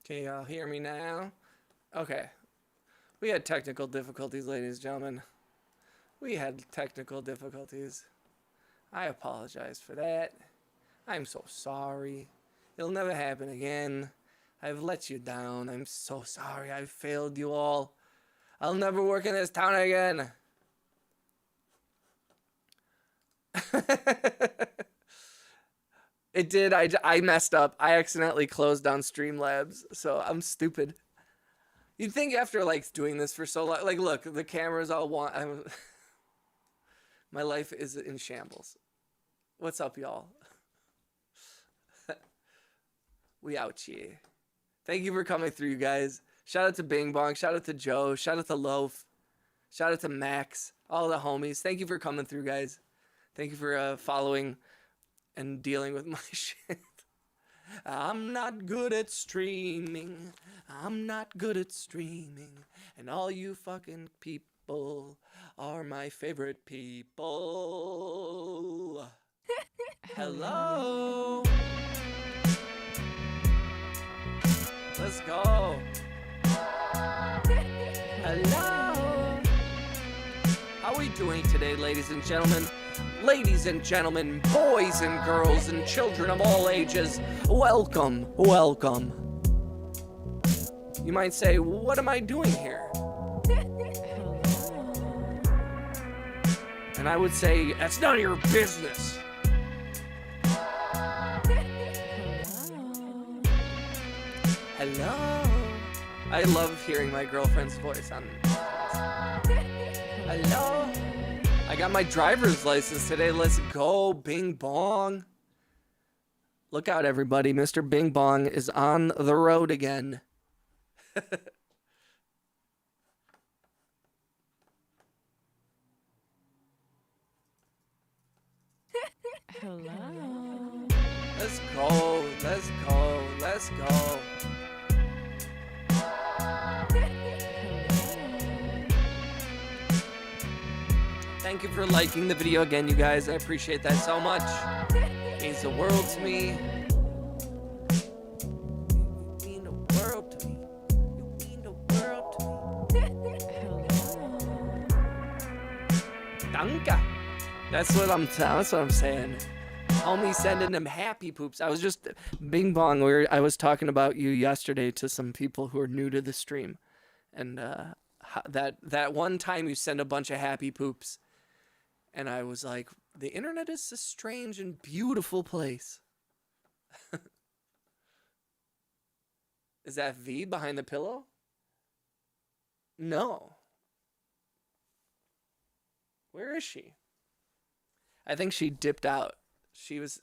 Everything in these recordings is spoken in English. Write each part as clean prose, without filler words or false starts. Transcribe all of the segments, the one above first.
Can y'all hear me now? Okay. We had technical difficulties, ladies and gentlemen. We had technical difficulties. I apologize for that. I'm so sorry. It'll never happen again. I've let you down. I'm so sorry. I've failed you all. I'll never work in this town again. It did. I messed up. I accidentally closed down Streamlabs, so I'm stupid. You'd think after like doing this for so long, like look, the cameras all want. My life is in shambles. What's up, y'all? We out here. Thank you for coming through, you guys. Shout out to Bing Bong. Shout out to Joe. Shout out to Loaf. Shout out to Max. All the homies. Thank you for coming through, guys. Thank you for following and dealing with my shit. I'm not good at streaming. I'm not good at streaming. And all you fucking people are my favorite people. Hello. Let's go. Hello. How are we doing today, ladies and gentlemen? Ladies and gentlemen, boys and girls and children of all ages, welcome, welcome. You might say, what am I doing here? And I would say, that's none of your business. Hello. I love hearing my girlfriend's voice on. Hello. I got my driver's license today. Let's go, Bing Bong. Look out, everybody. Mr. Bing Bong is on the road again. Hello. Let's go. Let's go. Let's go. Thank you for liking the video again, you guys. I appreciate that so much. It means the world to me. You mean the world to me. You mean the world to me. Danke. That's what I'm saying. Homie sending them happy poops. I was just Bing Bong. I was talking about you yesterday to some people who are new to the stream, and that one time you send a bunch of happy poops. And I was like, the internet is a strange and beautiful place. Is that V behind the pillow? No. Where is she? I think she dipped out. She was...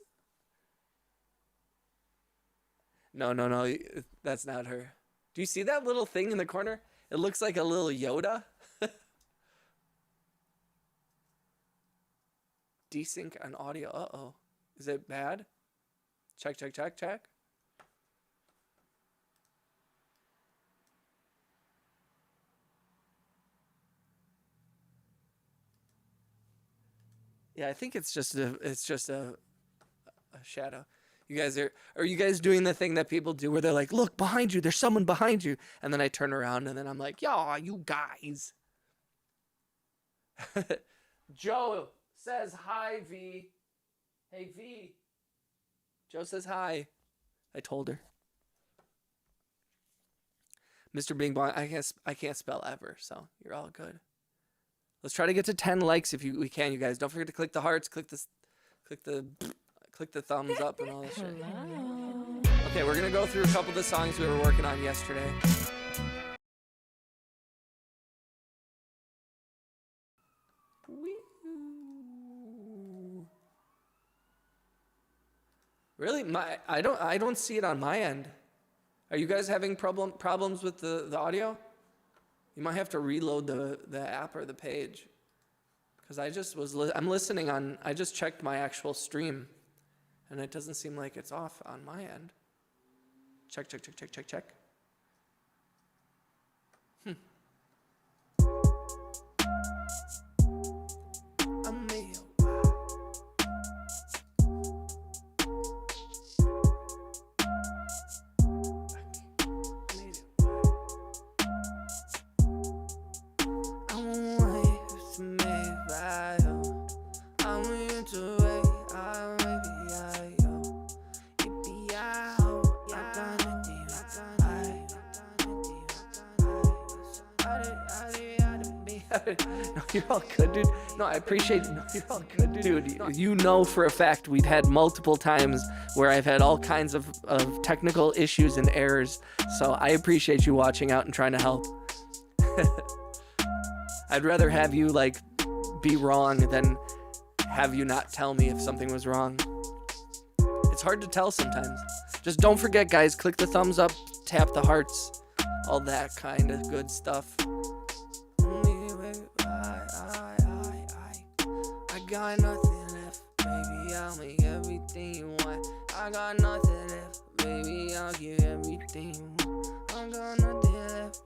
No. That's not her. Do you see that little thing in the corner? It looks like a little Yoda. Desync on audio. Uh-oh. Is it bad? Check. Yeah, I think it's just a shadow. You guys are you guys doing the thing that people do where they're like, look behind you, there's someone behind you, and then I turn around and then I'm like, y'all, you guys. Joe says hi, V. Hey, V. Joe says hi. I told her. Mr. Bing Bong, I can't spell ever, so you're all good. Let's try to get to 10 likes if we can, you guys. Don't forget to click the hearts, click the thumbs up and all that shit. Hello. Okay, we're gonna go through a couple of the songs we were working on yesterday. Really? I don't see it on my end. Are you guys having problems with the audio? You might have to reload the app or the page. Cuz I'm listening on, I just checked my actual stream and it doesn't seem like it's off on my end. Check. No, you're all good, dude. No, I appreciate. No, you're all good, dude. You know for a fact we've had multiple times where I've had all kinds of technical issues and errors. So I appreciate you watching out and trying to help. I'd rather have you like be wrong than have you not tell me if something was wrong. It's hard to tell sometimes. Just don't forget, guys, click the thumbs up, tap the hearts, all that kind of good stuff. I got nothing left, baby, I'll make everything you want. I got nothing left, baby, I'll give everything you want. I got nothing left.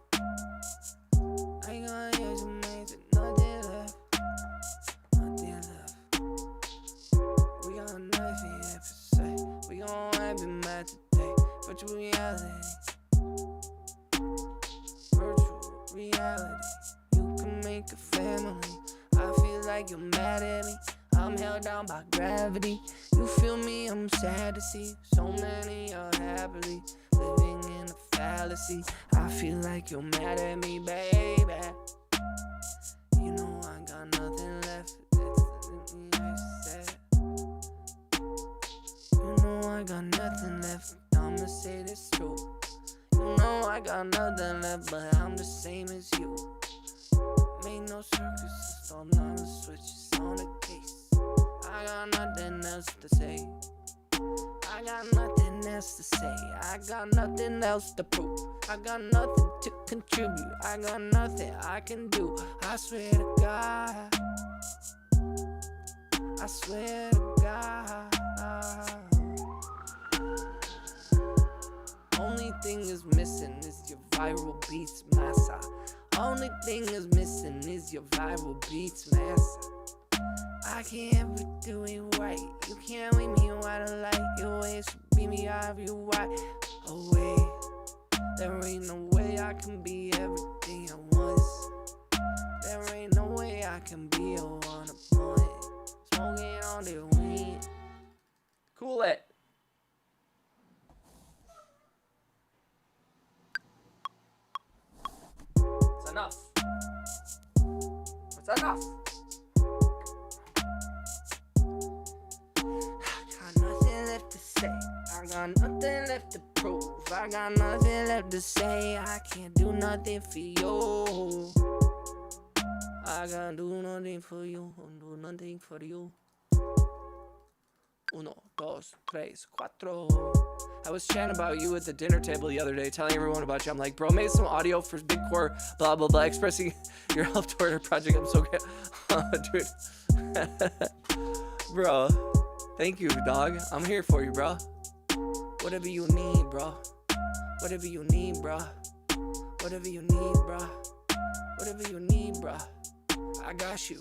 I got you to make it, nothing left. Nothing left. We got nothing left to say. We gon' have been mad today. Virtual reality. Virtual reality. You can make a family. I feel like you're mad at me. I'm held down by gravity. You feel me? I'm sad to see so many are happily living in a fallacy. I feel like you're mad at me, baby. You know I got nothing left. That's the thing I said. You know I got nothing left. I'ma say this true. You know I got nothing left, but I'm the same as you. Made no circus, all none of switches on the case. I got nothing else to say. I got nothing else to say. I got nothing else to prove. I got nothing to contribute. I got nothing I can do. I swear to God. I swear to God. Only thing is missing is your viral beats, massa. Only thing is missing is your viral beats, massa. I can't ever do it right. You can't leave me out of light. Your ways to beat me out of your right away. There ain't no way I can be everything I was. There ain't no way I can be a one of one. Smoking on the weed. Cool it. It's enough. It's enough. I got nothing left to prove. I got nothing left to say. I can't do nothing for you. I can't do nothing for you. Do nothing for you. 1, 2, 3, 4. I was chatting about you at the dinner table the other day, telling everyone about you. I'm like, bro, made some audio for Big Core, blah, blah, blah, expressing your help toward our project. I'm so good. Dude. Bro, thank you, dog. I'm here for you, bro. Whatever you need, bro. Whatever you need, bro. Whatever you need, bro. Whatever you need, bro. I got you.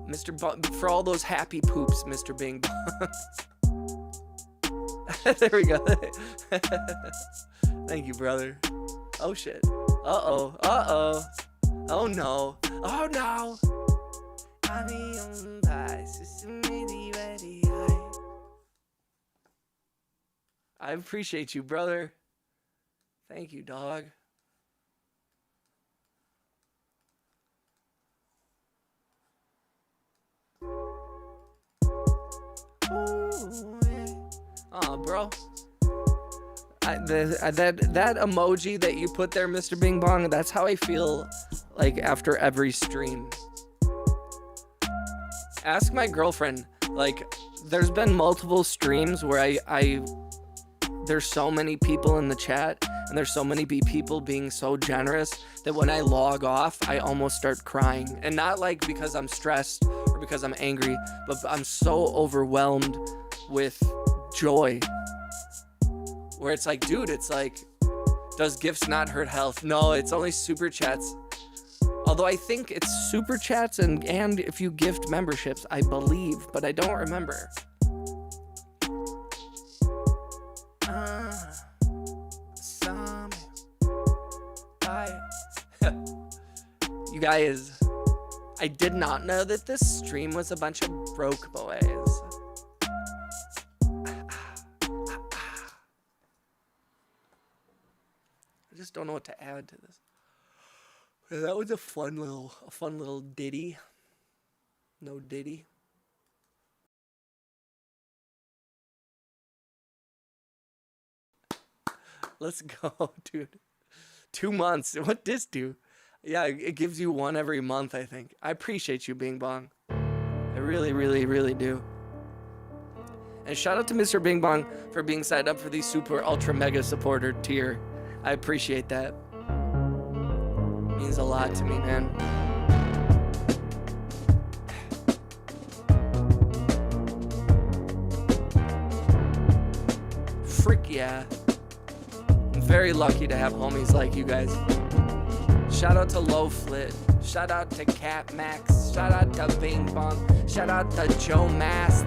Mr. For all those happy poops, Mr. Bing Bong. There we go. Thank you, brother. Oh, shit. Uh-oh. Uh-oh. Oh, no. Oh, no. I be on pies. It's really ready. I appreciate you, brother. Thank you, dog. Ooh, yeah. Oh, bro. That emoji that you put there, Mr. Bing Bong, that's how I feel like after every stream. Ask my girlfriend. Like, there's been multiple streams where there's so many people in the chat and there's so many people being so generous that when I log off, I almost start crying. And not like because I'm stressed or because I'm angry, but I'm so overwhelmed with joy. Where it's like, dude, it's like, does gifts not hurt health? No, it's only super chats. Although I think it's super chats and if you gift memberships, I believe, but I don't remember. You guys, I did not know that this stream was a bunch of broke boys. I just don't know what to add to this. That was a fun little ditty. No ditty. Let's go, dude. 2 months. What this do? Yeah, it gives you one every month, I think. I appreciate you, Bing Bong. I really, really, really do. And shout out to Mr. Bing Bong for being signed up for the super ultra mega supporter tier. I appreciate that. It means a lot to me, man. Frick yeah. I'm very lucky to have homies like you guys. Shout out to Low Flit. Shout out to Cat Max. Shout out to Bing Bong. Shout out to Joe Mast.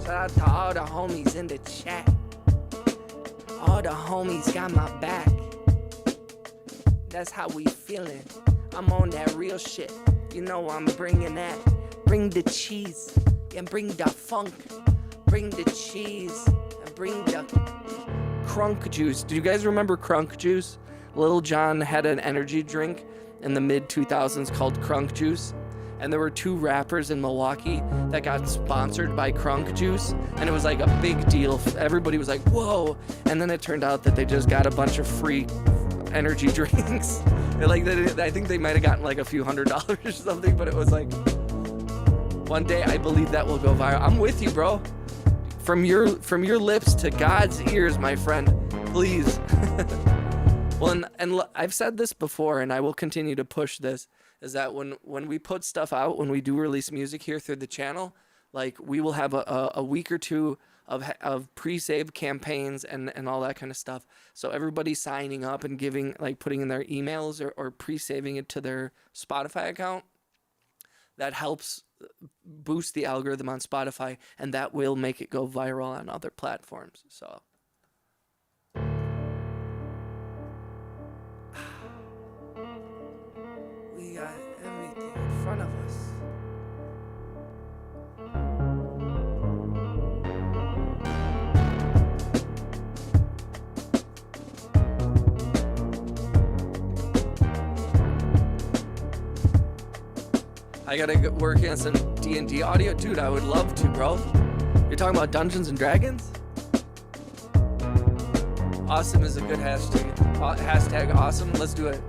Shout out to all the homies in the chat. All the homies got my back. That's how we feeling. I'm on that real shit. You know I'm bringing that. Bring the cheese and bring the funk. Bring the cheese and bring the crunk juice. Do you guys remember crunk juice? Lil Jon had an energy drink in the mid-2000s called Crunk Juice. And there were 2 rappers in Milwaukee that got sponsored by Crunk Juice. And it was like a big deal. Everybody was like, whoa. And then it turned out that they just got a bunch of free energy drinks. I think they might have gotten like a few $100s or something. But it was like, one day I believe that will go viral. I'm with you, bro. From your lips to God's ears, my friend. Please. Well, and I've said this before, and I will continue to push this, is that when we put stuff out, when we do release music here through the channel, like we will have a week or 2 of pre-save campaigns and all that kind of stuff. So everybody signing up and giving, like putting in their emails or pre-saving it to their Spotify account, that helps boost the algorithm on Spotify, and that will make it go viral on other platforms. So. We got everything in front of us. I gotta work on some D&D audio. Dude, I would love to, bro. You're talking about Dungeons and Dragons? Awesome is a good hashtag. Hashtag awesome. Let's do it.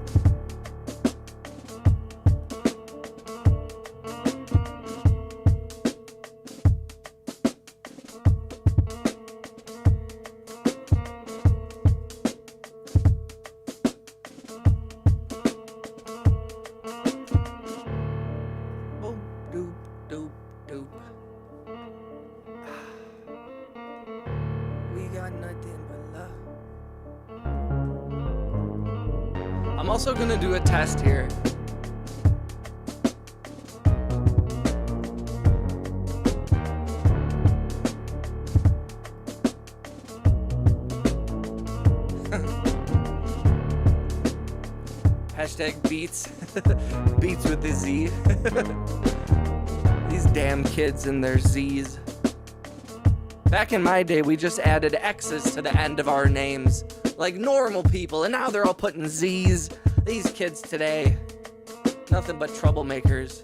I'm also gonna do a test here. Hashtag beats. Beats with the Z. These damn kids and their Z's. Back in my day, we just added X's to the end of our names. Like normal people, and now they're all putting Z's. These kids today, nothing but troublemakers.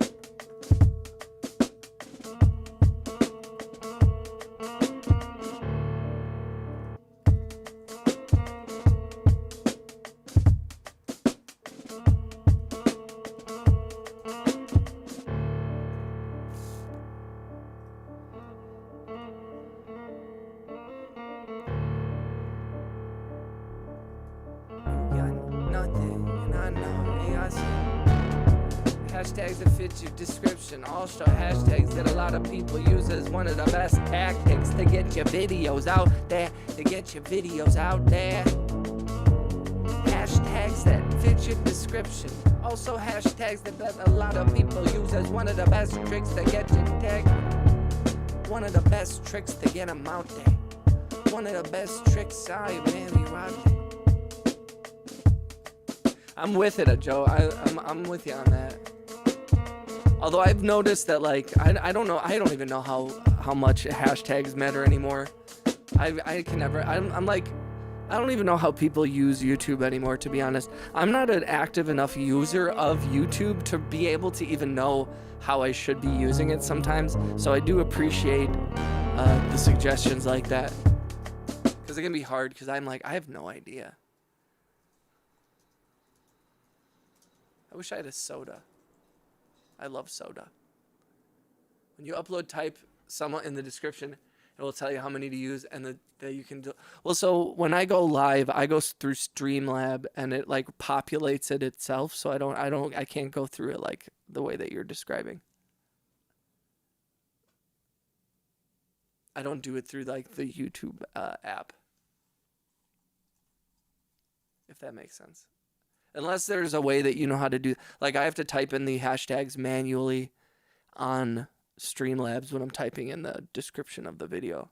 Hashtags that fit your description. Also hashtags that a lot of people use as one of the best tactics to get your videos out there. Hashtags that fit your description. Also hashtags that a lot of people use as one of the best tricks to get you tagged. One of the best tricks to get them out there. One of the best tricks, sorry man, you out there. I'm with it, Joe. I'm with you on that. Although I've noticed that, like, I don't know, I don't even know how much hashtags matter anymore. I can never, I'm like, I don't even know how people use YouTube anymore, to be honest. I'm not an active enough user of YouTube to be able to even know how I should be using it sometimes. So I do appreciate the suggestions like that. Because it can be hard, because I'm like, I have no idea. I wish I had a soda. I love soda. When you upload, type someone in the description. It will tell you how many to use and that you can do. Well, so when I go live, I go through Streamlab and it like populates it itself. So I can't go through it like the way that you're describing. I don't do it through like the YouTube app. If that makes sense. Unless there's a way that you know how to do, like I have to type in the hashtags manually on Streamlabs when I'm typing in the description of the video.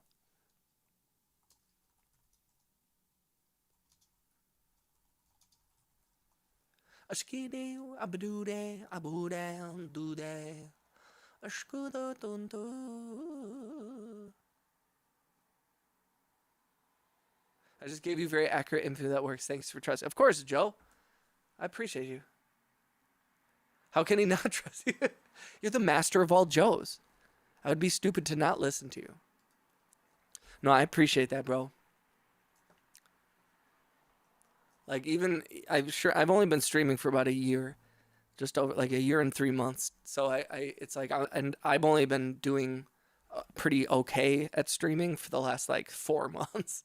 I just gave you very accurate info that works. Thanks for trusting. Of course, Joe. I appreciate you. How can he not trust you? You're the master of all Joes. I would be stupid to not listen to you. No, I appreciate that, bro. Like even I've only been streaming for about a year, just over like a year and 3 months. So it's like and I've only been doing pretty okay at streaming for the last like 4 months.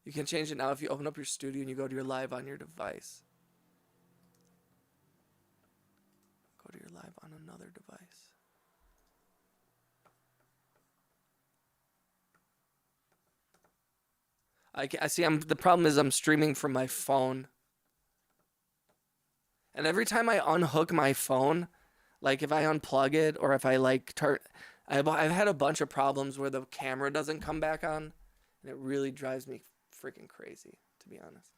You can change it now if you open up your studio and you go to your live on your device. Go to your live on another device. I see. The problem is I'm streaming from my phone, and every time I unhook my phone, like if I unplug it or if I like turn, I've had a bunch of problems where the camera doesn't come back on, and it really drives me freaking crazy, to be honest.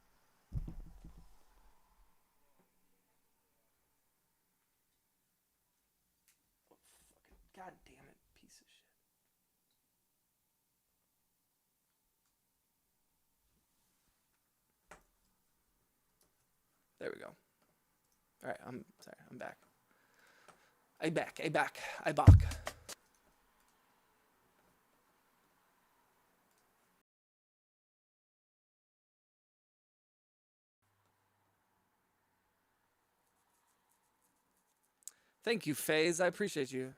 God damn it, piece of shit. There we go. All right, I'm sorry, I'm back. I back. Thank you, FaZe. I appreciate you.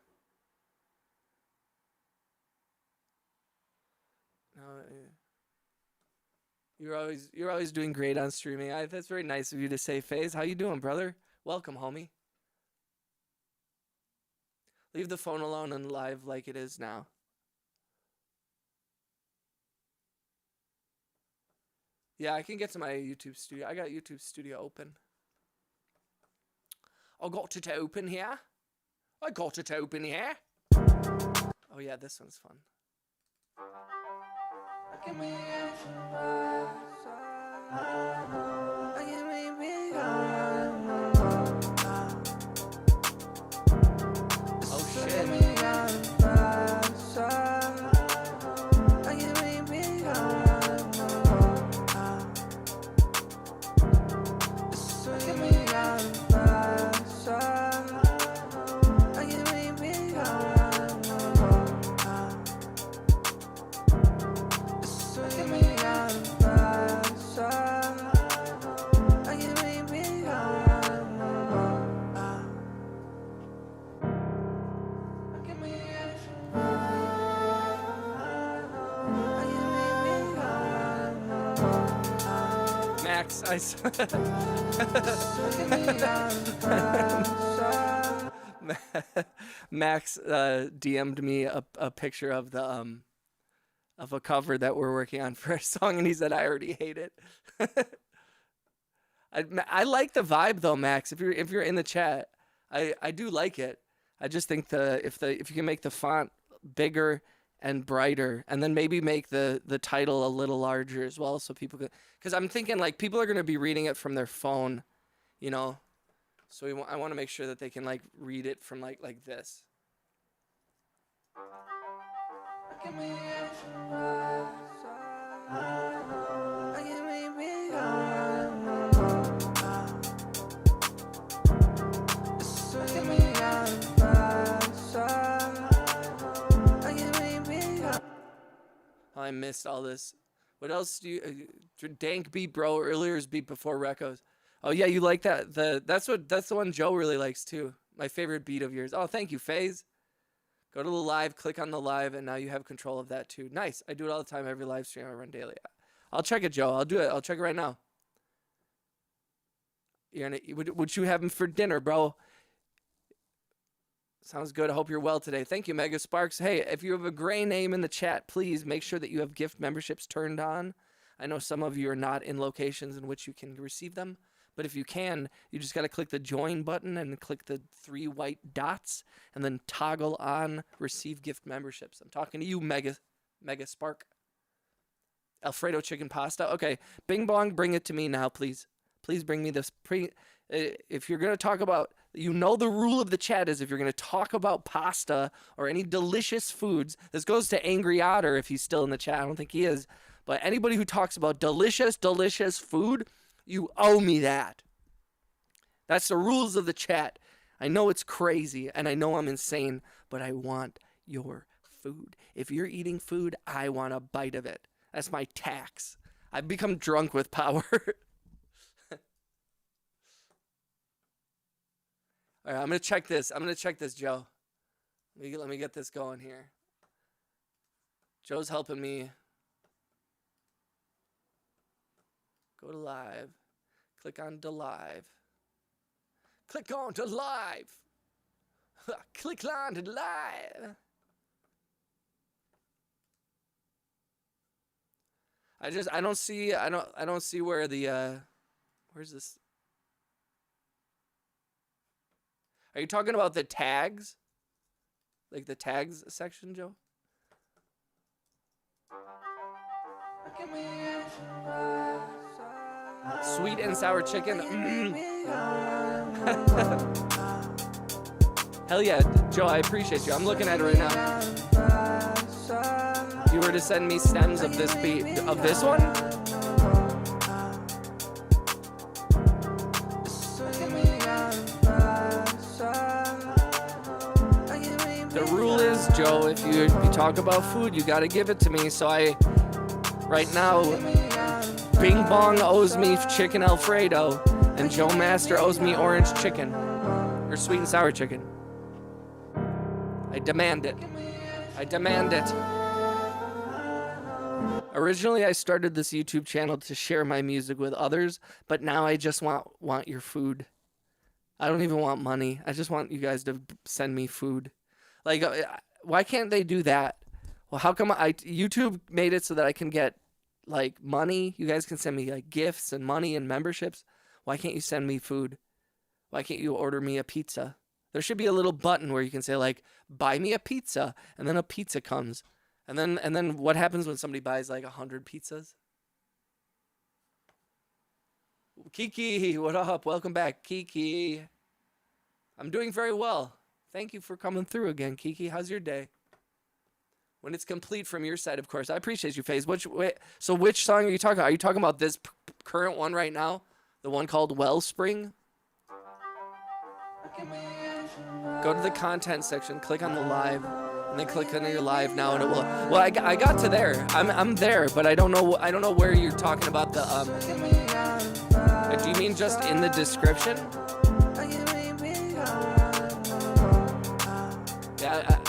No, you're always doing great on streaming. That's very nice of you to say, FaZe. How you doing, brother? Welcome, homie. Leave the phone alone and live like it is now. Yeah, I can get to my YouTube studio. I got YouTube studio open. I got it open here. Oh yeah, this one's fun. Oh shit. Max, Max DM'd me a picture of the of a cover that we're working on for a song, and he said I already hate it. I like the vibe though, Max. If you're in the chat, I do like it. I just think if you can make the font bigger and brighter, and then maybe make the title a little larger as well, so people can. Because I'm thinking like people are gonna be reading it from their phone, you know. So I want to make sure that they can like read it from like this. Oh, I missed all this. What else do you dank beat, bro? Earlier's beat before Recos. Oh yeah, you like that? That's the one Joe really likes too. My favorite beat of yours. Oh, thank you, FaZe. Go to the live, click on the live, and now you have control of that too. Nice. I do it all the time. Every live stream I run daily. I'll check it, Joe. I'll do it. I'll check it right now. You're gonna would you have him for dinner, bro? Sounds good. I hope you're well today. Thank you, Mega Sparks. Hey, if you have a gray name in the chat, please make sure that you have gift memberships turned on. I know some of you are not in locations in which you can receive them, but if you can, you just got to click the join button and click the 3 white dots and then toggle on receive gift memberships. I'm talking to you, Mega Spark. Alfredo chicken pasta. Okay, Bing Bong, bring it to me now, please. Please bring me this. If you're going to talk about, you know, the rule of the chat is if you're going to talk about pasta or any delicious foods, this goes to Angry Otter if he's still in the chat. I don't think he is. But anybody who talks about delicious, delicious food, you owe me that. That's the rules of the chat. I know it's crazy and I know I'm insane, but I want your food. If you're eating food, I want a bite of it. That's my tax. I've become drunk with power. All right, I'm going to check this. I'm going to check this, Joe. Let me get this going here. Joe's helping me. Go to live. Click on to live. Click on to live. Click on to live. I don't see where the where's this? Are you talking about the tags? Like the tags section, Joe? Sweet and sour chicken. Hell yeah, Joe, I appreciate you. I'm looking at it right now. If you were to send me stems of this beat, of this one? The rule is, Joe, if you talk about food, you gotta give it to me. So right now, Bing Bong owes me chicken Alfredo, and Joe Master owes me orange chicken, or sweet and sour chicken. I demand it. I demand it. Originally, I started this YouTube channel to share my music with others, but now I just want your food. I don't even want money. I just want you guys to send me food. Like, why can't they do that? Well, how come YouTube made it so that I can get, like, money? You guys can send me, like, gifts and money and memberships. Why can't you send me food? Why can't you order me a pizza? There should be a little button where you can say, like, buy me a pizza, and then a pizza comes. And then what happens when somebody buys, like, 100 pizzas? Kiki, what up? Welcome back, Kiki. I'm doing very well. Thank you for coming through again, Kiki. How's your day? When it's complete from your side, of course. I appreciate you, FaZe. So which song are you talking about? Are you talking about this current one right now? The one called Wellspring? Go to the content section, click on the live, and then click on your live now, and it will. Well, I got to there. I'm there, but I don't know where you're talking about the. Do you mean just in the description? Yeah.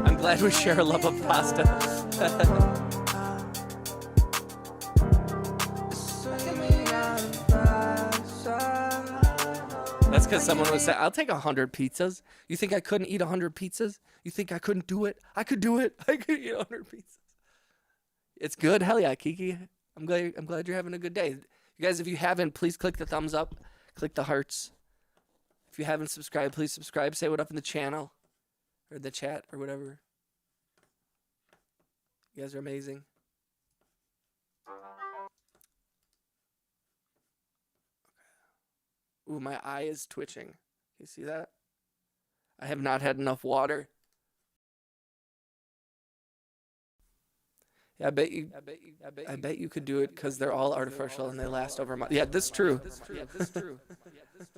I'm glad we share a love of pasta. That's because someone was saying, I'll take 100 pizzas. You think I couldn't eat 100 pizzas? You think I couldn't do it? I could do it. I could eat 100 pizzas. It's good. Hell yeah, Kiki. I'm glad you're having a good day. You guys, if you haven't, please click the thumbs up. Click the hearts. If you haven't subscribed, please subscribe. Say what up in the channel. Or the chat or whatever. You guys are amazing. Ooh, my eye is twitching. You see that? I have not had enough water. Yeah, I bet you could do it because they're all artificial and they last over a month. Yeah, this is true.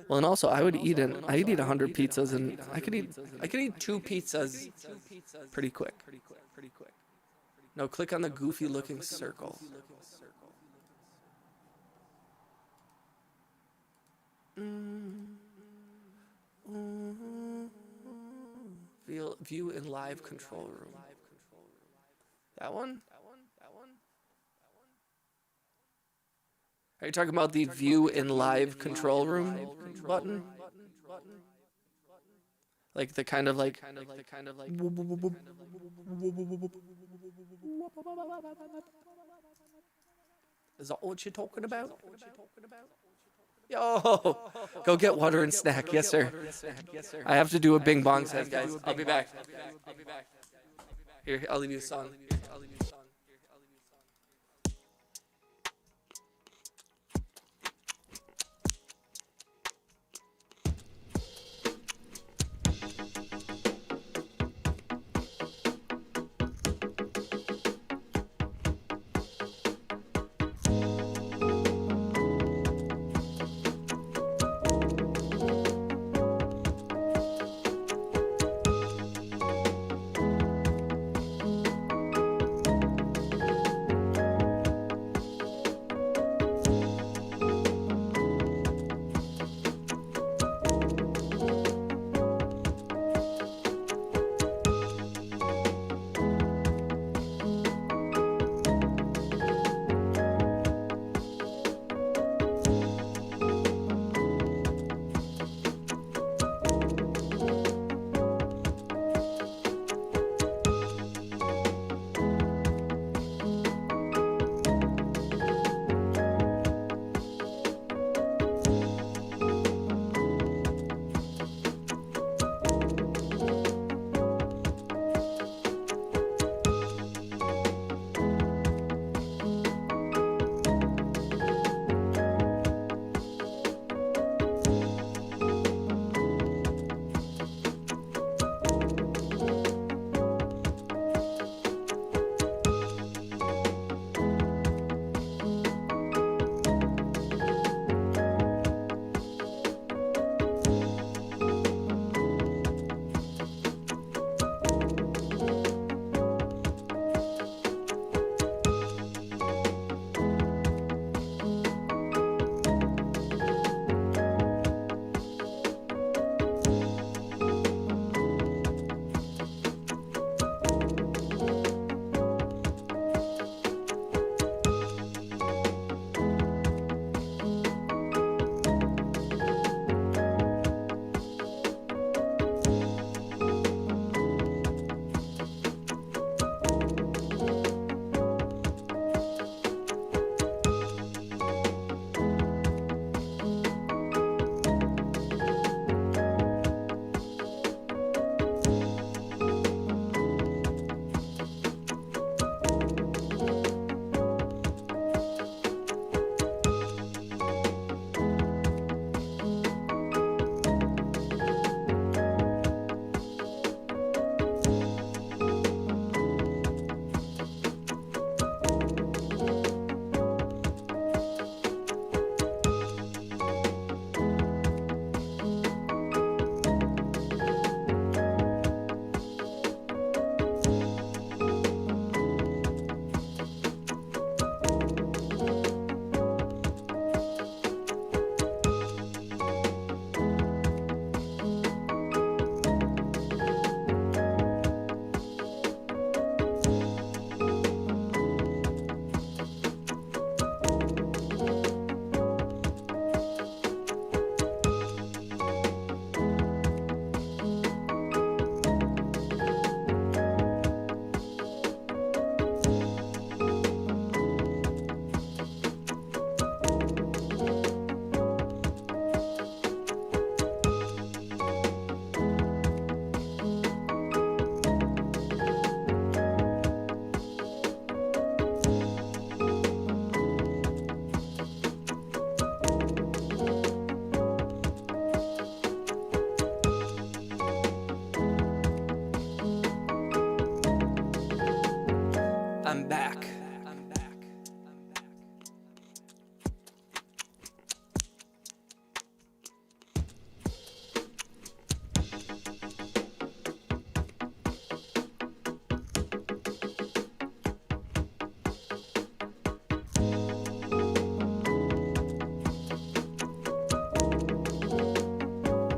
Well, and also I'd eat 100 pizzas, and I could eat 2 pizzas pretty quick. No, click on the goofy looking circle. View in live control room. That one? Are you talking about the view in live control room button? Like the kind of like. Is that what you're talking about? Yo, go get water and snack. Yes, sir. I have to do a bing bong set, guys. I'll be back. Here, I'll leave you a song.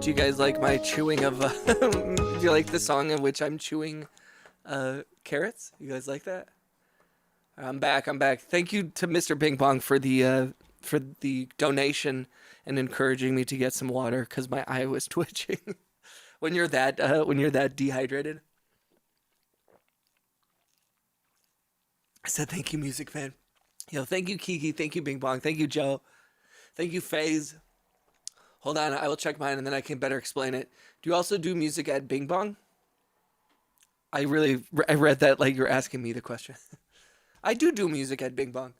Do you guys like my chewing of? Do you like the song in which I'm chewing carrots? You guys like that? I'm back. I'm back. Thank you to Mr. Bing Bong for the donation and encouraging me to get some water because my eye was twitching. When you're that dehydrated. I said thank you, music fan. Yo, thank you, Kiki. Thank you, Bing Bong. Thank you, Joe. Thank you, FaZe. Hold on, I will check mine and then I can better explain it. Do you also do music at Bing Bong? I read that like you're asking me the question. I do music at Bing Bong.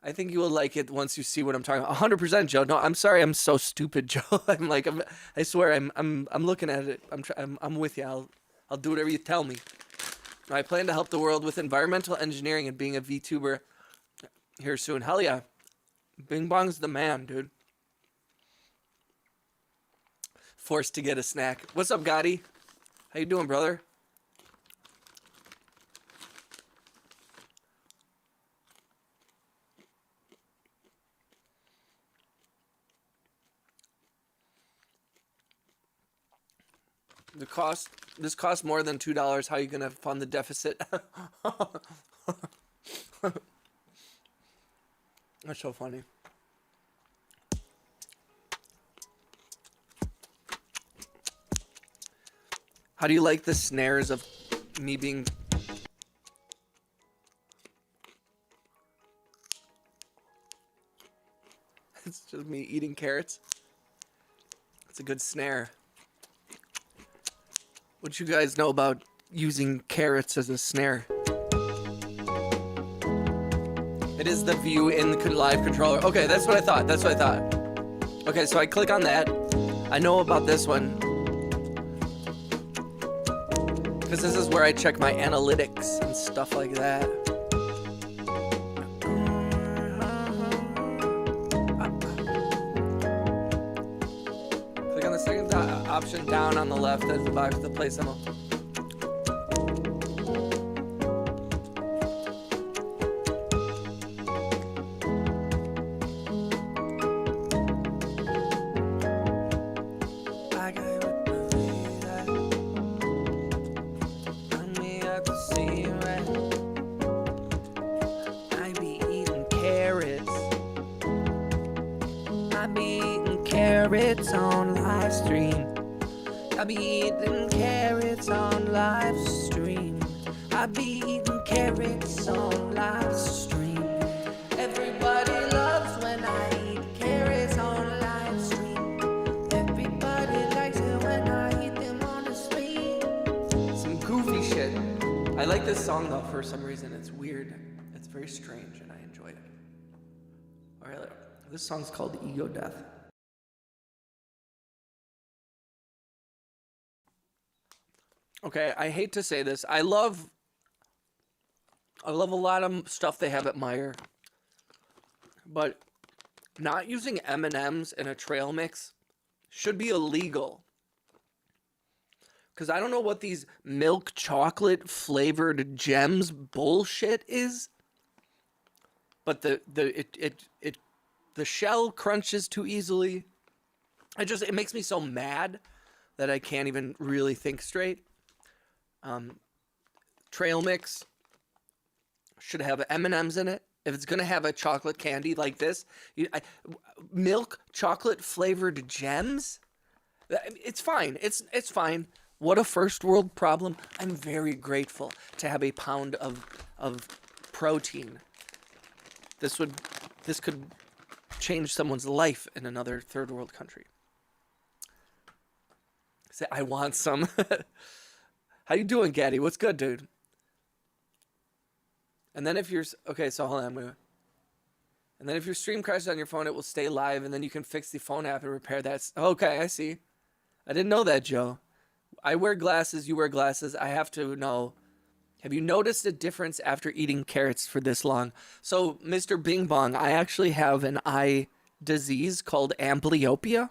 I think you will like it once you see what I'm talking about. 100%, Joe. No, I'm sorry, I'm so stupid, Joe. I swear, I'm looking at it. I'm with you. I'll do whatever you tell me. I plan to help the world with environmental engineering and being a VTuber here soon. Hell yeah. Bing Bong's the man, dude. Forced to get a snack. What's up, Gotti? How you doing, brother? This costs more than $2. How are you gonna fund the deficit? That's so funny. How do you like the snares of me being... It's just me eating carrots. It's a good snare. What you guys know about using carrots as a snare? It is the view in the live controller. Okay, that's what I thought. That's what I thought. Okay, so I click on that. I know about this one. Because this is where I check my analytics and stuff like that. Click on the second option down on the left as the box, the play symbol. On live stream, I be eating carrots on live stream. I be eating carrots on live stream. Everybody loves when I eat carrots on live stream. Everybody likes it when I eat them on the stream. Some goofy shit. I like this song though for some reason. It's weird. It's very strange and I enjoy it. All right, this song's called Ego Death. Okay, I hate to say this. I love a lot of stuff they have at Meijer. But not using M&Ms in a trail mix should be illegal. Because I don't know what these milk chocolate flavored gems bullshit is. But the shell crunches too easily. It makes me so mad that I can't even really think straight. Trail mix should have M&Ms in it. If it's gonna have a chocolate candy like this, milk chocolate flavored gems, it's fine. It's fine. What a first world problem. I'm very grateful to have a pound of protein. This could change someone's life in another third world country. Say, I want some. How you doing, Gaddy? What's good, dude? And then if you're... Okay, so hold on. And then if your stream crashes on your phone, it will stay live, and then you can fix the phone app and repair that. Okay, I see. I didn't know that, Joe. I wear glasses. You wear glasses. I have to know. Have you noticed a difference after eating carrots for this long? So, Mr. Bing Bong, I actually have an eye disease called amblyopia.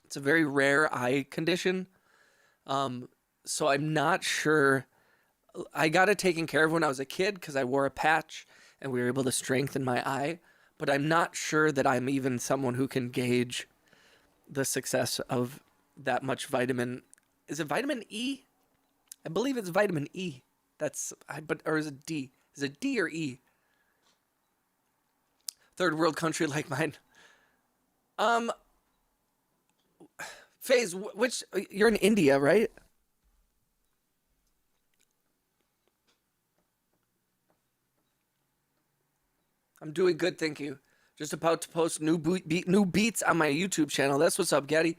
It's a very rare eye condition. So I'm not sure. I got it taken care of when I was a kid because I wore a patch and we were able to strengthen my eye. But I'm not sure that I'm even someone who can gauge the success of that much vitamin. Is it vitamin E? I believe it's vitamin E. Or is it D? Is it D or E? Third world country like mine. FaZe, which you're in India, right? I'm doing good, thank you. Just about to post new beats on my YouTube channel. That's what's up, Getty.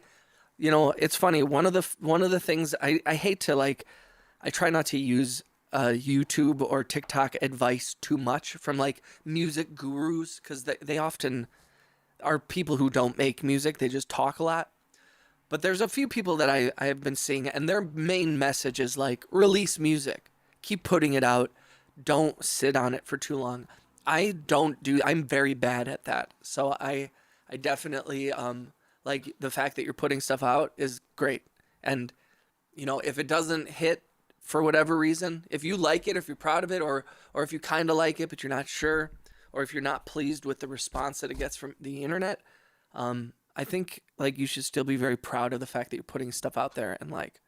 You know, it's funny. One of the things I hate to like, I try not to use YouTube or TikTok advice too much from like music gurus because they often are people who don't make music. They just talk a lot. But there's a few people that I have been seeing, and their main message is like, release music, keep putting it out, don't sit on it for too long. I'm very bad at that. So I definitely like the fact that you're putting stuff out is great. And you know, if it doesn't hit for whatever reason, if you like it, if you're proud of it, or if you kind of like it but you're not sure, or if you're not pleased with the response that it gets from the internet, I think like you should still be very proud of the fact that you're putting stuff out there, and like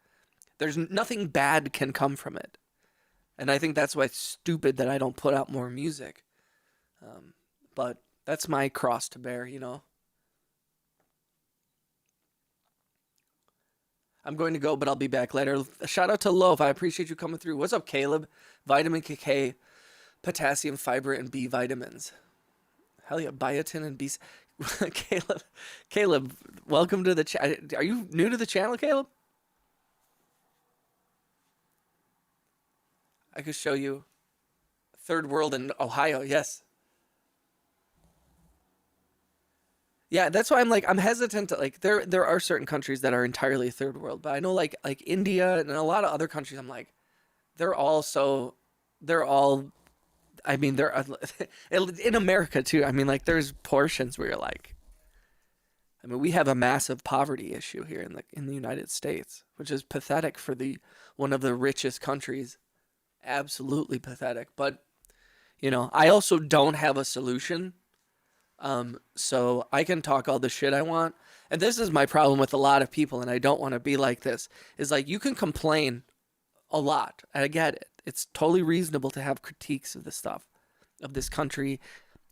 there's nothing bad can come from it. And I think that's why it's stupid that I don't put out more music. But that's my cross to bear, you know. I'm going to go, but I'll be back later. A shout out to Loaf. I appreciate you coming through. What's up, Caleb? Vitamin K, potassium, fiber, and B vitamins. Hell yeah, biotin and B. Caleb, welcome to the channel. Are you new to the channel, Caleb? I could show you. Third world in Ohio, yes. Yeah, that's why I'm hesitant to like there are certain countries that are entirely third world, but I know like India and a lot of other countries I'm like they're all I mean they're in America too. I mean like there's portions where you're like I mean we have a massive poverty issue here in the United States, which is pathetic for the one of the richest countries. Absolutely pathetic, but you know, I also don't have a solution. So I can talk all the shit I want. And this is my problem with a lot of people, and I don't want to be like this, is like you can complain a lot. I get it. It's totally reasonable to have critiques of this stuff, of this country.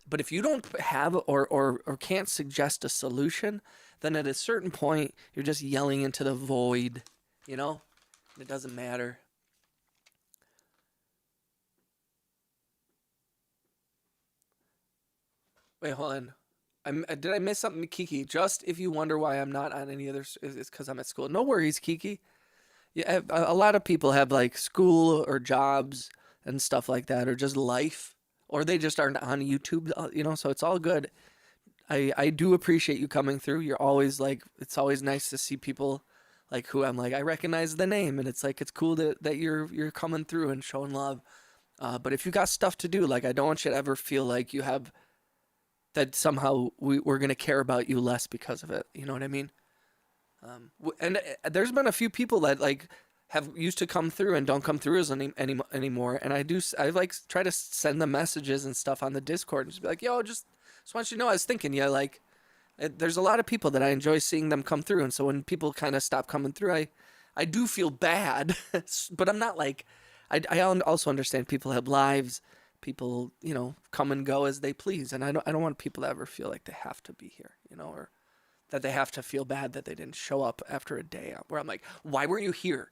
But if you don't have or can't suggest a solution, then at a certain point, you're just yelling into the void, you know? It doesn't matter. Wait, hold on. Did I miss something, Kiki? Just if you wonder why I'm not on any other, it's because I'm at school. No worries, Kiki. Yeah, a lot of people have like school or jobs and stuff like that, or just life, or they just aren't on YouTube. You know, so it's all good. I do appreciate you coming through. You're always like, it's always nice to see people like who I'm like I recognize the name, and it's like it's cool that you're coming through and showing love. But if you got stuff to do, like I don't want you to ever feel like you have that somehow we're going to care about you less because of it. You know what I mean? And there's been a few people that like have used to come through and don't come through as anymore. And I like try to send them messages and stuff on the Discord and just be like, yo, just want you to know I was thinking, yeah, like there's a lot of people that I enjoy seeing them come through. And so when people kind of stop coming through, I do feel bad, but I'm not like, I also understand people have lives. People, you know, come and go as they please, and I don't want people to ever feel like they have to be here, you know, or that they have to feel bad that they didn't show up after a day where I'm like, why were you here?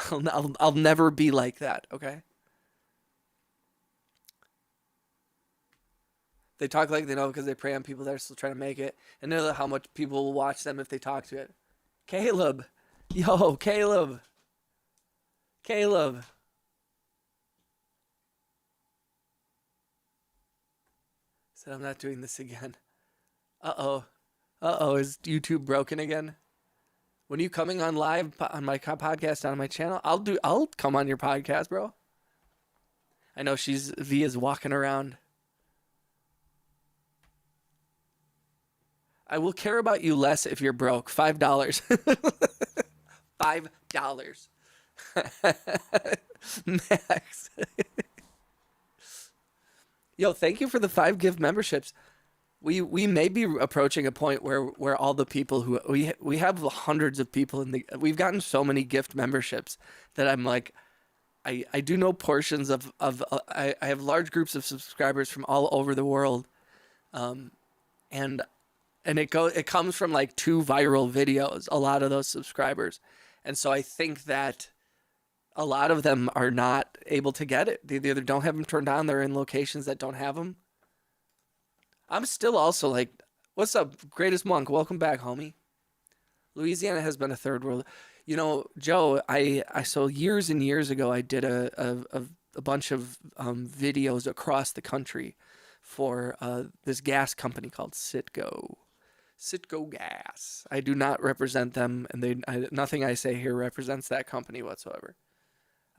I'll never be like that, okay? They talk like they know because they prey on people that are still trying to make it, and know how much people will watch them if they talk to it. Caleb, yo, Caleb. I'm not doing this again. Uh-oh. Is YouTube broken again? When are you coming on live on my podcast on my channel? I'll come on your podcast, bro. I know Via's walking around. I will care about you less if you're broke. $5. $5. Max. Yo, thank you for the 5 gift memberships. we may be approaching a point where all the people who we have hundreds of people we've gotten so many gift memberships that I'm like, I do know portions of I have large groups of subscribers from all over the world, and it comes from like 2 viral videos, a lot of those subscribers, and so I think that a lot of them are not able to get it. They either don't have them turned on, they're in locations that don't have them. I'm still also like, what's up, Greatest Monk? Welcome back, homie. Louisiana has been a third world. You know, Joe, I so years and years ago, I did a bunch of videos across the country for this gas company called Citgo. Citgo Gas. I do not represent them, and nothing I say here represents that company whatsoever.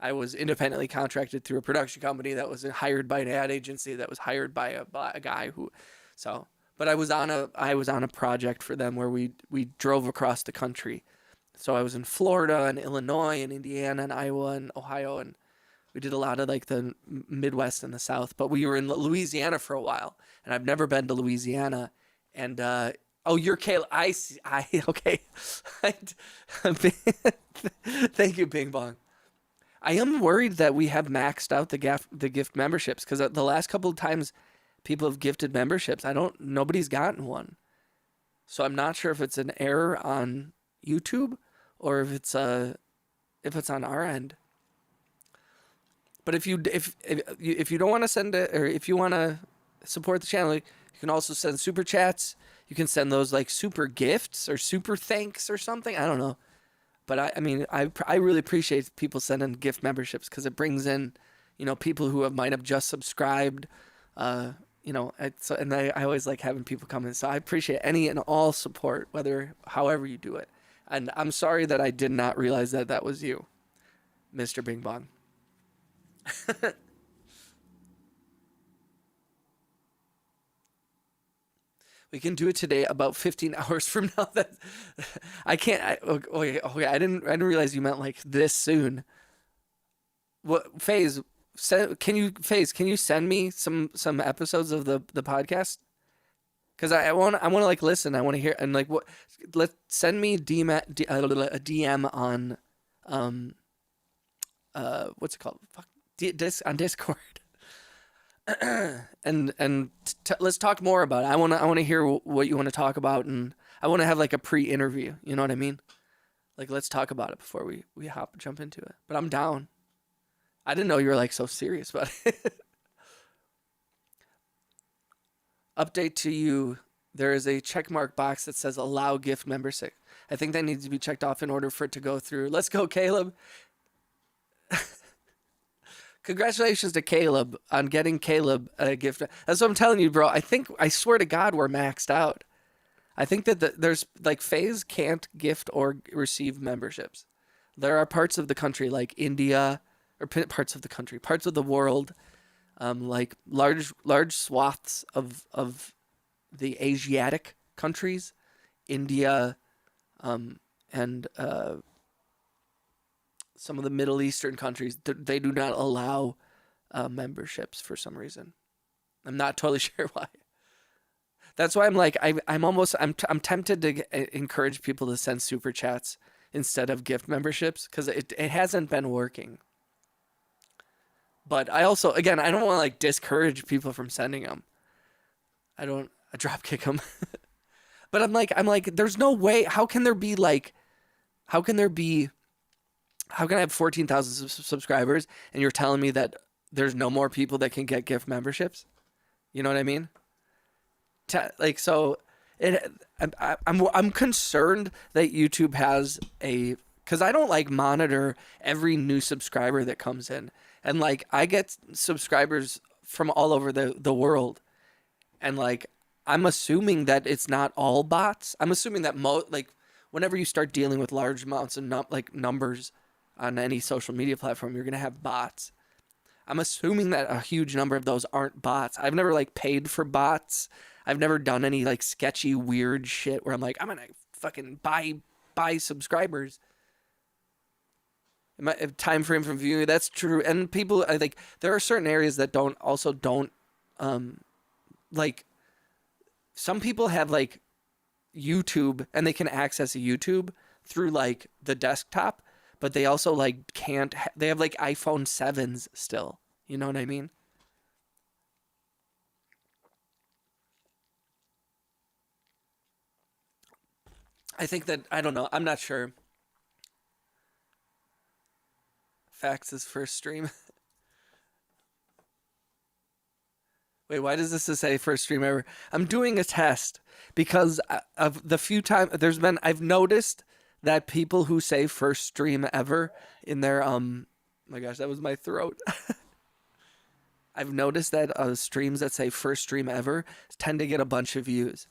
I was independently contracted through a production company that was hired by an ad agency that was hired by a guy who, so. But I was on a project for them where we drove across the country. So I was in Florida and Illinois and Indiana and Iowa and Ohio, and we did a lot of like the Midwest and the South. But we were in Louisiana for a while, and I've never been to Louisiana. And oh, you're Kayla. I see. Okay. Thank you, Bing Bong. I am worried that we have maxed out the gift memberships, because the last couple of times people have gifted memberships, nobody's gotten one. So I'm not sure if it's an error on YouTube or if it's on our end. But if you don't want to send it, or if you want to support the channel, you can also send super chats. You can send those like super gifts or super thanks or something. I don't know. But I mean, I really appreciate people sending gift memberships, because it brings in, people who might have just subscribed, and I always like having people come in. So I appreciate any and all support, however you do it. And I'm sorry that I did not realize that was you, Mr. Bing Bong. We can do it today, about 15 hours from now. That I can't. Okay, I didn't realize you meant like this soon. What FaZe? Can you send me some episodes of the podcast? Because I want to like listen. I want to hear, and like what. Send me a DM on what's it called? On Discord. and let's talk more about it. I want to hear what you want to talk about, and I want to have like a pre-interview. You know what I mean? Like, let's talk about it before we jump into it. But I'm down. I didn't know you were like so serious about it. Update to you. There is a checkmark box that says allow gift membership. I think that needs to be checked off in order for it to go through. Let's go, Caleb. Congratulations to Caleb on getting Caleb a gift. That's what I'm telling you, bro. I swear to God, we're maxed out. I think that there's like FaZe can't gift or receive memberships. There are parts of the country like India, or parts of the world, like large swaths of the Asiatic countries, India, and some of the Middle Eastern countries, they do not allow memberships for some reason. I'm not totally sure why. That's why I'm like, I'm tempted to encourage people to send super chats instead of gift memberships, because it hasn't been working. But I also, again, I don't want to like discourage people from sending them. I drop kick them. But I'm like, there's no way. How can I have 14,000 subscribers and you're telling me that there's no more people that can get gift memberships? You know what I mean? I'm concerned that YouTube has because I don't like monitor every new subscriber that comes in, and like I get subscribers from all over the world, and like I'm assuming that it's not all bots. I'm assuming that whenever you start dealing with large amounts of numbers on any social media platform, you're going to have bots. I'm assuming that a huge number of those aren't bots. I've never like paid for bots. I've never done any like sketchy, weird shit where I'm like, I'm going to fucking buy subscribers. My time frame from viewing, that's true. And people, I think there are certain areas that don't like some people have like YouTube and they can access YouTube through like the desktop, but they also like can't. They have like iPhone 7s still. You know what I mean? I think that I don't know. I'm not sure. Fax's first stream. Wait, why does this say first stream ever? I'm doing a test because of the few times I've noticed that people who say first stream ever in their my gosh, that was my throat. I've noticed that streams that say first stream ever tend to get a bunch of views.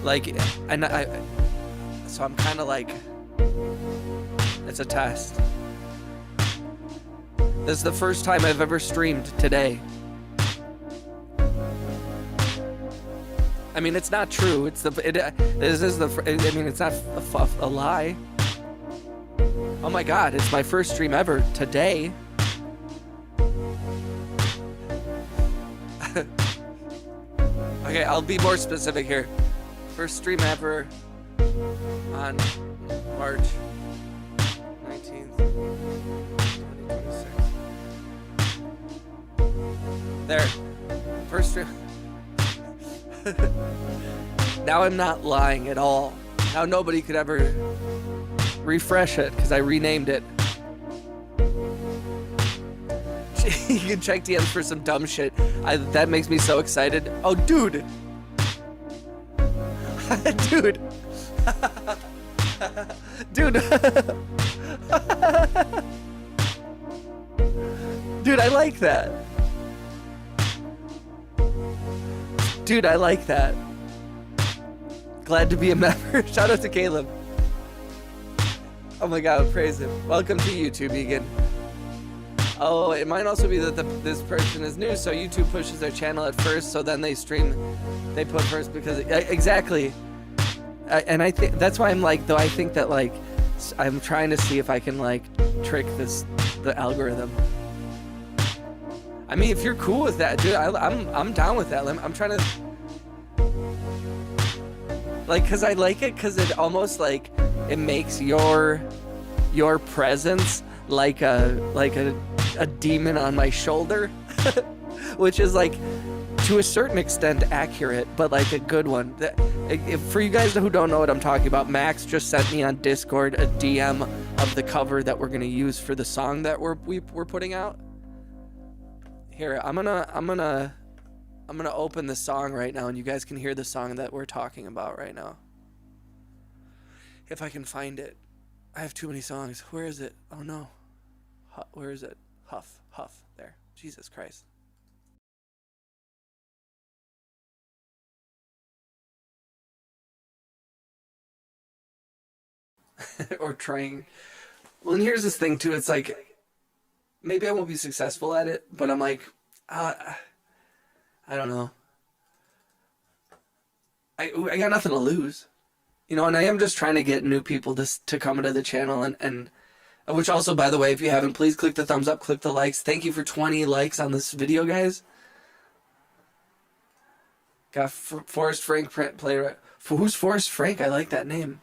Like, and so I'm kind of like, it's a test. This is the first time I've ever streamed today. I mean, it's not true. It's it's not a lie. Oh my God, it's my first stream ever today. Okay, I'll be more specific here. First stream ever on March 19th, 2026. There. First stream. Now I'm not lying at all. Now nobody could ever refresh it because I renamed it. You can check DMs for some dumb shit. That makes me so excited. Oh, dude. Dude. Dude. Dude, I like that. Dude, I like that. Glad to be a member. Shout out to Caleb. Oh my God, praise him. Welcome to YouTube, Egan. Oh, it might also be that this person is new, so YouTube pushes their channel at first, so then they put first because exactly. And I think that's why I'm like, though I think that like I'm trying to see if I can like trick the algorithm. I mean, if you're cool with that, dude, I'm down with that. I'm trying to like, cause I like it, cause it almost like it makes your presence like a demon on my shoulder, which is like to a certain extent accurate, but like a good one. For you guys who don't know what I'm talking about, Max just sent me on Discord a DM of the cover that we're gonna use for the song that we're putting out. Here, I'm gonna open the song right now, and you guys can hear the song that we're talking about right now. If I can find it. I have too many songs. Where is it? Oh no. Where is it? Huff. There. Jesus Christ. Or trying. Well, and here's this thing too. It's like, maybe I won't be successful at it, but I'm like, I don't know. I got nothing to lose. You know, and I am just trying to get new people to come into the channel, and which also, by the way, if you haven't, please click the thumbs up, click the likes. Thank you for 20 likes on this video, guys. Got Forrest Frank player. Who's Forrest Frank? I like that name.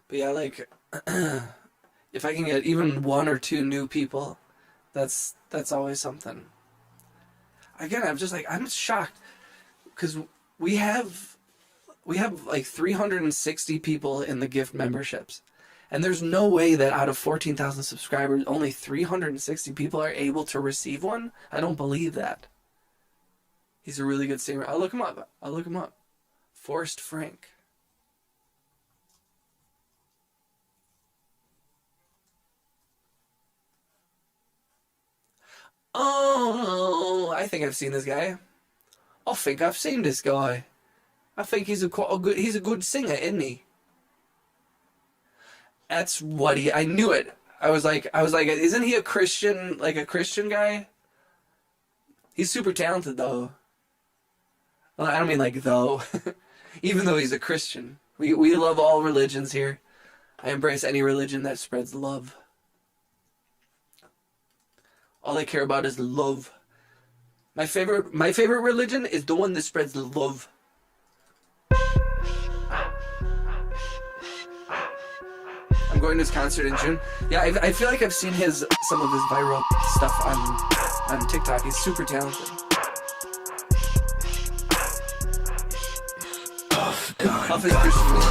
But yeah, like, if I can get even 1 or 2 new people, that's always something. Again, I'm shocked because we have like 360 people in the gift memberships, and there's no way that out of 14,000 subscribers, only 360 people are able to receive one. I don't believe that. He's a really good singer. I'll look him up. Forrest Frank. Oh, I think I've seen this guy. I think I've seen this guy. I think he's a good singer, isn't he? That's what I knew it. I was like, isn't he a Christian, like a Christian guy? He's super talented though. Well, I don't mean like though. Even though he's a Christian. We love all religions here. I embrace any religion that spreads love. All I care about is love. My favorite religion is the one that spreads love. I'm going to his concert in June. Yeah, I feel like I've seen some of his viral stuff on TikTok. He's super talented. Off his Christian music.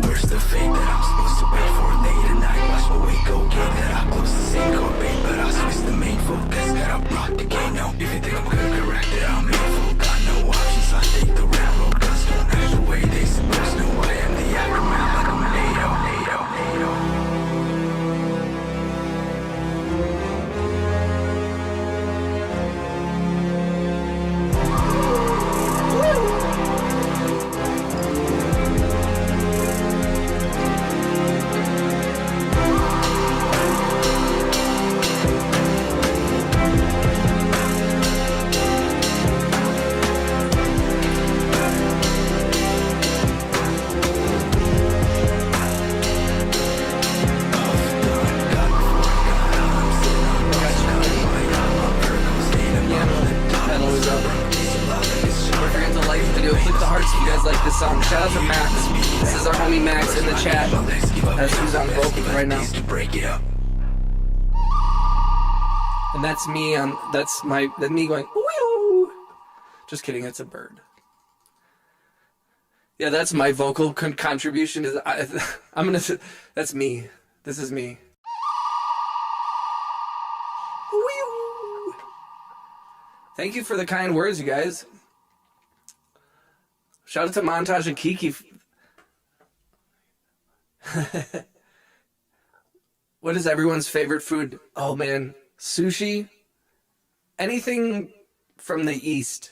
Where's the fate that I'm supposed to wait for late at night? Watch my wake go get that I close the same core bait, but I switch the main focus. Got I brought the game now. If you think I'm gonna correct it, I'm in full. Got no options, I take the rap road. Guns don't act the way they supposed to. I am the aftermath like I'm NATO. Shout out to Max. This is our homie Max in the chat. That's who's on vocals right now. And that's me that's me going woo. Just kidding, it's a bird. Yeah, that's my vocal contribution. That's me. This is me. Woo. Thank you for the kind words, you guys. Shout out to Montage and Kiki. What is everyone's favorite food? Oh man, sushi. Anything from the east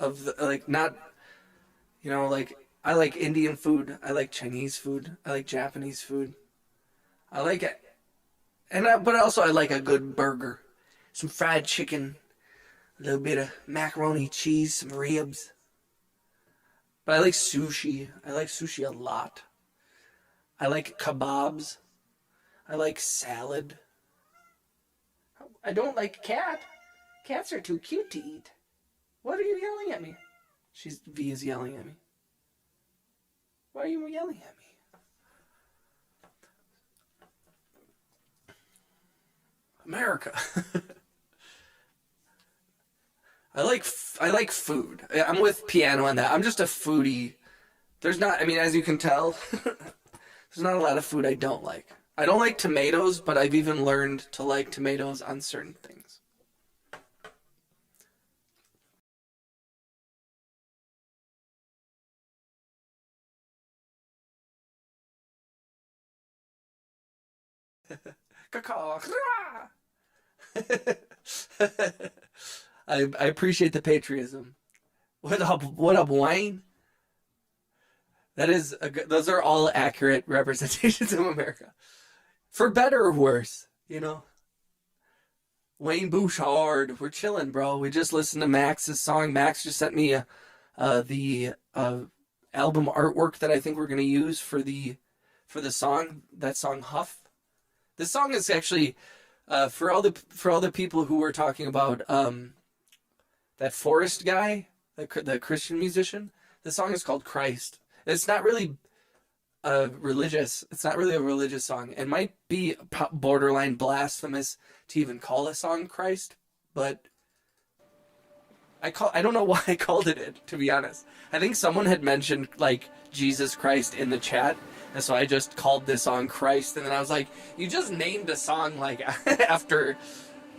of the, like, not, you know, like, I like Indian food. I like Chinese food. I like Japanese food. I like it. But also I like a good burger. Some fried chicken. A little bit of macaroni cheese, some ribs. But I like sushi. I like sushi a lot. I like kebabs. I like salad. I don't like cat. Cats are too cute to eat. What are you yelling at me? V is yelling at me. Why are you yelling at me? America. I like food. I'm with Piano on that. I'm just a foodie. There's not, I mean, as you can tell, there's not a lot of food I don't like. I don't like tomatoes, but I've even learned to like tomatoes on certain things. I appreciate the patriotism. What up, Wayne? That is those are all accurate representations of America, for better or worse. You know, Wayne Bouchard. We're chilling, bro. We just listened to Max's song. Max just sent me the album artwork that I think we're gonna use for the song. That song Huff. This song is actually for all the people who were talking about that Forrest guy, the Christian musician. The song is called Christ. It's not really religious. It's not really a religious song. It might be borderline blasphemous to even call a song Christ, but I don't know why I called it, to be honest. I think someone had mentioned like Jesus Christ in the chat, and so I just called this song Christ. And then I was like, you just named a song like after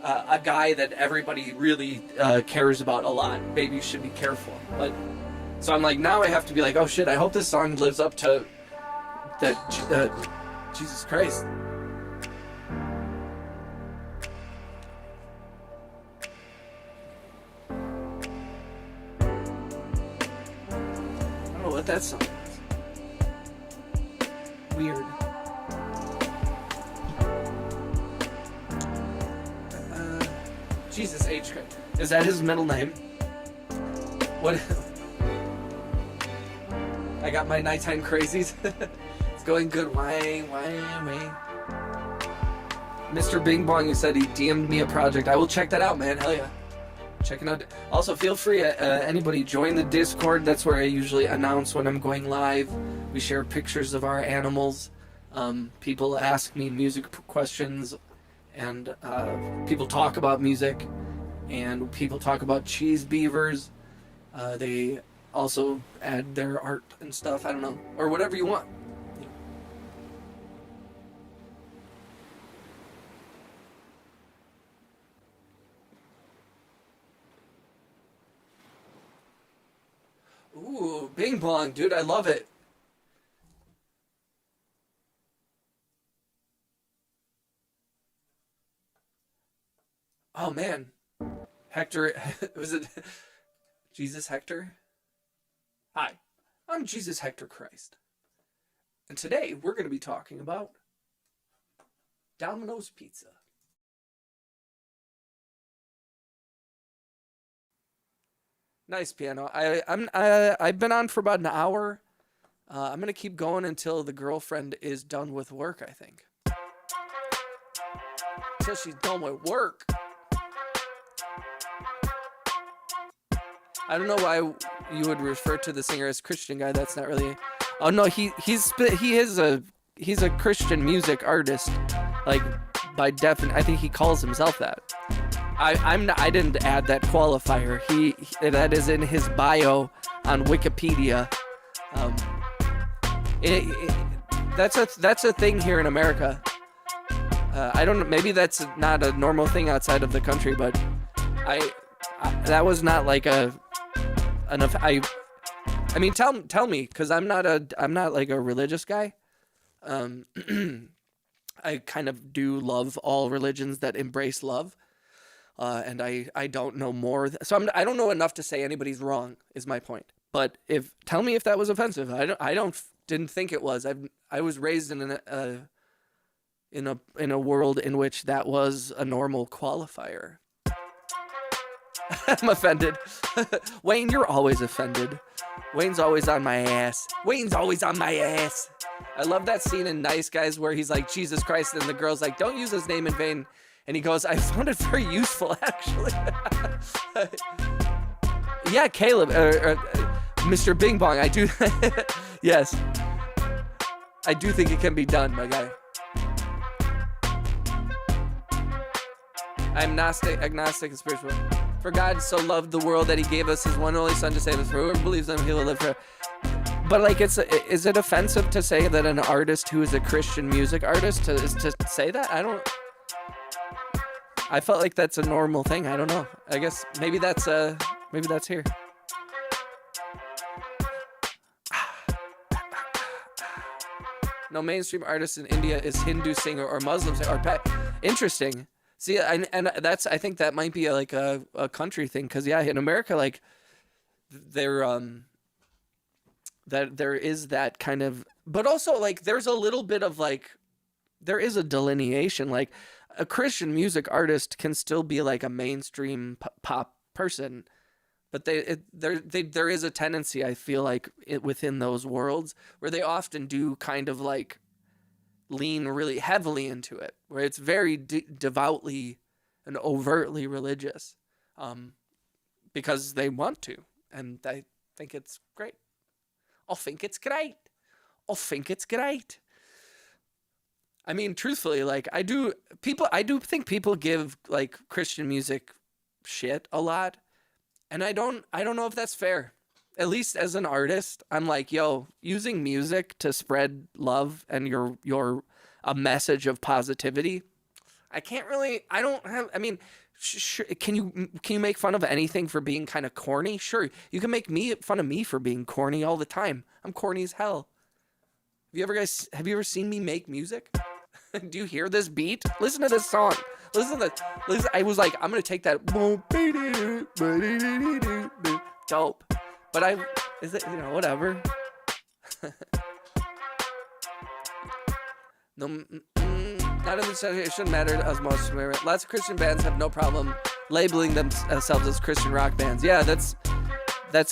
a guy that everybody really cares about a lot. Maybe you should be careful. But so I'm like, now I have to be like, oh shit, I hope this song lives up to Jesus Christ. I don't know what that song is. Weird. Jesus, H. Is that his middle name? What? I got my nighttime crazies. It's going good. Wang. Mr. Bing Bong, you said he DM'd me a project. I will check that out, man. Hell yeah. Check it out. Also, feel free, anybody, join the Discord. That's where I usually announce when I'm going live. We share pictures of our animals. People ask me music questions, and people talk about music, and people talk about cheese beavers. They also add their art and stuff. I don't know, or whatever you want. Ooh, Bing Bong, dude, I love it. Oh man, Hector, was it Jesus Hector? Hi, I'm Jesus Hector Christ, and today we're going to be talking about Domino's Pizza. Nice piano. I've been on for about an hour. I'm gonna keep going until the girlfriend is done with work, I think. Until she's done with work. I don't know why you would refer to the singer as Christian guy. That's not really. Oh no, he's a Christian music artist. Like by definition, I think he calls himself that. I didn't add that qualifier. That is in his bio on Wikipedia. That's a thing here in America. I don't know. Maybe that's not a normal thing outside of the country, but that was not like enough. I mean, tell me, because I'm not like a religious guy. I kind of do love all religions that embrace love. And I don't know more. So I don't know enough to say anybody's wrong, is my point. But tell me if that was offensive. Didn't think it was. I was raised in a world in which that was a normal qualifier. I'm offended. Wayne, you're always offended. Wayne's always on my ass. Wayne's always on my ass. I love that scene in Nice Guys where he's like, Jesus Christ, and the girl's like, don't use his name in vain. And he goes, I found it very useful, actually. Yeah, Caleb, Mr. Bing Bong, I do. Yes. I do think it can be done, my guy. I'm agnostic, and spiritual. For God so loved the world that he gave us his one and only son to save us. For whoever believes in him, he will live forever. But like, is it offensive to say that an artist who is a Christian music artist is to say that? I felt like that's a normal thing. I don't know. I guess maybe that's here. No mainstream artist in India is Hindu singer or Muslim singer or interesting. See, and that's, I think that might be like a country thing, because yeah, in America, like that there is that kind of, but also like there's a little bit of like, there is a delineation. Like a Christian music artist can still be like a mainstream pop person, but there is a tendency, I feel like, within those worlds where they often do kind of like lean really heavily into it, where it's very devoutly and overtly religious, because they want to, and I think it's great. I think it's great. I mean, truthfully, like I do think people give like Christian music shit a lot, and I don't know if that's fair. At least as an artist, I'm like, yo, using music to spread love and a message of positivity. I mean, can you make fun of anything for being kind of corny? Sure, you can make fun of me for being corny all the time. I'm corny as hell. Have you ever seen me make music? Do you hear this beat? Listen to this song. Listen. I was like, I'm gonna take that. Dope. But whatever. No. Not in the sense it shouldn't matter as much. Lots of Christian bands have no problem labeling themselves as Christian rock bands. Yeah, that's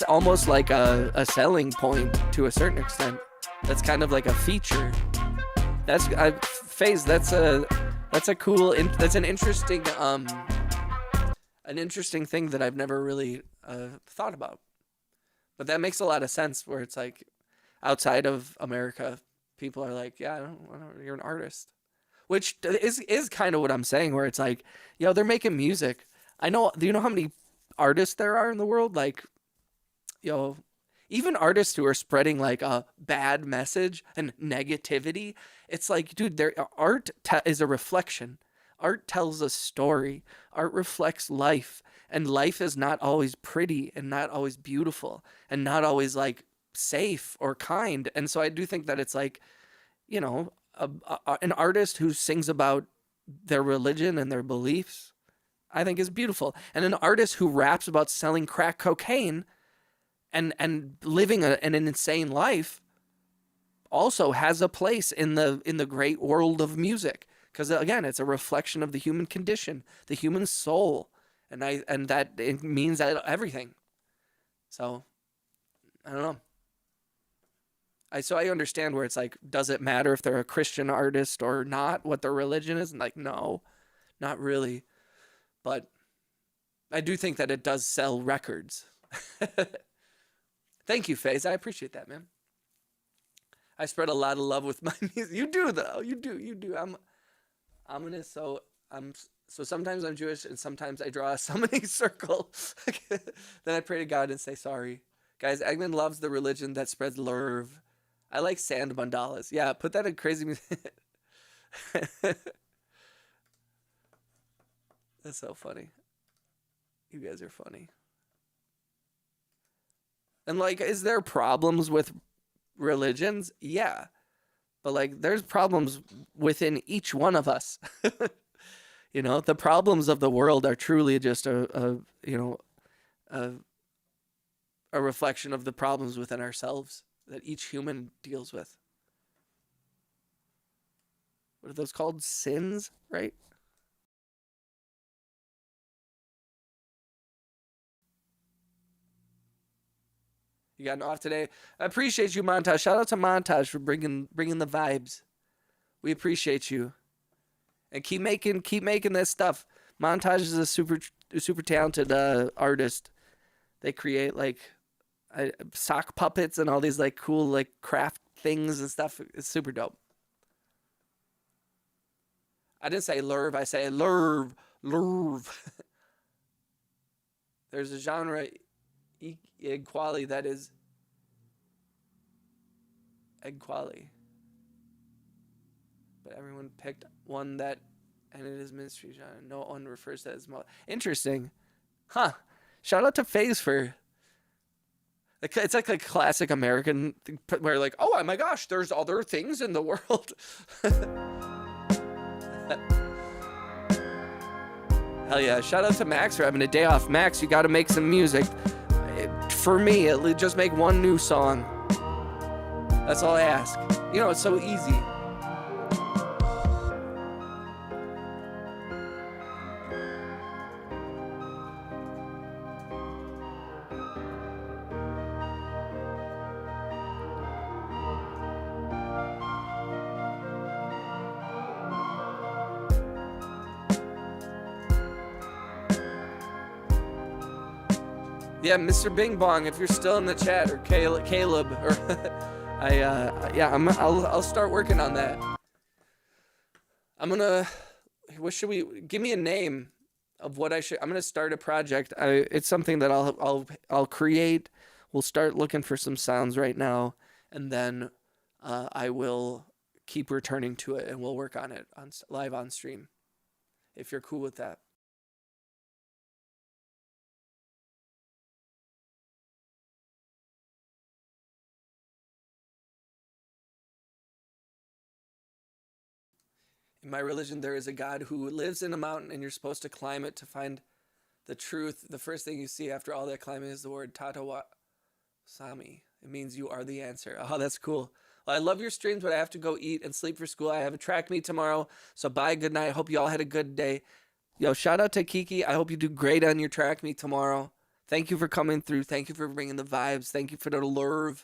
almost like a selling point to a certain extent. That's kind of like a feature. That's Phase. That's an interesting thing that I've never really thought about. But that makes a lot of sense. Where it's like outside of America, people are like, yeah, I don't, you're an artist. Which is kind of what I'm saying, where it's like, yo, they're making music. I know. Do you know how many artists there are in the world? Like, yo, even artists who are spreading like a bad message and negativity. It's like, dude, their art is a reflection. Art tells a story. Art reflects life, and life is not always pretty and not always beautiful and not always like safe or kind. And so I do think that it's like, you know, an artist who sings about their religion and their beliefs, I think is beautiful. And an artist who raps about selling crack cocaine and living an insane life also has a place in the great world of music. Because again, it's a reflection of the human condition, the human soul. And that it means that everything. So I don't know. So I understand where it's like, does it matter if they're a Christian artist or not, what their religion is? And like, no, not really. But I do think that it does sell records. Thank you, FaZe. I appreciate that, man. I spread a lot of love with my music. You do, though. You do. I'm ominous, so sometimes I'm Jewish and sometimes I draw a summoning circle. Then I pray to God and say sorry. Guys, Eggman loves the religion that spreads lurv. I like sand mandalas. Yeah, put that in crazy music. That's so funny. You guys are funny. And like, is there problems with religions? Yeah. But like, there's problems within each one of us. You know, the problems of the world are truly just a reflection of the problems within ourselves that each human deals with. What are those called? Sins, right? You got off today. I appreciate you, Montage. Shout out to Montage for bringing the vibes. We appreciate you, and keep making this stuff. Montage is a super talented artist. They create like sock puppets and all these like cool like craft things and stuff. It's super dope. I didn't say lurv. I say lurv. There's a genre egg quali that is egg quali, but everyone picked one that, and it is mystery genre. No one refers to it as interesting, huh? Shout out to FaZe for. It's like a classic American thing where like, oh my gosh, there's other things in the world. Hell yeah! Shout out to Max for having a day off. Max, you got to make some music. For me, at least just make one new song. That's all I ask. You know, it's so easy. Yeah, Mr. Bing Bong, if you're still in the chat, or Caleb, or I'll start working on that. What should we give me a name of what I should? I'm gonna start a project. It's something that I'll create. We'll start looking for some sounds right now, and then I will keep returning to it, and we'll work on it live on stream. If you're cool with that. In my religion, there is a God who lives in a mountain, and you're supposed to climb it to find the truth. The first thing you see after all that climbing is the word Tatawa Sami. It means you are the answer. Oh, that's cool. Well, I love your streams, but I have to go eat and sleep for school. I have a track meet tomorrow, so bye, good night. Hope you all had a good day. Yo, shout out to Kiki. I hope you do great on your track meet tomorrow. Thank you for coming through. Thank you for bringing the vibes. Thank you for the lurve.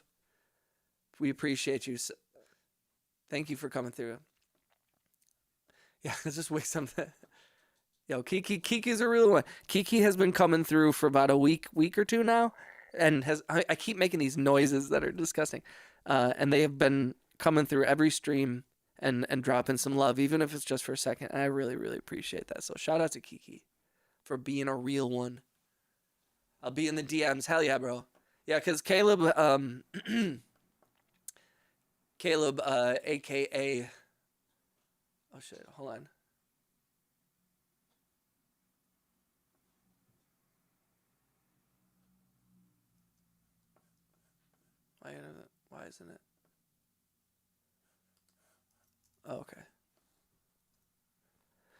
We appreciate you. Thank you for coming through. Yeah, let's just wait something. Yo, Kiki's a real one. Kiki has been coming through for about a week or two now, and I keep making these noises that are disgusting, and they have been coming through every stream and dropping some love, even if it's just for a second. And I really, really appreciate that. So shout out to Kiki for being a real one. I'll be in the DMs. Hell yeah, bro. Yeah, because Caleb, aka, oh shit, hold on. Why isn't it? Oh, okay.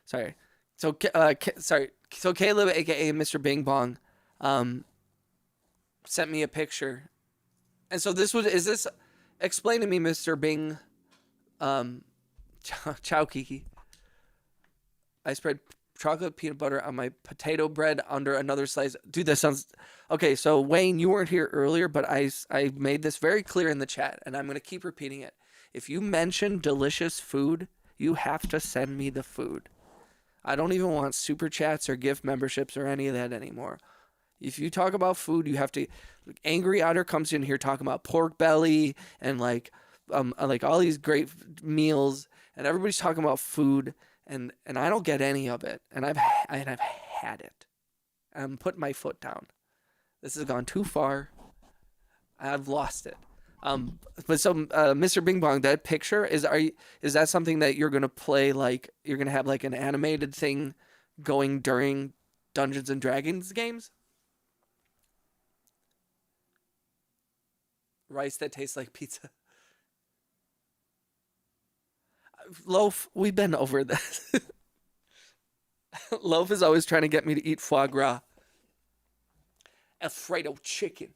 Sorry. So, So Caleb, aka Mr. Bing Bong, sent me a picture, and so is this? Explain to me, Mr. Bing. Ciao, Kiki. I spread chocolate peanut butter on my potato bread under another slice. Dude, that sounds okay. So Wayne, you weren't here earlier, but I made this very clear in the chat, and I'm gonna keep repeating it. If you mention delicious food, you have to send me the food. I don't even want super chats or gift memberships or any of that anymore. If you talk about food, you have to. Angry Otter comes in here talking about pork belly and like all these great meals, and everybody's talking about food, and I don't get any of it, and I've had it. I'm putting my foot down. This has gone too far. I've lost it. But so Mr. Bing Bong, that picture is that something that you're gonna play, like you're gonna have like an animated thing going during Dungeons and Dragons games? Rice that tastes like pizza. Loaf, we've been over this. Loaf is always trying to get me to eat foie gras. Alfredo chicken.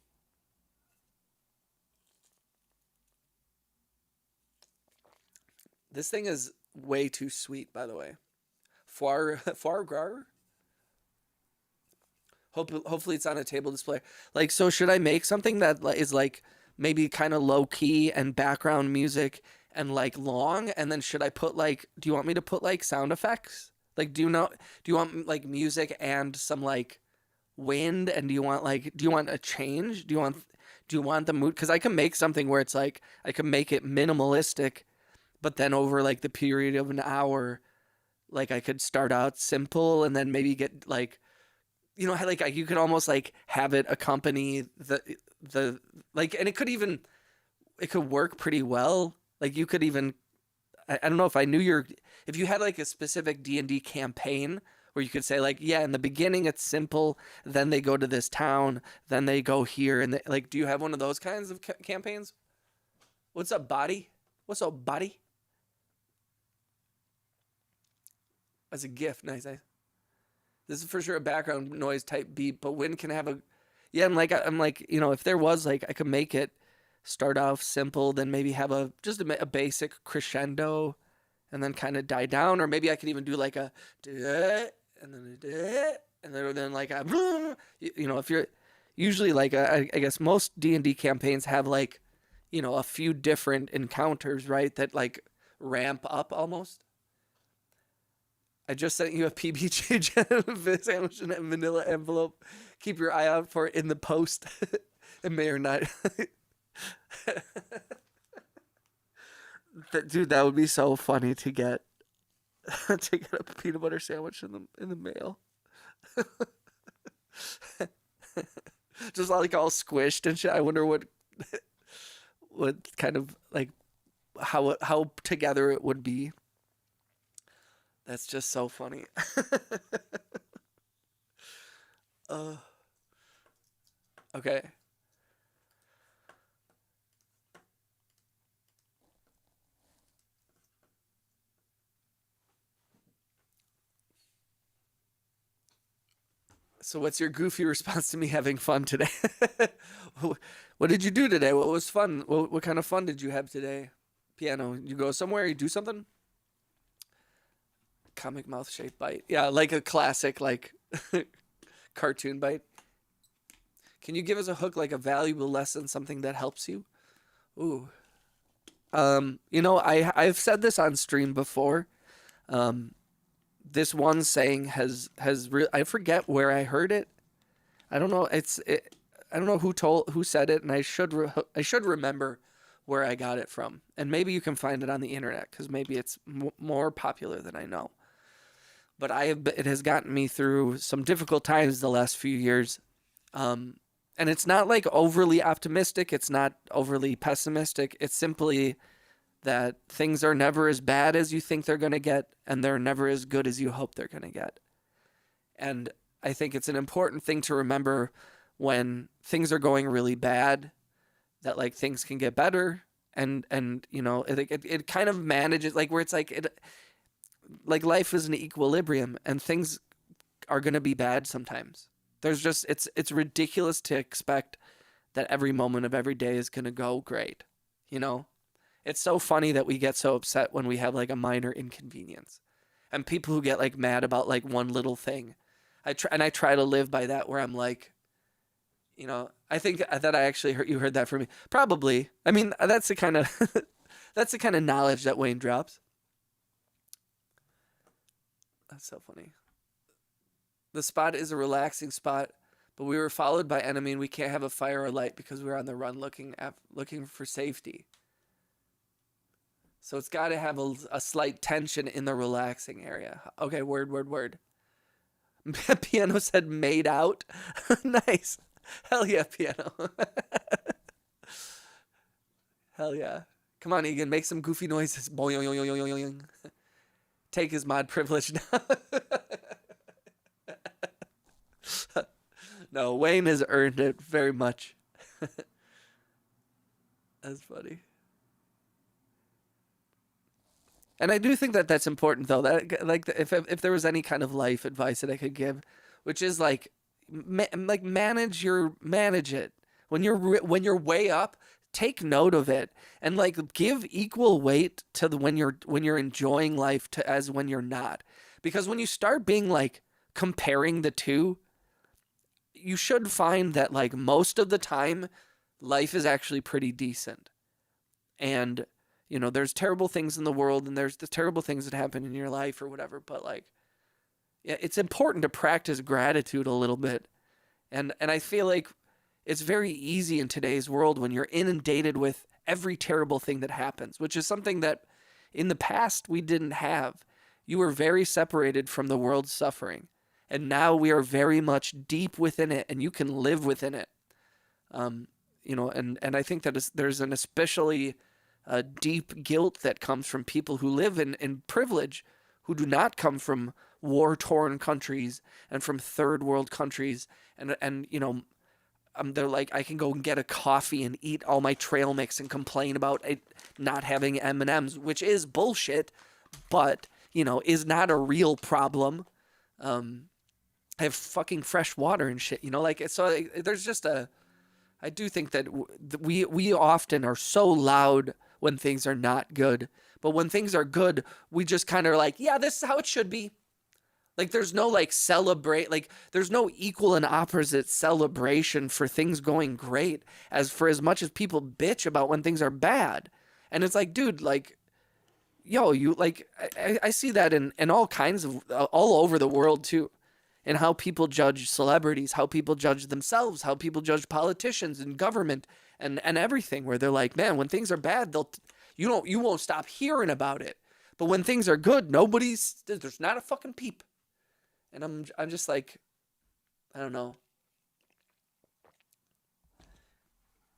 This thing is way too sweet, by the way. Foie gras? Hopefully it's on a table display. Like, so should I make something that is like maybe kind of low key and background music and like long? And then should I put like, do you want me to put like sound effects? Like, do you want like music and some like wind? And do you want a change? Do you want the mood? Because I can make something where it's like, I can make it minimalistic, but then over like the period of an hour, like I could start out simple and then maybe get like, you know, like you could almost like have it accompany the like, and it could work pretty well. Like you could even, I don't know if I knew if you had like a specific D&D campaign where you could say like, yeah, in the beginning it's simple, then they go to this town, then they go here, and like, do you have one of those kinds of campaigns? What's up, body? What's up, body? As a gift, nice. This is for sure a background noise type beat, but when can I have a? Yeah, I'm like, you know, if there was like, I could make it start off simple, then maybe have a basic crescendo, and then kind of die down, or maybe I could even do like a and then like a, you know, if you're usually like I guess most D&D campaigns have like, you know, a few different encounters, right? That like ramp up almost. I just sent you a PBJ sandwich in a manila envelope. Keep your eye out for it in the post. It may or not. Dude, that would be so funny to get a peanut butter sandwich in the mail. Just like all squished and shit. I wonder what kind of like how together it would be. That's just so funny. Okay. So what's your goofy response to me having fun today? What did you do today? What was fun? What kind of fun did you have today? Piano, you go somewhere, you do something? Comic mouth shaped bite. Yeah, like a classic, like cartoon bite. Can you give us a hook, like a valuable lesson, something that helps you? Ooh. You know, I've said this on stream before. This one saying I forget where I heard it. I don't know. I don't know who said it, and I should remember where I got it from. And maybe you can find it on the internet because maybe it's more popular than I know. But it has gotten me through some difficult times the last few years. And it's not like overly optimistic. It's not overly pessimistic. It's simply that things are never as bad as you think they're going to get, and they're never as good as you hope they're going to get. And I think it's an important thing to remember when things are going really bad, that like things can get better, and you know, it kind of manages, like where it's like life is an equilibrium, and things are going to be bad sometimes. There's just it's ridiculous to expect that every moment of every day is going to go great, you know? It's so funny that we get so upset when we have like a minor inconvenience, and people who get like mad about like one little thing. I try to live by that, where I'm like, you know, I think that I actually heard that from me. Probably. I mean, that's the kind of that's the kind of knowledge that Wayne drops. That's so funny. The spot is a relaxing spot, but we were followed by enemy, and we can't have a fire or light because we're on the run looking for safety. So it's got to have a slight tension in the relaxing area. Okay, word. Piano said made out. Nice. Hell yeah, Piano. Hell yeah. Come on, Egan, make some goofy noises. Boing. Take his mod privilege now. No, Wayne has earned it very much. That's funny. And I do think that that's important, though. That like if there was any kind of life advice that I could give, which is like manage it when you're way up. Take note of it, and like give equal weight to when you're enjoying life to as when you're not. Because when you start being like comparing the two, you should find that like most of the time life is actually pretty decent. And you know, there's terrible things in the world, and there's the terrible things that happen in your life or whatever, but like, yeah, it's important to practice gratitude a little bit. And I feel like it's very easy in today's world when you're inundated with every terrible thing that happens, which is something that in the past we didn't have. You were very separated from the world's suffering, and now we are very much deep within it, and you can live within it. You know, and I think that there's an especially deep guilt that comes from people who live in privilege, who do not come from war-torn countries and from third world countries, and you know, they're like, I can go and get a coffee and eat all my trail mix and complain about it not having M&Ms, which is bullshit, but you know, is not a real problem. I have fucking fresh water and shit, you know, like, so there's just I do think that we often are so loud when things are not good, but when things are good, we just kind of like, yeah, this is how it should be. Like, there's no like celebrate, like there's no equal and opposite celebration for things going great as much as people bitch about when things are bad. And it's like, dude, like, yo, you like, I see that in all kinds of, all over the world too. And how people judge celebrities, how people judge themselves, how people judge politicians and government and everything, where they're like, man, when things are bad, you won't stop hearing about it. But when things are good, there's not a fucking peep. And I'm just like, I don't know.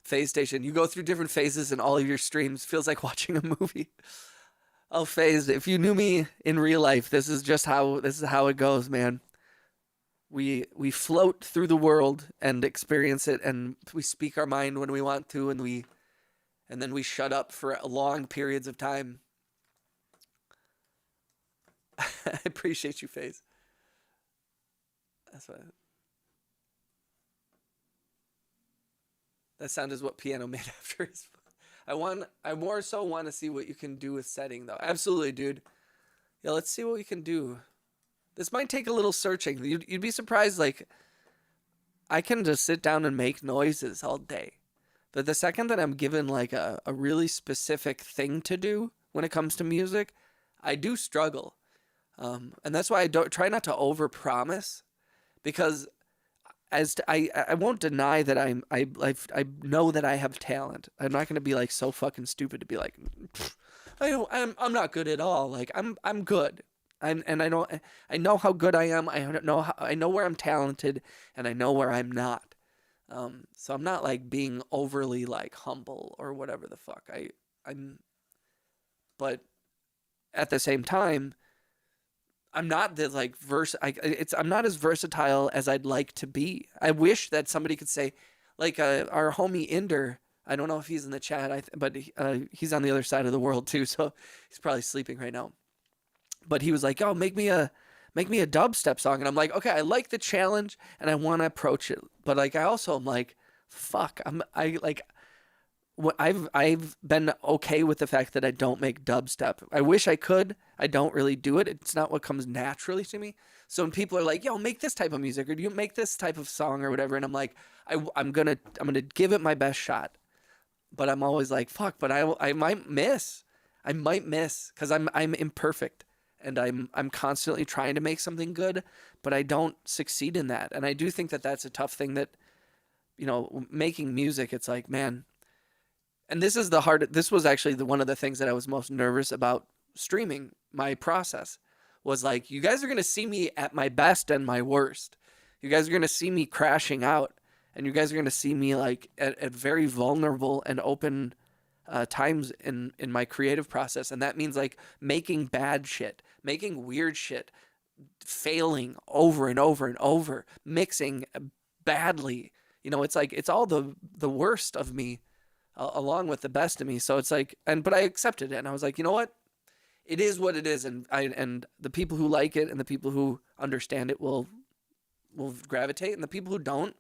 Phase Station, you go through different phases in all of your streams. Feels like watching a movie. Oh, Phase, if you knew me in real life, this is how it goes, man. We float through the world and experience it, and we speak our mind when we want to, and then we shut up for long periods of time. I appreciate you, FaZe. That's what. That sound is what piano made after his. I more so want to see what you can do with setting though. Absolutely, dude. Yeah, let's see what we can do. This might take a little searching. You'd be surprised. Like, I can just sit down and make noises all day. But the second that I'm given like a really specific thing to do when it comes to music, I do struggle. And that's why I don't try not to overpromise, because I won't deny that I know that I have talent. I'm not gonna be like so fucking stupid to be like, I'm not good at all. Like I'm good. I know how good I am. I know where I'm talented, and I know where I'm not. So I'm not like being overly like humble or whatever the fuck. But at the same time, I'm not the like I'm not as versatile as I'd like to be. I wish that somebody could say, like our homie Inder. I don't know if he's in the chat, but he's on the other side of the world too, so he's probably sleeping right now. But he was like, "Oh, make me a dubstep song," and I'm like, "Okay, I like the challenge and I want to approach it, but like I also am like, fuck, I've been okay with the fact that I don't make dubstep. I wish I could. I don't really do it. It's not what comes naturally to me. So when people are like, "Yo, make this type of music," or "Do you make this type of song," or whatever, and I'm like, I'm gonna give it my best shot. But I'm always like, fuck. But I might miss. I might miss because I'm imperfect, and I'm constantly trying to make something good, but I don't succeed in that. And I do think that that's a tough thing. That, you know, making music, it's like, man. And this was actually one of the things that I was most nervous about streaming. My process was like, you guys are going to see me at my best and my worst. You guys are going to see me crashing out, and you guys are going to see me like at very vulnerable and open times in my creative process. And that means like making bad shit, making weird shit, failing over and over and over, mixing badly. You know, it's like, it's all the worst of me, along with the best of me. So it's like, but I accepted it, and I was like, you know what? It is what it is, and the people who like it and the people who understand it will gravitate, and the people who don't,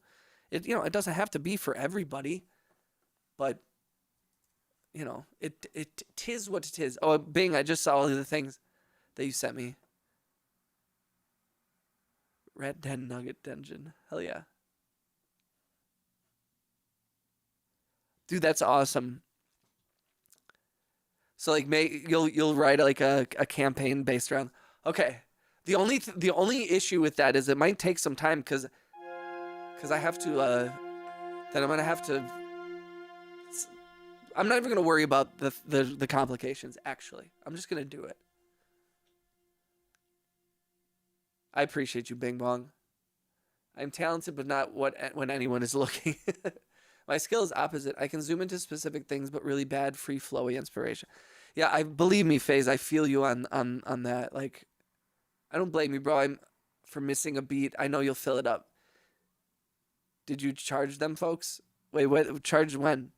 it doesn't have to be for everybody, but you know, it tis what it is. Oh, Bing, I just saw all of the things that you sent me. Red Dead Nugget Dungeon. Hell yeah. Dude, that's awesome. So like, you'll write like a campaign based around. Okay, the only issue with that is it might take some time because I have to then I'm gonna have to. I'm not even gonna worry about the complications. Actually, I'm just gonna do it. I appreciate you, Bing Bong. I'm talented, but not when anyone is looking. My skill is opposite. I can zoom into specific things, but really bad free flowy inspiration. Yeah, I believe me, FaZe. I feel you on that. Like, I don't blame you, bro. For missing a beat. I know you'll fill it up. Did you charge them, folks? Wait, what? Charge when?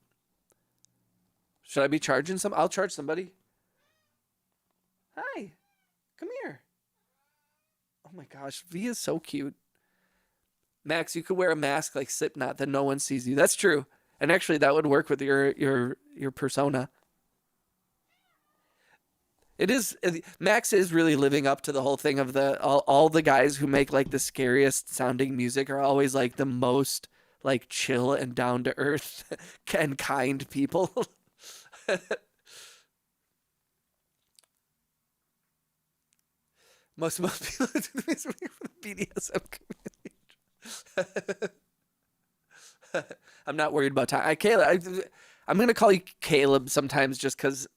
Should I be charging some? I'll charge somebody. Hi, come here. Oh my gosh, V is so cute. Max, you could wear a mask like Slipknot, then no one sees you. That's true. And actually, that would work with your persona. It is. Max is really living up to the whole thing of all the guys who make like the scariest sounding music are always like the most like chill and down to earth and kind people. most people do this for the BDSM community. I'm not worried about time. I'm gonna call you Caleb sometimes just because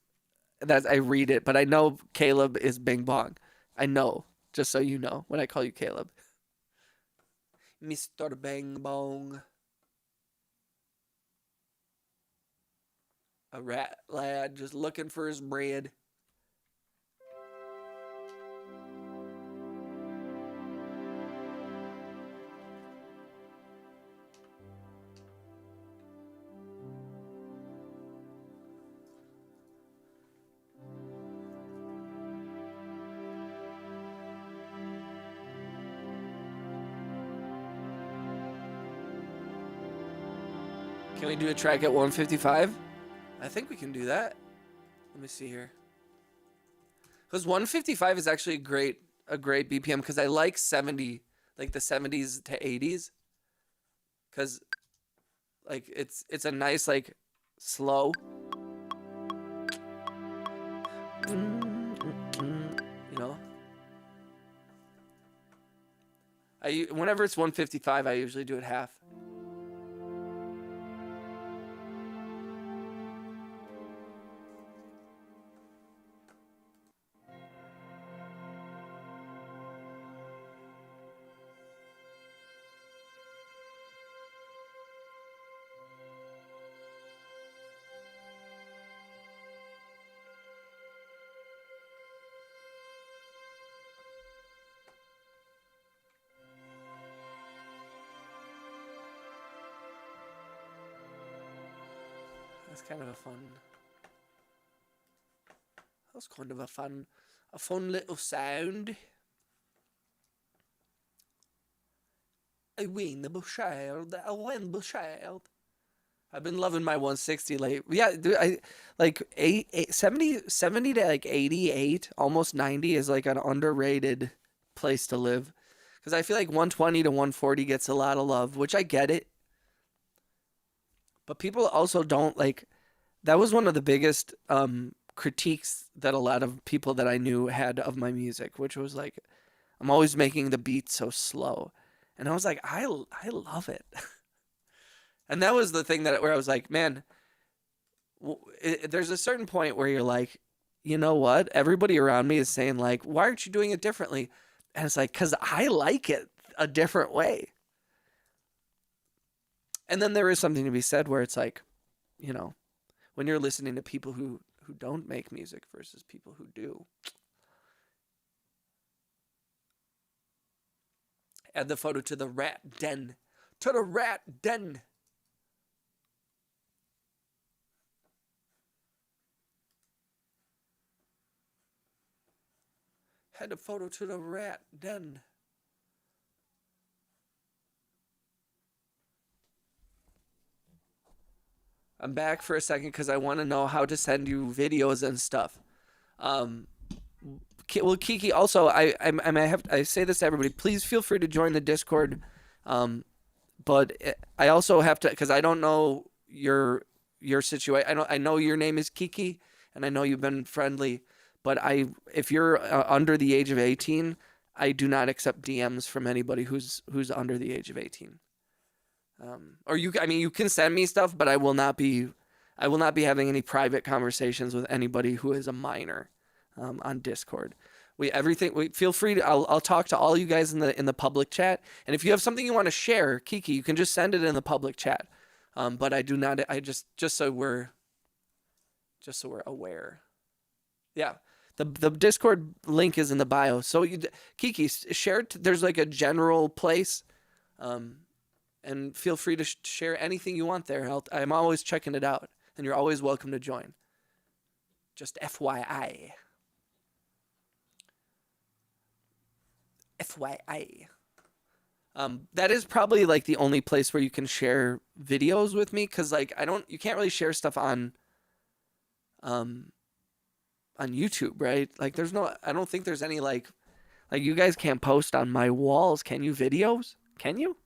that I read it, but I know Caleb is Bing Bong. I know, just so you know, when I call you Caleb. Mr. Bang Bong. A rat lad just looking for his bread. Can we do a track at 155? I think we can do that. Let me see here. Because 155 is actually a great BPM because I like 70, like the 70s to 80s. Because like it's a nice like slow. You know? Whenever it's 155, I usually do it half. That's kind of a fun. That was kind of a fun little sound. I win the child. I win the child. I've been loving my 160 late. Yeah, dude, I like 70 to like 88, almost 90 is like an underrated place to live. Because I feel like 120 to 140 gets a lot of love, which I get it. But people also don't like. That was one of the biggest critiques that a lot of people that I knew had of my music, which was like, I'm always making the beat so slow, and I was like, I love it, and that was the thing where I was like, man, there's a certain point where you're like, you know what? Everybody around me is saying like, why aren't you doing it differently? And it's like, cause I like it a different way. And then there is something to be said where it's like, you know, when you're listening to people who don't make music versus people who do. Add the photo to the rat den. To the rat den. Add the photo to the rat den. I'm back for a second because I want to know how to send you videos and stuff. Well, Kiki, also, I say this to everybody. Please feel free to join the Discord. But I also have to, because I don't know your situation. I know your name is Kiki, and I know you've been friendly. But if you're under the age of 18, I do not accept DMs from anybody who's under the age of 18. Or you can send me stuff, but I will not be having any private conversations with anybody who is a minor, on Discord. Feel free to, I'll talk to all you guys in the public chat. And if you have something you want to share, Kiki, you can just send it in the public chat. But I do not, just so we're aware. Yeah. The Discord link is in the bio. So Kiki, share it. There's like a general place. And feel free to share anything you want there. I'm always checking it out, and you're always welcome to join. Just FYI. FYI. That is probably like the only place where you can share videos with me, because like you can't really share stuff on YouTube, right? Like I don't think there's any like you guys can't post on my walls, can you? Videos? Can you?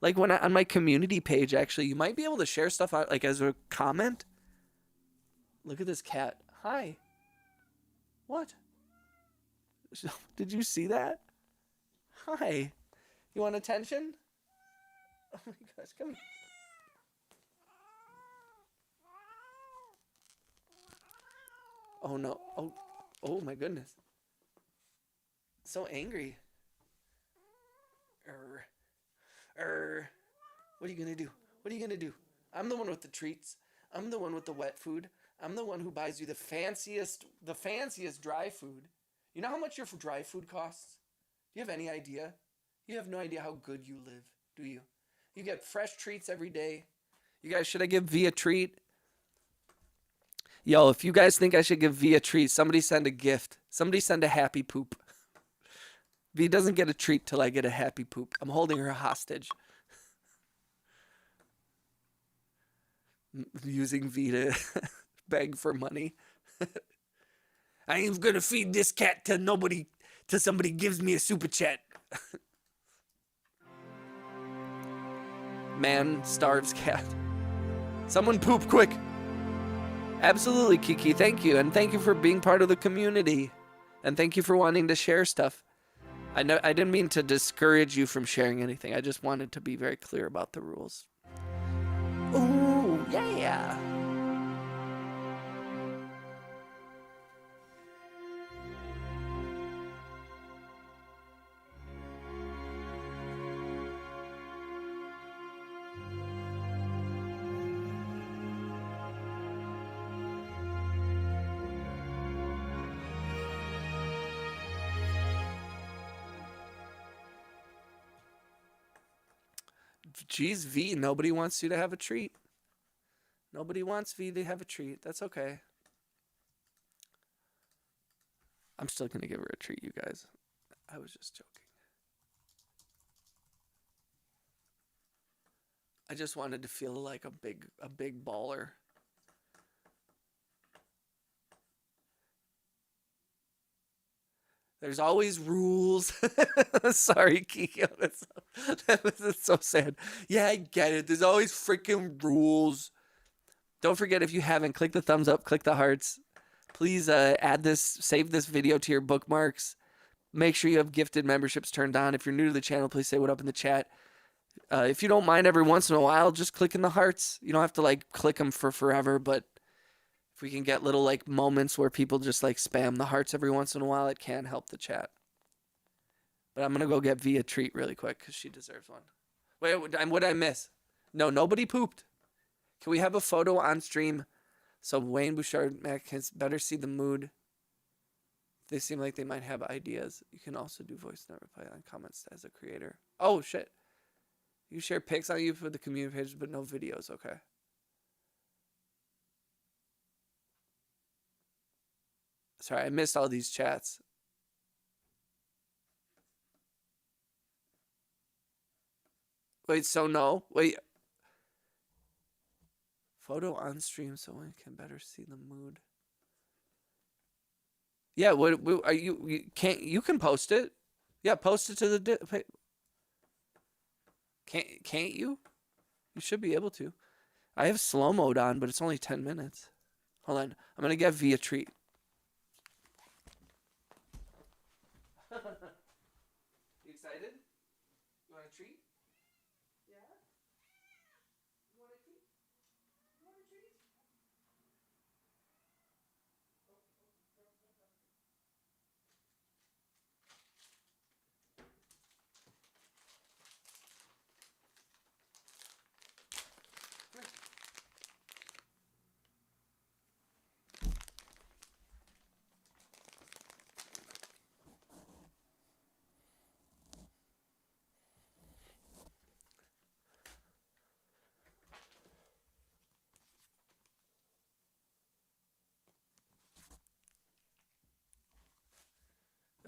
Like on my community page, actually, you might be able to share stuff out like as a comment. Look at this cat. Hi. What? Did you see that? Hi. You want attention? Oh my gosh, come here. Oh no. Oh my goodness. So angry. What are you gonna do? What are you gonna do? I'm the one with the treats. I'm the one with the wet food. I'm the one who buys you the fanciest dry food. You know how much your dry food costs? Do you have any idea? You have no idea how good you live, do you? You get fresh treats every day. You guys, should I give V a treat? Yo, if you guys think I should give V a treat, somebody send a gift. Somebody send a happy poop. V doesn't get a treat till I get a happy poop. I'm holding her hostage. using V to beg for money. I ain't gonna feed this cat till somebody gives me a super chat. Man starves cat. Someone poop quick. Absolutely, Kiki. Thank you. And thank you for being part of the community. And thank you for wanting to share stuff. I didn't mean to discourage you from sharing anything. I just wanted to be very clear about the rules. Ooh, yeah. Geez, V, nobody wants you to have a treat. Nobody wants V to have a treat. That's okay. I'm still going to give her a treat, you guys. I was just joking. I just wanted to feel like a big baller. There's always rules. Sorry, Kiki. That's so sad. Yeah, I get it. There's always freaking rules. Don't forget, if you haven't, click the thumbs up, click the hearts. Please save this video to your bookmarks. Make sure you have gifted memberships turned on. If you're new to the channel, please say what up in the chat. If you don't mind, every once in a while, just click in the hearts. You don't have to like click them for forever, but if we can get little like moments where people just like spam the hearts every once in a while, it can help the chat. But I'm gonna go get V a treat really quick because she deserves one. Wait, what did I miss? No, nobody pooped. Can we have a photo on stream so Wayne Bouchard Mac can better see the mood? They seem like they might have ideas. You can also do voice note reply on comments as a creator. Oh shit! You share pics on you for the community page, but no videos. Okay. Sorry, I missed all these chats. Wait, so no? Wait. Photo on stream so one can better see the mood. Yeah, what are you can post it. Yeah, post it to the Can't you? You should be able to. I have slow mode on, but it's only 10 minutes. Hold on. I'm going to get V a treat. You excited? You want a treat? Yeah? You want a treat? You want a treat?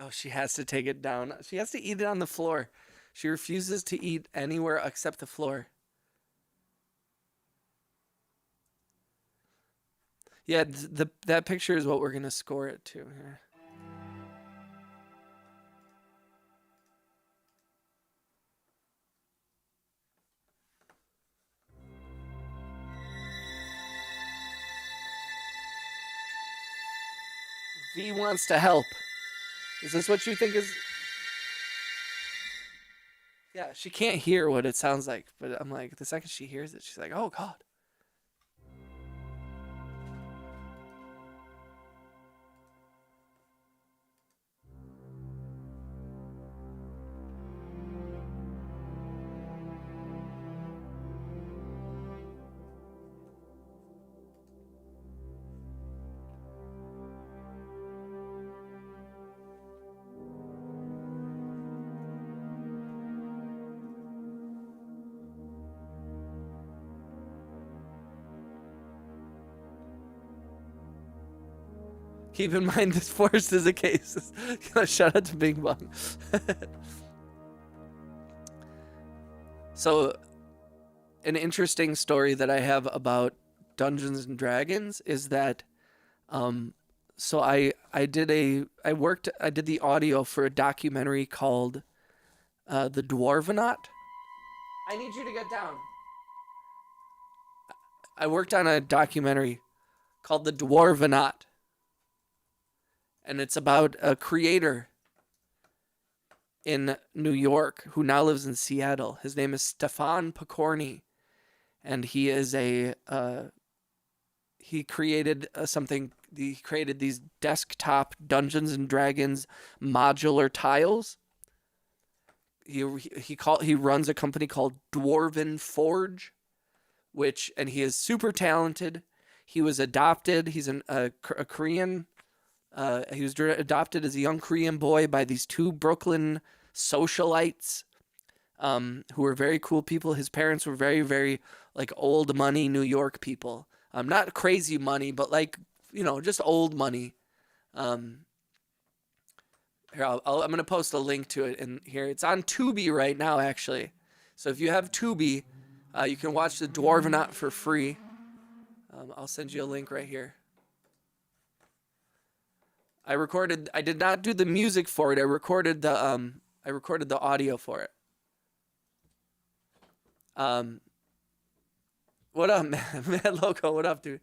Oh, she has to take it down. She has to eat it on the floor. She refuses to eat anywhere except the floor. Yeah, that picture is what we're going to score it to here. V wants to help. Is this what you think is... Yeah, she can't hear what it sounds like, but I'm like, the second she hears it, she's like, oh, God. Keep in mind, this forest is a case. Shout out to Bing Bong. So, an interesting story that I have about Dungeons and Dragons is that, so I did the audio for a documentary called The Dwarvenaut. I need you to get down. I worked on a documentary called The Dwarvenaut. And it's about a creator in New York who now lives in Seattle. His name is Stefan Pokorny. And he is he created he created these desktop Dungeons and Dragons modular tiles. He runs a company called Dwarven Forge, and he is super talented. He was adopted. He's a Korean. He was adopted as a young Korean boy by these two Brooklyn socialites, who were very cool people. His parents were very, very like old money New York people. Not crazy money, but like, just old money. Here, I'm going to post a link to it in here. It's on Tubi right now, actually. So if you have Tubi, you can watch The Dwarvenaut for free. I'll send you a link right here. I did not do the music for it. I recorded the audio for it. What up, man? Mad Loco, what up, dude?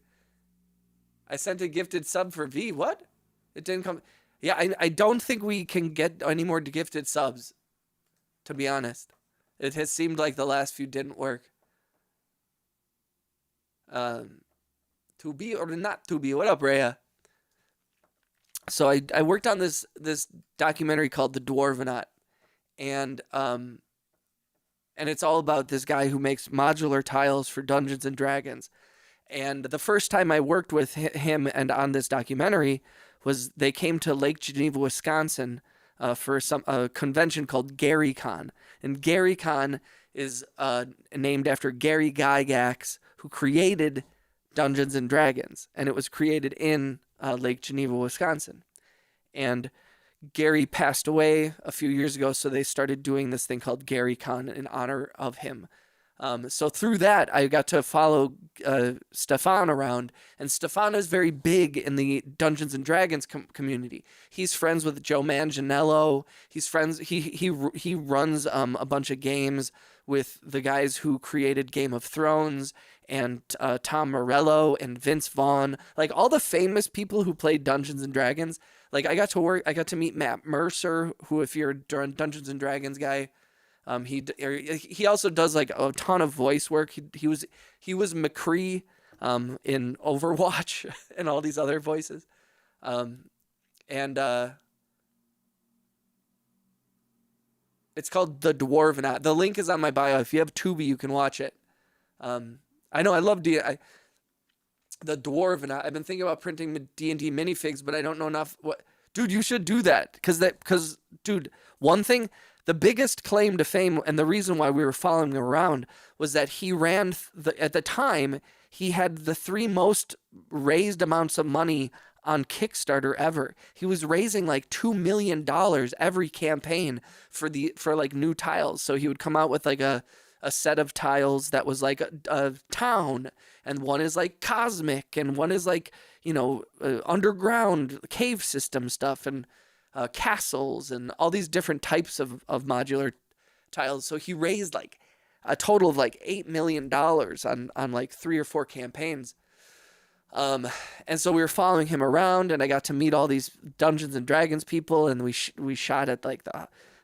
I sent a gifted sub for V. What? It didn't come. Yeah, I don't think we can get any more gifted subs, to be honest. It has seemed like the last few didn't work. To be or not to be. What up, Rhea? So I worked on this documentary called The Dwarvenaut, and it's all about this guy who makes modular tiles for Dungeons and Dragons. And the first time I worked with him and on this documentary was they came to Lake Geneva, Wisconsin, for a convention called GaryCon. And GaryCon is named after Gary Gygax, who created Dungeons and Dragons, and it was created in Lake Geneva, Wisconsin. And Gary passed away a few years ago, so they started doing this thing called GaryCon in honor of him. So through that, I got to follow Stefan around, and Stefan is very big in the Dungeons and Dragons community. He's friends with Joe Manganiello. He's friends. He runs a bunch of games with the guys who created Game of Thrones, and Tom Morello and Vince Vaughn, like all the famous people who played Dungeons and Dragons. Like I got to meet Matt Mercer, who, if you're a Dungeons and Dragons guy, he also does like a ton of voice work. He was McCree in Overwatch and all these other voices. It's called The Dwarvenaut. The link is on my bio. If you have Tubi, you can watch it. I know I love The Dwarvenaut. I've been thinking about printing D&D minifigs, but I don't know enough. Dude, you should do that. Because, dude, one thing, the biggest claim to fame and the reason why we were following him around was that he ran, at the time, he had the 3 most raised amounts of money on Kickstarter ever. He was raising like $2 million every campaign for like new tiles. So he would come out with like a set of tiles that was like a town, and one is like cosmic, and one is like, underground cave system stuff, and castles, and all these different types of modular tiles. So he raised like a total of like $8 million on like 3 or 4 campaigns. And so we were following him around, and I got to meet all these Dungeons and Dragons people, and we shot at like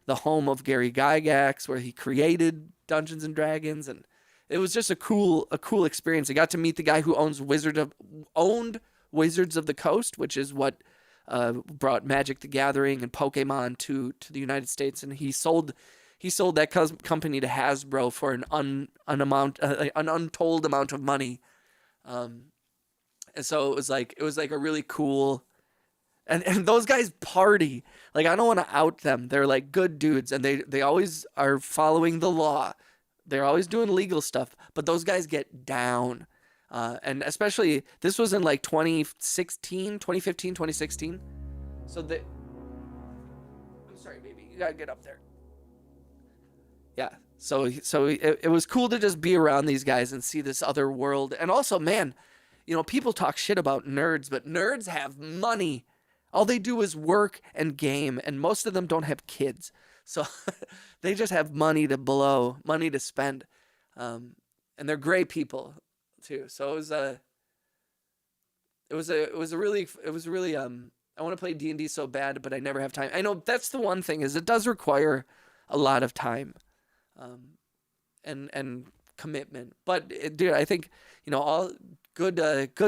the home of Gary Gygax, where he created Dungeons and Dragons, and it was just a cool experience. I got to meet the guy who owned Wizards of the Coast, which is what brought Magic the Gathering and Pokemon to the United States, and he sold that company to Hasbro for an untold amount of money. And so it was like a really cool, and those guys party. Like, I don't want to out them. They're like good dudes, and they always are following the law. They're always doing legal stuff, but those guys get down. And especially, this was in like 2015, 2016. So I'm sorry, baby, you gotta get up there. Yeah. So it was cool to just be around these guys and see this other world. And also, man, you know, people talk shit about nerds, but nerds have money. All they do is work and game, and most of them don't have kids. So they just have money to blow, money to spend. And they're great people too. So it was really I want to play D&D so bad, but I never have time. I know that's the one thing, is it does require a lot of time. And commitment. But dude, I think, you know, all good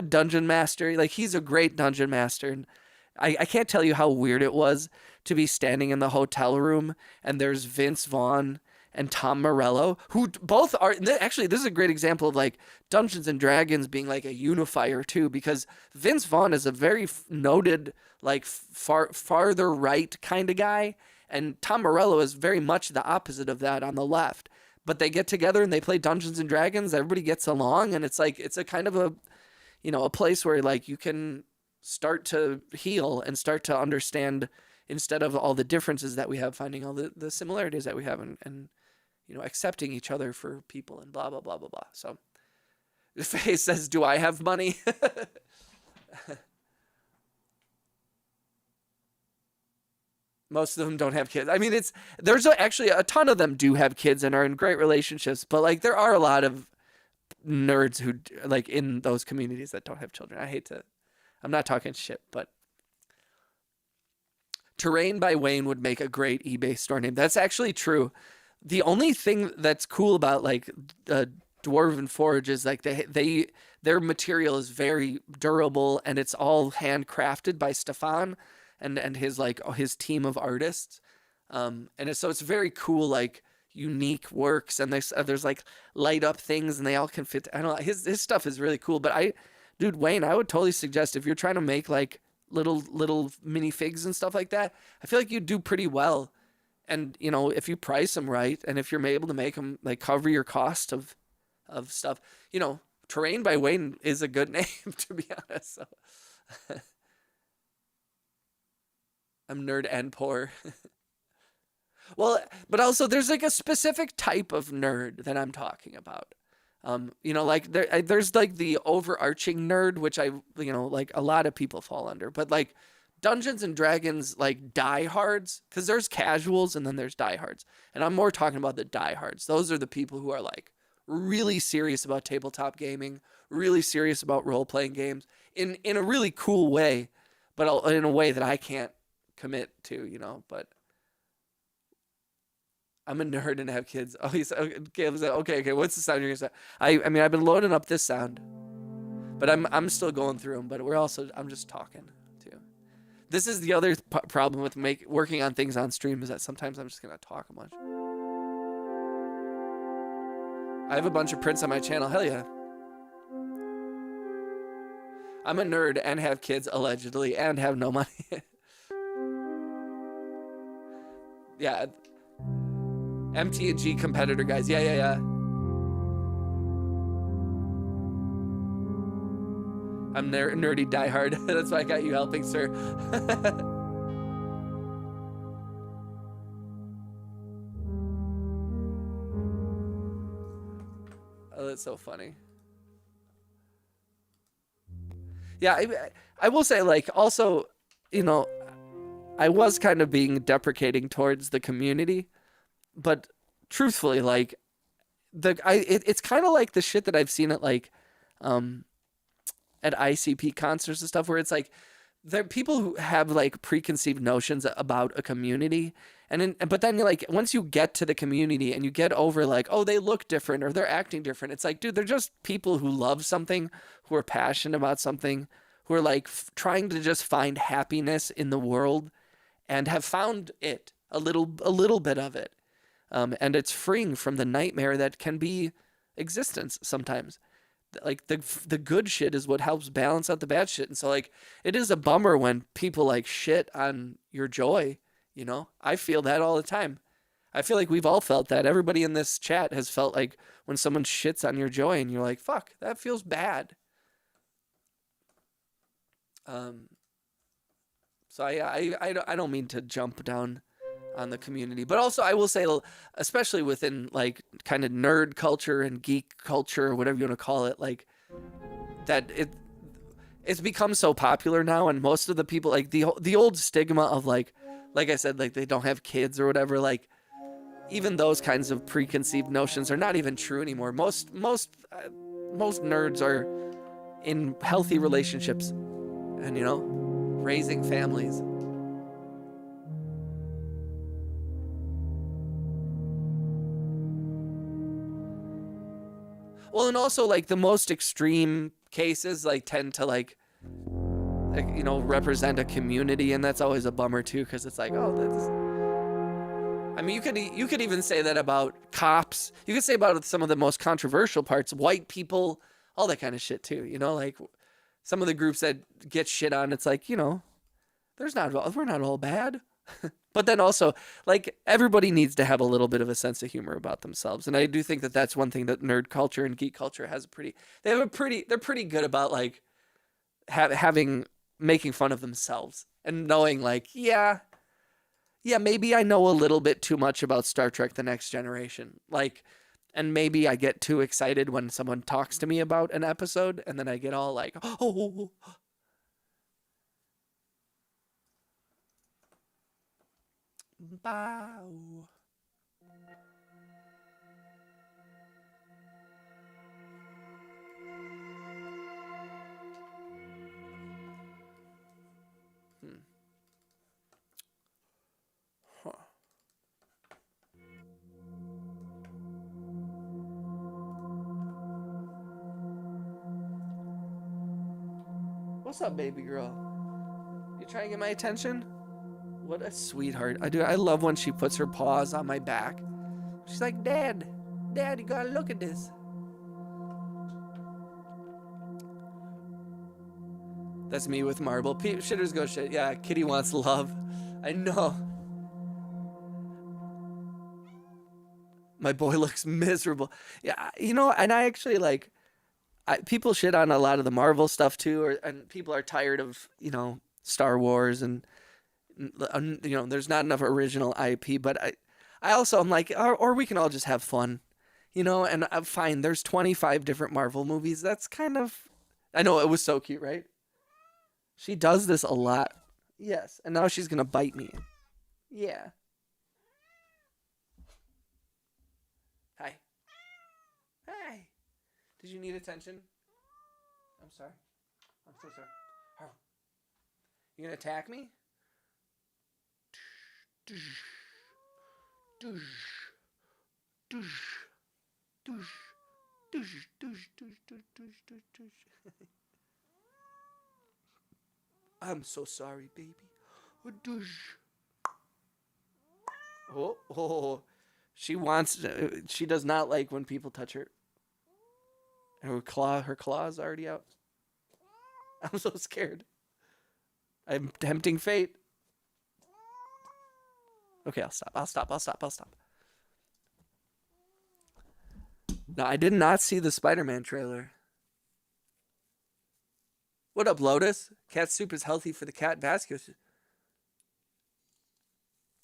dungeon master, like he's a great dungeon master. And I can't tell you how weird it was to be standing in the hotel room and there's Vince Vaughn and Tom Morello, who both are, actually, this is a great example of like Dungeons and Dragons being like a unifier too, because Vince Vaughn is a very noted, like farther right kind of guy. And Tom Morello is very much the opposite of that on the left. But they get together and they play Dungeons and Dragons. Everybody gets along, and it's like, it's a kind of a, you know, a place where like you can start to heal and start to understand, instead of all the differences that we have, finding all the similarities that we have, and you know, accepting each other for people, and blah blah blah blah blah. So Faye says, do I have money? Most of them don't have kids. I mean, there's actually a ton of them do have kids and are in great relationships, but like there are a lot of nerds who like in those communities that don't have children. I'm not talking shit, but Terrain by Wayne would make a great eBay store name. That's actually true. The only thing that's cool about like Dwarven Forge is like their material is very durable, and it's all handcrafted by Stefan and his team of artists. So it's very cool, like unique works, and there's like light up things, and they all can fit. I don't know, his stuff is really cool. But dude, Wayne, I would totally suggest, if you're trying to make like little minifigs and stuff like that, I feel like you do pretty well. And you know, if you price them right, and if you're able to make them like cover your cost of stuff, you know, Terrain by Wayne is a good name, to be honest. So. I'm nerd and poor. Well, but also there's like a specific type of nerd that I'm talking about. You know, like there's like the overarching nerd, which you know, like a lot of people fall under, but like Dungeons and Dragons, like diehards, because there's casuals and then there's diehards. And I'm more talking about the diehards. Those are the people who are like really serious about tabletop gaming, really serious about role-playing games in a really cool way, but in a way that I can't commit to, you know. But I'm a nerd and have kids. Oh, he's okay. Okay. What's the sound you're gonna say? I mean, I've been loading up this sound, but I'm still going through them. But I'm just talking too. This is the other problem with working on things on stream, is that sometimes I'm just gonna talk a bunch. I have a bunch of prints on my channel. Hell yeah. I'm a nerd and have kids, allegedly, and have no money. Yeah. MT&G competitor, guys. Yeah. I'm nerdy diehard. That's why I got you helping, sir. Oh, that's so funny. Yeah, I will say, like, also, you know, I was kind of being deprecating towards the community, but truthfully, like, it's kind of like the shit that I've seen at like, at ICP concerts and stuff, where it's like, there are people who have like preconceived notions about a community, but then you're like, once you get to the community and you get over like, oh, they look different or they're acting different, it's like, dude, they're just people who love something, who are passionate about something, who are like trying to just find happiness in the world, and have found it a little bit of it, and it's freeing from the nightmare that can be existence sometimes. Like the good shit is what helps balance out the bad shit. And so like, it is a bummer when people like shit on your joy, you know. I feel that all the time. I feel like we've all felt that. Everybody in this chat has felt like when someone shits on your joy and you're like, fuck, that feels bad. So I don't mean to jump down on the community, but also I will say, especially within like kind of nerd culture and geek culture, or whatever you want to call it, like that it's become so popular now, and most of the people, like the old stigma of like I said, like they don't have kids or whatever, like even those kinds of preconceived notions are not even true anymore. Most nerds are in healthy relationships and, you know, raising families. Well, and also like the most extreme cases like tend to like you know, represent a community, and that's always a bummer too, because it's like, oh, that's, I mean, you could even say that about cops. You could say about some of the most controversial parts, white people, all that kind of shit too. You know, like some of the groups that get shit on. It's like, you know, we're not all bad. But then also, like, everybody needs to have a little bit of a sense of humor about themselves, and I do think that that's one thing that nerd culture and geek culture has they're pretty good about like making fun of themselves and knowing like, yeah, maybe I know a little bit too much about Star Trek The Next Generation. Like, and maybe I get too excited when someone talks to me about an episode, and then I get all like, oh. Bow. Huh. What's up, baby girl? You trying to get my attention? What a sweetheart. I love when she puts her paws on my back. She's like, Dad, you gotta look at this. That's me with Marble. Shitters go shit. Yeah, Kitty wants love. I know. My boy looks miserable. Yeah, you know, and I actually like, people shit on a lot of the Marvel stuff too, and people are tired of, you know, Star Wars and, you know, there's not enough original IP, but I also am like, or we can all just have fun, you know, and I'm fine. There's 25 different Marvel movies. That's kind of, I know, it was so cute, right? She does this a lot. Yes. And now she's going to bite me. Yeah. Hi. Hi. Did you need attention? I'm sorry. I'm so sorry. You going to attack me? I'm so sorry, baby. Oh, she does not like when people touch her. Her claw's already out. I'm so scared. I'm tempting fate. Okay, I'll stop. No, I did not see the Spider-Man trailer. What up, Lotus? Cat soup is healthy for the cat vascular.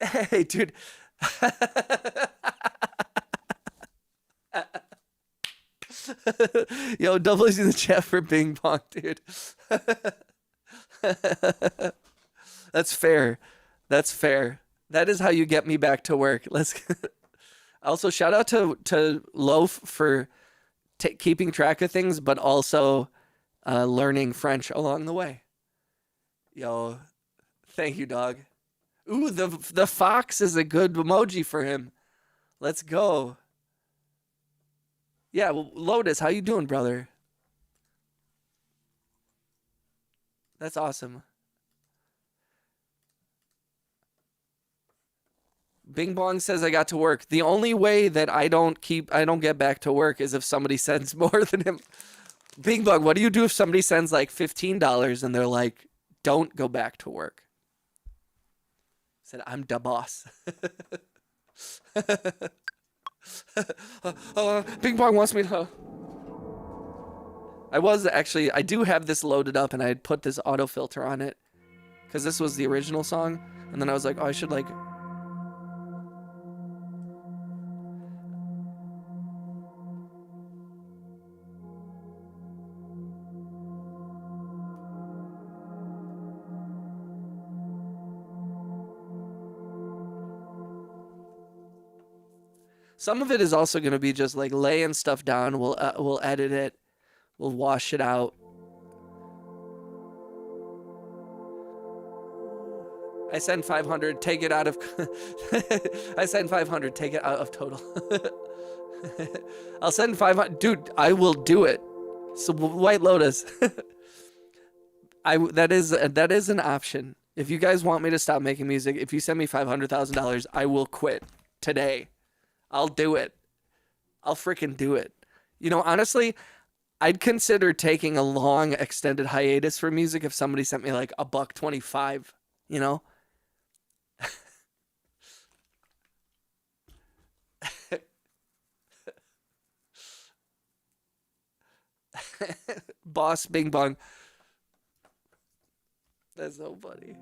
Hey, dude. Yo, doubles in the chat for Bing Bong, dude. That's fair. That is how you get me back to work. Also, shout out to Loaf for keeping track of things, but also learning French along the way. Yo, thank you, dog. Ooh, the fox is a good emoji for him. Let's go. Yeah, well, Lotus, how you doing, brother? That's awesome. Bing Bong says I got to work. The only way that I don't get back to work is if somebody sends more than him. Bing Bong, what do you do if somebody sends like $15 and they're like, don't go back to work? Said, I'm da boss. Bing Bong wants me to. I do have this loaded up, and I had put this auto filter on it because this was the original song, and then I was like, oh, I should like. Some of it is also going to be just like laying stuff down. We'll edit it. We'll wash it out. I send 500, take it out of I send 500, take it out of total. I'll send 500. Dude, I will do it. So White Lotus. That is an option. If you guys want me to stop making music, if you send me $500,000, I will quit today. I'll do it. I'll freaking do it. You know, honestly, I'd consider taking a long extended hiatus for music if somebody sent me like $1.25, you know? Boss Bing Bong. That's so funny.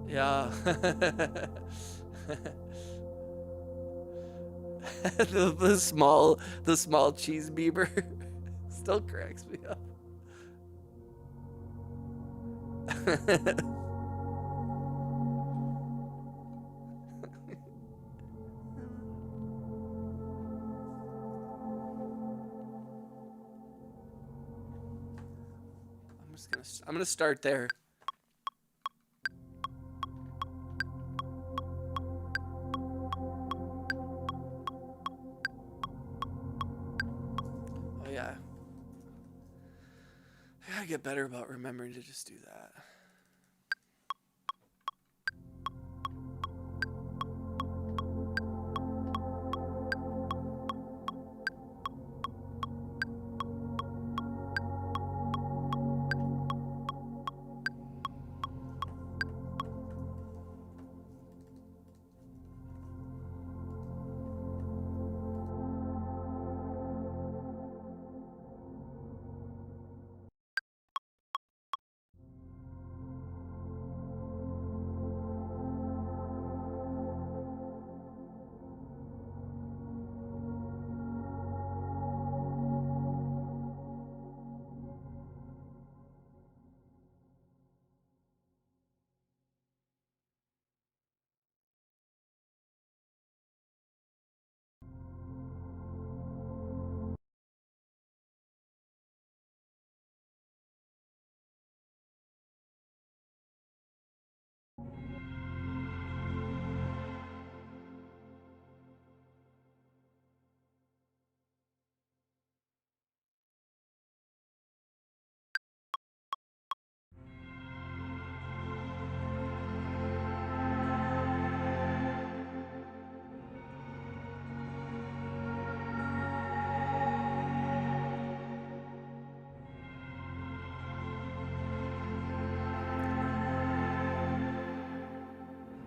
Yeah. the small cheese beaver still cracks me up. I'm gonna start there. I get better about remembering to just do that.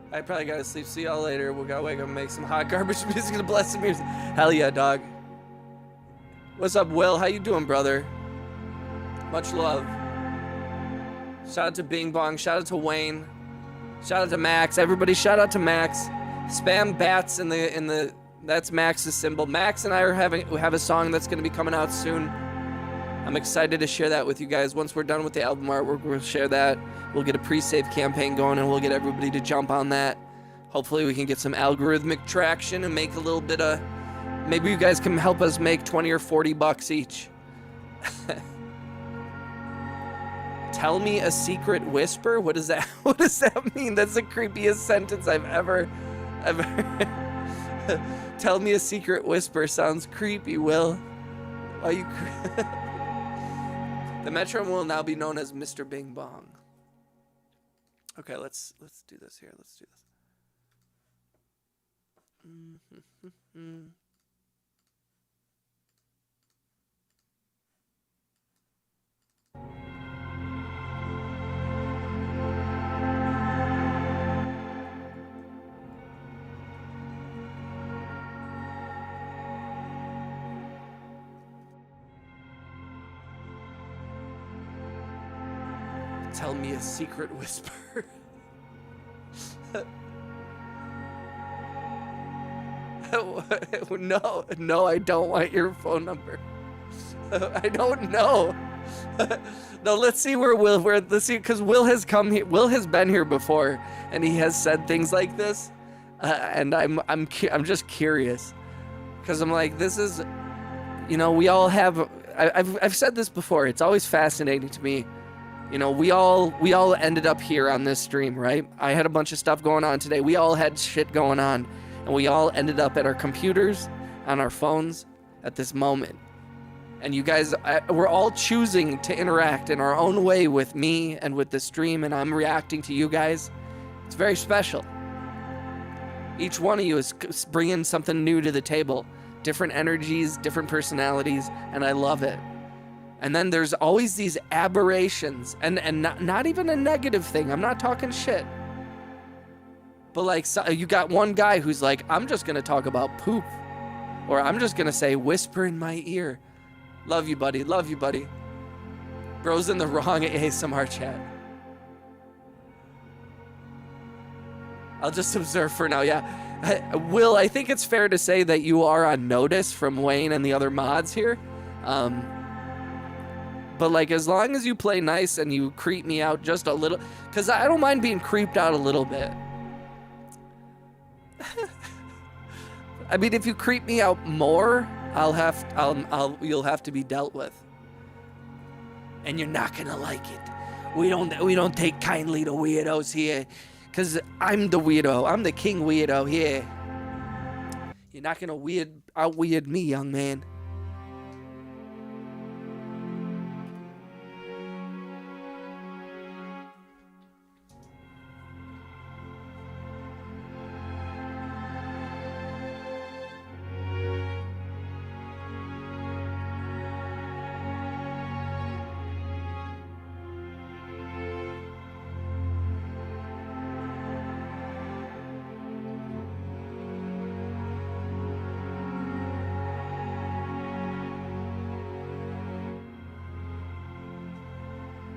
I probably gotta sleep. See y'all later. We gotta wake up and make some hot garbage music to bless some music. Hell yeah, dog. What's up, Will? How you doing, brother? Much love. Shout out to Bing Bong. Shout out to Wayne. Shout out to Max. Everybody, shout out to Max. Spam bats in the. That's Max's symbol. Max and I have a song that's gonna be coming out soon. I'm excited to share that with you guys. Once we're done with the album artwork, we'll share that. We'll get a pre-save campaign going, and we'll get everybody to jump on that. Hopefully we can get some algorithmic traction and make a little bit of... Maybe you guys can help us make 20 or 40 bucks each. Tell me a secret whisper? What does that what does that mean? That's the creepiest sentence I've ever Tell me a secret whisper sounds creepy, Will. Are you The Metro will now be known as Mr. Bing Bong. Okay, let's do this here. Let's do this. Tell me a secret whisper. No, I don't want your phone number. I don't know. No, let's see where let's see, because Will has come here. Will has been here before, and he has said things like this, and I'm just curious, because I'm like, this is, you know, we all have. I've said this before. It's always fascinating to me. You know, we all ended up here on this stream, right? I had a bunch of stuff going on today. We all had shit going on, and we all ended up at our computers, on our phones, at this moment. And you guys, we're all choosing to interact in our own way with me and with the stream, and I'm reacting to you guys. It's very special. Each one of you is bringing something new to the table. Different energies, different personalities, and I love it. And then there's always these aberrations, and not even a negative thing. I'm not talking shit. But like, so you got one guy who's like, I'm just gonna talk about poop. Or I'm just gonna say, whisper in my ear. Love you, buddy. Love you, buddy. Bro's in the wrong ASMR chat. I'll just observe for now, yeah. Will, I think it's fair to say that you are on notice from Wayne and the other mods here. But like, as long as you play nice and you creep me out just a little, because I don't mind being creeped out a little bit. I mean, if you creep me out more, you'll have to be dealt with. And you're not gonna like it. We don't take kindly to weirdos here, because I'm the weirdo. I'm the king weirdo here. You're not gonna out-weird me, young man.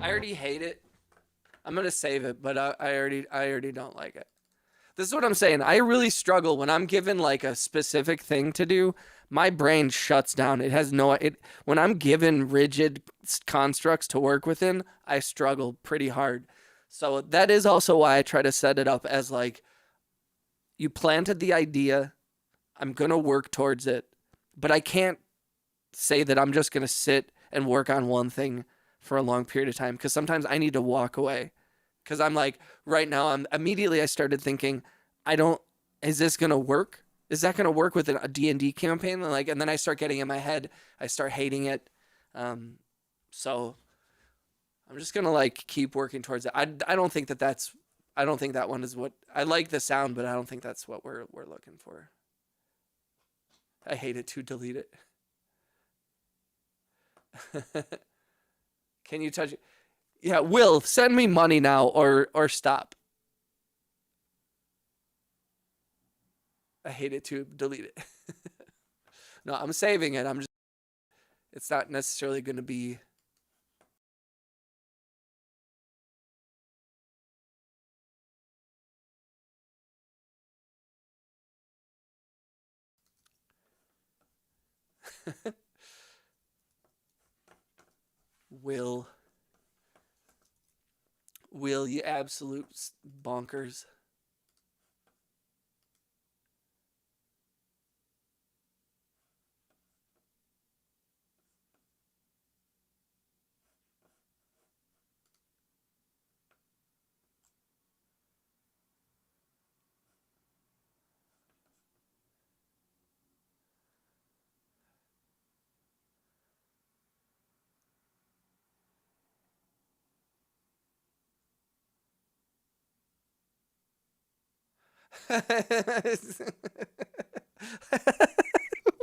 I already hate it. I'm gonna save it, but I already don't like it. This is what I'm saying. I really struggle when I'm given like a specific thing to do. My brain shuts down. It has no when I'm given rigid constructs to work within, I struggle pretty hard. So that is also why I try to set it up as like, you planted the idea, I'm gonna work towards it, but I can't say that I'm just gonna sit and work on one thing for a long period of time, because sometimes I need to walk away, because I'm like, right now I started thinking, is this gonna work? Is that gonna work with a D&D campaign? And then I start getting in my head, I start hating it. So I'm just gonna like keep working towards it. I don't think that one is what I like the sound, but I don't think that's what we're looking for. I hate it to delete it. Can you touch it? Yeah, Will, send me money now or stop. I hate it to delete it. No, I'm saving it. It's not necessarily going to be. Will, you absolute bonkers.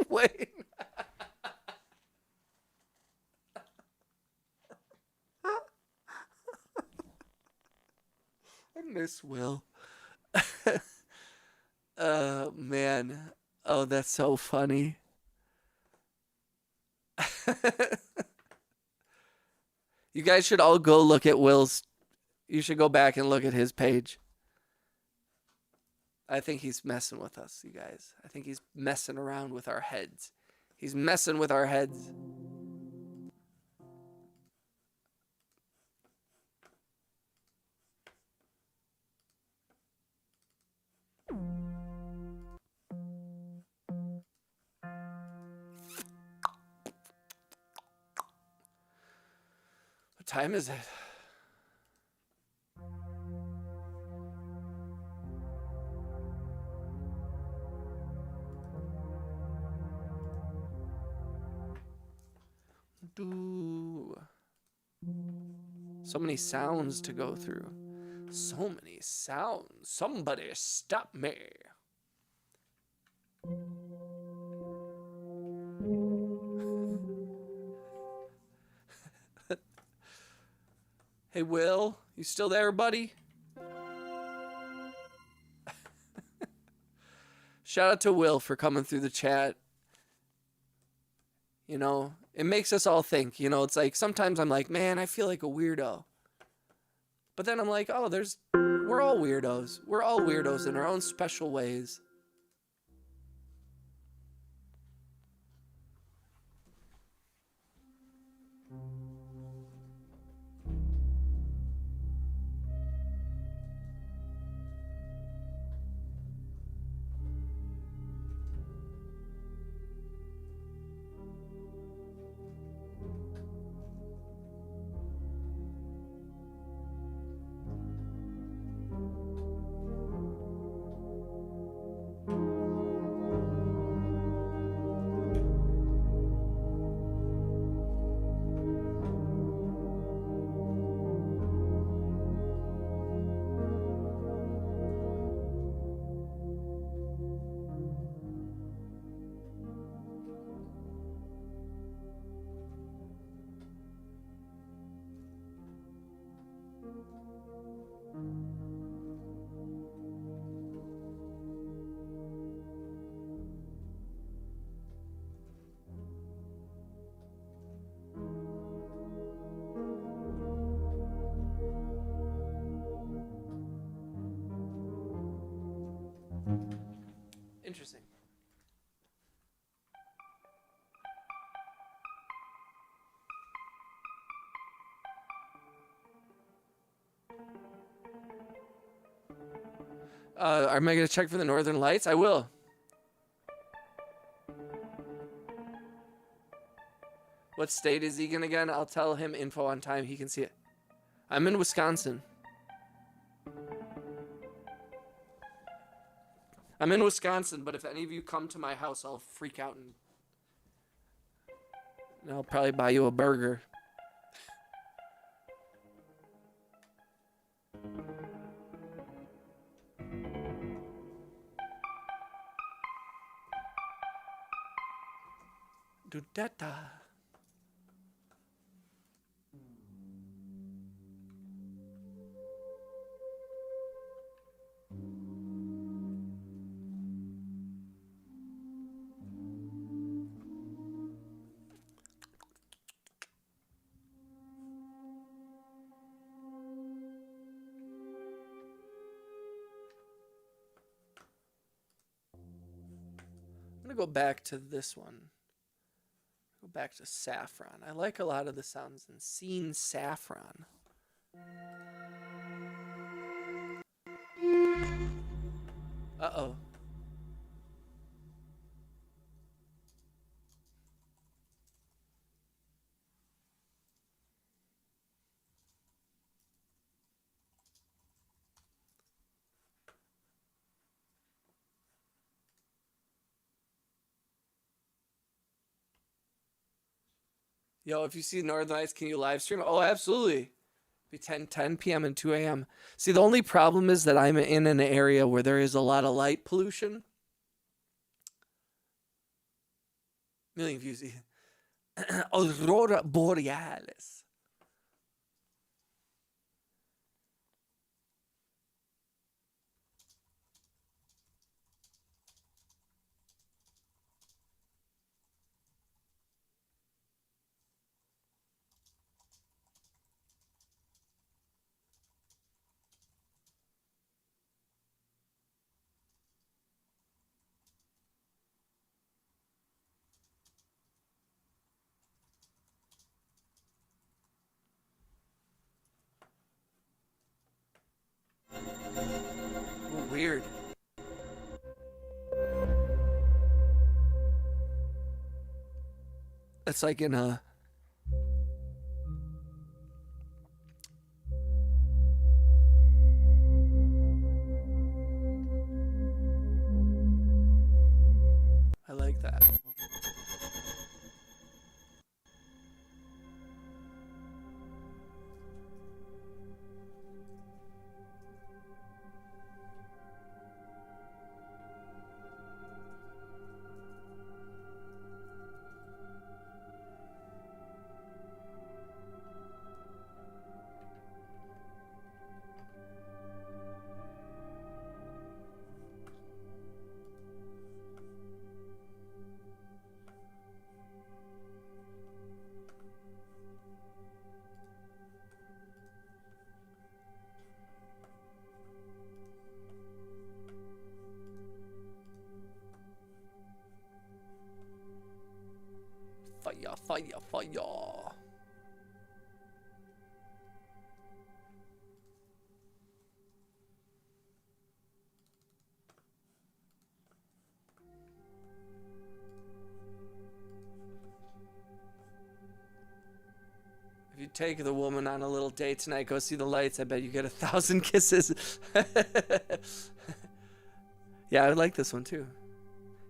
Wait. I miss Will. Man. Oh, that's so funny. You guys should all go look at Will's. You should go back and look at his page. I think he's messing with us, you guys. I think he's messing around with our heads. He's messing with our heads. What time is it? So many sounds to go through. So many sounds. Somebody stop me. Hey, Will, you still there, buddy? Shout out to Will for coming through the chat. You know, it makes us all think, you know, it's like sometimes I'm like, man, I feel like a weirdo. But then I'm like, oh, we're all weirdos. We're all weirdos in our own special ways. Interesting. Am I going to check for the Northern Lights? I will. What state is Egan again? I'll tell him info on time. He can see it. I'm in Wisconsin. I'm in Wisconsin, but if any of you come to my house, I'll freak out and I'll probably buy you a burger. Do-da-da. I'm going to go back to this one. Go back to saffron. I like a lot of the sounds in Scene Saffron. Uh-oh. Yo, if you see Northern Lights, can you live stream? Oh, absolutely. Be 10 p.m. and 2 a.m. See, the only problem is that I'm in an area where there is a lot of light pollution. Million views. Aurora Borealis. Ooh, weird. It's like in a... I like that. Fire, fire, fire. If you take the woman on a little date tonight, go see the lights, I bet you get 1,000 kisses. Yeah, I like this one too.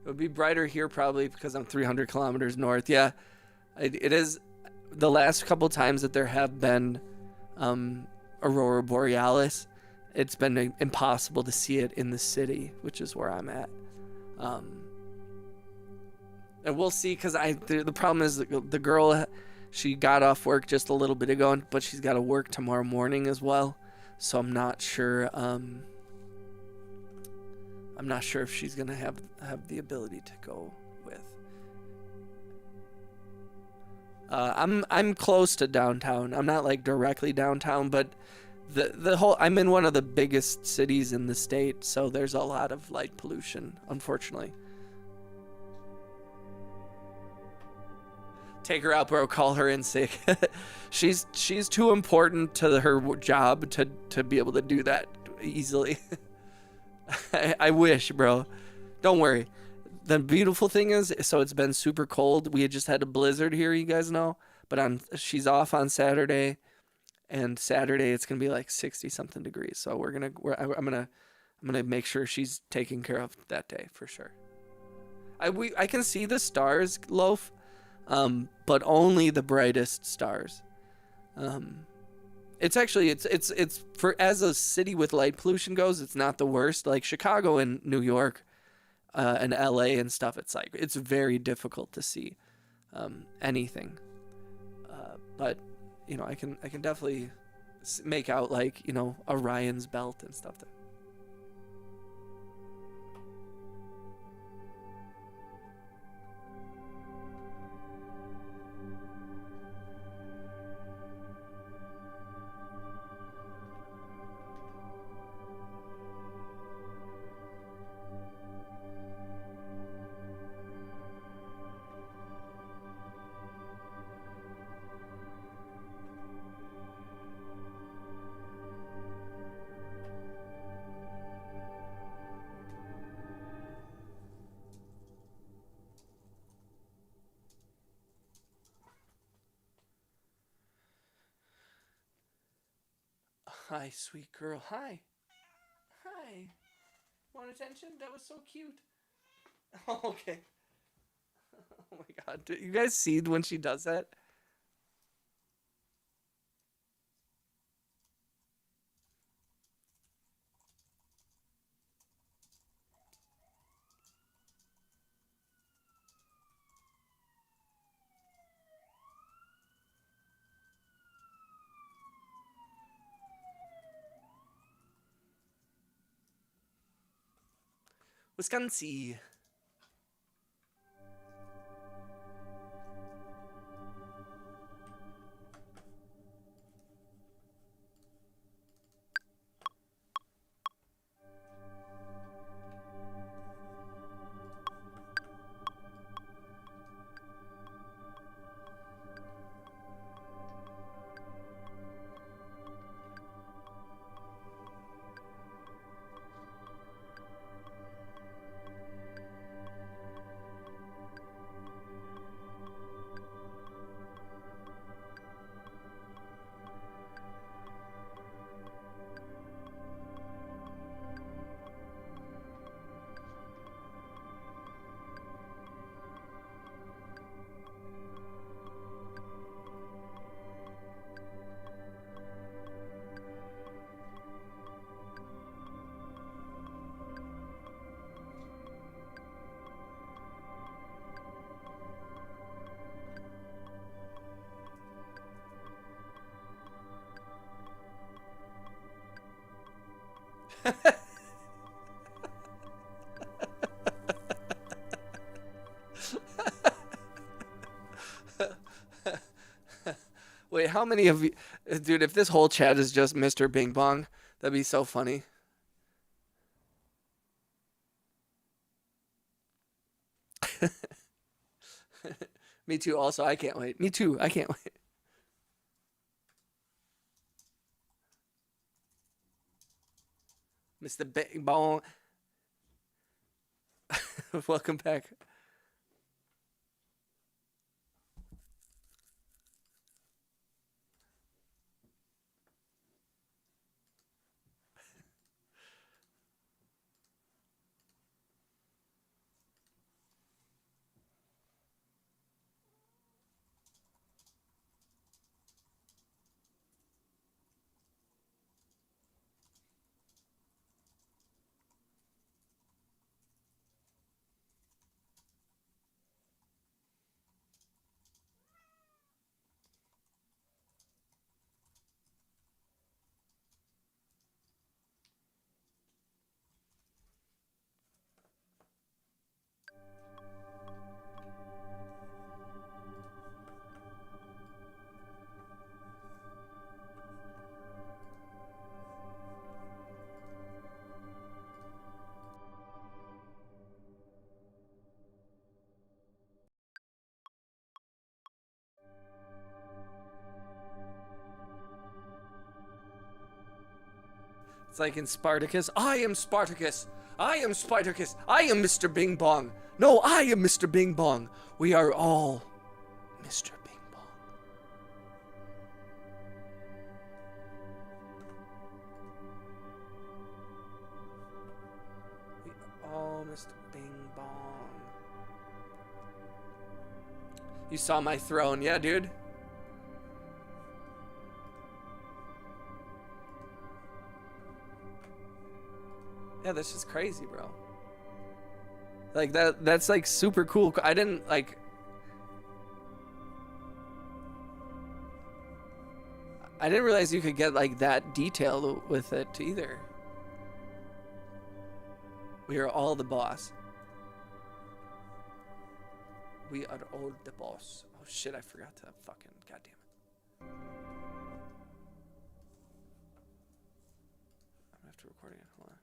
It would be brighter here probably because I'm 300 kilometers north. Yeah, it is. The last couple times that there have been Aurora Borealis, it's been impossible to see it in the city, which is where I'm at. And we'll see, because the problem is the girl, she got off work just a little bit ago, but she's got to work tomorrow morning as well. So I'm not sure. I'm not sure if she's gonna have the ability to go with. I'm close to downtown. I'm not like directly downtown, but the whole, I'm in one of the biggest cities in the state, so there's a lot of light pollution, unfortunately. Take her out, bro. Call her in sick. she's too important to her job to be able to do that easily. I wish, bro. Don't worry. The beautiful thing is, so it's been super cold. We had just had a blizzard here, you guys know. But she's off on Saturday, and Saturday it's gonna be like 60 something degrees. So I'm gonna make sure she's taken care of that day for sure. I can see the stars, Loaf, but only the brightest stars. It's actually it's for, as a city with light pollution goes, it's not the worst. Like Chicago and New York, and LA and stuff, it's very difficult to see anything. But you know, I can definitely make out, like, you know, Orion's belt and stuff there. Hi, sweet girl. Hi. Hi. Want attention? That was so cute. Oh, okay. Oh my god. Do you guys see when she does that? Wisconsin. Wait, how many of you, dude, if this whole chat is just Mr. Bing Bong, that'd be so funny. Me too, also, I can't wait. Me too, I can't wait. Mr. Bing Bong. Welcome back. It's like in Spartacus. I am Spartacus. I am Spartacus. I am Mr. Bing Bong. No, I am Mr. Bing Bong. We are all Mr. Bing Bong. We are all Mr. Bing Bong. You saw my throne, yeah, dude? Yeah, that's just crazy, bro. Like that's like super cool. I didn't realize you could get like that detailed with it either. We are all the boss. We are all the boss. Oh shit, I forgot to fucking goddamn it. I'm gonna have to record again. Hold on.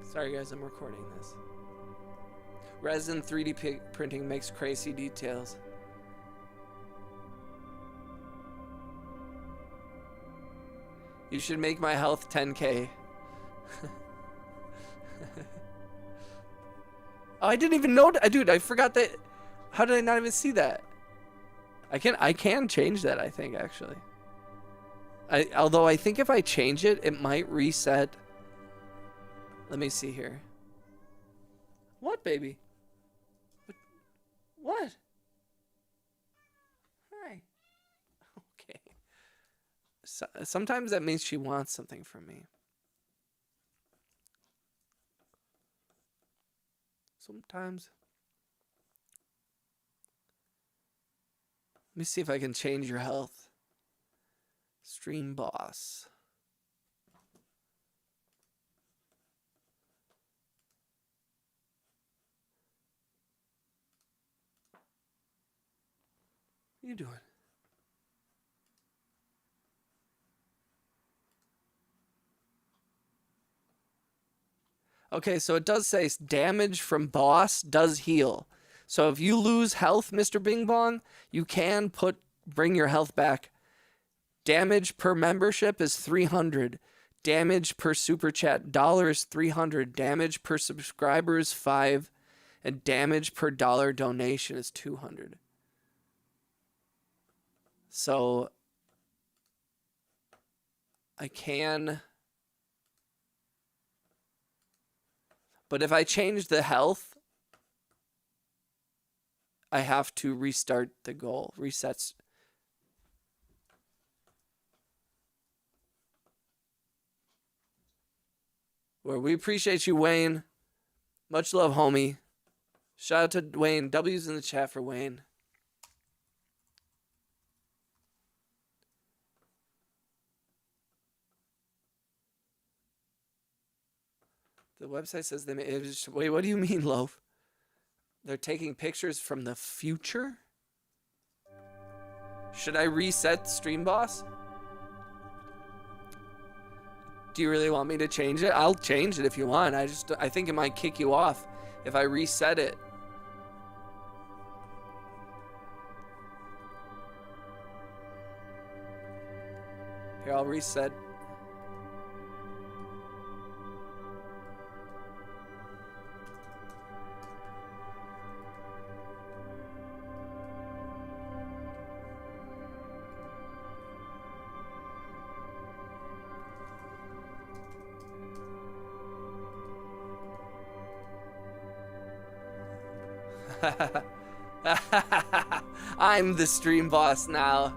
Sorry guys, I'm recording this. Resin 3D printing makes crazy details. You should make my health 10k. Oh, I didn't even know. Dude, I forgot that. How did I not even see that? I can change that, I think, actually. Although I think if I change it, it might reset. Let me see here. What, baby? What? Hi. Okay. So, sometimes that means she wants something from me. Sometimes. Let me see if I can change your health. Stream boss. What are you doing? Okay, so it does say damage from boss does heal. So if you lose health, Mr. Bing Bong, you can bring your health back. Damage per membership is 300. Damage per super chat dollar is 300. Damage per subscriber is 5. And damage per dollar donation is 200. So I can... But if I change the health, I have to restart the goal. Resets. Well, we appreciate you, Wayne. Much love, homie. Shout out to Wayne. W's in the chat for Wayne. The website says they may... Wait, what do you mean, Loaf? They're taking pictures from the future? Should I reset Stream Boss? Do you really want me to change it? I'll change it if you want. I think it might kick you off if I reset it. Here, I'll reset. I'm the stream boss now.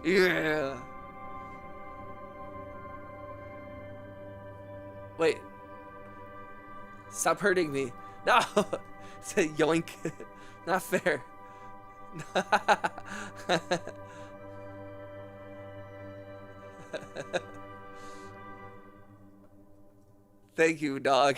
Yeah. Wait. Stop hurting me. No. Say yoink. Not fair. Thank you, dog.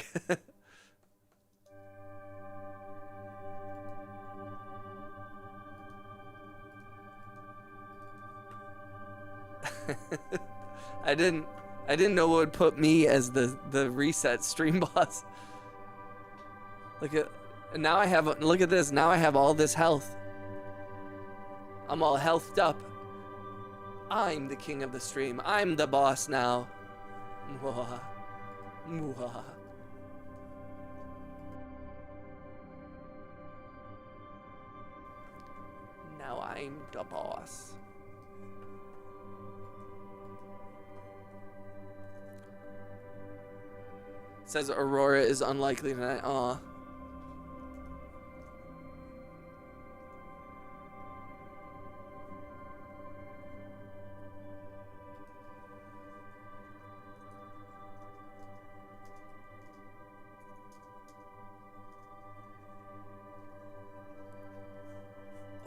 I didn't know what would put me as the reset stream boss. Look at look at this. Now I have all this health. I'm all healthed up. I'm the king of the stream. I'm the boss now. Mwah. Mwah. Now I'm the boss. Says Aurora is unlikely tonight. Aw.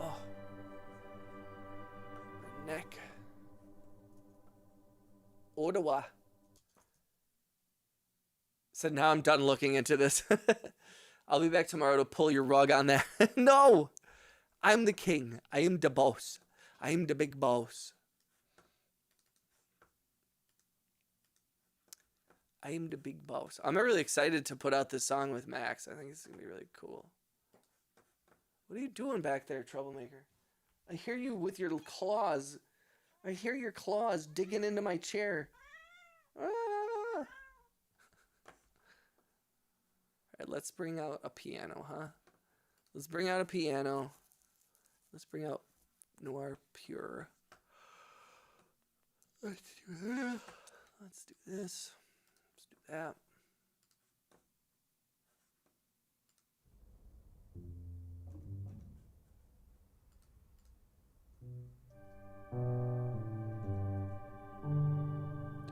Oh. My neck. Ottawa. So now I'm done looking into this. I'll be back tomorrow to pull your rug on that. No! I'm the king. I am the boss. I am the big boss. I am the big boss. I'm really excited to put out this song with Max. I think it's going to be really cool. What are you doing back there, troublemaker? I hear you with your claws. I hear your claws digging into my chair. Ah! Alright, let's bring out a piano, huh? Let's bring out a piano. Let's bring out Noir Pure. Let's do this. Let's do this. Let's do that.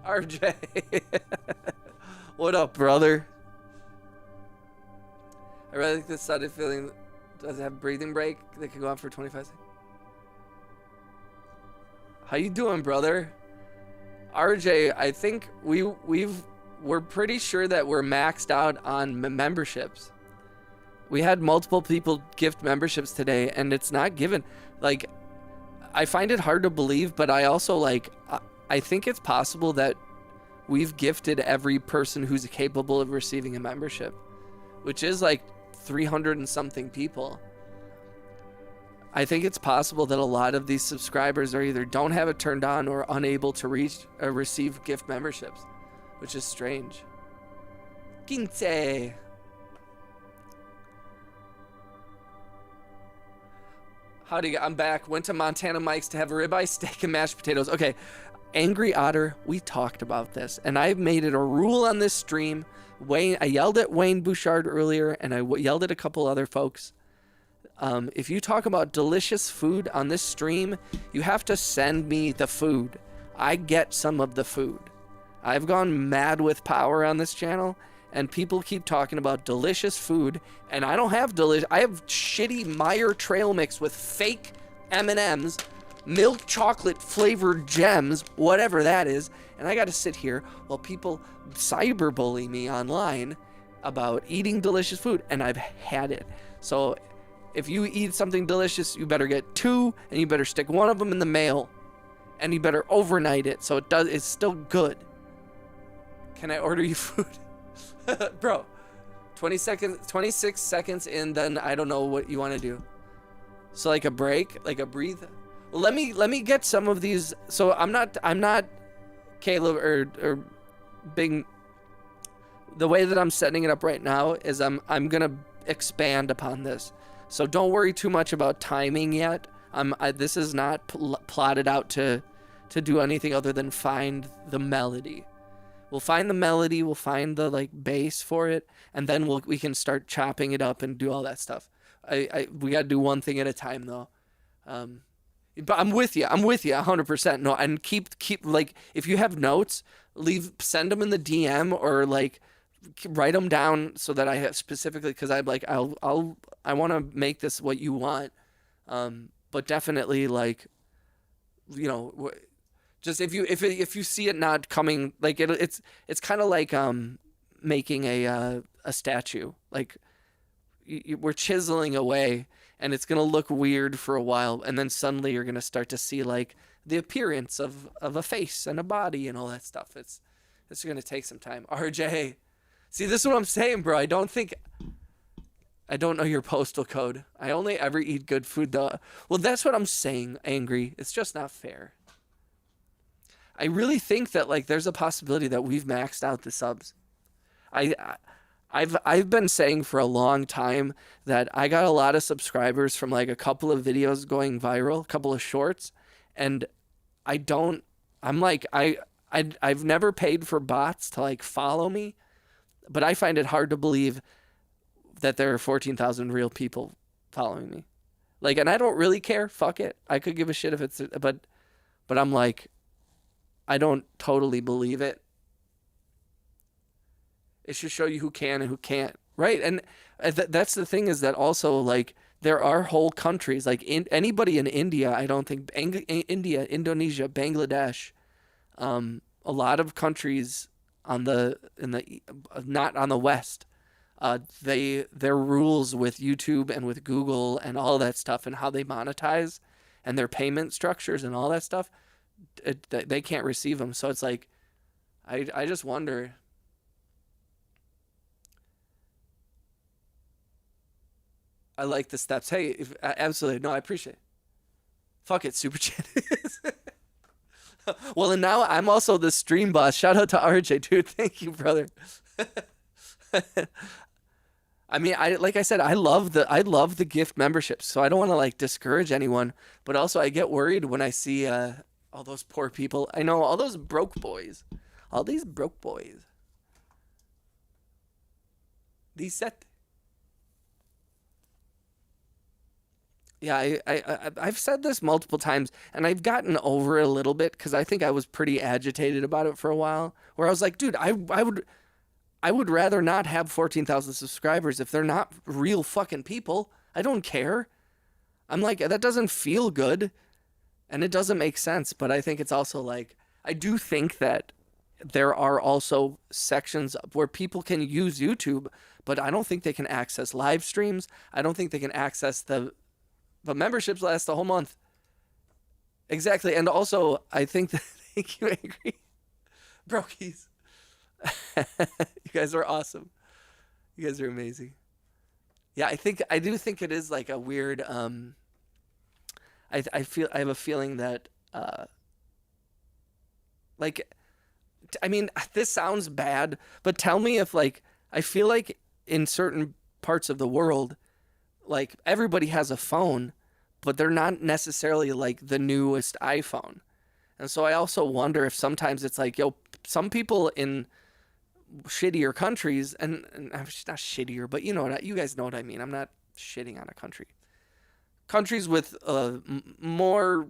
RJ. What up, brother? I really like this sudden feeling. Does it have a breathing break? They can go on for 25 seconds. How you doing, brother? RJ, I think we're pretty sure that we're maxed out on memberships. We had multiple people gift memberships today, and it's not given. Like, I find it hard to believe, but I also I think it's possible that we've gifted every person who's capable of receiving a membership, which is like 300 and something people. I think it's possible that a lot of these subscribers are either don't have it turned on or unable to receive gift memberships, which is strange. Quince. Howdy, I'm back. Went to Montana Mike's to have a ribeye steak and mashed potatoes. Okay, Angry Otter, we talked about this, and I made it a rule on this stream. I yelled at Wayne Bouchard earlier, and I yelled at a couple other folks. If you talk about delicious food on this stream, you have to send me the food. I get some of the food. I've gone mad with power on this channel, and people keep talking about delicious food, and I don't have I have shitty Meyer trail mix with fake M&Ms, milk chocolate flavored gems, whatever that is, and I got to sit here while people cyberbully me online about eating delicious food, and I've had it. So if you eat something delicious, you better get 2, and you better stick one of them in the mail, and you better overnight it so it's still good. Can I order you food? Bro, 26 seconds in, then I don't know what you want to do. So like a break, like a breathe. Well, let me get some of these. So I'm not Caleb or Big. The way that I'm setting it up right now is I'm gonna expand upon this. So don't worry too much about timing yet. This is not plotted out to do anything other than find the melody. We'll find the melody, we'll find the bass for it, and then we can start chopping it up and do all that stuff. We gotta do one thing at a time though. But I'm with you 100%. No, and keep if you have notes, send them in the DM or write them down so that I have specifically, because I want to make this what you want. But definitely just if you see it not coming, it's kind of like making a statue. We're chiseling away, and it's gonna look weird for a while, and then suddenly you're gonna start to see the appearance of a face and a body and all that stuff. It's gonna take some time. RJ, see, this is what I'm saying, bro. I don't know your postal code. I only ever eat good food though. Well, that's what I'm saying, Angry. It's just not fair. I really think that there's a possibility that we've maxed out the subs. I've been saying for a long time that I got a lot of subscribers from a couple of videos going viral, a couple of shorts, and I've never paid for bots to follow me, but I find it hard to believe that there are 14,000 real people following me. And I don't really care. Fuck it. I could give a shit if it's, but I'm I don't totally believe it. It should show you who can and who can't, right? And that's the thing, is that also there are whole countries anybody in India. I don't think India, Indonesia, Bangladesh, a lot of countries not on the West. Their rules with YouTube and with Google and all that stuff and how they monetize and their payment structures and all that stuff. They can't receive them, so it's I just wonder. I like the steps. Hey, absolutely, no, I appreciate it. Fuck it, super chat. Well, and now I'm also the stream boss. Shout out to RJ, dude. Thank you, brother. I mean, like I said, I love the gift memberships, so I don't want to like discourage anyone, but also I get worried when I see all those poor people. I know all those broke boys, all these broke boys. These set. Yeah, I've said this multiple times, and I've gotten over it a little bit because I think I was pretty agitated about it for a while. Where I was like, dude, I would rather not have 14,000 subscribers if they're not real fucking people. I don't care. I'm like, that doesn't feel good, and it doesn't make sense. But I think it's also like, I do think that there are also sections where people can use YouTube, but I don't think they can access live streams. I don't think they can access the memberships last the whole month. Exactly. And also, I think that, thank you, Angry Brokies. You guys are awesome. You guys are amazing. Yeah, I do think it is like a weird I have a feeling that like I mean, this sounds bad, but tell me if like I feel like in certain parts of the world, like everybody has a phone, but they're not necessarily like the newest iPhone. And so I also wonder if sometimes it's like, yo, some people in shittier countries, and not shittier, but you guys know what I mean. I'm not shitting on a country. Countries with more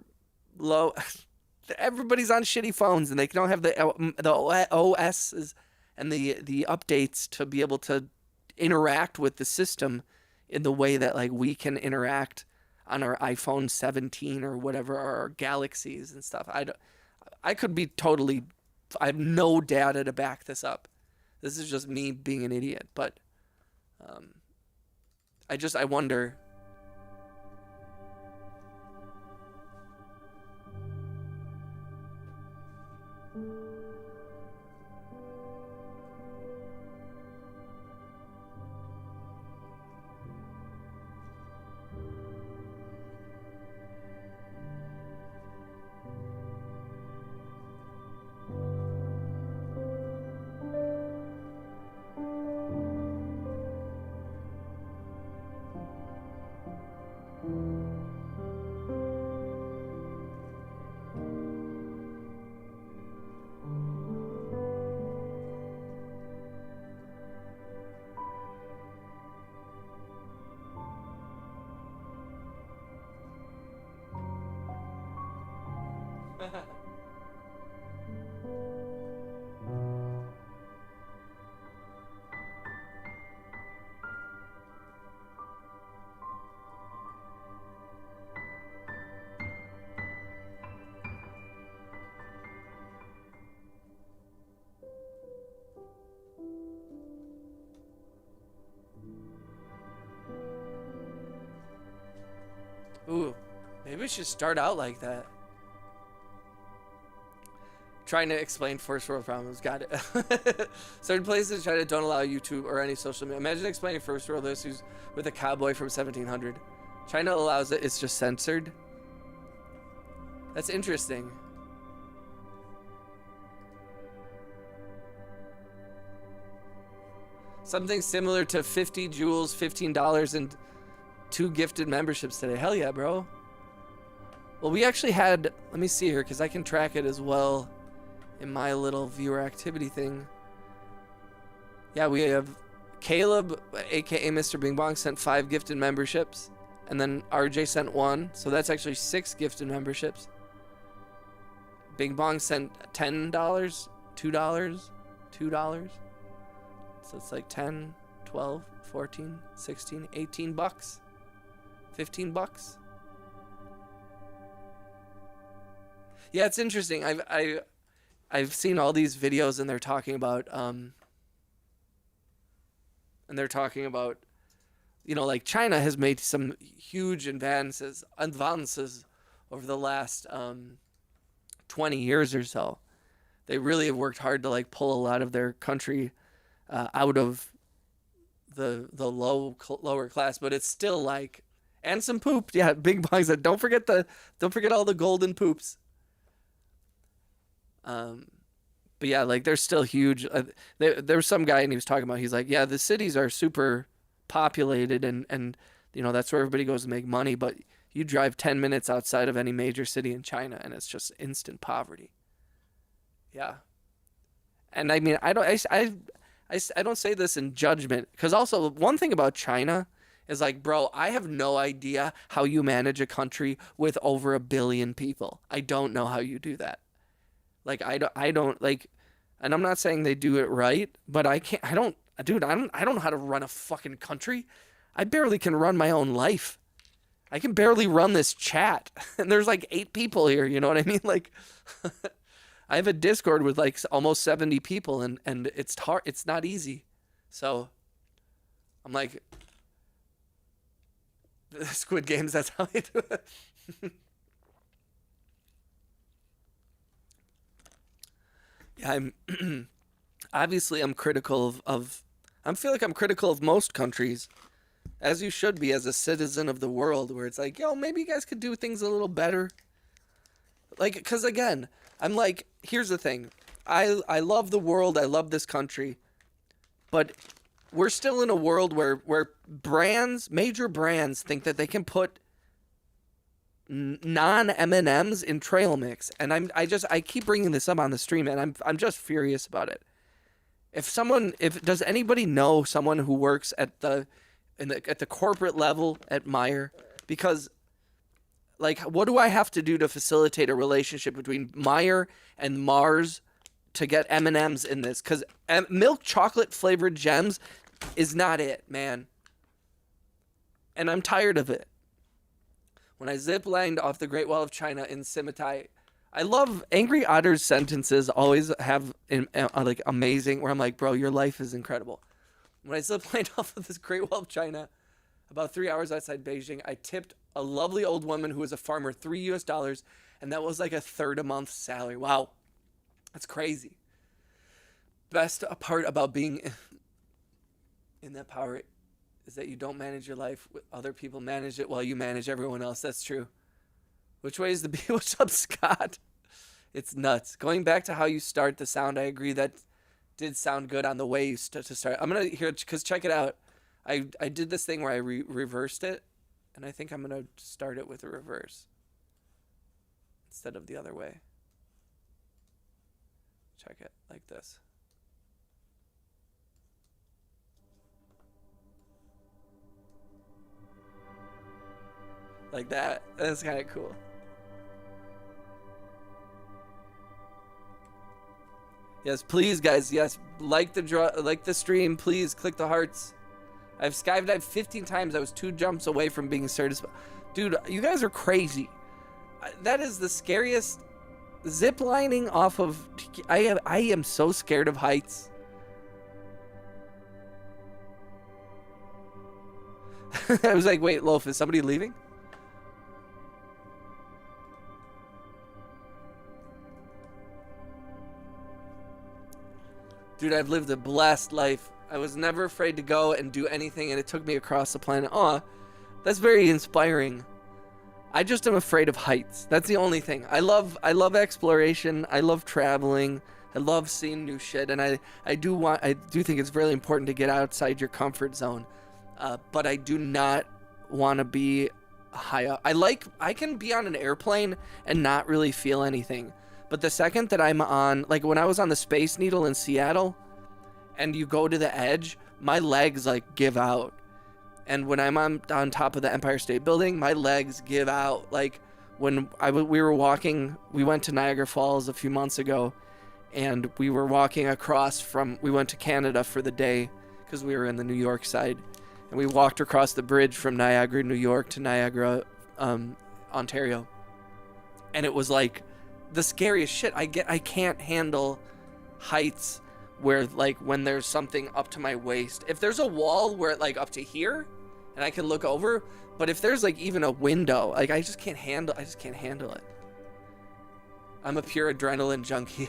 low, everybody's on shitty phones, and they don't have the OSs and the updates to be able to interact with the system in the way that like we can interact on our iPhone 17 or whatever, or our Galaxies and stuff. I could be totally, I have no data to back this up. This is just me being an idiot, but I wonder. Ooh, maybe we should start out like that. Trying to explain first world problems. Got it. Certain places try to don't allow YouTube or any social media. Imagine explaining first world issues with a cowboy from 1700. China allows it. It's just censored. That's interesting. Something similar to 50 jewels, $15, and 2 gifted memberships today. Hell yeah, bro. Well, we actually had, let me see here, because I can track it as well in my little viewer activity thing. Yeah, we have Caleb, aka Mr. Bing Bong, sent 5 gifted memberships, and then RJ sent 1, so that's actually 6 gifted memberships. Bing Bong sent $10, $2, $2. So it's like 10, 12, 14, 16, 18 bucks. 15 bucks. Yeah, it's interesting. I've seen all these videos, and they're talking about like China has made some huge advances over the last 20 years or so. They really have worked hard to like pull a lot of their country out of the lower class, but it's still like, and some poop. Yeah, Big Bong said, don't forget all the golden poops. But yeah, like they're still huge. There was some guy, and he was talking about, he's like, yeah, the cities are super populated and you know, that's where everybody goes to make money, but you drive 10 minutes outside of any major city in China and it's just instant poverty. Yeah. And I mean, I don't say this in judgment, because also one thing about China is like, bro, I have no idea how you manage a country with over 1 billion people. I don't know how you do that. Like, I don't like, and I'm not saying they do it right, but I don't know how to run a fucking country. I barely can run my own life. I can barely run this chat. And there's like 8 people here, you know what I mean? Like, I have a Discord with like almost 70 people, and it's hard. It's not easy. So I'm like, Squid Games, that's how I do it. Yeah, I'm obviously I'm critical of I feel like I'm critical of most countries, as you should be as a citizen of the world, where it's like, yo, maybe you guys could do things a little better. Like, because again, I'm like, here's the thing. I love the world. I love this country. But we're still in a world where brands, major brands, think that they can put non-M&Ms in trail mix. And I keep bringing this up on the stream, and I'm just furious about it. Does anybody know someone who works at the corporate level at Meijer? Because, like, what do I have to do to facilitate a relationship between Meijer and Mars to get M&Ms in this? Because milk chocolate flavored gems is not it, man. And I'm tired of it. When I zip-lined off the Great Wall of China in Simitai, I love Angry Otter's sentences always have like amazing, where I'm like, bro, your life is incredible. When I zip-lined off of this Great Wall of China, about 3 hours outside Beijing, I tipped a lovely old woman who was a farmer $3, and that was like a third a month salary. Wow. That's crazy. Best part about being in that power is that you don't manage your life. Other people manage it while you manage everyone else. That's true. Which way is the beat? What's up, Scott? It's nuts. Going back to how you start the sound, I agree that did sound good on the way you to start. I'm going to hear, because check it out. I did this thing where I reversed it, and I think I'm going to start it with a reverse instead of the other way. Check it like this. Like that. That's kind of cool. Yes, please, guys. Yes, like the stream. Please click the hearts. I've skydived 15 times. I was 2 jumps away from being certified. Dude, you guys are crazy. That is the scariest. Zip lining off of. I am so scared of heights. I was like, wait, Loaf, is somebody leaving? Dude, I've lived a blessed life. I was never afraid to go and do anything, and it took me across the planet. Aw, that's very inspiring. I just am afraid of heights. That's the only thing. I love exploration. I love traveling. I love seeing new shit, and I do think it's really important to get outside your comfort zone. But I do not want to be high up. I can be on an airplane and not really feel anything. But the second that I'm on, like when I was on the Space Needle in Seattle, and you go to the edge, my legs like give out. And when I'm on top of the Empire State Building, my legs give out. Like when we were walking, we went to Niagara Falls a few months ago, and we were walking across we went to Canada for the day because we were in the New York side, and we walked across the bridge from Niagara, New York to Niagara, Ontario. And it was like the scariest shit. I can't handle heights where like when there's something up to my waist. If there's a wall where like up to here and I can look over, but if there's like even a window, like I just can't handle it. I'm a pure adrenaline junkie.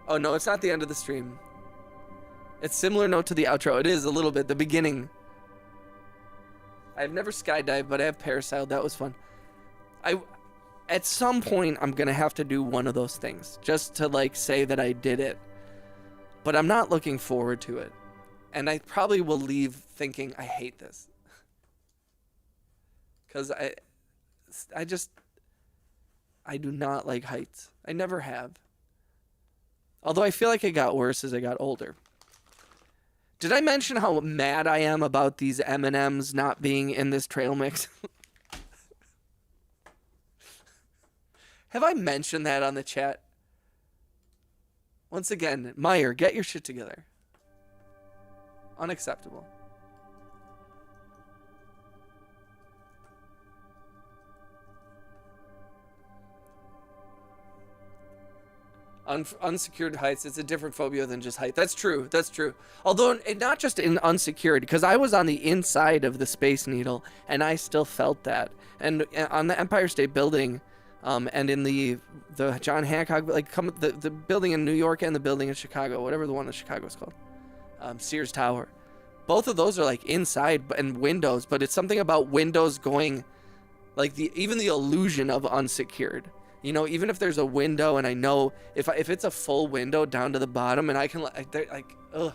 Oh no, it's not the end of the stream. It's similar note to the outro. It is a little bit the beginning. I've never skydived, but I have parasailed. That was fun. At some point, I'm going to have to do one of those things just to like say that I did it. But I'm not looking forward to it. And I probably will leave thinking I hate this. Because I do not like heights. I never have. Although I feel like it got worse as I got older. Did I mention how mad I am about these M&Ms not being in this trail mix? Have I mentioned that on the chat? Once again, Meyer, get your shit together. Unacceptable. Unsecured heights, it's a different phobia than just height. That's true. That's true. Although not just in unsecured, because I was on the inside of the Space Needle and I still felt that. And on the Empire State Building, and in the John Hancock, like the building in New York and the building in Chicago, whatever the one in Chicago is called, Sears Tower. Both of those are like inside and windows, but it's something about windows going, like even the illusion of unsecured. You know, even if there's a window and I know if it's a full window down to the bottom and I can like, ugh.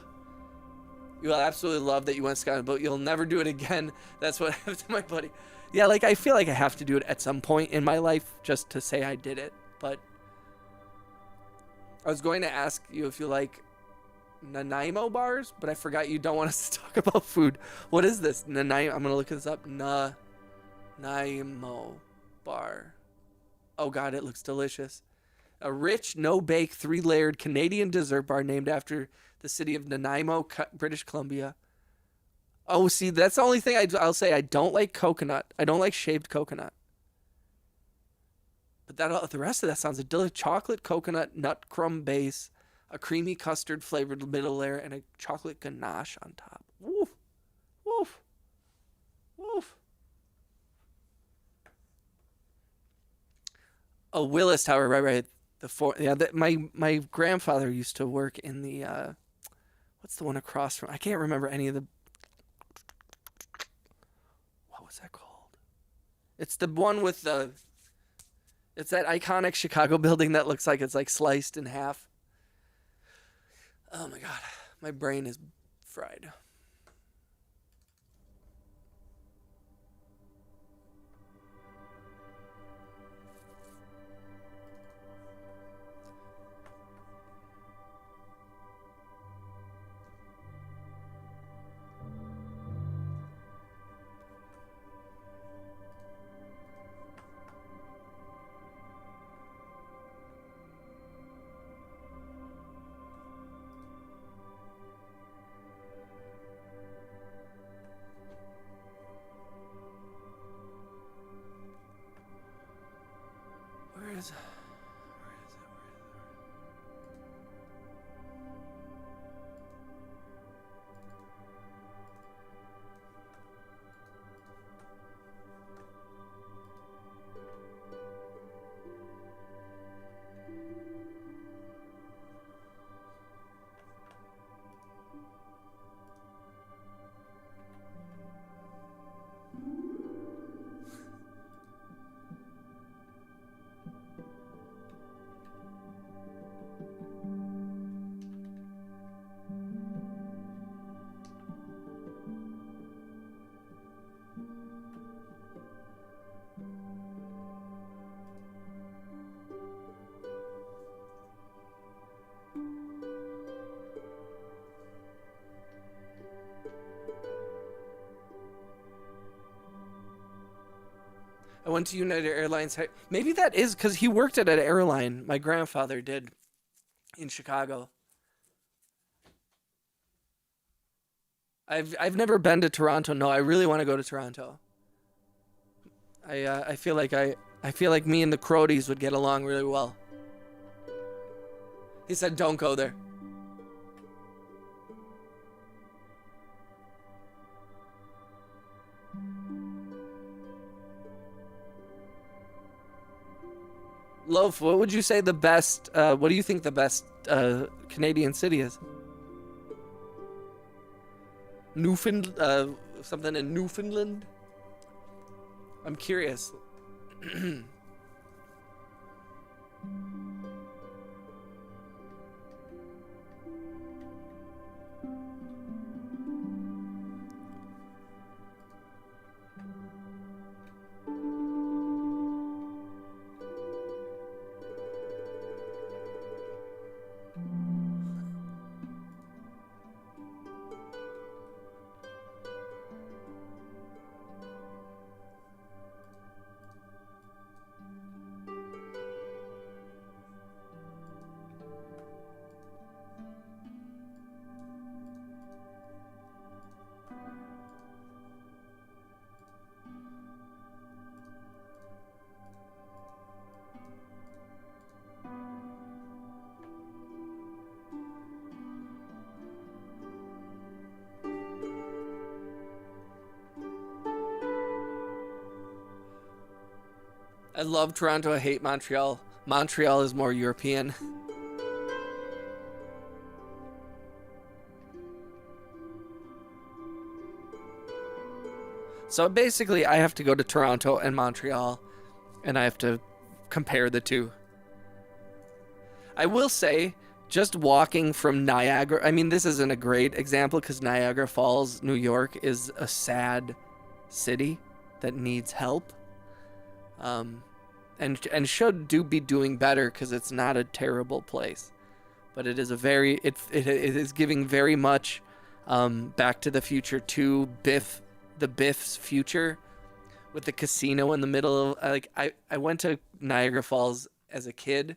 You'll absolutely love that you went skydiving, but you'll never do it again. That's what happened to my buddy. Yeah, like I feel like I have to do it at some point in my life just to say I did it. But I was going to ask you if you like Nanaimo bars, but I forgot you don't want us to talk about food. What is this? Nanaimo? I'm going to look this up. Nanaimo bar. Oh God, it looks delicious. A rich, no-bake, 3-layered Canadian dessert bar named after the city of Nanaimo, British Columbia. Oh, see, that's the only thing I'll say. I don't like coconut. I don't like shaved coconut. But the rest of that sounds a delicious. Chocolate coconut nut crumb base, a creamy custard flavored middle layer, and a chocolate ganache on top. Woof, woof, woof. Oh, Willis Tower, right. My grandfather used to work in the what's the one across from? I can't remember any of the. What was that called? It's the one with the. It's that iconic Chicago building that looks like it's like sliced in half. Oh my God, my brain is fried. Where is it? I went to United Airlines. Maybe that is because he worked at an airline. My grandfather did in Chicago. I've never been to Toronto. No, I really want to go to Toronto. I feel like me and the Crodies would get along really well. He said, "Don't go there." Loaf, what would you say the best, what do you think the best Canadian city is? Newfoundland, something in Newfoundland? I'm curious. I love Toronto. I hate Montreal. Montreal is more European. So basically, I have to go to Toronto and Montreal, and I have to compare the two. I will say, just walking from Niagara, I mean, this isn't a great example because Niagara Falls, New York, is a sad city that needs help. And should be doing better because it's not a terrible place. But it is a very, it is giving very much Back to the Future 2 Biff's future with the casino in the middle of, like, I went to Niagara Falls as a kid,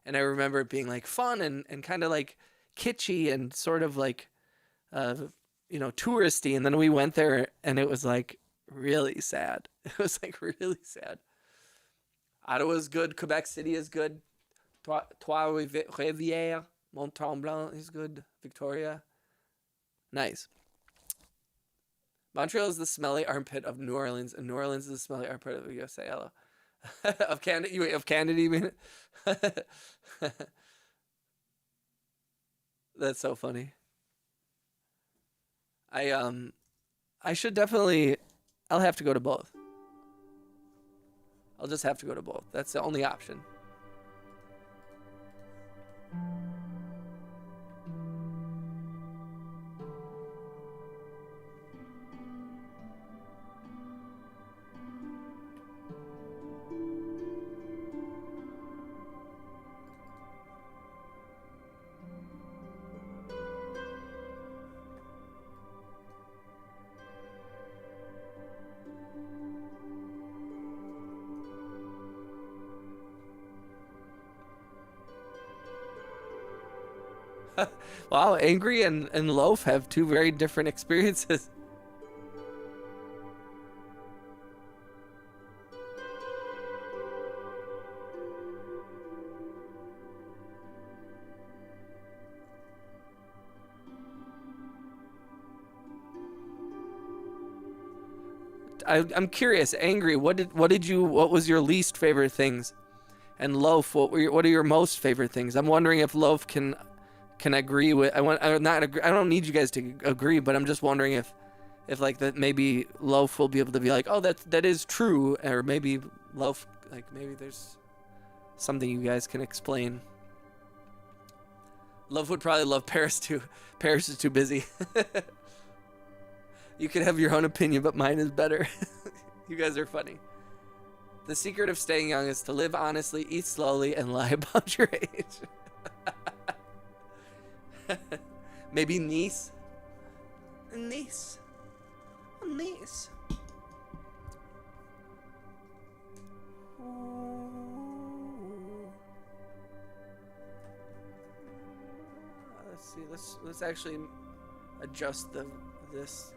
and I remember it being like fun and kind of like kitschy and sort of like touristy, and then we went there and it was like really sad. It was like really sad. Ottawa's good, Quebec City is good, Trois-Rivières, Mont-Tremblant is good, Victoria, nice. Montreal is the smelly armpit of New Orleans, and New Orleans is the smelly armpit of USA. Hello. Of Canada, you mean? That's so funny. I should definitely, I'll have to go to both. I'll just have to go to both. That's the only option. Wow, Angry and Loaf have two very different experiences. I'm curious, Angry, what was your least favorite things? And Loaf, what are your most favorite things? I'm wondering if Loaf can agree with, I don't need you guys to agree, but I'm just wondering if like that maybe Loaf will be able to be like, oh, that is true, or maybe Loaf, like maybe there's something you guys can explain. Loaf would probably love Paris too. Paris is too busy. You can have your own opinion, but mine is better. You guys are funny. The secret of staying young is to live honestly, eat slowly, and lie about your age. Maybe Nice. Nice. Nice. Let's see. Let's actually adjust this.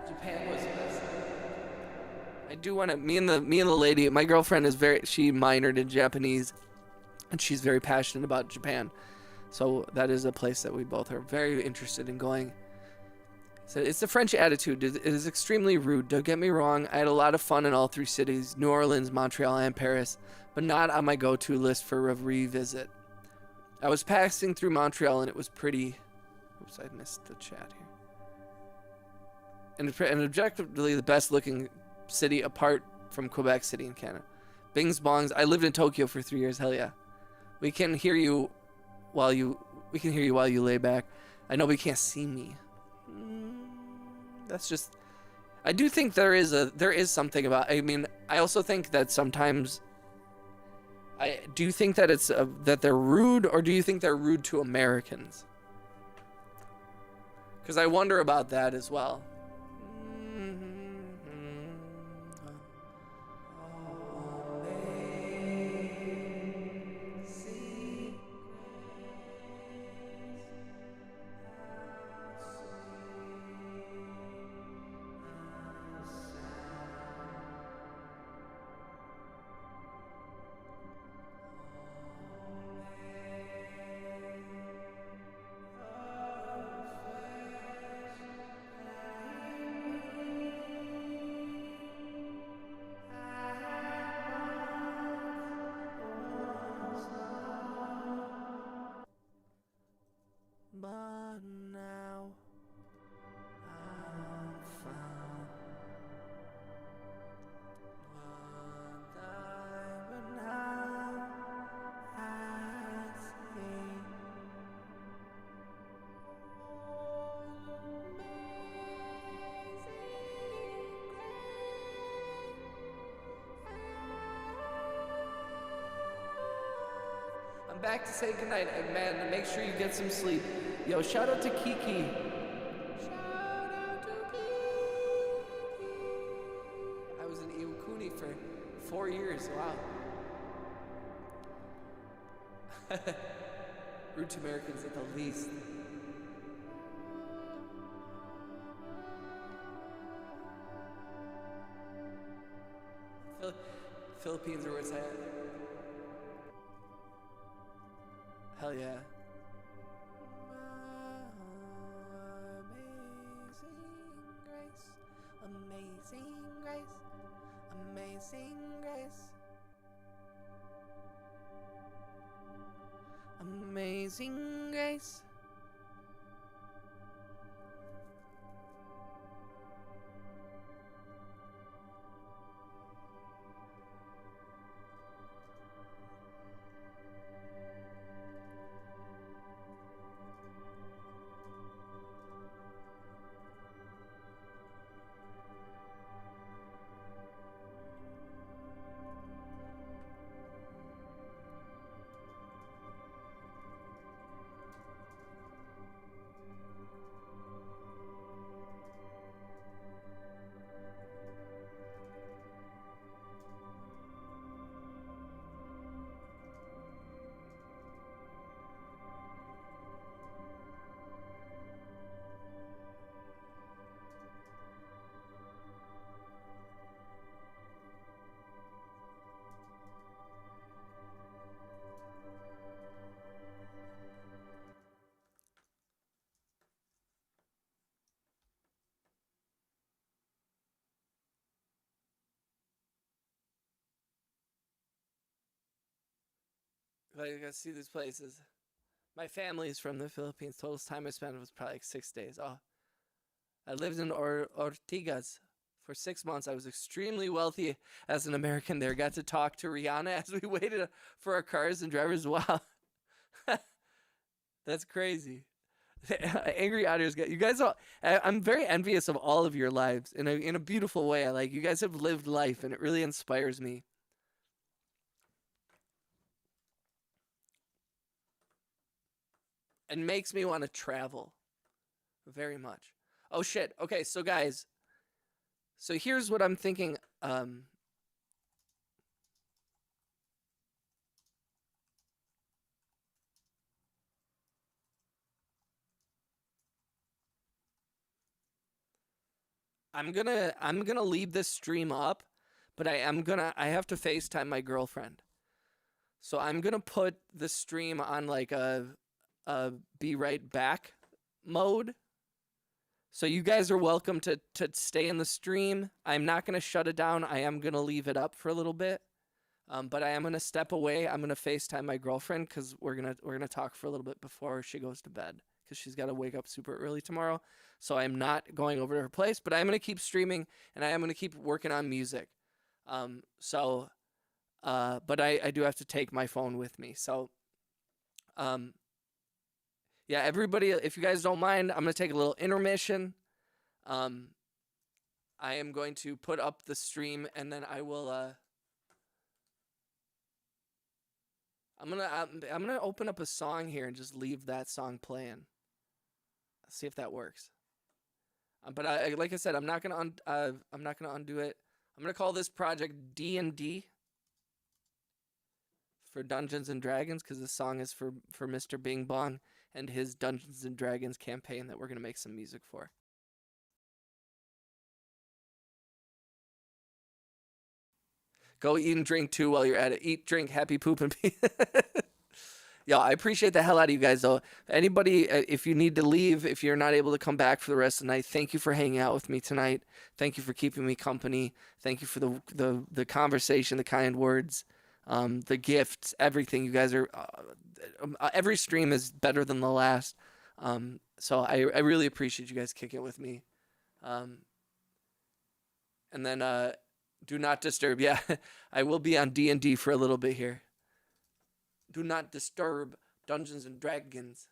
Japan was best. I do want to. Me and the lady, my girlfriend is she minored in Japanese, and she's very passionate about Japan. So that is a place that we both are very interested in going. So it's the French attitude. It is extremely rude. Don't get me wrong. I had a lot of fun in all three cities: New Orleans, Montreal, and Paris, but not on my go-to list for a revisit. I was passing through Montreal, and it was pretty Oops, I missed the chat here. And objectively the best looking city apart from Quebec City in Canada. Bings bongs. I lived in Tokyo for 3 years. Hell yeah. We can hear you while you lay back. I know, but you can't see me. That's just. I do think there is something about. I mean, I also think that sometimes. Do you think that it's that they're rude, or do you think they're rude to Americans? Because I wonder about that as well. But now I've found what I would now ask me. I'm back to say goodnight, man. Make sure you get some sleep. Yo, shout out to Kiki. I was in Iwakuni for 4 years. Wow. Rude to Americans at the least. Philippines are where it's at. Hell yeah. Amazing grace, amazing grace, amazing grace. I gotta see these places. My family's from the Philippines. Total time I spent was probably like 6 days. Oh, I lived in Ortigas for 6 months. I was extremely wealthy as an American there. Got to talk to Rihanna as we waited for our cars and drivers. Wow. That's crazy. Angry Otters, you guys all, I'm very envious of all of your lives in a beautiful way. Like, you guys have lived life and it really inspires me. And makes me want to travel very much. Oh shit. Okay, so guys, so here's what I'm thinking. I'm gonna leave this stream up, but I have to FaceTime my girlfriend. So I'm gonna put the stream on like a be right back mode. So you guys are welcome to stay in the stream. I'm not gonna shut it down. I am gonna leave it up for a little bit. But I am gonna step away. I'm gonna FaceTime my girlfriend because we're gonna talk for a little bit before she goes to bed. because she's got to wake up super early tomorrow. So I'm not going over to her place, but I'm going to keep streaming and I am going to keep working on music. But I do have to take my phone with me. So, yeah, everybody, if you guys don't mind, I'm going to take a little intermission. I am going to put up the stream and then I will, I'm gonna open up a song here and just leave that song playing. See if that works. But like I said, I'm not gonna undo it. I'm gonna call this project D&D for Dungeons and Dragons because this song is for Mr. Bing Bong and his Dungeons and Dragons campaign that we're gonna make some music for. Go eat and drink too while you're at it. Eat, drink, happy poop and pee. Yo, I appreciate the hell out of you guys though. Anybody, if you need to leave, if you're not able to come back for the rest of the night, thank you for hanging out with me tonight. Thank you for keeping me company. Thank you for the conversation, the kind words, the gifts, everything. You guys are, every stream is better than the last. So I really appreciate you guys kicking it with me. And then, do not disturb. Yeah, I will be on D&D for a little bit here. Do not disturb Dungeons and Dragons.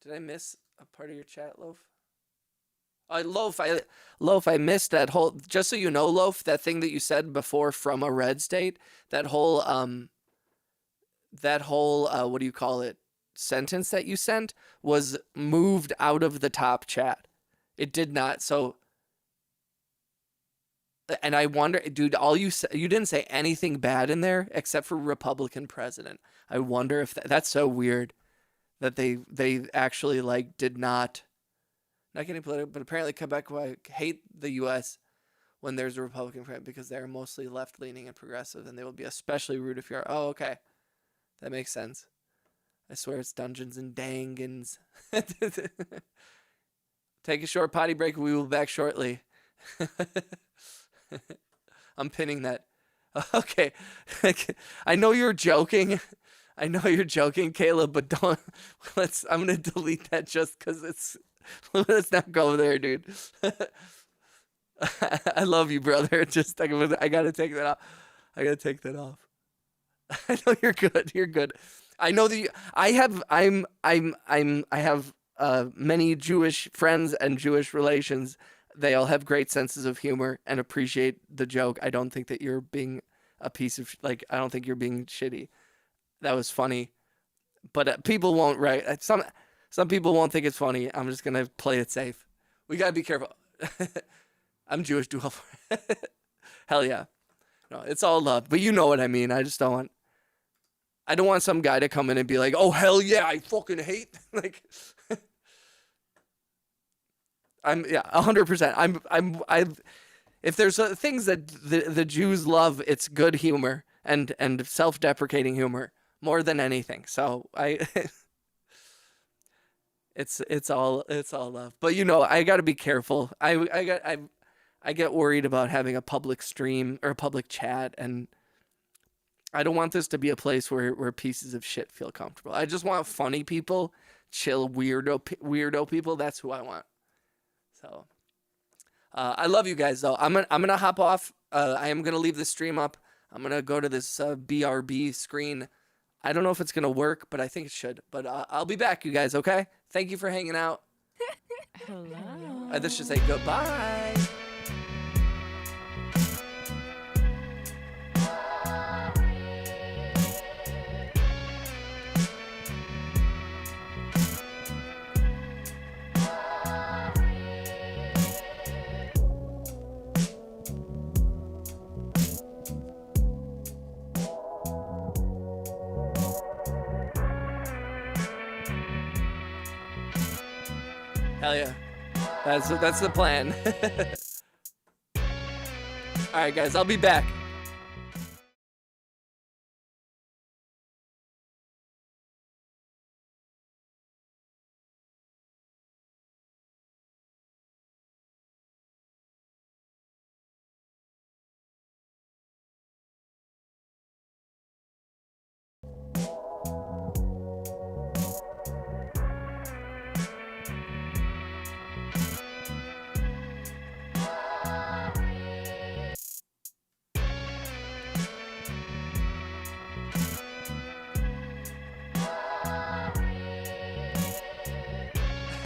Did I miss a part of your chat, Loaf? Loaf, I missed that whole, just so you know, Loaf, that thing that you said before from a red state, that whole, what do you call it? Sentence that you sent was moved out of the top chat. It did not. So, and I wonder, dude, you didn't say anything bad in there except for Republican president. I wonder if that's so weird that they actually like did not getting political, but apparently Quebec hate the U.S. when there's a Republican president because they're mostly left leaning and progressive, and they will be especially rude if you're. Oh, okay, that makes sense. I swear it's Dungeons and Dragons. Take a short potty break. We will be back shortly. I'm pinning that. Okay. I know you're joking. I know you're joking, Caleb, but don't. I'm gonna delete that just because it's. Let's not go there, dude. I love you, brother. Just I gotta take that off. I gotta take that off. I know you're good. You're good. I know that I have many Jewish friends and Jewish relations. They all have great senses of humor and appreciate the joke. I don't think that you're being a piece of I don't think you're being shitty. That was funny, but people won't some people won't think it's funny. I'm just gonna play it safe. We gotta be careful. I'm Jewish, dual. Hell yeah. No, it's all love, but you know what I mean. I don't want some guy to come in and be like, "Oh hell yeah, I fucking hate." Like, I'm 100%. If there's things that the Jews love, it's good humor and self-deprecating humor more than anything. So it's all love. But you know, I got to be careful. I get worried about having a public stream or a public chat, and I don't want this to be a place where pieces of shit feel comfortable. I just want funny people, chill weirdo people. That's who I want. So, I love you guys though. I'm gonna hop off. I am gonna leave the stream up. I'm gonna go to this BRB screen. I don't know if it's gonna work, but I think it should. But I'll be back, you guys. Okay? Thank you for hanging out. Hello. This should say goodbye. Hell yeah. That's the plan. All right, guys, I'll be back.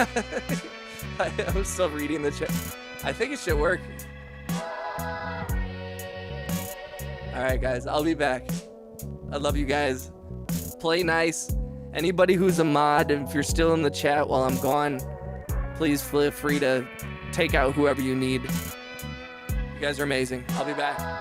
I'm still reading the chat. I think it should work. All right, guys, I'll be back. I love you guys. Play nice. Anybody who's a mod, and if you're still in the chat while I'm gone, please feel free to take out whoever you need. You guys are amazing. I'll be back.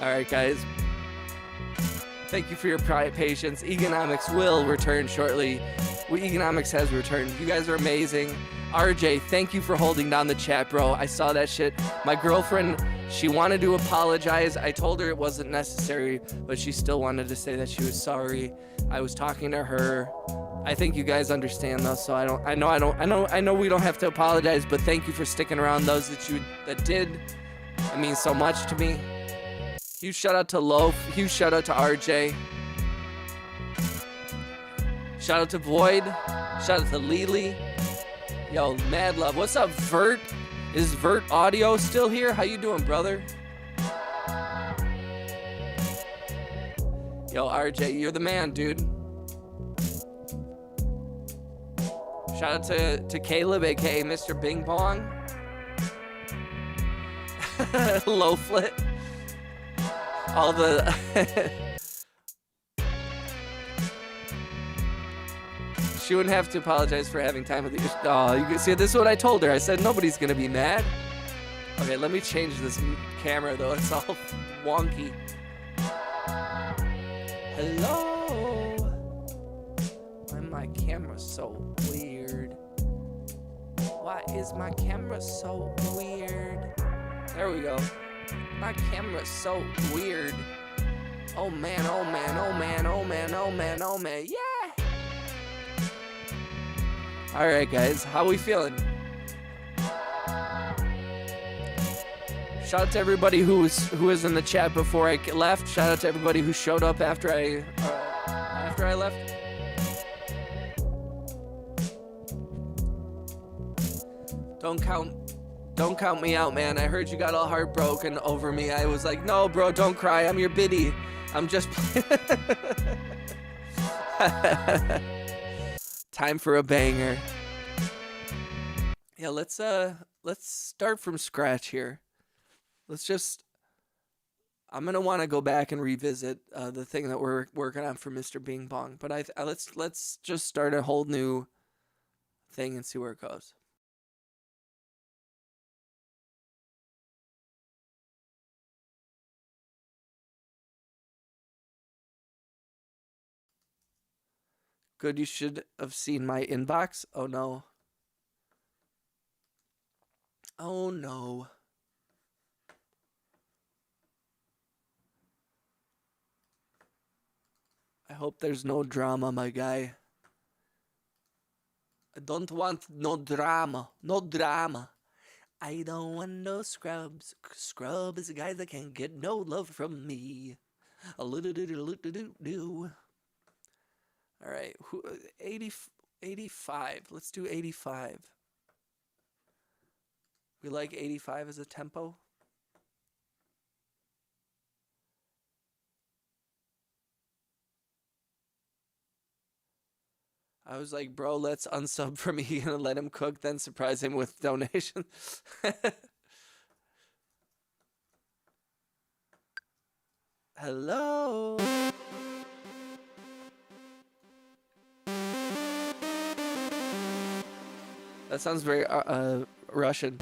All right, guys. Thank you for your patience. Economics will return shortly. Economics has returned. You guys are amazing. RJ, thank you for holding down the chat, bro. I saw that shit. My girlfriend, she wanted to apologize. I told her it wasn't necessary, but she still wanted to say that she was sorry. I was talking to her. I think you guys understand though, so I know we don't have to apologize, but thank you for sticking around. Those that did. It means so much to me. Huge shout out to Loaf. Huge shout out to RJ. Shout out to Void. Shout out to Lily. Yo, mad love. What's up, Vert? Is Vert Audio still here? How you doing, brother? Yo, RJ, you're the man, dude. Shout out to Caleb, aka Mr. Bing Bong. Loaflet. All the she wouldn't have to apologize for having time with you. Oh, you can see, this is what I told her. I said nobody's gonna be mad. Okay, let me change this camera though. It's all wonky. Hello. Why my camera so weird? Why is my camera so weird? There we go. My camera's so weird. Oh man, oh man, oh man, oh man, oh man, oh man, yeah! Alright guys, how we feeling? Shout out to everybody who was in the chat before I left. Shout out to everybody who showed up after I left. Don't count me out, man. I heard you got all heartbroken over me. I was like, no, bro, don't cry. I'm your biddy. I'm just time for a banger. Yeah, let's start from scratch here. I'm gonna want to go back and revisit the thing that we're working on for Mr. Bing Bong. But let's just start a whole new thing and see where it goes. Good, you should have seen my inbox. Oh no. Oh no. I hope there's no drama, my guy. I don't want no drama. No drama. I don't want no scrubs. Scrub is a guy that can't get no love from me. A little do. All right, 85. Let's do 85. We like 85 as a tempo. I was like, bro, let's unsub from me and let him cook, then surprise him with donations. Hello. That sounds very Russian.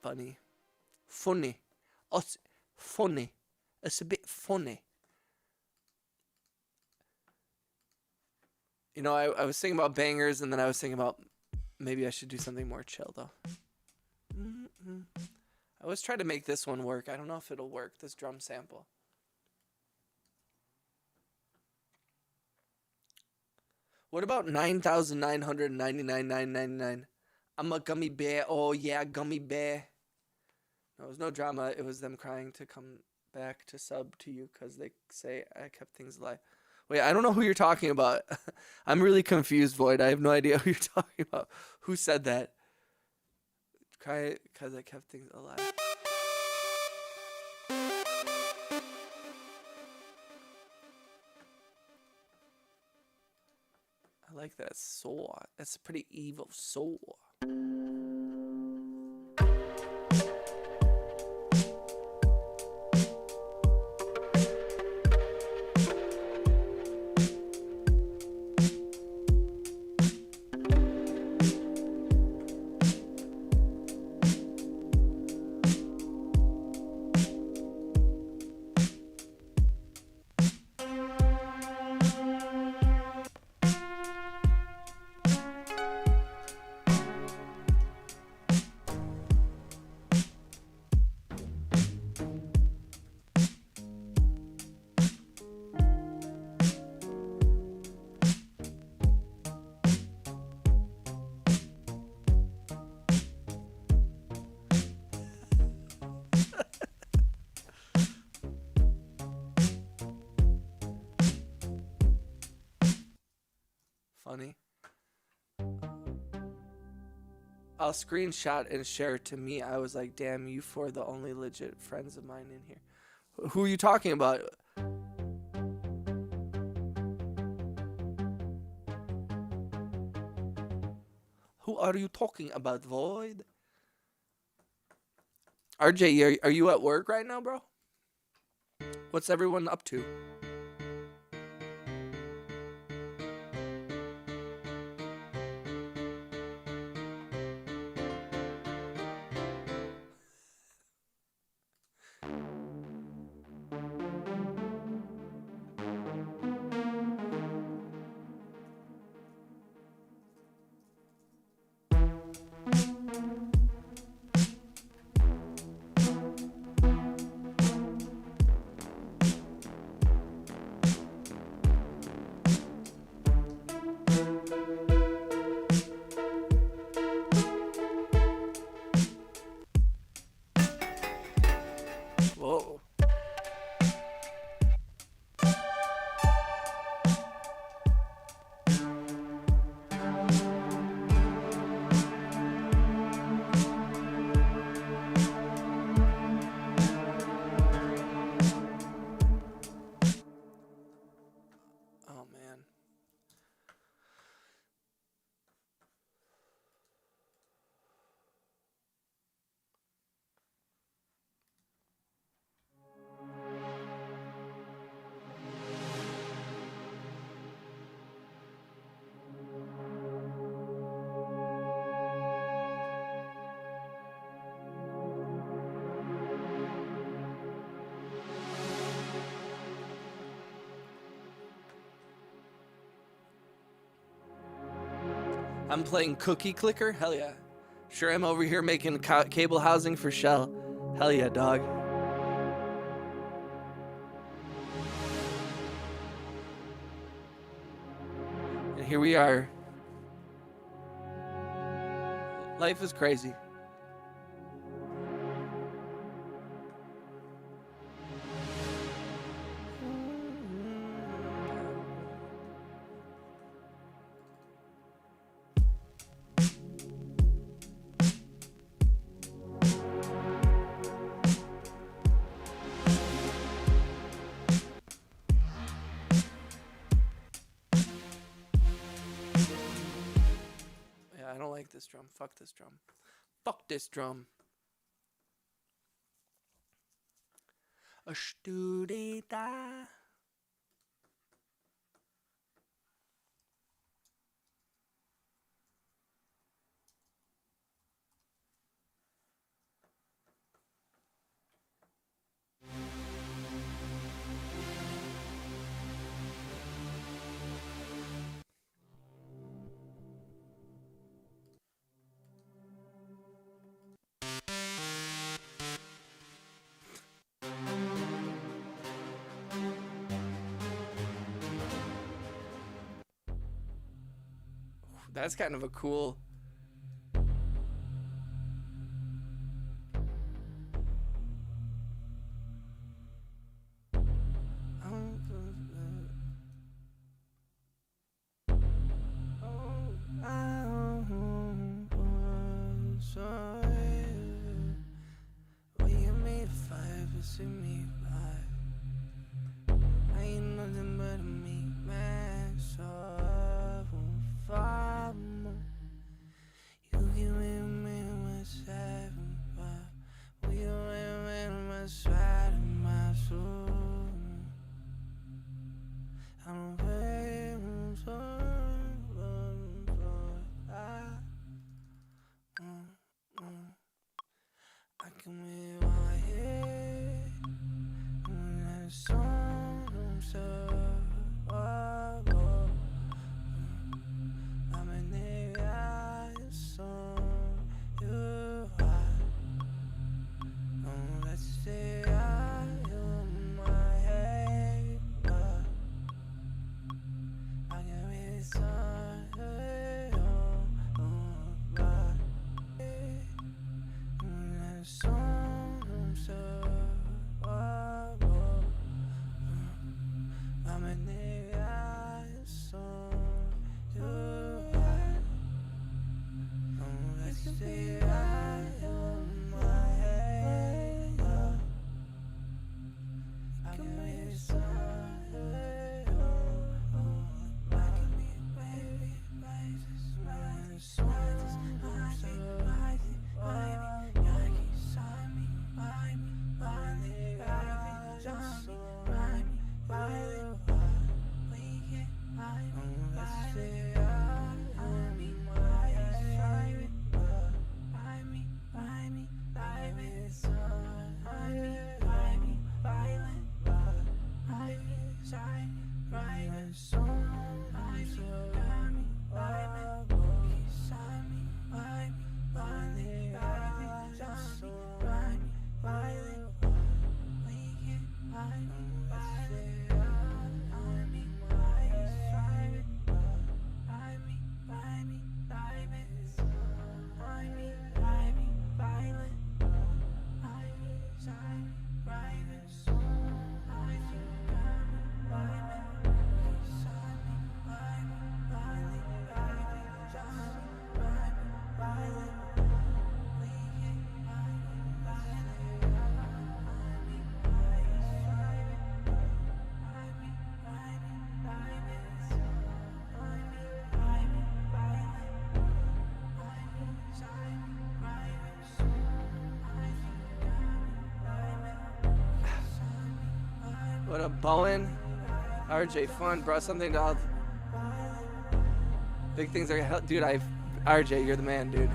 Funny. Funny. It's a bit funny. You know, I was thinking about bangers, and then I was thinking about maybe I should do something more chill, though. I was trying to make this one work. I don't know if it'll work, this drum sample. What about 9,999,999? I'm a gummy bear. Oh, yeah, gummy bear. No, it was no drama. It was them crying to come back to sub to you because they say I kept things alive. Wait, I don't know who you're talking about. I'm really confused, Void. I have no idea who you're talking about. Who said that? Cry because I kept things alive. I like that saw. That's a pretty evil saw. Funny. I'll screenshot and share it to me. I was like, damn, you four the only legit friends of mine in here. Who are you talking about? Who are you talking about, Void? RJ, are you at work right now, bro? What's everyone up to? Whoa. Oh, man. I'm playing Cookie Clicker? Hell yeah. Sure, I'm over here making cable housing for Shell. Hell yeah, dog. And here we are. Life is crazy. I don't like this drum. Fuck this drum. Fuck this drum. A studita. That's kind of a cool. I can wear my hair and that song I'm in the eyes song you hide. Let's say I am my head. I can be sorry I'm in the eyes song you hide. Let's say I am my head. I can be sorry. I can be baby, What up, Bowen? RJ, fun, bro. Something to all. Big things are. Dude, RJ, you're the man, dude.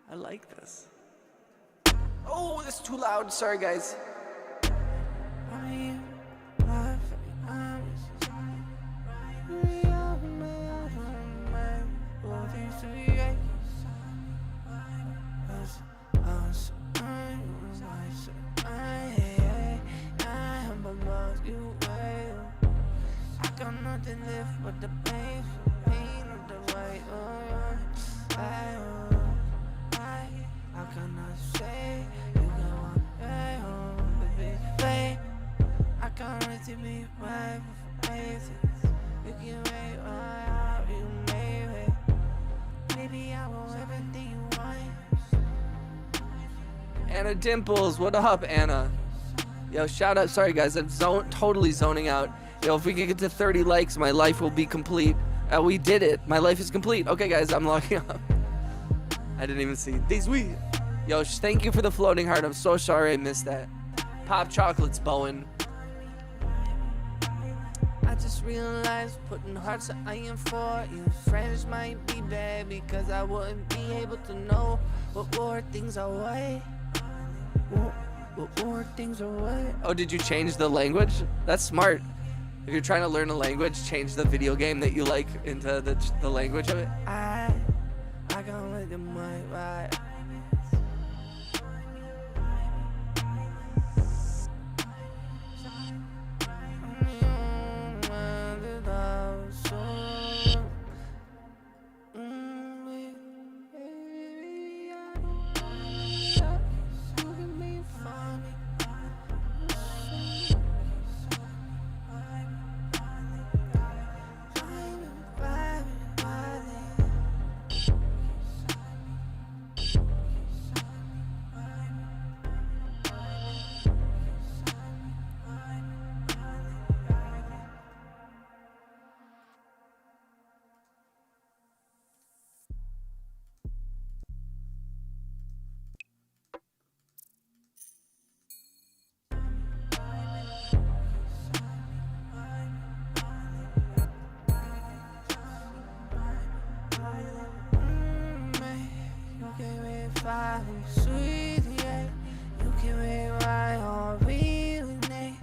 I like this. Oh, that's too loud. Sorry, guys. I to live with the pain of the way. I cannot say you can walk right home, baby. I can't wait to be right for faces. You can wait while you may wait. Maybe I will everything you want. Anna Dimples, what up, Anna? Yo, shout out. Sorry, guys, I'm totally zoning out. Yo, if we can get to 30 likes, my life will be complete. We did it. My life is complete. Okay, guys, I'm logging up. I didn't even see these. Yo, thank you for the floating heart. I'm so sorry I missed that. Pop chocolates, Bowen. I just realized putting hearts that I am for you. Friends might be bad because I wouldn't be able to know what more things are what. What more things are what. Oh, did you change the language? That's smart. If you're trying to learn a language, change the video game that you like into the language of it. I can't let the money ride. Sweet, yeah. You can make my heart really name.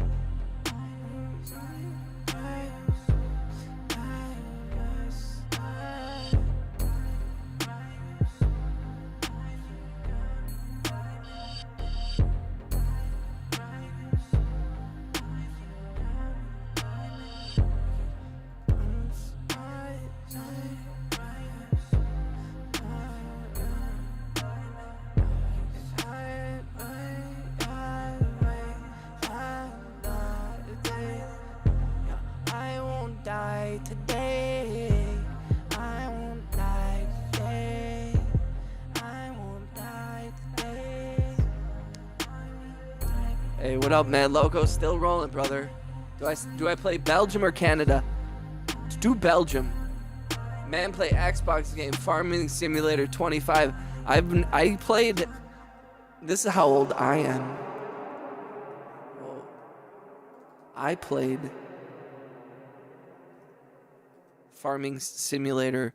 Today, I won't die today. I won't die today. Hey, what up, man? Loco, still rolling, brother. Do I play Belgium or Canada? Let's do Belgium. Man, play Xbox game Farming Simulator 25. I played. This is how old I am. Whoa. I played Farming Simulator,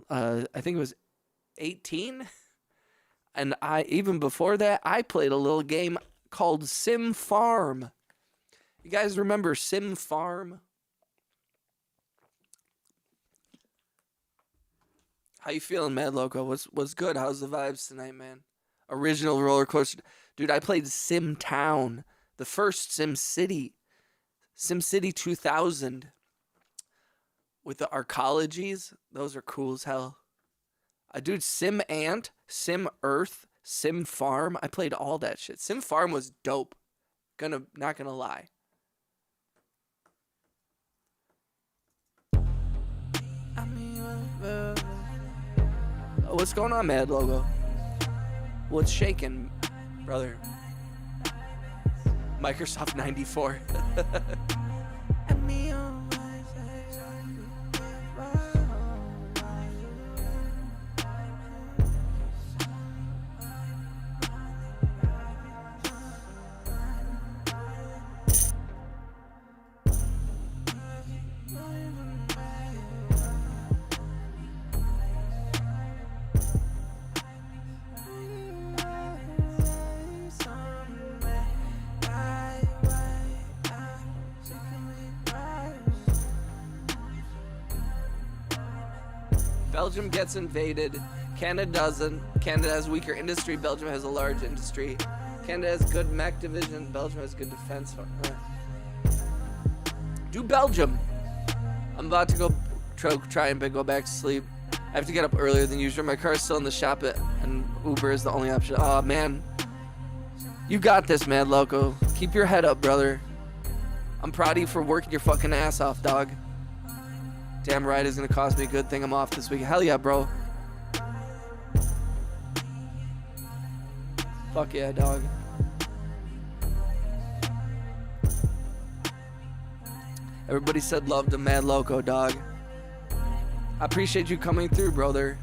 I think it was 18, and even before that I played a little game called Sim Farm. You guys remember Sim Farm? How you feeling, Mad Loco? What's good? How's the vibes tonight, man? Original roller coaster, dude. I played Sim Town, the first Sim City, Sim City 2000. With the arcologies, those are cool as hell. Dude, Sim Ant, Sim Earth, Sim Farm. I played all that shit. Sim Farm was dope. Not gonna lie. What's going on, Mad Logo? What's shaking, brother? Microsoft 94. Belgium gets invaded. Canada doesn't. Canada has weaker industry. Belgium has a large industry. Canada has good mech division. Belgium has good defense. Do Belgium. I'm about to go try and go back to sleep. I have to get up earlier than usual. My car is still in the shop, and Uber is the only option. Oh, man. You got this, man, Loco. Keep your head up, brother. I'm proud of you for working your fucking ass off, dog. Damn right is gonna cost me a good thing I'm off this week. Hell yeah, bro. Fuck yeah, dog. Everybody said love to Mad Loco, dog. I appreciate you coming through, brother.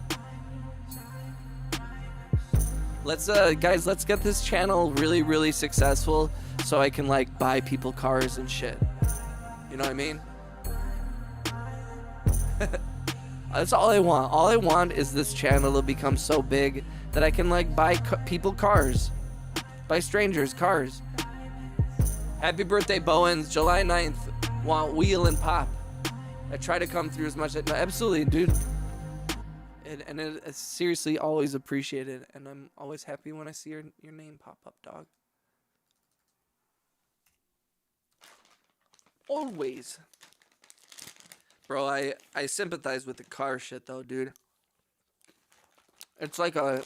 Let's guys, let's get this channel really, really successful so I can like buy people cars and shit. You know what I mean? That's all I want. All I want is this channel to become so big that I can like buy people cars. Buy strangers cars. Happy birthday, Bowens. July 9th. Want wheel and pop. I try to come through as much as... No, absolutely, dude. It's seriously always appreciated. And I'm always happy when I see your name pop up, dog. Always. Bro, I sympathize with the car shit though, dude. It's like a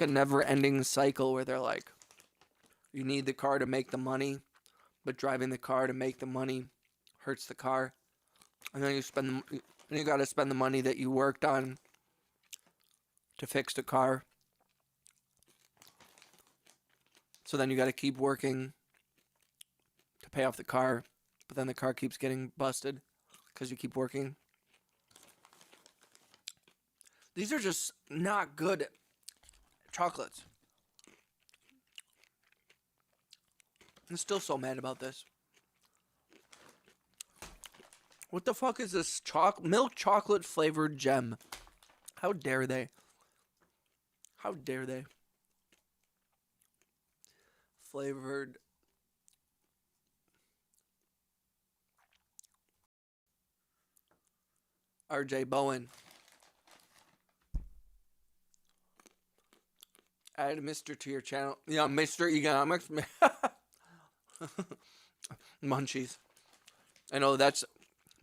never-ending cycle where they're like, you need the car to make the money, but driving the car to make the money hurts the car. And then you gotta spend the money that you worked on to fix the car. So then you gotta keep working to pay off the car, but then the car keeps getting busted because you keep working. These are just not good chocolates. I'm still so mad about this. What the fuck is this milk chocolate flavored gem? How dare they? How dare they? Flavored. RJ Bowen. Add Mr. to your channel. Yeah, Mr. Economics. Munchies. I know that's...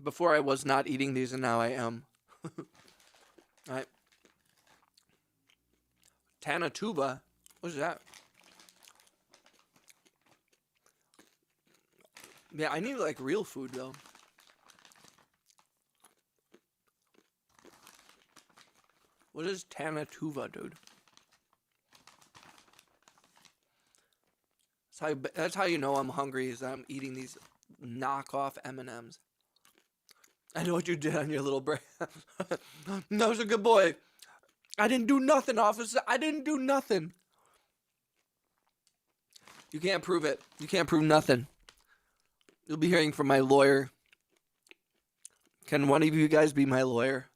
Before I was not eating these and now I am. Alright. Tanatuba? What is that? Yeah, I need like real food though. What is Tanatuva, dude? That's how you know I'm hungry, is I'm eating these knockoff M&Ms. I know what you did on your little break. That was a good boy. I didn't do nothing, officer. I didn't do nothing. You can't prove it. You can't prove nothing. You'll be hearing from my lawyer. Can one of you guys be my lawyer?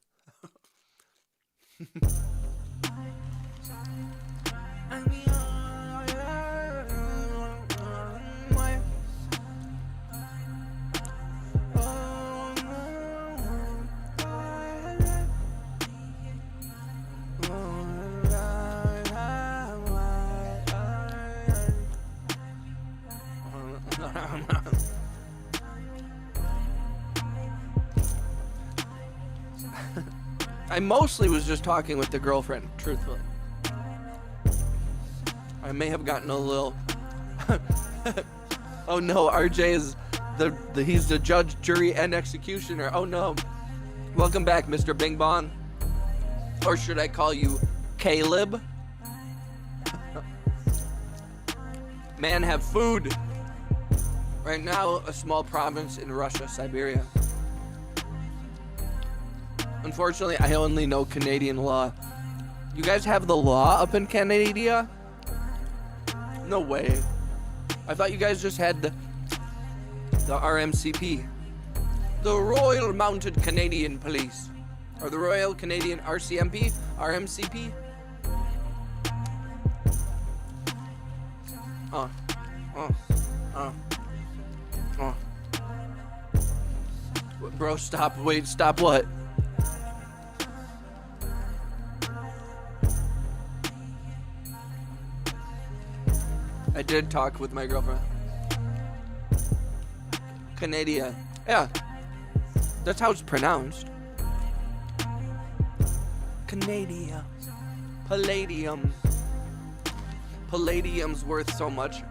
I mostly was just talking with the girlfriend, truthfully. I may have gotten a little... Oh no, RJ is he's the judge, jury, and executioner. Oh no. Welcome back, Mr. Bing Bong. Or should I call you Caleb? Man, have food. Right now, a small province in Russia, Siberia. Unfortunately, I only know Canadian law. You guys have the law up in Canada? No way. I thought you guys just had the RMCP. The Royal Mounted Canadian Police. Or the Royal Canadian RCMP? RMCP? Bro, stop. Wait, stop what? I did talk with my girlfriend. Canada. Yeah. That's how it's pronounced. Canadium. Palladium. Palladium's worth so much.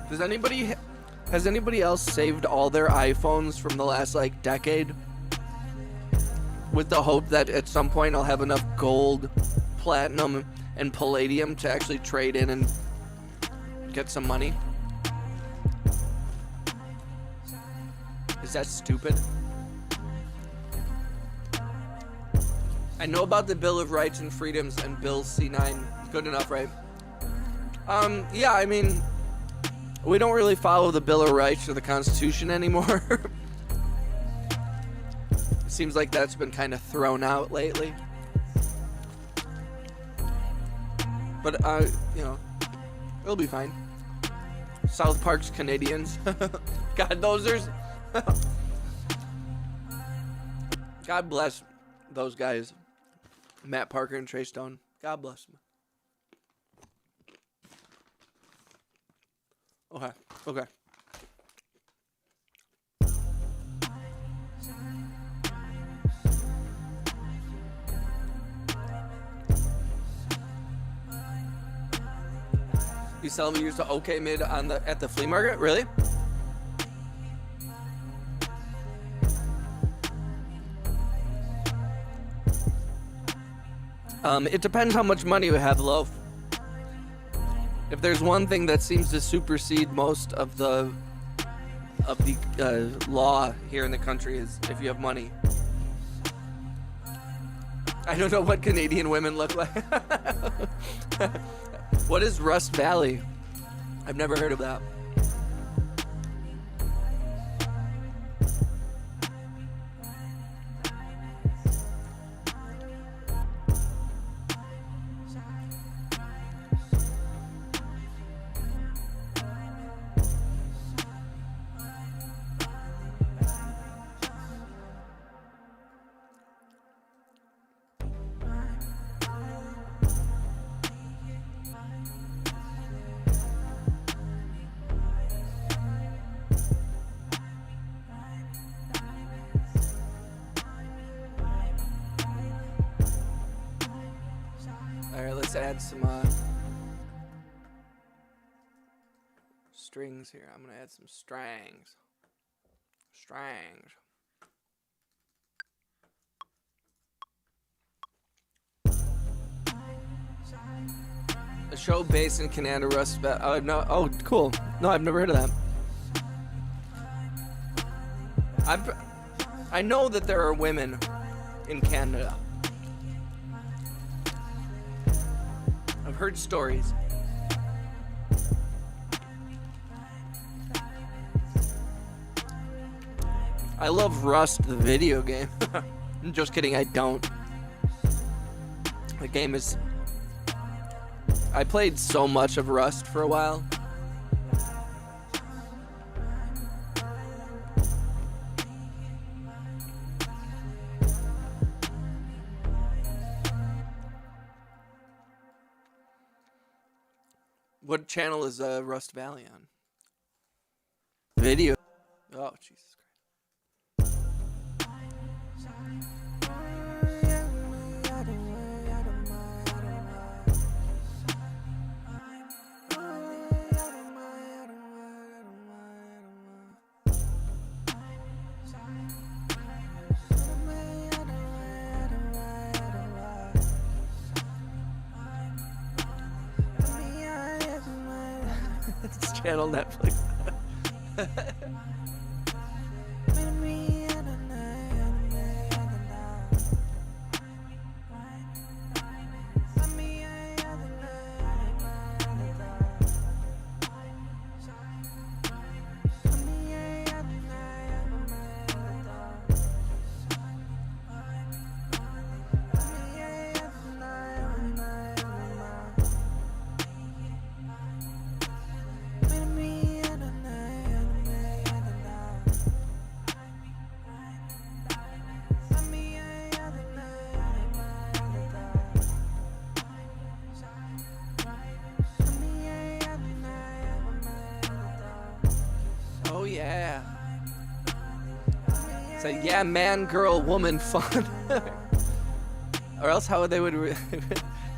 Has anybody else saved all their iPhones from the last like decade with the hope that at some point I'll have enough gold, platinum, and palladium to actually trade in and get some money? Is that stupid? I know about the Bill of Rights and Freedoms and Bill C9. Good enough, right? Yeah, I mean, we don't really follow the Bill of Rights or the Constitution anymore. It seems like that's been kind of thrown out lately. But, you know, it'll be fine. South Park's Canadians. God, those are... God bless those guys. Matt Parker and Trey Stone. God bless them. Okay. Okay. You sell them used to OK mid on at the flea market? Really? It depends how much money you have, Loaf. If there's one thing that seems to supersede most of the law here in the country is if you have money. I don't know what Canadian women look like. What is Rust Valley? I've never heard of that. Alright, let's add some strings here. I'm gonna add some strings. A show based in Canada, Rust. Oh no! Oh, cool. No, I've never heard of that. I know that there are women in Canada. I've heard stories. I love Rust, the video game. I'm just kidding, I don't. The game is... I played so much of Rust for a while. What channel is Rust Valley on? Video. Oh, Jesus Christ. This channel Netflix. yeah. So yeah, man, girl, woman, fun. Or else how would they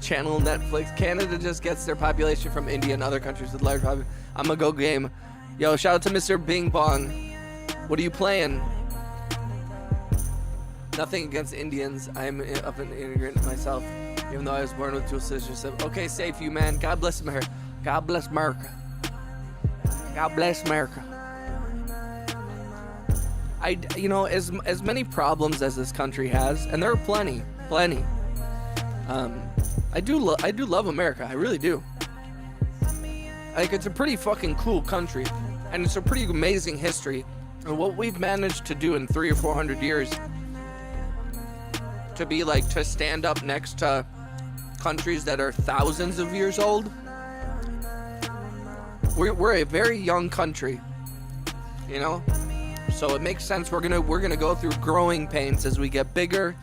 channel Netflix? Canada just gets their population from India and other countries with large population. I'm gonna go game. Yo, shout out to Mr. Bing Bong. What are you playing? Nothing against Indians. I'm of an immigrant myself, even though I was born with dual citizenship. Okay, safe you, man. God bless America. God bless America. God bless America. You know, as many problems as this country has, and there are plenty. I do love America. I really do. Like, it's a pretty fucking cool country, and it's a pretty amazing history. And what we've managed to do in 300 or 400 years, to be like, to stand up next to countries that are thousands of years old. We're a very young country, you know, so it makes sense. We're gonna go through growing pains as we get bigger,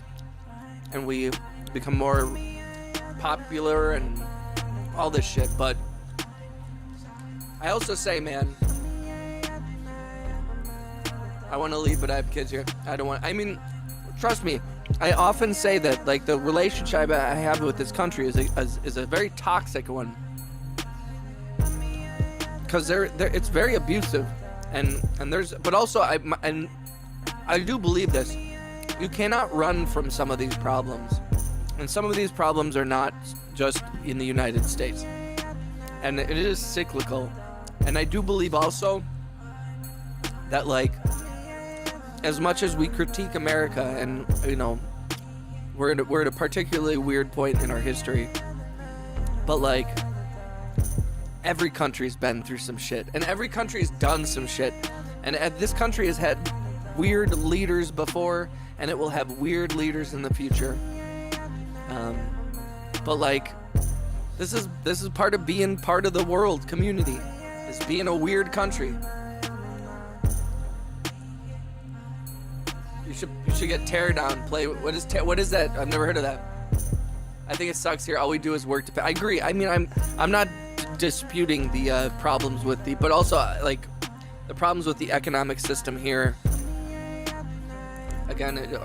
and we become more popular and all this shit. But I also say, man, I want to leave, but I have kids here. I mean, trust me, I often say that, like, the relationship I have with this country is a very toxic one, because it's very abusive, and there's, but also I do believe this. You cannot run from some of these problems, and some of these problems are not just in the United States, and it is cyclical. And I do believe also that, like, as much as we critique America, and, you know, we're at a particularly weird point in our history, but, like, every country's been through some shit, and every country's done some shit, and this country has had weird leaders before, and it will have weird leaders in the future. But, like, this is part of being part of the world community, is being a weird country. You should get tear down. Play. What is that? I've never heard of that. I think it sucks here. All we do is work to pay. I agree. I mean, I'm not disputing the problems with but also, like, the problems with the economic system here. Again,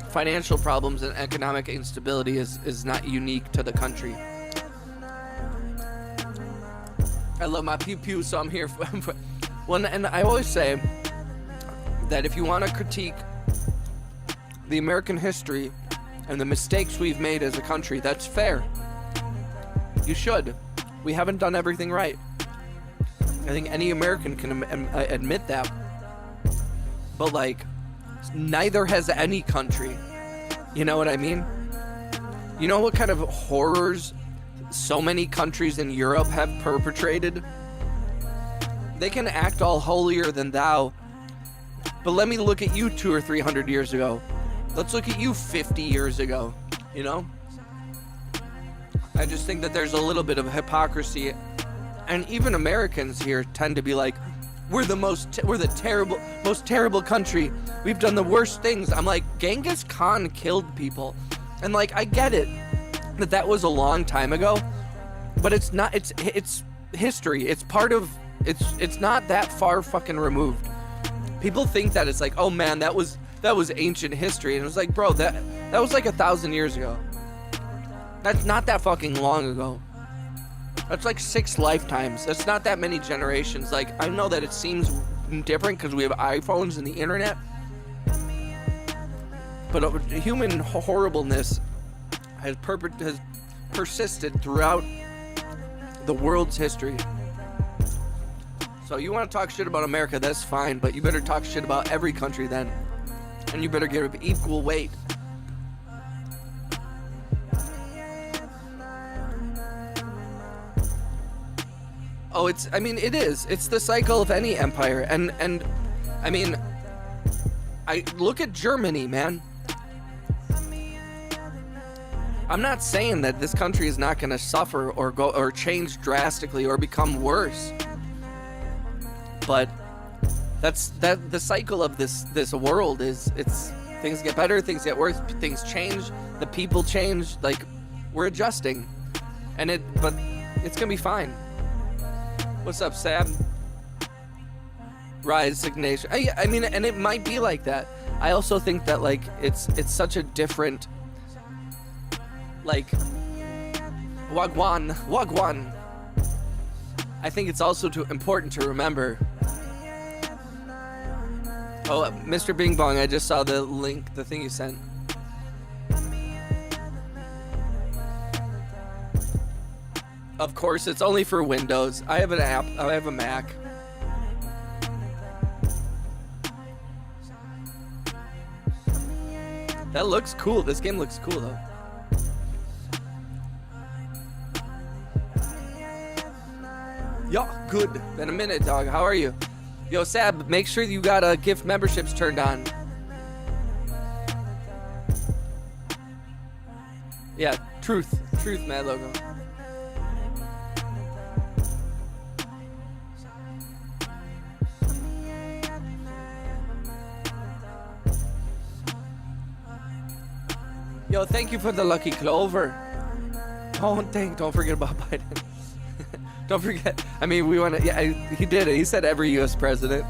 financial problems and economic instability is not unique to the country. I love my pew pew, so I'm here for well, and I always say that if you want to critique the American history and the mistakes we've made as a country, that's fair. You should. We haven't done everything right. I think any American can admit that. But, like, neither has any country. You know what I mean? You know what kind of horrors so many countries in Europe have perpetrated? They can act all holier than thou, but let me look at you 200 or 300 years ago. Let's look at you 50 years ago, you know? I just think that there's a little bit of hypocrisy, and even Americans here tend to be like, we're the most terrible country. We've done the worst things. I'm like, Genghis Khan killed people, and, like, I get it that was a long time ago, but it's not. It's history. It's part of. It's not that far fucking removed. People think that it's like, oh man, that was ancient history, and it was like, bro, that was like 1,000 years ago. That's not that fucking long ago. That's like 6 lifetimes. That's not that many generations. Like, I know that it seems different because we have iPhones and the internet, but human horribleness has persisted throughout the world's history. So you want to talk shit about America, that's fine, but you better talk shit about every country then, and you better give equal weight. Oh, it is. It's the cycle of any empire. And I mean, I look at Germany, man. I'm not saying that this country is not going to suffer or change drastically or become worse. But the cycle of this world is, it's things get better, things get worse, things change, the people change, like, we're adjusting. But it's going to be fine. What's up, Sam? resignation. I mean, and it might be like that. I also think that like it's such a different like wagwan. I think it's also important to remember. Oh, Mr. Bing Bong, I just saw the link, the thing you sent. Of course, it's only for Windows. I have an app. I have a Mac. That looks cool. This game looks cool, though. Yo, good. Been a minute, dog. How are you? Yo, Sab, make sure you got gift memberships turned on. Yeah, truth, Mad Logo. Yo, thank you for the lucky clover. Don't forget about Biden. Don't forget. I mean, we want to. Yeah, he did it. He said every U.S. president.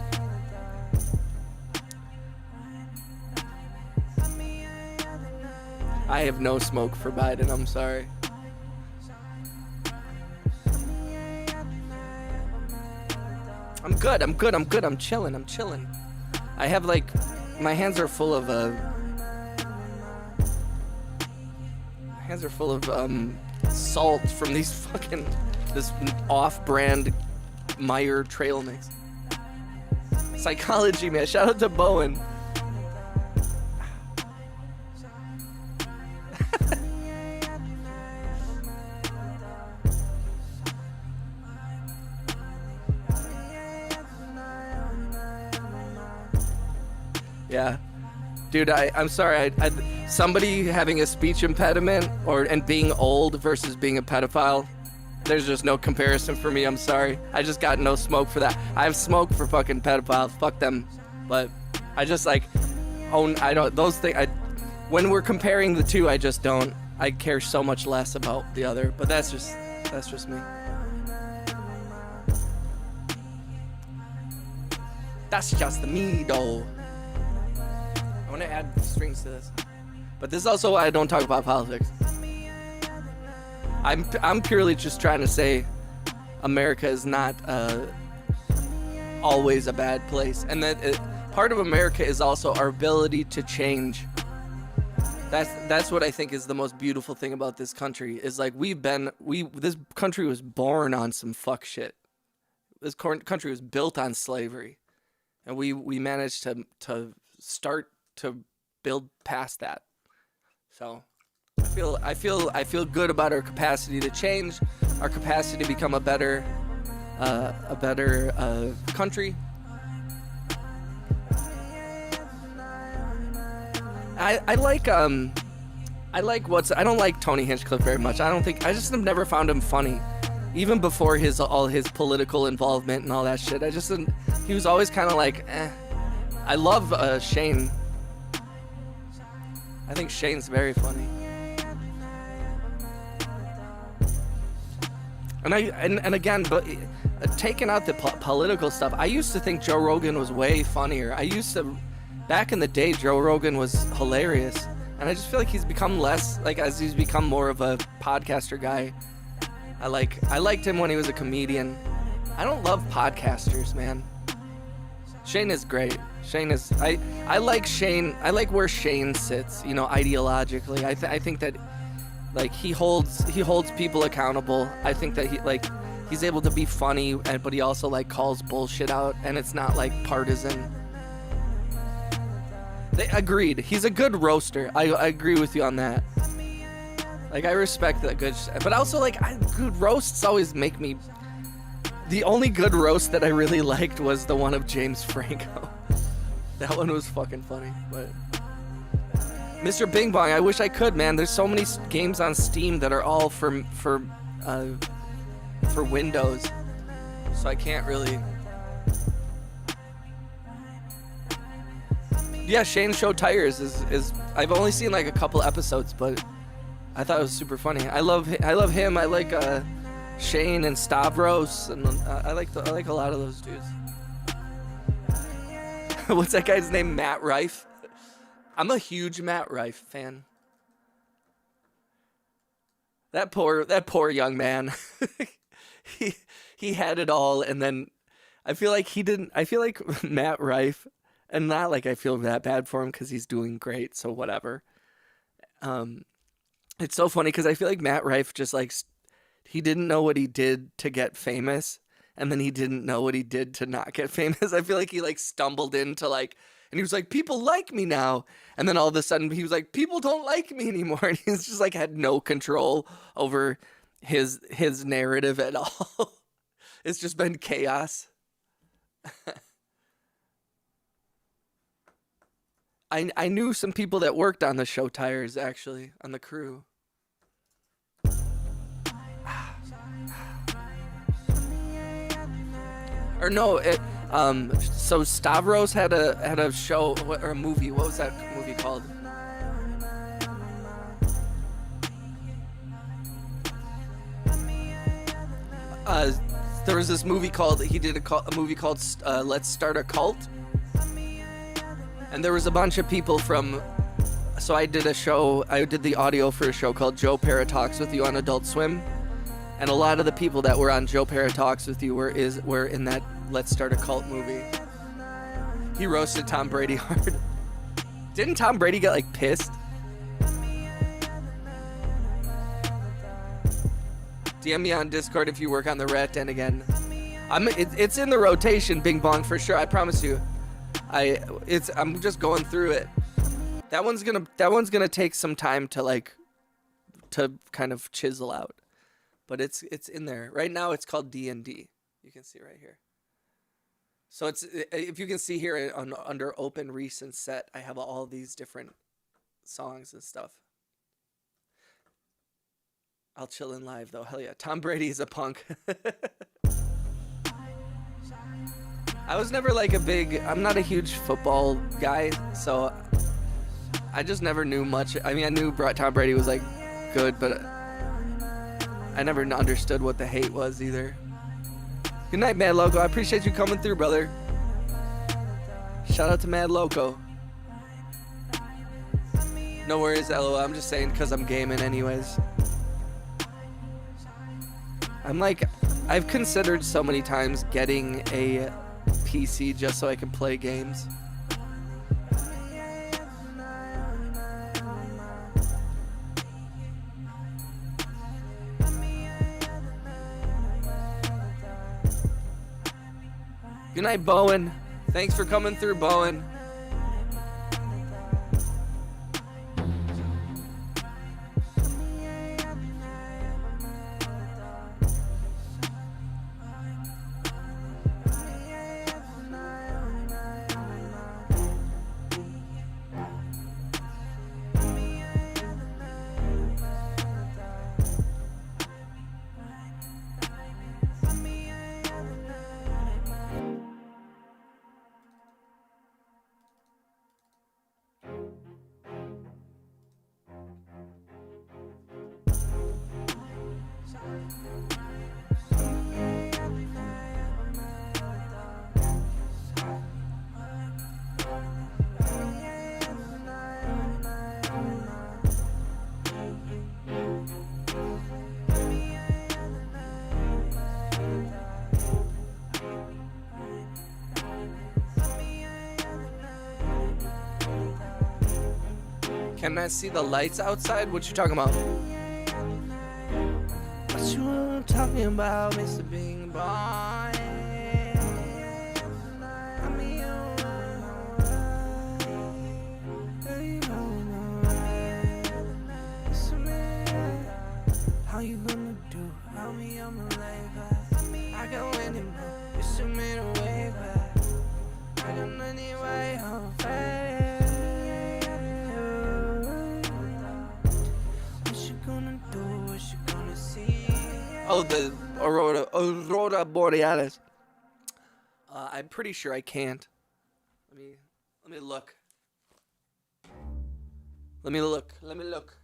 I have no smoke for Biden. I'm sorry. I'm good. I'm chilling. I have like, my hands are full of salt from these fucking, this off-brand Meyer trail mix. Psychology, man. Shout out to Bowen. Yeah. Dude, I'm sorry. Somebody having a speech impediment and being old versus being a pedophile, there's just no comparison for me. I'm sorry. I just got no smoke for that. I have smoke for fucking pedophiles. Fuck them. But I just like those things. When we're comparing the two, I just don't. I care so much less about the other. But that's just me. That's just me, though. I want to add strings to this, but this is also why I don't talk about politics. I'm purely just trying to say America is not always a bad place, and that part of America is also our ability to change. That's what I think is the most beautiful thing about this country, is like this country was born on some fuck shit. This country was built on slavery, and we managed to start to build past that. So I feel good about our capacity to change, our capacity to become a better country. I don't like Tony Hinchcliffe very much. I just have never found him funny, even before all his political involvement and all that shit. He was always kind of like, eh. I love Shane. I think Shane's very funny. And again, but taking out the political stuff, I used to think Joe Rogan was way funnier. Back in the day, Joe Rogan was hilarious, and I just feel like he's become less, like, as he's become more of a podcaster guy. I liked him when he was a comedian. I don't love podcasters, man. Shane is great. I like Shane. I like where Shane sits, ideologically. I think that, like, he holds people accountable. I think that he's able to be funny, but he also like calls bullshit out, and it's not like partisan. Agreed. He's a good roaster. I agree with you on that. Like, I respect that good shit. But also, like, good roasts always make me... The only good roast that I really liked was the one of James Franco. That one was fucking funny, but... Mr. Bing Bong, I wish I could, man. There's so many games on Steam that are all for Windows. So I can't really... Yeah, Shane's Show Tires is I've only seen like a couple episodes, but I thought it was super funny. I love him. I like Shane and Stavros, and I like a lot of those dudes. What's that guy's name? Matt Rife. I'm a huge Matt Rife fan. That poor young man. he had it all, and then I feel like he didn't. I feel like Matt Rife, and not like I feel that bad for him because he's doing great. So whatever. It's so funny because I feel like Matt Rife just like he didn't know what he did to get famous, and then he didn't know what he did to not get famous. I feel like he like stumbled into like. And he was like, people like me now. And then all of a sudden he was like, people don't like me anymore. And he's just like had no control over his narrative at all. It's just been chaos. I knew some people that worked on the show tires, actually, on the crew. Or no, so Stavros had a show or a movie. What was that movie called? There was this movie called he did a movie called Let's Start a Cult, and there was a bunch of people from. So I did the audio for a show called Joe Para Talks with You on Adult Swim. And a lot of the people that were on Joe Para Talks with You were in that Let's Start a Cult movie. He roasted Tom Brady hard. Didn't Tom Brady get like pissed? DM me on Discord if you work on the Rat Den again. It's in the rotation, Bing Bong, for sure. I promise you. I'm just going through it. That one's gonna take some time to kind of chisel out. But it's in there. Right now it's called D&D. You can see right here. So it's, if you can see here under open recent set, I have all these different songs and stuff. I'll chill in live though. Hell yeah. Tom Brady is a punk. I was never like I'm not a huge football guy, so I just never knew much. I mean, I knew Tom Brady was like good, but I never understood what the hate was either. Good night, Mad Loco. I appreciate you coming through, brother. Shout out to Mad Loco. No worries, LOL. I'm just saying because I'm gaming anyways. I've considered so many times getting a PC just so I can play games. Good night, Bowen. Thanks for coming through, Bowen. Can I see the lights outside? What you talking about? What you talking about, Mr. Bing Bong? How you gonna do? How me I'm a lay I got winning, you should me the way back. I got money way on fast. Oh, the Aurora Borealis. I'm pretty sure I can't. Let me look. Let me look.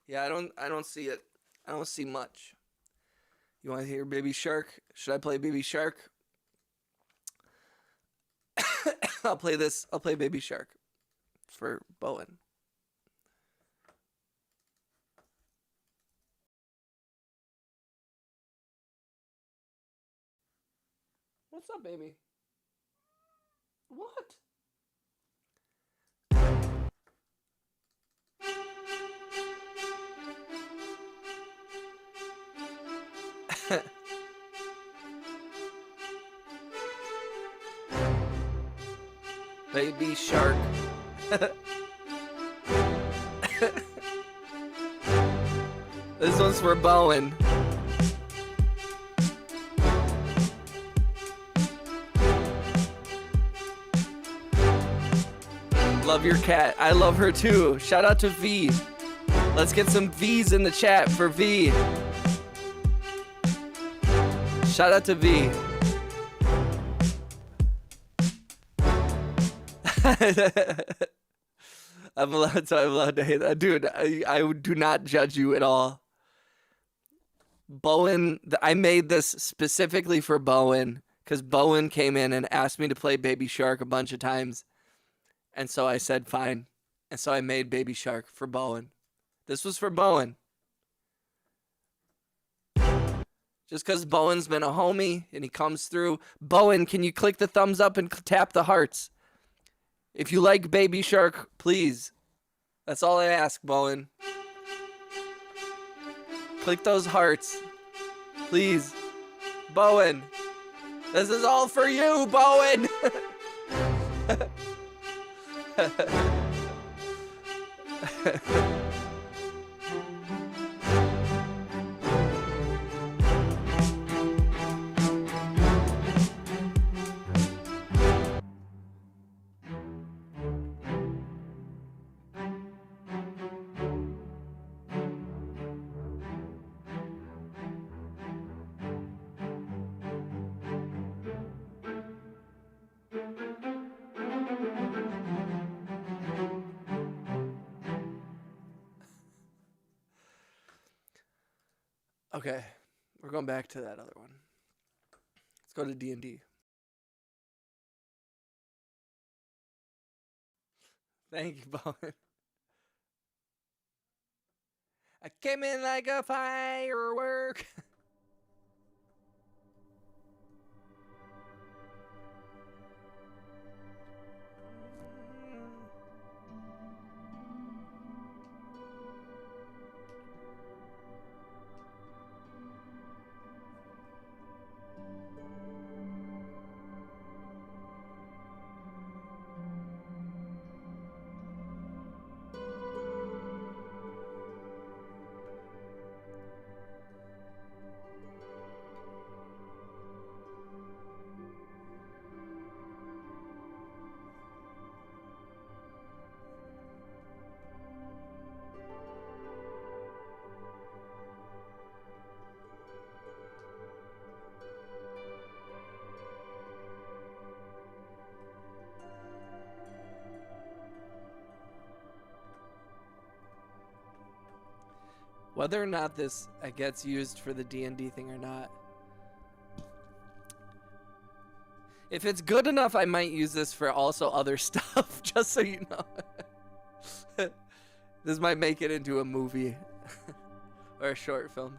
Yeah, I don't see it. I don't see much. You want to hear Baby Shark? Should I play Baby Shark? I'll play this. I'll play Baby Shark for Bowen. What's up, baby? What? Baby Shark. This one's for Bowen. Love your cat. I love her too. Shout out to V. Let's get some V's in the chat for V. Shout out to V. I'm allowed to hate that. Dude, I do not judge you at all. Bowen, I made this specifically for Bowen because Bowen came in and asked me to play Baby Shark a bunch of times. And so I said, fine. And so I made Baby Shark for Bowen. This was for Bowen. Just because Bowen's been a homie and he comes through. Bowen, can you click the thumbs up and tap the hearts? If you like Baby Shark, please. That's all I ask, Bowen. Click those hearts. Please. Bowen. This is all for you, Bowen. Okay, we're going back to that other one. Let's go to D&D. Thank you, Bowen. I came in like a firework. Whether or not this gets used for the D&D thing or not. If it's good enough, I might use this for also other stuff, just so you know. This might make it into a movie or a short film.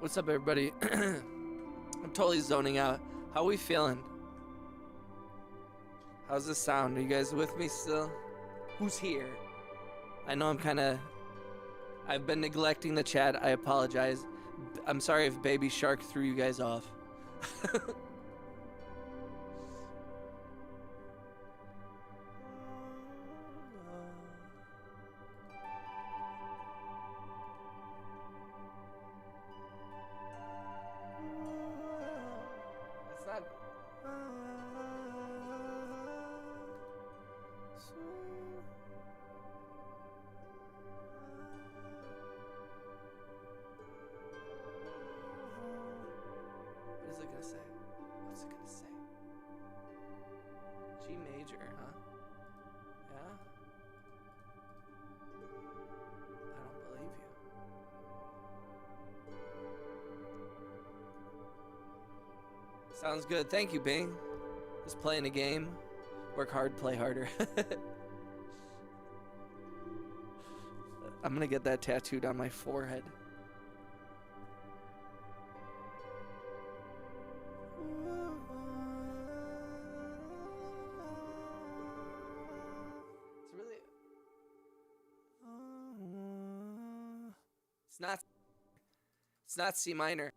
What's up, everybody? I'm totally zoning out. How we feeling? How's the sound? Are you guys with me still? Who's here? I know I've been neglecting the chat. I apologize. I'm sorry if Baby Shark threw you guys off. It's not. What is it gonna say? What's it gonna say? G major, huh? Yeah? I don't believe you. Sounds good. Thank you, Bing. Just playing a game. Work hard, play harder. I'm gonna get that tattooed on my forehead. It's really... It's not C minor.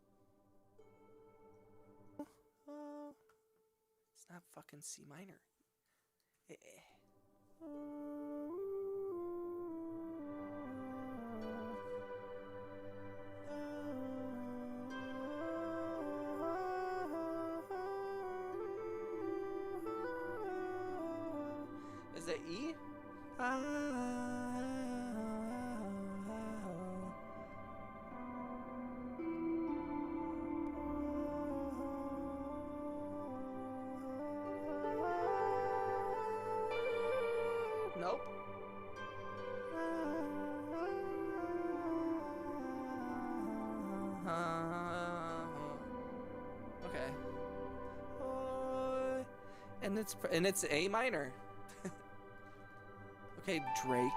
It's not fucking C minor. Is it E? Nope. Okay. And it's A minor. Okay, Drake.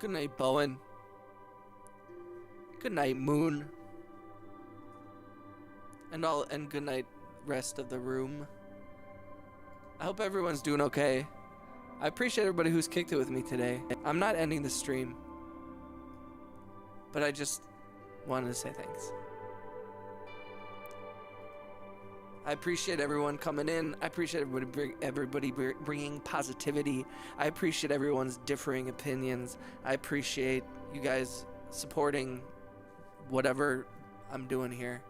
Good night, Bowen. Good night, Moon. And good night, rest of the room. I hope everyone's doing okay. I appreciate everybody who's kicked it with me today. I'm not ending the stream, but I just wanted to say thanks. I appreciate everyone coming in. I appreciate everybody bringing positivity. I appreciate everyone's differing opinions. I appreciate you guys supporting whatever I'm doing here.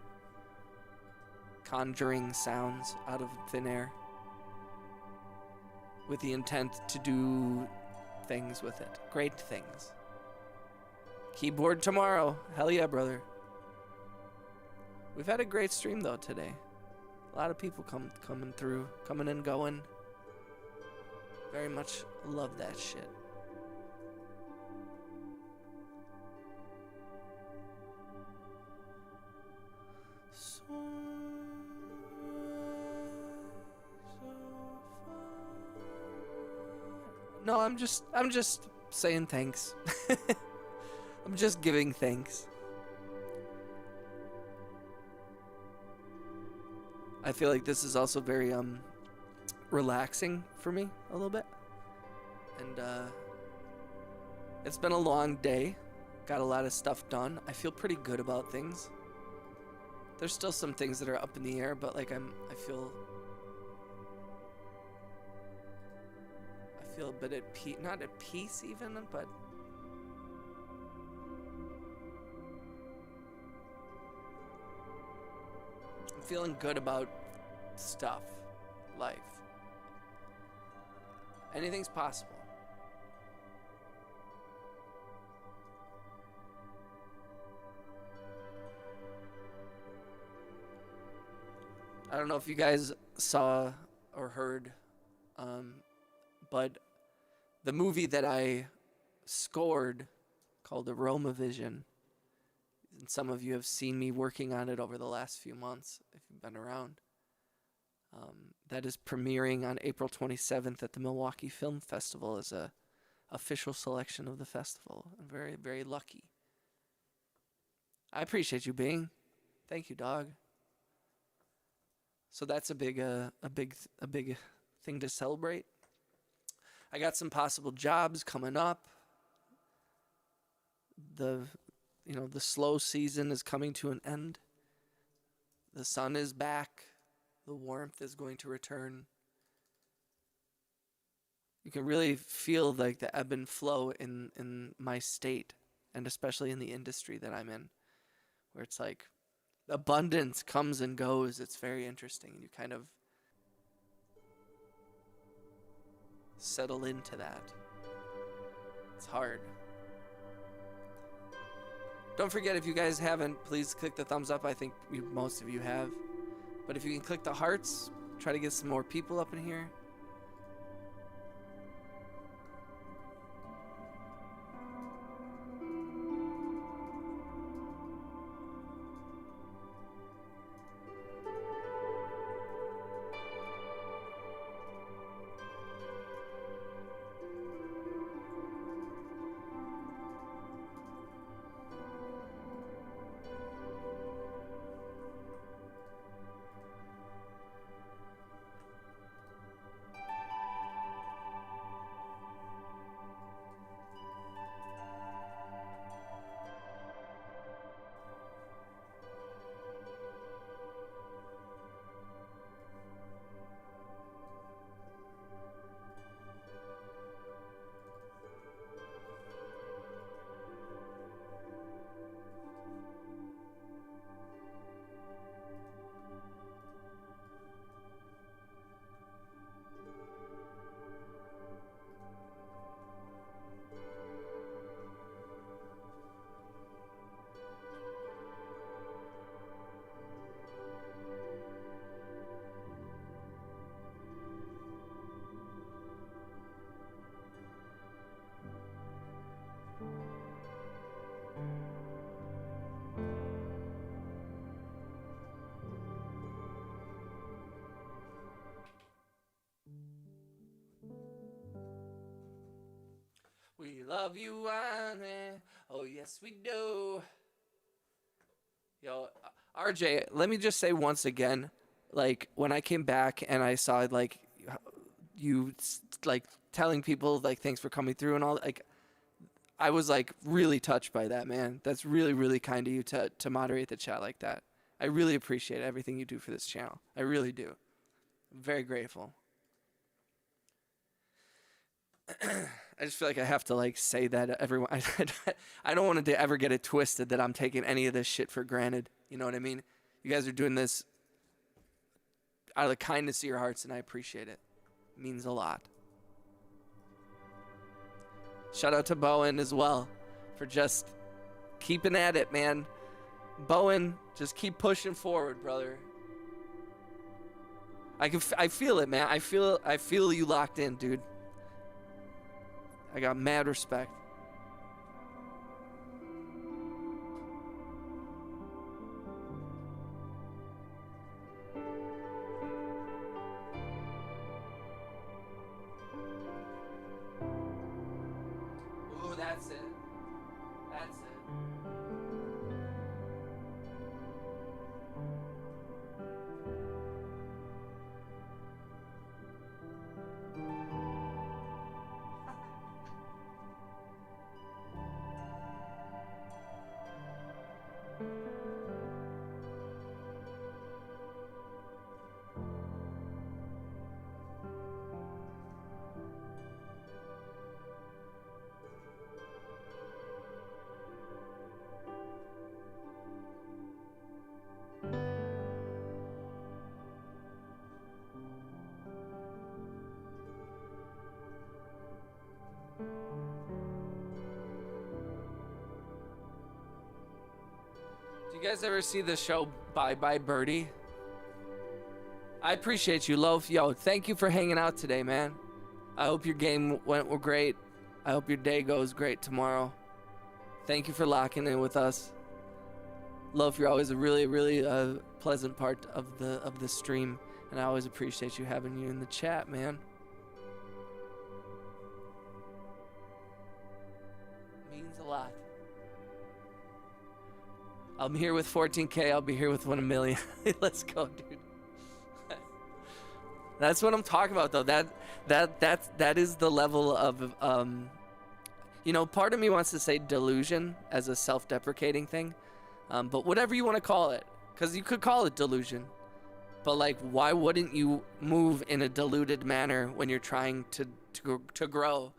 Conjuring sounds out of thin air with the intent to do things with it. Great things. Keyboard tomorrow. Hell yeah, brother. We've had a great stream though today. A lot of people coming through, coming and going. Very much love that shit. No, I'm just saying thanks. I'm just giving thanks. I feel like this is also very relaxing for me a little bit. And it's been a long day. Got a lot of stuff done. I feel pretty good about things. There's still some things that are up in the air, but like I feel a bit at peace, not at peace even, but I'm feeling good about stuff, life. Anything's possible. I don't know if you guys saw or heard, but the movie that I scored called Aroma Vision, and some of you have seen me working on it over the last few months if you've been around. That is premiering on April 27th at the Milwaukee Film Festival as a official selection of the festival. I'm very, very lucky. I appreciate you, Bing. Thank you, dog. So that's a big thing to celebrate. I got some possible jobs coming up. The slow season is coming to an end. The sun is back. The warmth is going to return. You can really feel like the ebb and flow in my state, and especially in the industry that I'm in, where it's like abundance comes and goes. It's very interesting. You kind of settle into that. It's hard. Don't forget, if you guys haven't, please click the thumbs up. I think most of you have. But if you can click the hearts, try to get some more people up in here. We love you, Annie. Oh, yes, we do. Yo, RJ, let me just say once again, like, when I came back and I saw, like, you, like, telling people, like, thanks for coming through and all, like, I was, like, really touched by that, man. That's really, really kind of you to moderate the chat like that. I really appreciate everything you do for this channel. I really do. I'm very grateful. I just feel like I have to like say that to everyone. I don't want to ever get it twisted that I'm taking any of this shit for granted. You know what I mean? You guys are doing this out of the kindness of your hearts, and I appreciate it. It means a lot. Shout out to Bowen as well for just keeping at it, man. Bowen, just keep pushing forward, brother. I feel it, man. I feel you locked in, dude. I got mad respect. Ooh, that's it. That's it. You guys ever see the show Bye Bye Birdie? I appreciate you, Loaf. Yo, thank you for hanging out today, man. I hope your game went great. I hope your day goes great tomorrow. Thank you for locking in with us. Loaf, you're always a really, really pleasant part of the stream, and I always appreciate you having you in the chat, man. Means a lot. I'm here with 14K. I'll be here with 1 million. Let's go, dude. That's what I'm talking about, though. That is the level of, you know, part of me wants to say delusion as a self-deprecating thing, but whatever you want to call it, because you could call it delusion, but like, why wouldn't you move in a deluded manner when you're trying to grow?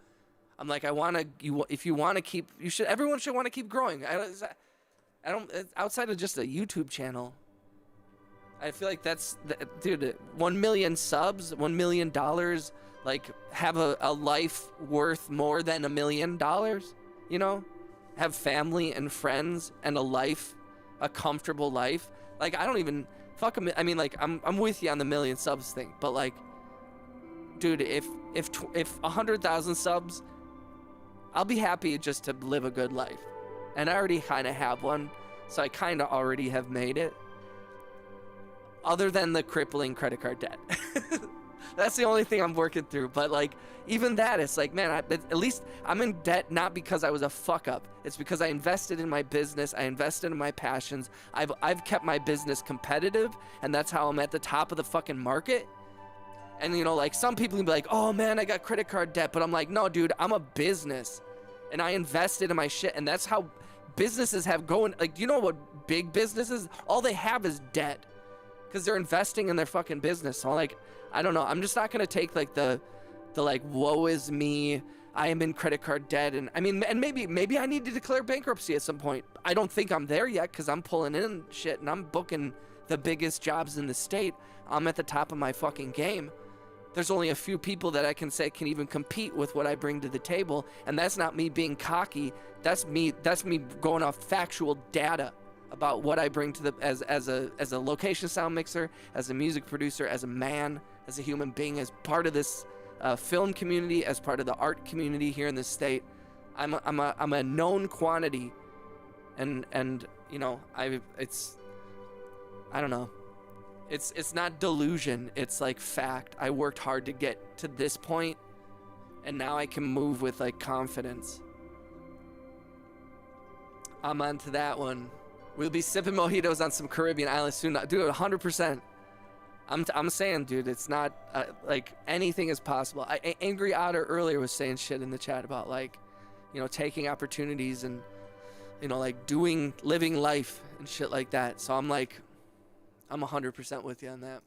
I'm like, if you want to keep, everyone should want to keep growing. I don't, outside of just a YouTube channel, I feel like dude, 1 million subs, $1 million, like, have a life worth more than $1 million, you know? Have family and friends and a life, a comfortable life. Like, I don't even, I mean, like, I'm with you on the million subs thing, but like, dude, if 100,000 subs, I'll be happy just to live a good life. And I already kind of have one, so I kind of already have made it. Other than the crippling credit card debt. That's the only thing I'm working through. But like, even that, it's like, man, at least I'm in debt not because I was a fuck up. It's because I invested in my business. I invested in my passions. I've kept my business competitive, and that's how I'm at the top of the fucking market. And you know, like, some people can be like, oh man, I got credit card debt. But I'm like, no, dude, I'm a business. And I invested in my shit, and that's how businesses have going. Like, you know what big businesses, all they have is debt, because they're investing in their fucking business. So like, I don't know, I'm just not gonna take like the like, woe is me, I am in credit card debt, and I mean, and maybe I need to declare bankruptcy at some point. I don't think I'm there yet, because I'm pulling in shit and I'm booking the biggest jobs in the state. I'm at the top of my fucking game. There's only a few people that I can say can even compete with what I bring to the table, and that's not me being cocky. That's me going off factual data about what I bring to the as a location sound mixer, as a music producer, as a man, as a human being, as part of this film community, as part of the art community here in the state. I'm a known quantity, and you know, I don't know. It's not delusion, it's like fact. I worked hard to get to this point, and now I can move with like confidence. I'm on to that one. We'll be sipping mojitos on some Caribbean islands soon. Dude, 100%. I'm saying, dude, it's not like, anything is possible. Angry Otter earlier was saying shit in the chat about like, you know, taking opportunities and, you know, like living life and shit like that. So I'm like, I'm 100% with you on that.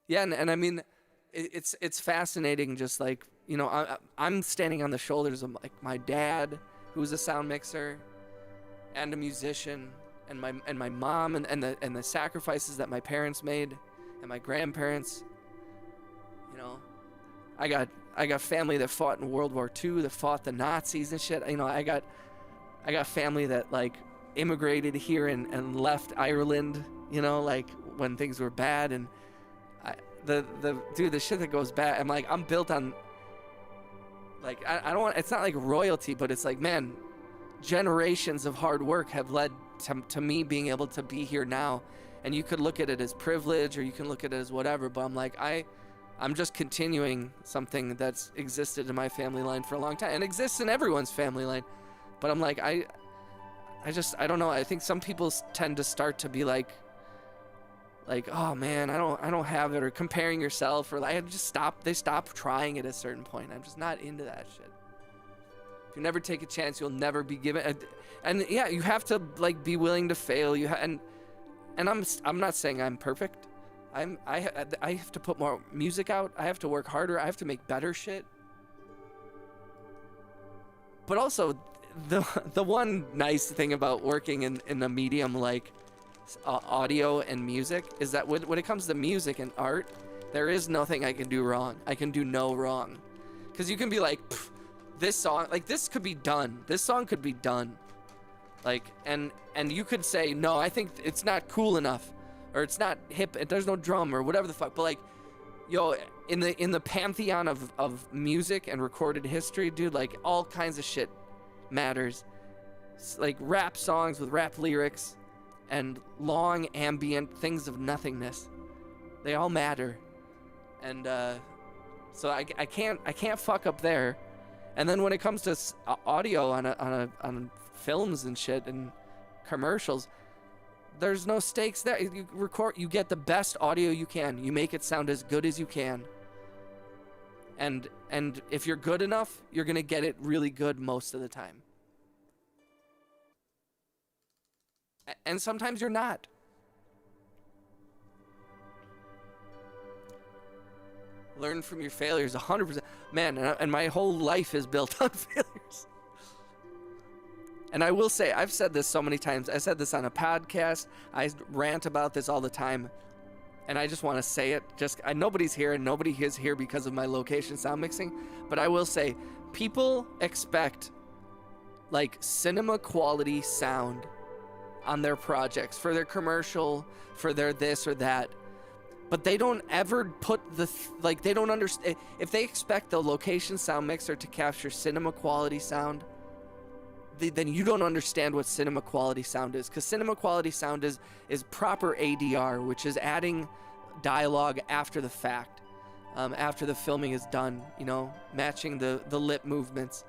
Yeah, and I mean, it's fascinating. Just like, you know, I'm standing on the shoulders of like my dad, who was a sound mixer and a musician, and my mom, and the sacrifices that my parents made, and my grandparents. You know, I got family that fought in World War II, that fought the Nazis and shit. You know, I got family that like immigrated here and left Ireland. You know, like when things were bad, and the shit that goes bad. I'm like, I'm built on. Like, I don't want. It's not like royalty, but it's like, man, generations of hard work have led to me being able to be here now. And you could look at it as privilege, or you can look at it as whatever. But I'm like, I'm just continuing something that's existed in my family line for a long time, and exists in everyone's family line. But I'm like, I don't know. I think some people tend to start to be like, oh man, I don't have it, or comparing yourself, or like, they stop trying at a certain point. I'm just not into that shit. If you never take a chance, you'll never be given. And yeah, you have to like be willing to fail. And I'm not saying I'm perfect. I have to put more music out. I have to work harder. I have to make better shit. But also, the one nice thing about working in a medium like audio and music is that when it comes to music and art, there is nothing I can do wrong. I can do no wrong. Because you can be like, this song, like, this could be done. This song could be done. Like, and you could say, no, I think it's not cool enough, or it's not hip, there's no drum, or whatever the fuck. But like, yo, in the pantheon of music and recorded history, dude, like, all kinds of shit matters. It's like rap songs with rap lyrics and long ambient things of nothingness, they all matter. And so I can't fuck up there. And then when it comes to audio on films and shit and commercials, there's no stakes there. You get the best audio you can. You make it sound as good as you can. And if you're good enough, you're gonna get it really good most of the time. And sometimes you're not. Learn from your failures, 100%. Man, and my whole life is built on failures. And I will say, I've said this so many times. I said this on a podcast. I rant about this all the time. And I just want to say it. Nobody's here, and nobody is here because of my location sound mixing. But I will say, people expect like cinema quality sound on their projects, for their commercial, for their this or that. But they don't ever put they don't understand. If they expect the location sound mixer to capture cinema quality sound, then you don't understand what cinema quality sound is. Because cinema quality sound is proper ADR, which is adding dialogue after the fact, after the filming is done, you know, matching the lip movements.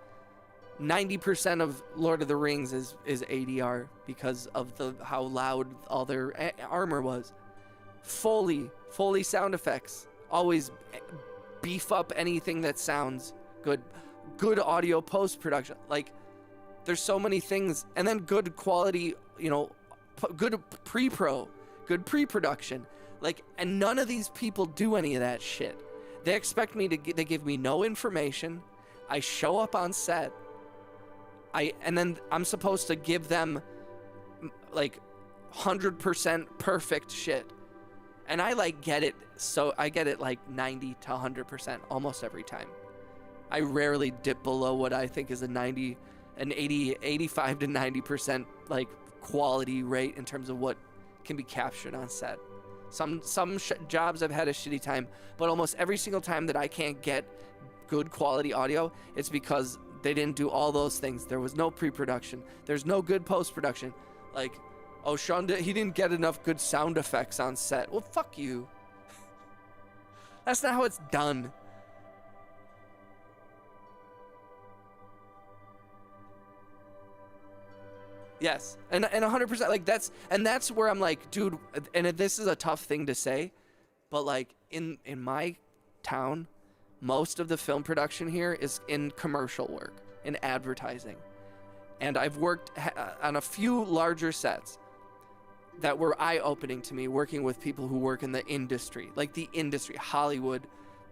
90% of Lord of the Rings is ADR because of how loud all their armor was. Foley sound effects always beef up anything that sounds good. Good audio post-production. Like, there's so many things. And then good quality, you know, good pre-production. Like, and none of these people do any of that shit. They expect me to they give me no information. I show up on set. And then I'm supposed to give them like 100% perfect shit. And I like get it. So I get it like 90 to 100% almost every time. I rarely dip below what I think is an 85 to 90% like quality rate in terms of what can be captured on set. Some jobs I've had a shitty time, but almost every single time that I can't get good quality audio, it's because they didn't do all those things. There was no pre-production. There's no good post-production. Like, oh, Sean, he didn't get enough good sound effects on set. Well, fuck you. That's not how it's done. Yes, and 100%, like, that's where I'm like, dude, and this is a tough thing to say, but like in my town, most of the film production here is in commercial work, in advertising. And I've worked on a few larger sets. that were eye-opening to me working with people who work in the industry, like the industry, Hollywood,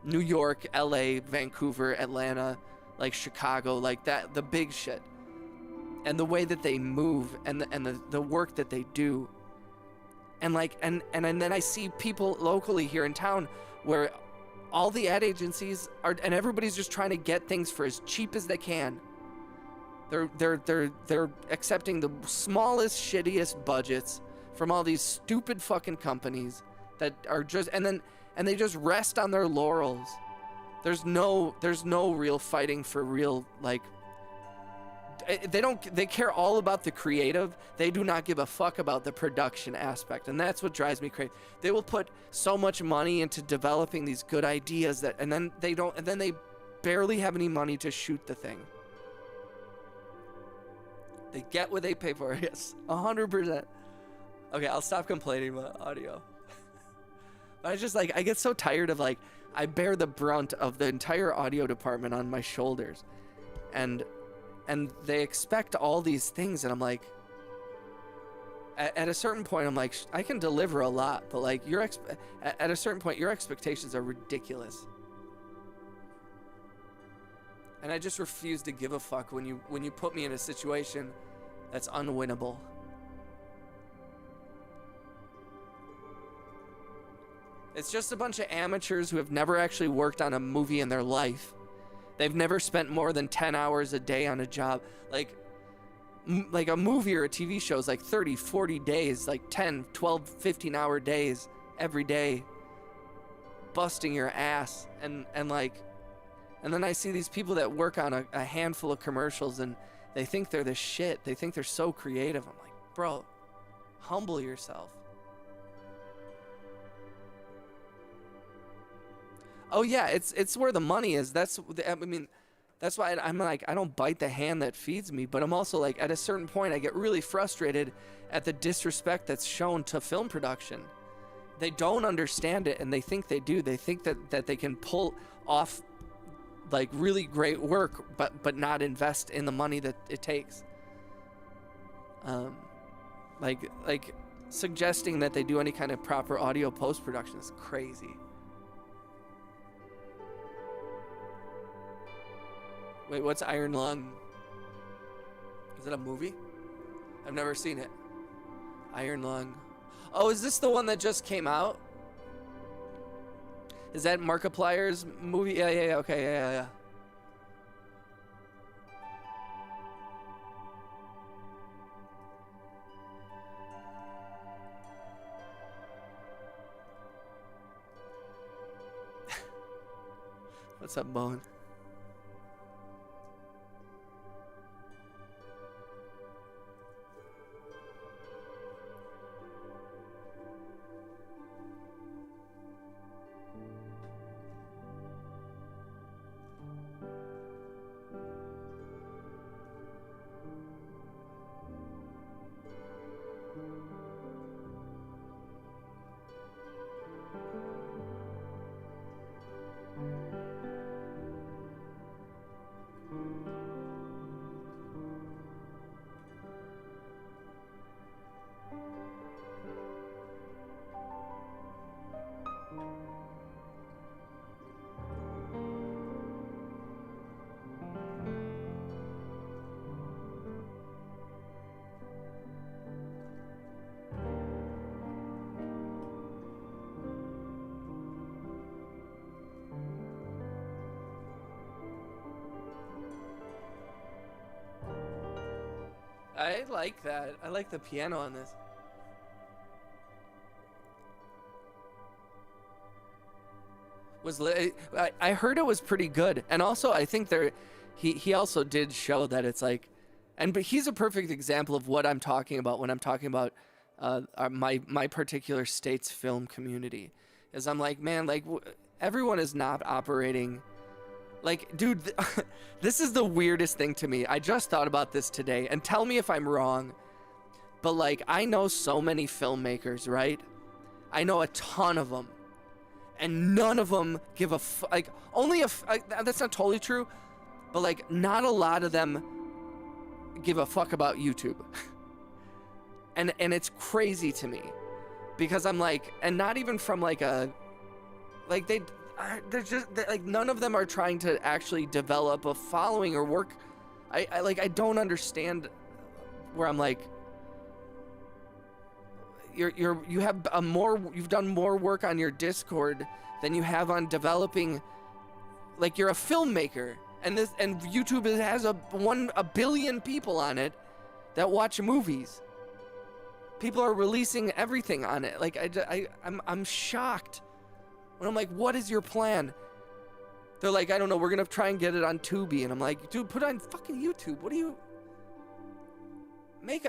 New York, LA, Vancouver, Atlanta, like Chicago, like that, the big shit. And the way that they move and the work that they do. And like, and then I see people locally here in town where all the ad agencies are, and everybody's just trying to get things for as cheap as they can. They're accepting the smallest, shittiest budgets from all these stupid fucking companies that are just, and they just rest on their laurels. There's no real fighting for real, like, they care all about the creative. They do not give a fuck about the production aspect, and that's what drives me crazy. They will put so much money into developing these good ideas and then they barely have any money to shoot the thing. They get what they pay for. Yes, 100%. Okay, I'll stop complaining about audio. But I just, like, I get so tired of, like, I bear the brunt of the entire audio department on my shoulders, and they expect all these things, and I'm like, at a certain point, I'm like, I can deliver a lot, but like, at a certain point, your expectations are ridiculous. And I just refuse to give a fuck when you put me in a situation that's unwinnable. It's just a bunch of amateurs who have never actually worked on a movie in their life. They've never spent more than 10 hours a day on a job. Like a movie or a TV show is like 30, 40 days, like 10, 12, 15-hour days every day, busting your ass. And then I see these people that work on a handful of commercials, and they think they're the shit. They think they're so creative. I'm like, bro, humble yourself. Oh yeah, it's where the money is. That's why I'm like, I don't bite the hand that feeds me, but I'm also like, at a certain point, I get really frustrated at the disrespect that's shown to film production. They don't understand it, and they think they do. They think that they can pull off like really great work, but not invest in the money that it takes. Like suggesting that they do any kind of proper audio post-production is crazy. Wait, what's Iron Lung? Is it a movie? I've never seen it. Iron Lung. Oh, is this the one that just came out? Is that Markiplier's movie? Yeah, okay, yeah. What's up, Bone? I like that. I like the piano on this. I heard it was pretty good, and also I think he also did show that it's like, but he's a perfect example of what I'm talking about when I'm talking about my particular state's film community. Is I'm like, man, like everyone is not operating. Like, dude, this is the weirdest thing to me. I just thought about this today, and tell me if I'm wrong, but like, I know so many filmmakers, right? I know a ton of them, and none of them give a like, that's not totally true, but like, not a lot of them give a fuck about YouTube. And it's crazy to me because I'm like, and not even from like a, like they're just like, none of them are trying to actually develop a following or work. I don't understand where I'm like, you have you've done more work on your Discord than you have on developing, like you're a filmmaker, and YouTube has a billion people on it that watch movies. People are releasing everything on it. Like I'm shocked when I'm like, what is your plan? They're like, I don't know, we're gonna try and get it on Tubi, and I'm like, dude, put it on fucking YouTube. What do you make?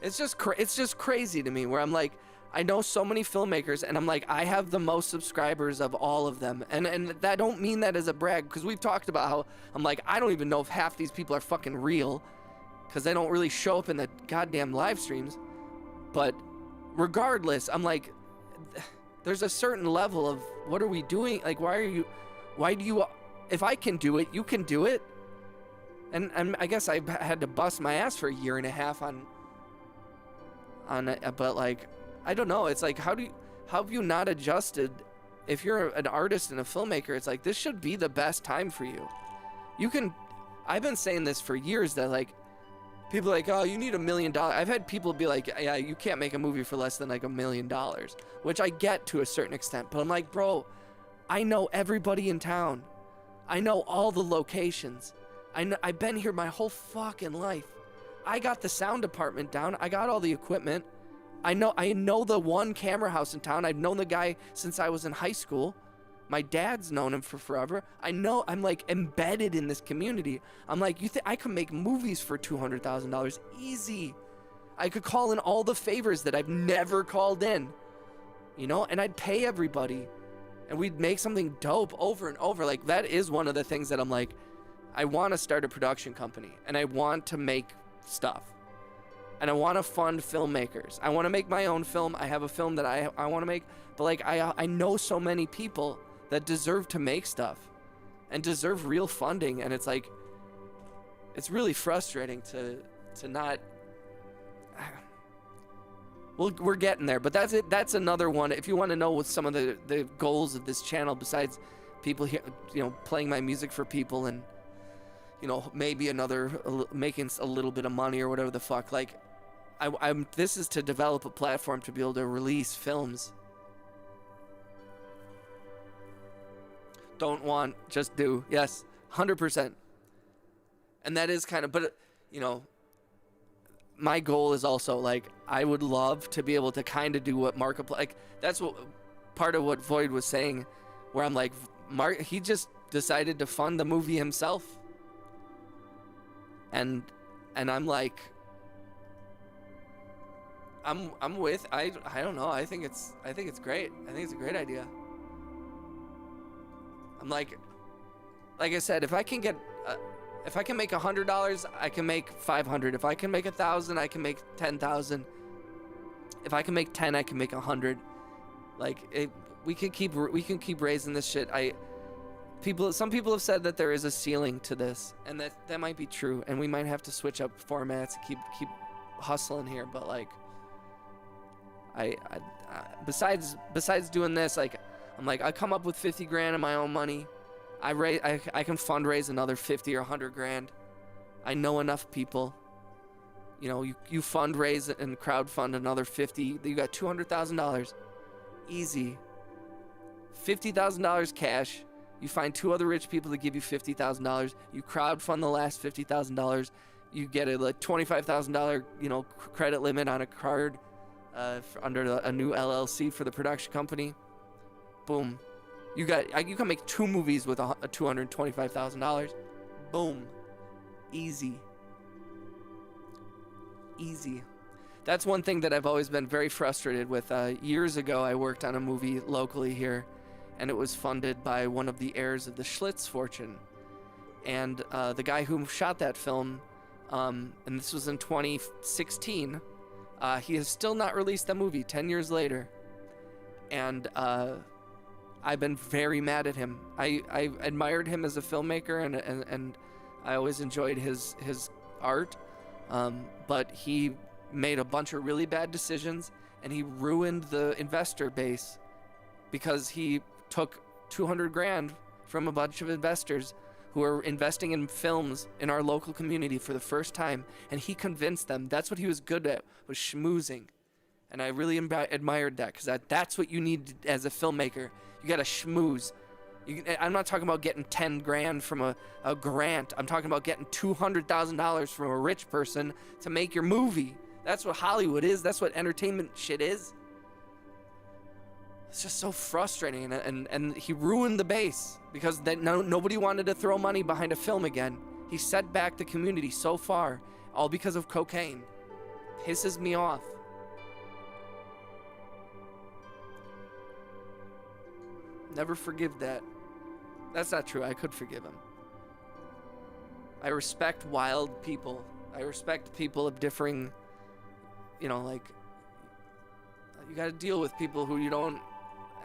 It's just crazy to me where I'm like, I know so many filmmakers, and I'm like, I have the most subscribers of all of them, and I don't mean that as a brag, because we've talked about how I'm like, I don't even know if half these people are fucking real, because they don't really show up in the goddamn live streams. But regardless, I'm like, there's a certain level of, what are we doing? Like, why do you, if I can do it, you can do it. And I guess I had to bust my ass for a year and a half on it, but like, I don't know. It's like, how have you not adjusted? If you're an artist and a filmmaker, it's like, this should be the best time for you. I've been saying this for years, that like, people are like, oh, you need $1 million. I've had people be like, yeah, you can't make a movie for less than like $1 million, which I get to a certain extent, but I'm like, bro, I know everybody in town. I know all the locations. I've been here my whole fucking life. I got the sound department down. I got all the equipment. I know the one camera house in town. I've known the guy since I was in high school. My dad's known him for forever. I'm like embedded in this community. I'm like, you think I could make movies for $200,000 easy? I could call in all the favors that I've never called in, and I'd pay everybody, and we'd make something dope over and over. Like, that is one of the things that I'm like, I want to start a production company, and I want to make stuff, and I want to fund filmmakers. I want to make my own film. I have a film that I want to make, but like, I know so many people that deserve to make stuff and deserve real funding, and it's like, it's really frustrating to not. Well, we're getting there, but that's it. That's another one. If you want to know what some of the goals of this channel, besides people here, playing my music for people, and maybe making a little bit of money or whatever the fuck, like, this is to develop a platform to be able to release films. Don't want, just do. Yes, 100%. And that is kind of, but my goal is also, like, I would love to be able to kind of do what Markiplier, like, that's what part of what Void was saying, where I'm like, he just decided to fund the movie himself, and I'm like, I'm with, I don't know, I think it's great. I think it's a great idea. I'm like I said, if I can make $100, I can make 500. If I can make 1,000, I can make 10,000. If I can make 10, I can make 100. Like, we can keep raising this shit. Some people have said that there is a ceiling to this, and that might be true, and we might have to switch up formats, keep hustling here. But like, I besides doing this, like, I'm like, I come up with 50 grand of my own money. I can fundraise another 50 or 100 grand. I know enough people. You fundraise and crowdfund another 50. You got $200,000. Easy. $50,000 cash. You find 2 other rich people to give you $50,000. You crowdfund the last $50,000. You get a like $25,000 credit limit on a card under a new LLC for the production company. Boom. You can make 2 movies with $225,000. Boom. Easy. That's one thing that I've always been very frustrated with. Years ago, I worked on a movie locally here, and it was funded by one of the heirs of the Schlitz fortune. And the guy who shot that film, and this was in 2016, he has still not released the movie 10 years later. And I've been very mad at him. I admired him as a filmmaker, and I always enjoyed his art, but he made a bunch of really bad decisions, and he ruined the investor base because he took 200 grand from a bunch of investors who are investing in films in our local community for the first time, and he convinced them. That's what he was good at, was schmoozing. And I really admired that, because that's what you need as a filmmaker. You gotta schmooze. I'm not talking about getting 10 grand from a grant. I'm talking about getting $200,000 from a rich person to make your movie. That's what Hollywood is. That's what entertainment shit is. It's just so frustrating, and he ruined the base because nobody wanted to throw money behind a film again. He set back the community so far, all because of cocaine. Pisses me off. Never forgive that. That's not true. I could forgive him. I respect wild people. I respect people of differing, you know, like, you gotta deal with people who you don't,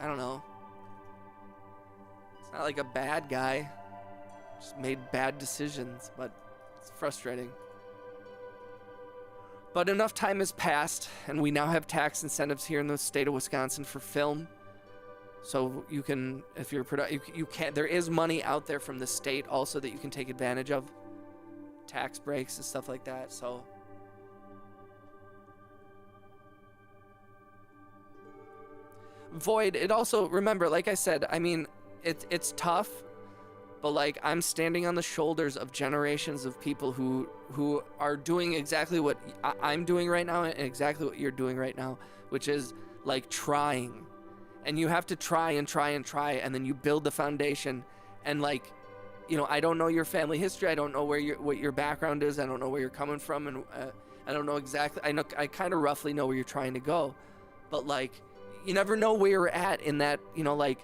I don't know. It's not like a bad guy. Just made bad decisions, but it's frustrating. But enough time has passed, and we now have tax incentives here in the state of Wisconsin for film. So you can, if you're you can, there is money out there from the state also that you can take advantage of, tax breaks and stuff like that. So Void, it also, remember, like I said, I mean, it's tough, but like, I'm standing on the shoulders of generations of people who are doing exactly what I'm doing right now and exactly what you're doing right now, which is like trying. And you have to try and try and try, and then you build the foundation. And like, you know, I don't know your family history. I don't know what your background is. I don't know where you're coming from, and I don't know exactly. I kind of roughly know where you're trying to go, but like, you never know where you're at in that. You know, like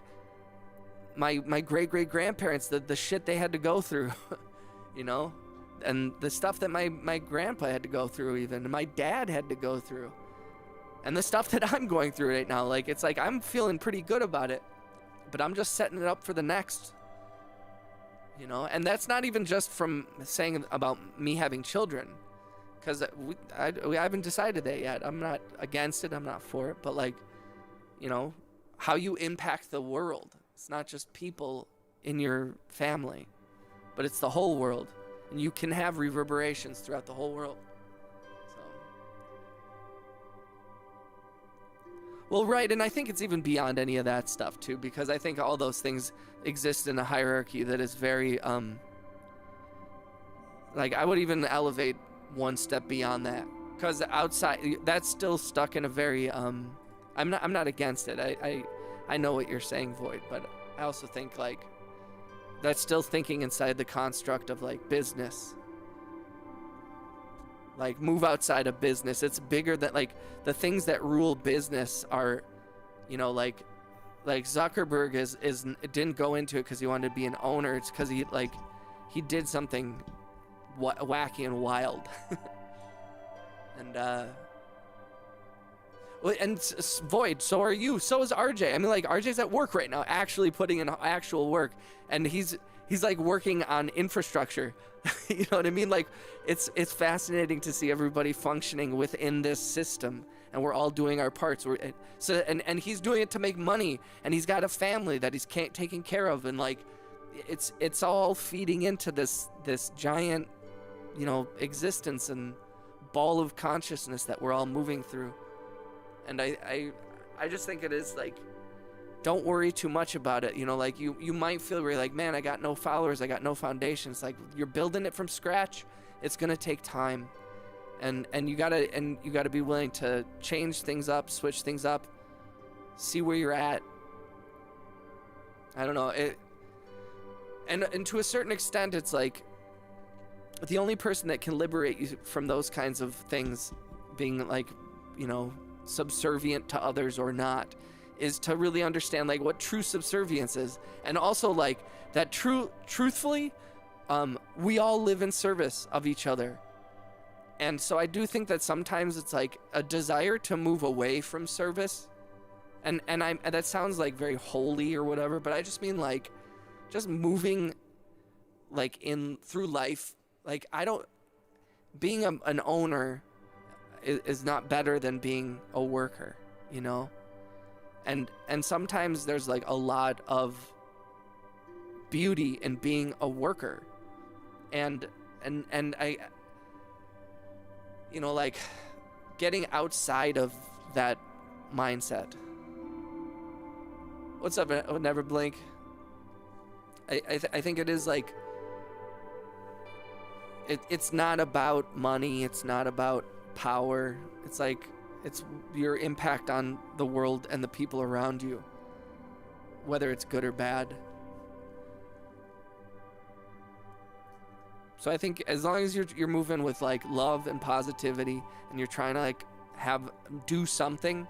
my great grandparents, the shit they had to go through, you know, and the stuff that my grandpa had to go through, even, and my dad had to go through. And the stuff that I'm going through right now, like, it's like I'm feeling pretty good about it, but I'm just setting it up for the next, you know? And that's not even just from saying about me having children, because we haven't decided that yet. I'm not against it. I'm not for it. But, like, you know, how you impact the world. It's not just people in your family, but it's the whole world. And you can have reverberations throughout the whole world. Well, right, and I think it's even beyond any of that stuff, too, because I think all those things exist in a hierarchy that is very, like, I would even elevate one step beyond that, because outside, that's still stuck in a very, I'm not against it. I know what you're saying, Void, but I also think, like, that's still thinking inside the construct of, like, business. Like, move outside of business. It's bigger than, like, the things that rule business are, you know, like Zuckerberg didn't go into it because he wanted to be an owner. It's because he did something wacky and wild. And well, and Void, so are you. So is RJ. I mean, like, RJ's at work right now, actually putting in actual work, and he's like working on infrastructure. You know what I mean? Like, it's fascinating to see everybody functioning within this system, and we're all doing our parts. And he's doing it to make money, and he's got a family that he's taking care of, and like, it's all feeding into this giant, you know, existence and ball of consciousness that we're all moving through. And I just think it is like, don't worry too much about it. You know, like, you might feel where you're like, man, I got no followers, I got no foundation. It's like, you're building it from scratch. It's gonna take time, and you gotta be willing to change things up, switch things up, see where you're at. I don't know it, and to a certain extent, it's like the only person that can liberate you from those kinds of things, being like, you know, subservient to others or not, is to really understand like what true subservience is, and also like that truthfully, we all live in service of each other. And so I do think that sometimes it's like a desire to move away from service And that sounds like very holy or whatever, but I just mean like just moving like in through life. Like being an owner is not better than being a worker, you know? And sometimes there's like a lot of beauty in being a worker. And I, you know, like getting outside of that mindset. What's up, Never Blink? I think it is like, it's not about money. It's not about power. It's like, it's your impact on the world and the people around you, whether it's good or bad. So I think as long as you're moving with like love and positivity, and you're trying to like do something,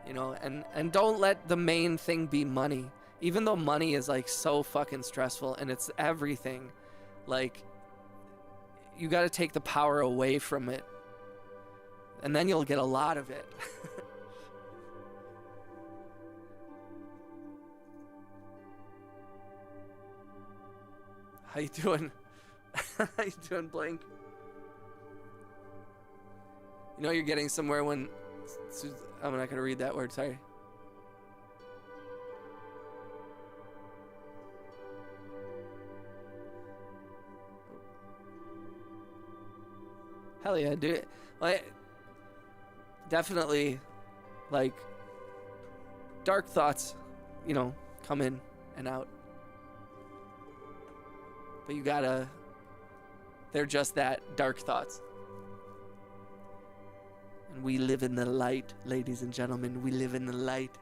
you know, and don't let the main thing be money. Even though money is like so fucking stressful and it's everything, like you got to take the power away from it, and then you'll get a lot of it. How you doing? How you doing, Blink? You know you're getting somewhere when... I'm not gonna read that word, sorry. Hell yeah, dude. Like, definitely, like, dark thoughts, you know, come in and out. But you gotta... They're just that, dark thoughts. And we live in the light, ladies and gentlemen. We live in the light.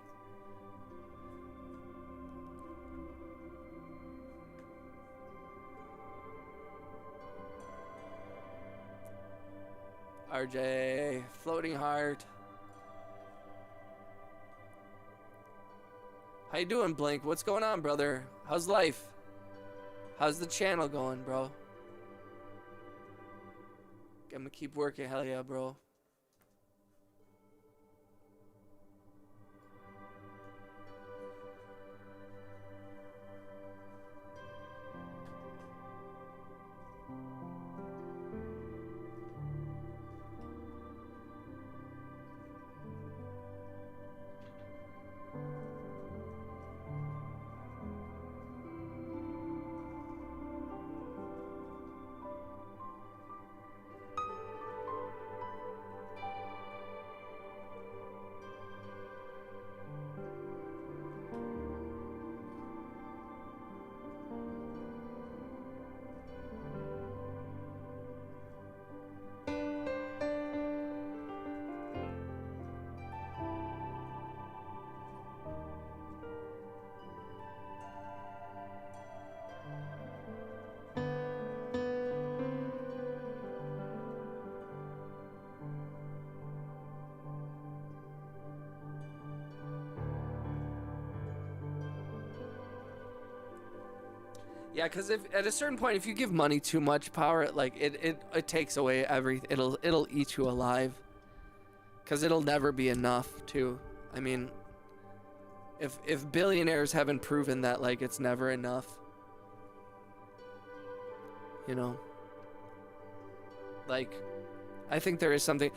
RJ, Floating Heart. How you doing, Blink? What's going on, brother? How's life? How's the channel going, bro? I'm gonna keep working. Hell yeah, bro. Yeah, because if at a certain point, if you give money too much power, like it takes away everything. It'll eat you alive. Because it'll never be enough, too. I mean, if billionaires haven't proven that, like, it's never enough, you know, like, I think there is something.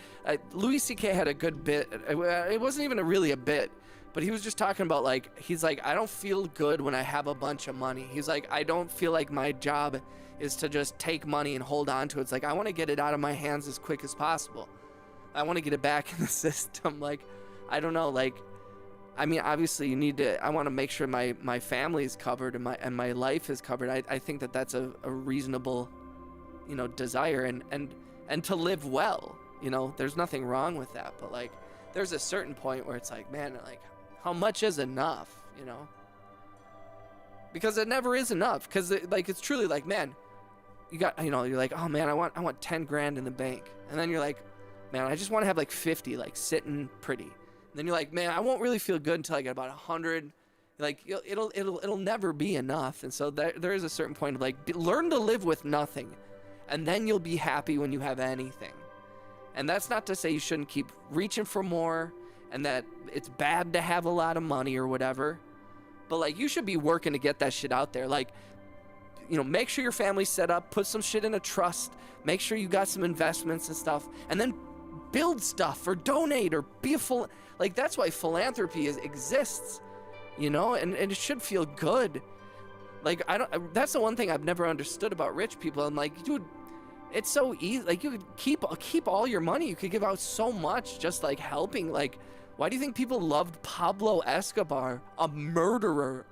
Louis C.K. had a good bit. It wasn't even really a bit. But he was just talking about, like, he's like, I don't feel good when I have a bunch of money. He's like, I don't feel like my job is to just take money and hold on to it. It's like, I want to get it out of my hands as quick as possible. I want to get it back in the system. Like, I don't know, like, I mean, obviously you need to, I want to make sure my family is covered and my life is covered. I think that that's a reasonable, you know, desire and to live well, you know, there's nothing wrong with that. But, like, there's a certain point where it's like, man, like, how much is enough, you know? Because it never is enough. Because like, it's truly like, man, you got, you know, you're like, oh man, I want 10 grand in the bank. And then you're like, man, I just want to have like 50, like sitting pretty. And then you're like, man, I won't really feel good until I get about 100. Like, it'll never be enough. And so there is a certain point of like, learn to live with nothing, and then you'll be happy when you have anything. And that's not to say you shouldn't keep reaching for more and that it's bad to have a lot of money or whatever. But like, you should be working to get that shit out there. Like, you know, make sure your family's set up, put some shit in a trust, make sure you got some investments and stuff, and then build stuff or donate or be a full, like, that's why philanthropy exists, you know, and it should feel good. Like, that's the one thing I've never understood about rich people. I'm like, dude, it's so easy. Like, you could keep all your money. You could give out so much just like helping. Like, why do you think people loved Pablo Escobar, a murderer?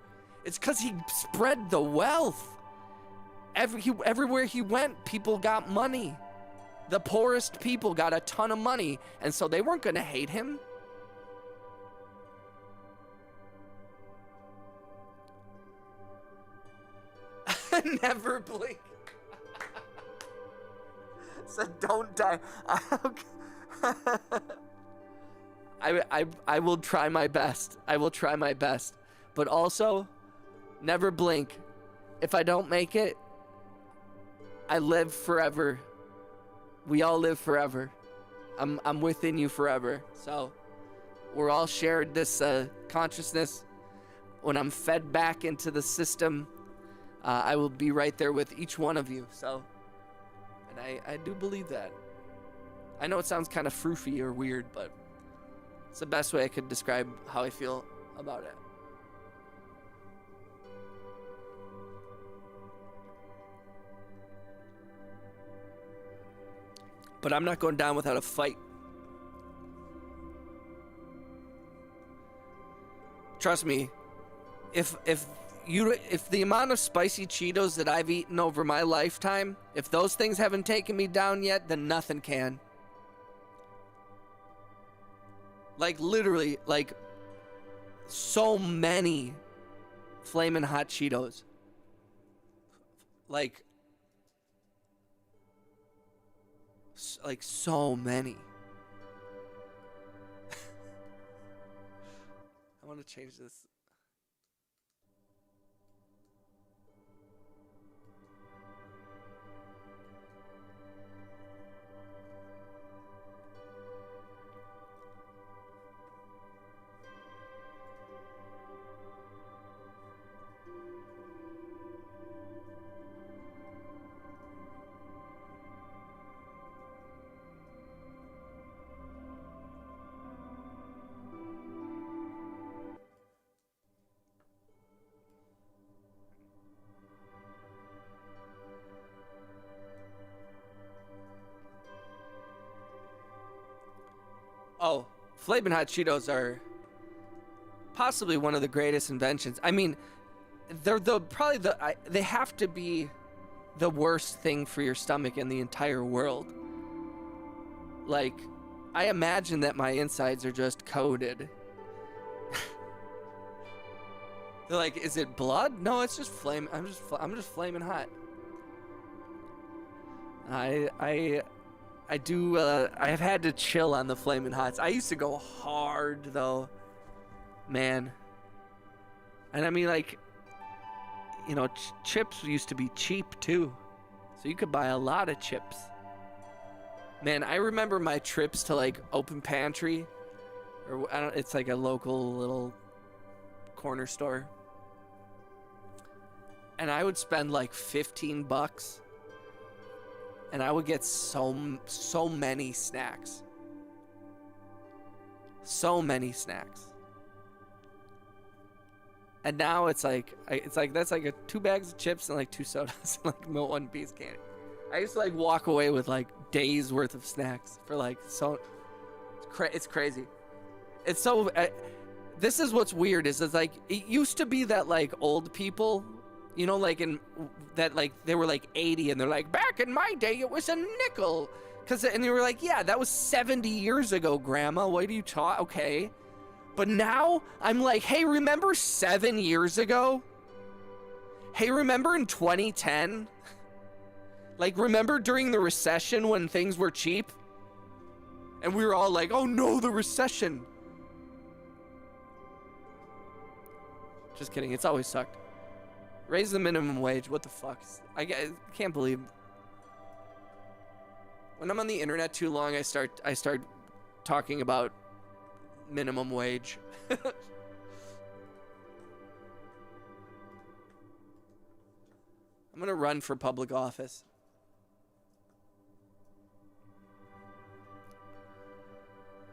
It's because he spread the wealth. Everywhere he went, people got money. The poorest people got a ton of money, and so they weren't going to hate him. Never blink. So don't die. I will try my best. I will try my best. But also, never blink. If I don't make it, I live forever. We all live forever. I'm within you forever. So we're all shared this consciousness. When I'm fed back into the system, I will be right there with each one of you. So, and I do believe that. I know it sounds kind of froofy or weird, but it's the best way I could describe how I feel about it. But I'm not going down without a fight. Trust me, if the amount of spicy Cheetos that I've eaten over my lifetime, if those things haven't taken me down yet, then nothing can. Like, literally, like, so many flaming hot Cheetos. Like so many. I want to change this. Oh, Flamin' Hot Cheetos are possibly one of the greatest inventions. I mean, they're they have to be the worst thing for your stomach in the entire world. Like, I imagine that my insides are just coated. They're like, is it blood? No, it's just flame. I'm just flaming hot. I have had to chill on the Flamin' Hots. I used to go hard though, man. And I mean, like, you know, chips used to be cheap too, so you could buy a lot of chips. Man, I remember my trips to like Open Pantry, or it's like a local little corner store, and I would spend like $15. And I would get so many snacks. So many snacks. And now it's like that's like 2 bags of chips and like 2 sodas and like 1 piece of candy. I used to like walk away with like days worth of snacks for like it's crazy. It's so this is what's weird is it's like it used to be that like old people, you know, like in that, like they were like 80 and they're like, back in my day it was a nickel, and they were like, yeah, that was 70 years ago, grandma, what do you talk? Okay, but now I'm like, hey, remember 7 years ago? Hey, remember in 2010? Like, remember during the recession when things were cheap and we were all like, oh no, the recession. Just kidding, it's always sucked. Raise the minimum wage. What the fuck? I can't believe. When I'm on the internet too long, I start talking about minimum wage. I'm gonna run for public office.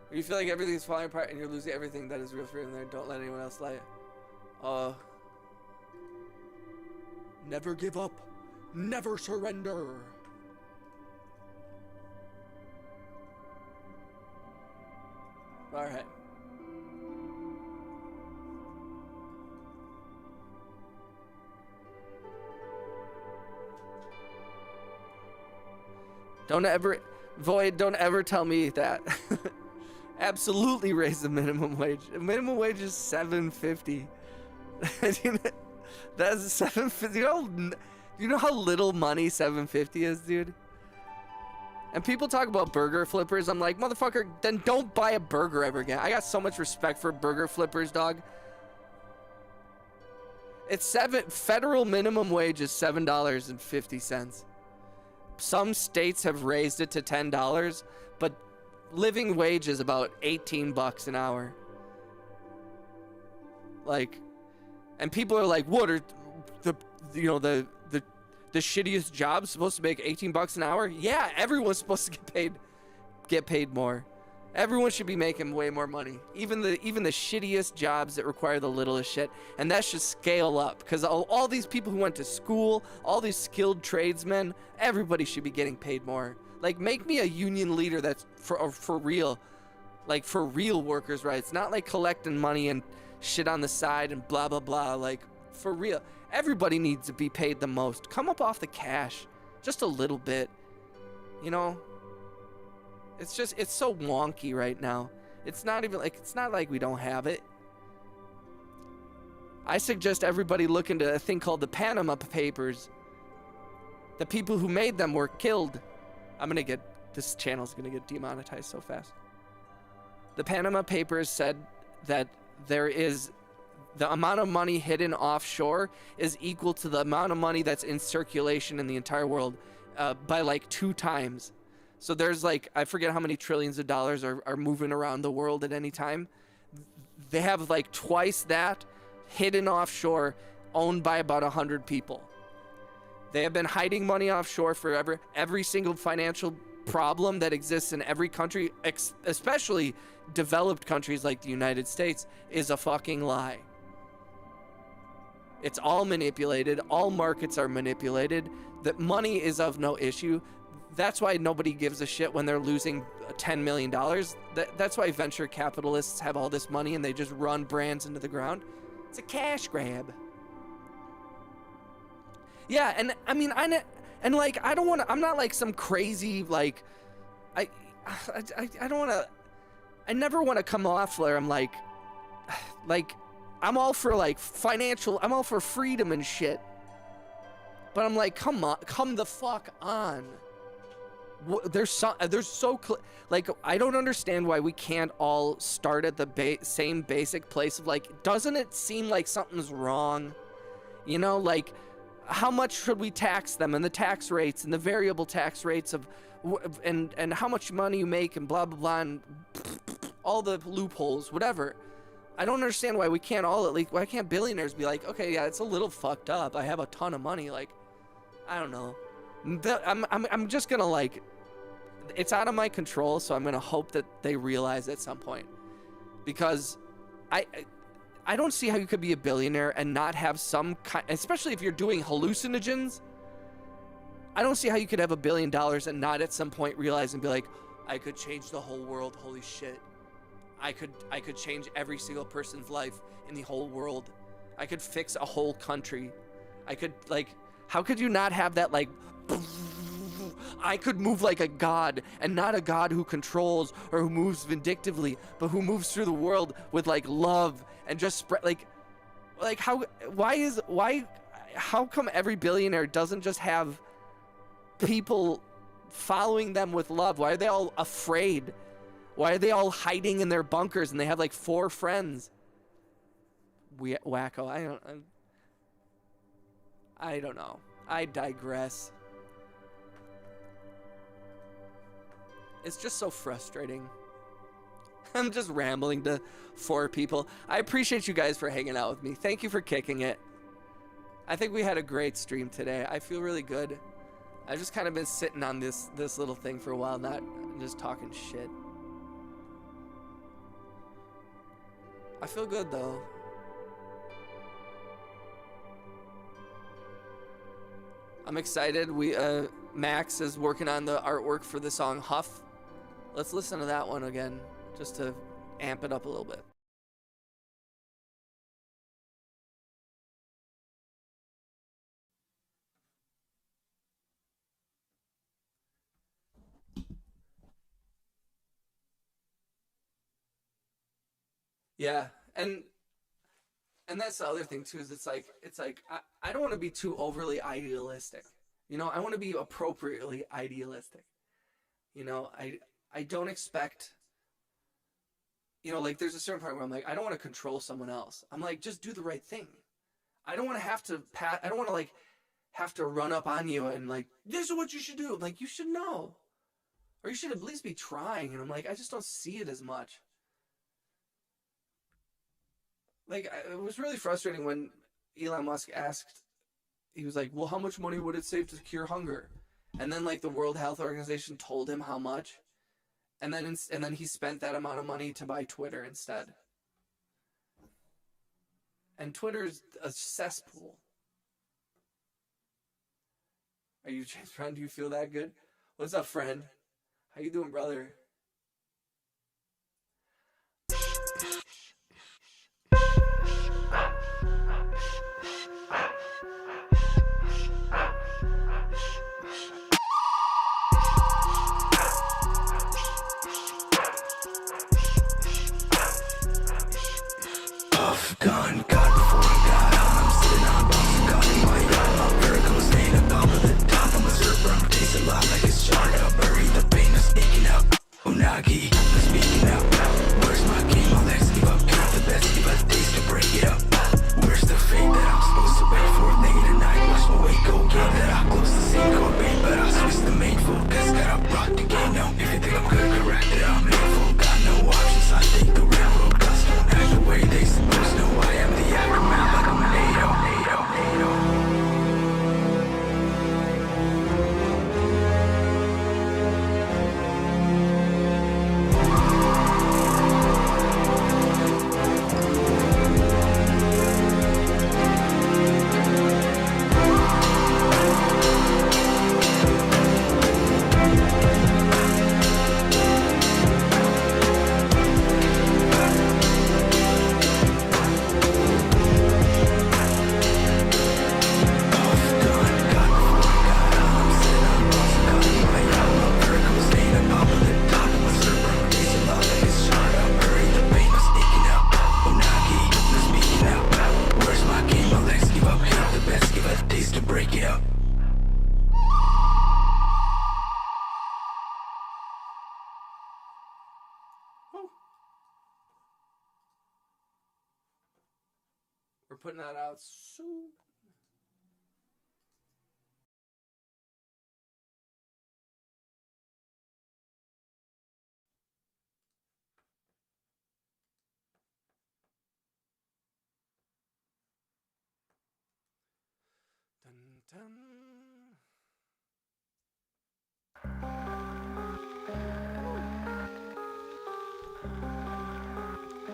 When you feel like everything's falling apart and you're losing everything that is real freedom there, don't let anyone else lie. Never give up. Never surrender. All right. Don't ever, Void, don't ever tell me that. Absolutely raise the minimum wage. The minimum wage is $7.50. That's $7.50. You know how little money $7.50 is, dude? And people talk about burger flippers. I'm like, motherfucker, then don't buy a burger ever again. I got so much respect for burger flippers, dog. It's federal minimum wage is $7.50. Some states have raised it to $10, but living wage is about $18 an hour. Like, and people are like, what are the shittiest jobs supposed to make $18 an hour? Yeah, everyone's supposed to get paid more. Everyone should be making way more money. Even the shittiest jobs that require the littlest shit. And that should scale up, because all these people who went to school, all these skilled tradesmen, everybody should be getting paid more. Like, make me a union leader that's for real. Like, for real workers' rights. Not like collecting money and shit on the side and blah, blah, blah. Like, for real. Everybody needs to be paid the most. Come up off the cash. Just a little bit. You know? It's so wonky right now. It's not like we don't have it. I suggest everybody look into a thing called the Panama Papers. The people who made them were killed. This channel's gonna get demonetized so fast. The Panama Papers said that the amount of money hidden offshore is equal to the amount of money that's in circulation in the entire world by like 2 times. So there's like, I forget how many trillions of dollars are moving around the world at any time. They have like twice that hidden offshore, owned by about 100 people. They have been hiding money offshore forever. Every single financial problem that exists in every country, especially developed countries like the United States, is a fucking lie. It's all manipulated. All markets are manipulated. That money is of no issue. That's why nobody gives a shit when they're losing $10 million. That's why venture capitalists have all this money and they just run brands into the ground. It's a cash grab. Yeah, and I mean, I don't want to, I'm not like some crazy, like, I don't want to, I never want to come off where I'm like, I'm all for like I'm all for freedom and shit. But I'm like, come the fuck on. Like, I don't understand why we can't all start at the same basic place of like, doesn't it seem like something's wrong? You know, like, how much should we tax them, and the tax rates and the variable tax rates of, and how much money you make and blah, blah, blah, and all the loopholes, whatever. I don't understand why we can't all at least, why can't billionaires be like, okay, yeah, it's a little fucked up. I have a ton of money. Like, I don't know. I'm just gonna like, it's out of my control, so I'm gonna hope that they realize at some point, because I don't see how you could be a billionaire and not have some kind, especially if you're doing hallucinogens. I don't see how you could have $1 billion and not at some point realize and be like, I could change the whole world. Holy shit. I could change every single person's life in the whole world. I could fix a whole country. I could, like, how could you not have that, like, I could move like a god, and not a god who controls or who moves vindictively, but who moves through the world with like love and just spread, like how come every billionaire doesn't just have people following them with love? Why are they all afraid? Why are they all hiding in their bunkers and they have like 4 friends? Wacko, I don't know. I digress. It's just so frustrating. I'm just rambling to 4 people. I appreciate you guys for hanging out with me. Thank you for kicking it. I think we had a great stream today. I feel really good. I've just kind of been sitting on this little thing for a while, not just talking shit. I feel good though. I'm excited. Max is working on the artwork for the song Huff. Let's listen to that one again, just to amp it up a little bit. Yeah, and that's the other thing too, is it's like I don't want to be too overly idealistic. You know, I want to be appropriately idealistic. You know, I don't expect, you know, like there's a certain part where I'm like, I don't want to control someone else. I'm like, just do the right thing. I don't want to have to I don't want to like have to run up on you and like, this is what you should do. Like, you should know, or you should at least be trying. And I'm like, I just don't see it as much. Like, it was really frustrating when Elon Musk asked, he was like, well, how much money would it save to cure hunger? And then, like, the World Health Organization told him how much. And then he spent that amount of money to buy Twitter instead. And Twitter's a cesspool. Are you, James Brown? Do you feel that good? What's up, friend? How you doing, brother? Gone, God before I got on. I'm sitting on bombs and God in my yard. My vertical staying up top of the top. I'm a surfer, I'm tasting a lot like it's charred up. Bury the pain, I'm sneaking up. Unagi, I'm speaking up. Where's my game? My legs give up. Keep the best, give a taste to break it up. Where's the fate that I'm supposed to wait for? Late at night, watch my weight go. Game that I close the same core bait, but I switch the main focus. Gotta rock the game now. If you think I'm good, correct it. I'm hateful. Got no options, I take the railroad. Cause don't act the way they supposed to. I am the aftermath like I'm an NATO. We're putting that out soon. Dun, dun.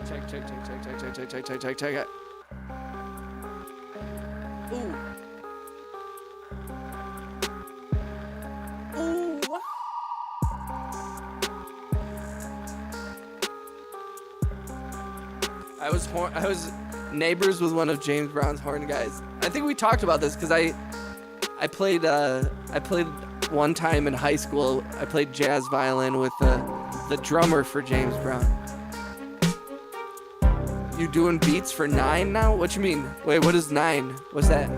Check it. Ooh. Ooh. I was neighbors with one of James Brown's horn guys. I think we talked about this because I played one time in high school. I played jazz violin with the drummer for James Brown. You doing beats for 9 now? What you mean? Wait, what is 9? What's that?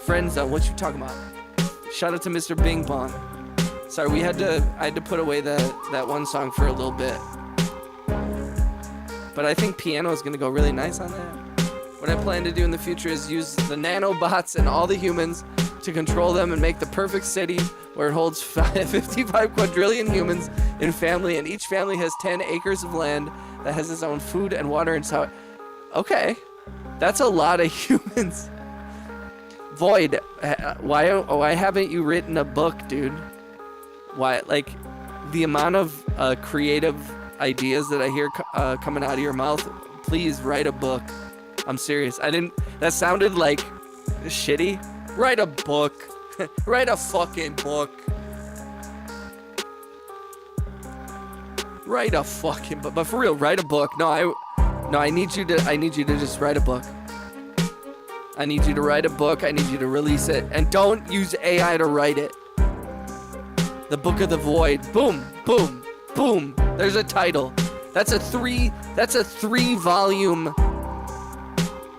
Friend zone. What you talking about? Shout out to Mr. Bing Bong. Sorry, I had to put away that one song for a little bit. But I think piano is gonna go really nice on that. What I plan to do in the future is use the nanobots and all the humans to control them and make the perfect city where it holds 55 quadrillion humans in family, and each family has 10 acres of land that has its own food and water and so. Okay, that's a lot of humans. Void, why haven't you written a book, dude? Why, like, the amount of creative ideas that I hear coming out of your mouth, please write a book. I'm serious. That sounded like shitty. Write a book. Write a fucking book. Write a fucking book. But for real, write a book. No, I need you to just write a book. I need you to write a book. I need you to release it. And don't use AI to write it. The Book of the Void. Boom, boom, boom. There's a title. That's a 3-volume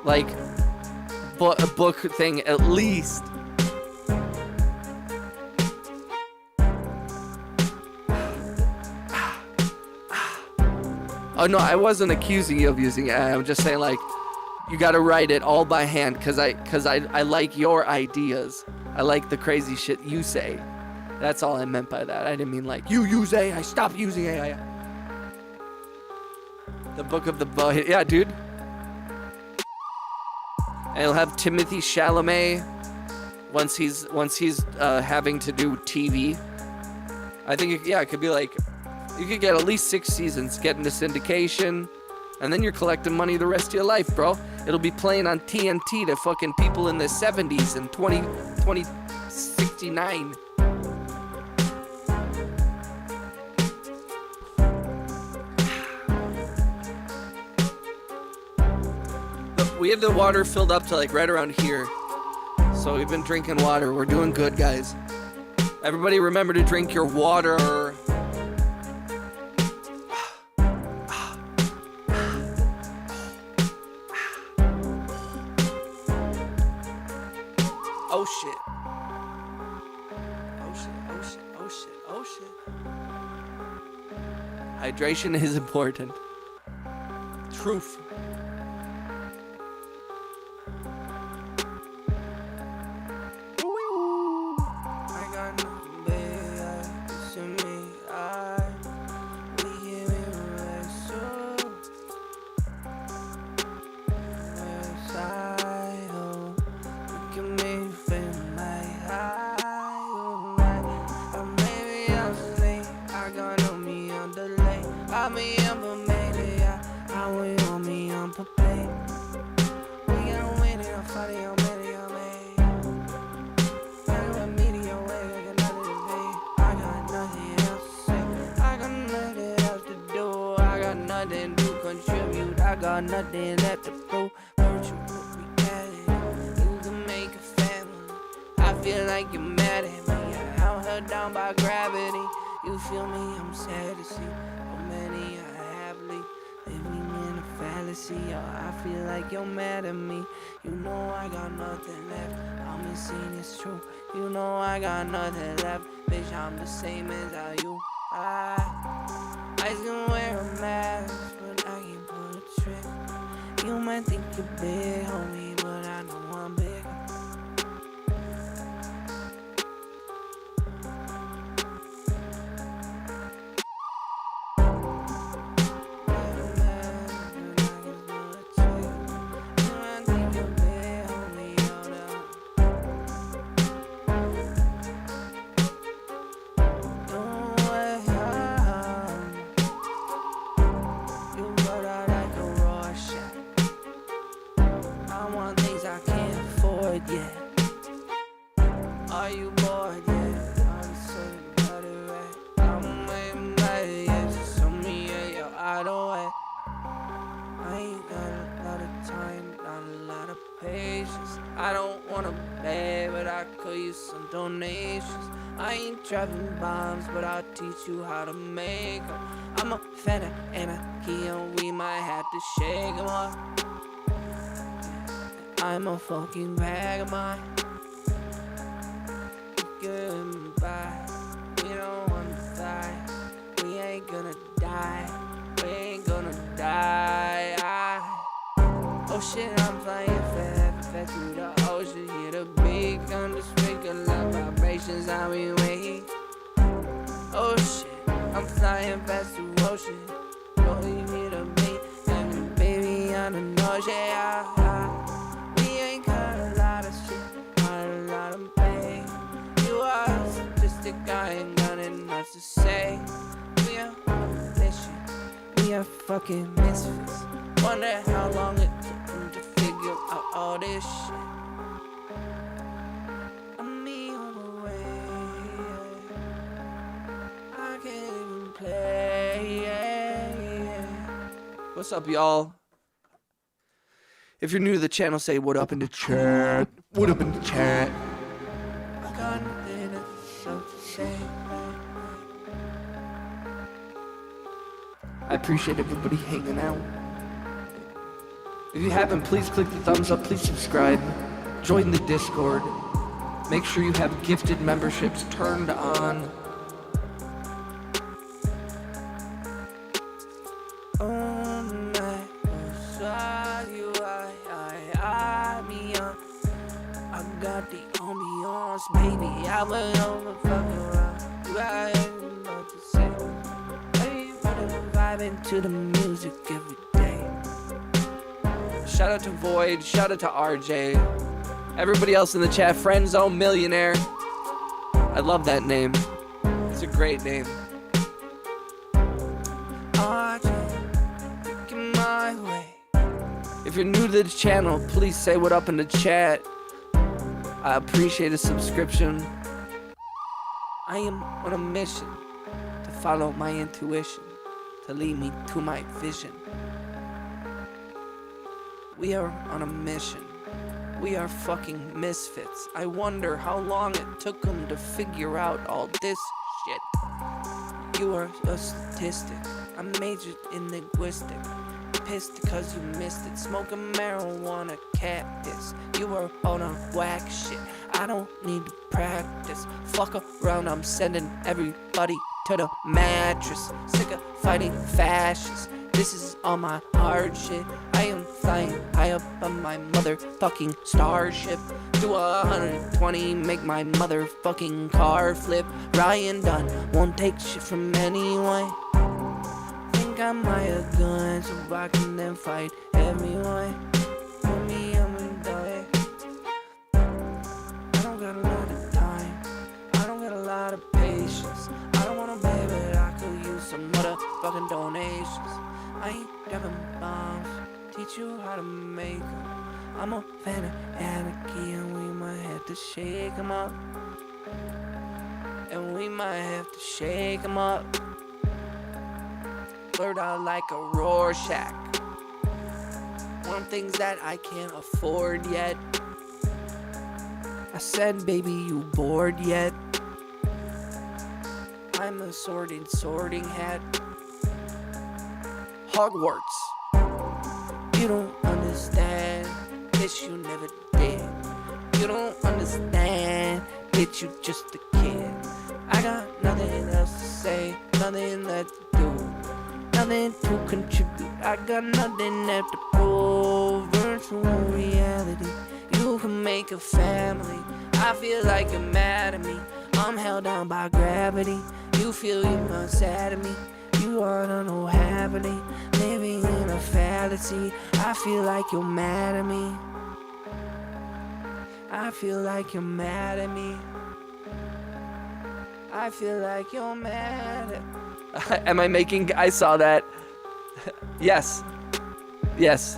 like a book thing at least. Oh no, I wasn't accusing you of using AI. I'm just saying, like, you gotta write it all by hand because I like your ideas. I like the crazy shit you say. That's all I meant by that. I didn't mean like, you use AI, stop using AI. The Book of the Void. Yeah, dude. And it'll have Timothy Chalamet once he's having to do TV. I think it could be like, you could get at least 6 seasons, get into syndication, and then you're collecting money the rest of your life, bro. It'll be playing on TNT to fucking people in the 70s and 2069. We have the water filled up to like right around here. So we've been drinking water. We're doing good, guys. Everybody remember to drink your water. Oh shit. Oh shit, oh shit, oh shit, oh shit. Hydration is important. Truth. Nothing left to prove. Don't you reality? You can make a family. I feel like you're mad at me. I'm held down by gravity. You feel me? I'm sad to see how many I happily living in a fallacy. Oh, I feel like you're mad at me. You know I got nothing left. I'm insane, it's true. You know I got nothing left. Bitch, I'm the same as how you. I can wear a mask, but I can't pull a trick. You might think you're big, homie, but I know I'm big. Are you bored yet? I'm certain about it right. I'm waiting by it yet. Just show me your idol way. I ain't got a lot of time, not a lot of patience. I don't wanna beg, but I could use some donations. I ain't dropping bombs, but I'll teach you how to make them. I'm a fan of anarchy and we might have to shake them up. I'm a fucking vagabond. Goodbye. We don't wanna die. We ain't gonna die. We ain't gonna die. Oh shit, I'm flying fast through the ocean. Hear the big thunder speak every way. Oh shit, I'm flying past the ocean. Don't leave me to me, and baby, I don't know shit. We ain't got a lot of shit, not a lot of pain. You are just a guy, ain't got enough to say. We are on a mission, we are fucking misfits. Wonder how long it took them to figure out all this shit. I'm me on the way, I can't even play. What's up, y'all? If you're new to the channel, say what up in the chat. What up in the chat? I got nothing else to say. I appreciate everybody hanging out. If you haven't, please click the thumbs up, please subscribe, join the Discord, make sure you have gifted memberships turned on. I got the ambiance, baby. I went on the fucking around. You got anything to say? Everybody vibing to the music every day. Shout out to Void, shout out to RJ. Everybody else in the chat, Friend Zone Millionaire. I love that name. It's a great name. RJ, looking my way. If you're new to the channel, please say what up in the chat. I appreciate a subscription. I am on a mission to follow my intuition, to lead me to my vision. We are on a mission. We are fucking misfits. I wonder how long it took them to figure out all this shit. You are a statistic. I majored in linguistic. Pissed because you missed it. Smoking marijuana cactus. You were on a whack shit. I don't need to practice. Fuck around, I'm sending everybody to the mattress. Sick of fighting fascists. This is all my hard shit. I am flying high up on my motherfucking starship. Do 120, make my motherfucking car flip. Ryan Dunn won't take shit from anyone. Think I might have guns so I can then fight everyone. For me, I'm gonna die. I don't got a lot of time. I don't got a lot of patience. I don't wanna pay, but I could use some motherfucking donations. I ain't dropping bombs, teach you how to make them. I'm a fan of anarchy, and we might have to shake them up. And we might have to shake them up. Blurred out like a Rorschach. Want things that I can't afford yet. I said, baby, you bored yet? I'm a sorting hat. Hogwarts. You don't understand, bitch, you never did. You don't understand, bitch, you just a kid. I got nothing else to say, nothing left to do, nothing to contribute. I got nothing left to prove. Virtual reality, you can make a family. I feel like you're mad at me. I'm held down by gravity. You feel you must sad at me. You oughta know happening, living in a fallacy. I feel like you're mad at me. I feel like you're mad at me. I feel like you're mad at Am I making... I saw that. Yes. Yes.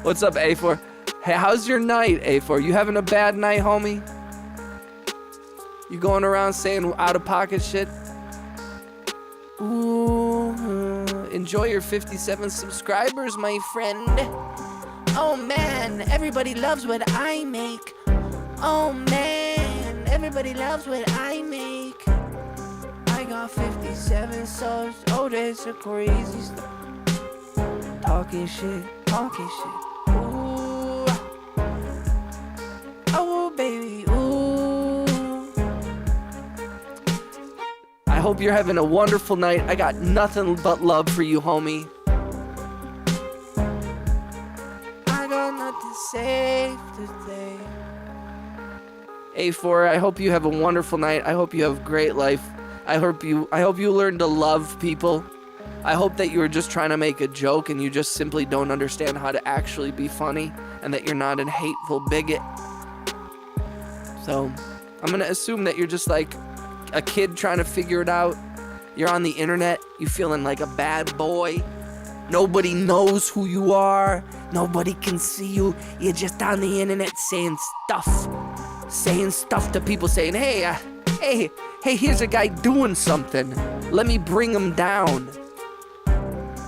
What's up, A4? Hey, how's your night, A4? You having a bad night, homie? You going around saying out-of-pocket shit? Ooh, enjoy your 57 subscribers, my friend. Oh man, everybody loves what I make. Oh man, everybody loves what I make. I got 57 subs, oh that's a crazy stuff. Talking shit, ooh. Oh baby, ooh. I hope you're having a wonderful night. I got nothing but love for you, homie. I got nothing safe today. A4, I hope you have a wonderful night. I hope you have a great life. I hope you learn to love people. I hope that you were just trying to make a joke and you just simply don't understand how to actually be funny and that you're not a hateful bigot. So, I'm gonna assume that you're just like a kid trying to figure it out. You're on the internet, you feeling like a bad boy. Nobody knows who you are. Nobody can see you. You're just on the internet saying stuff to people, saying, hey, here's a guy doing something. Let me bring him down.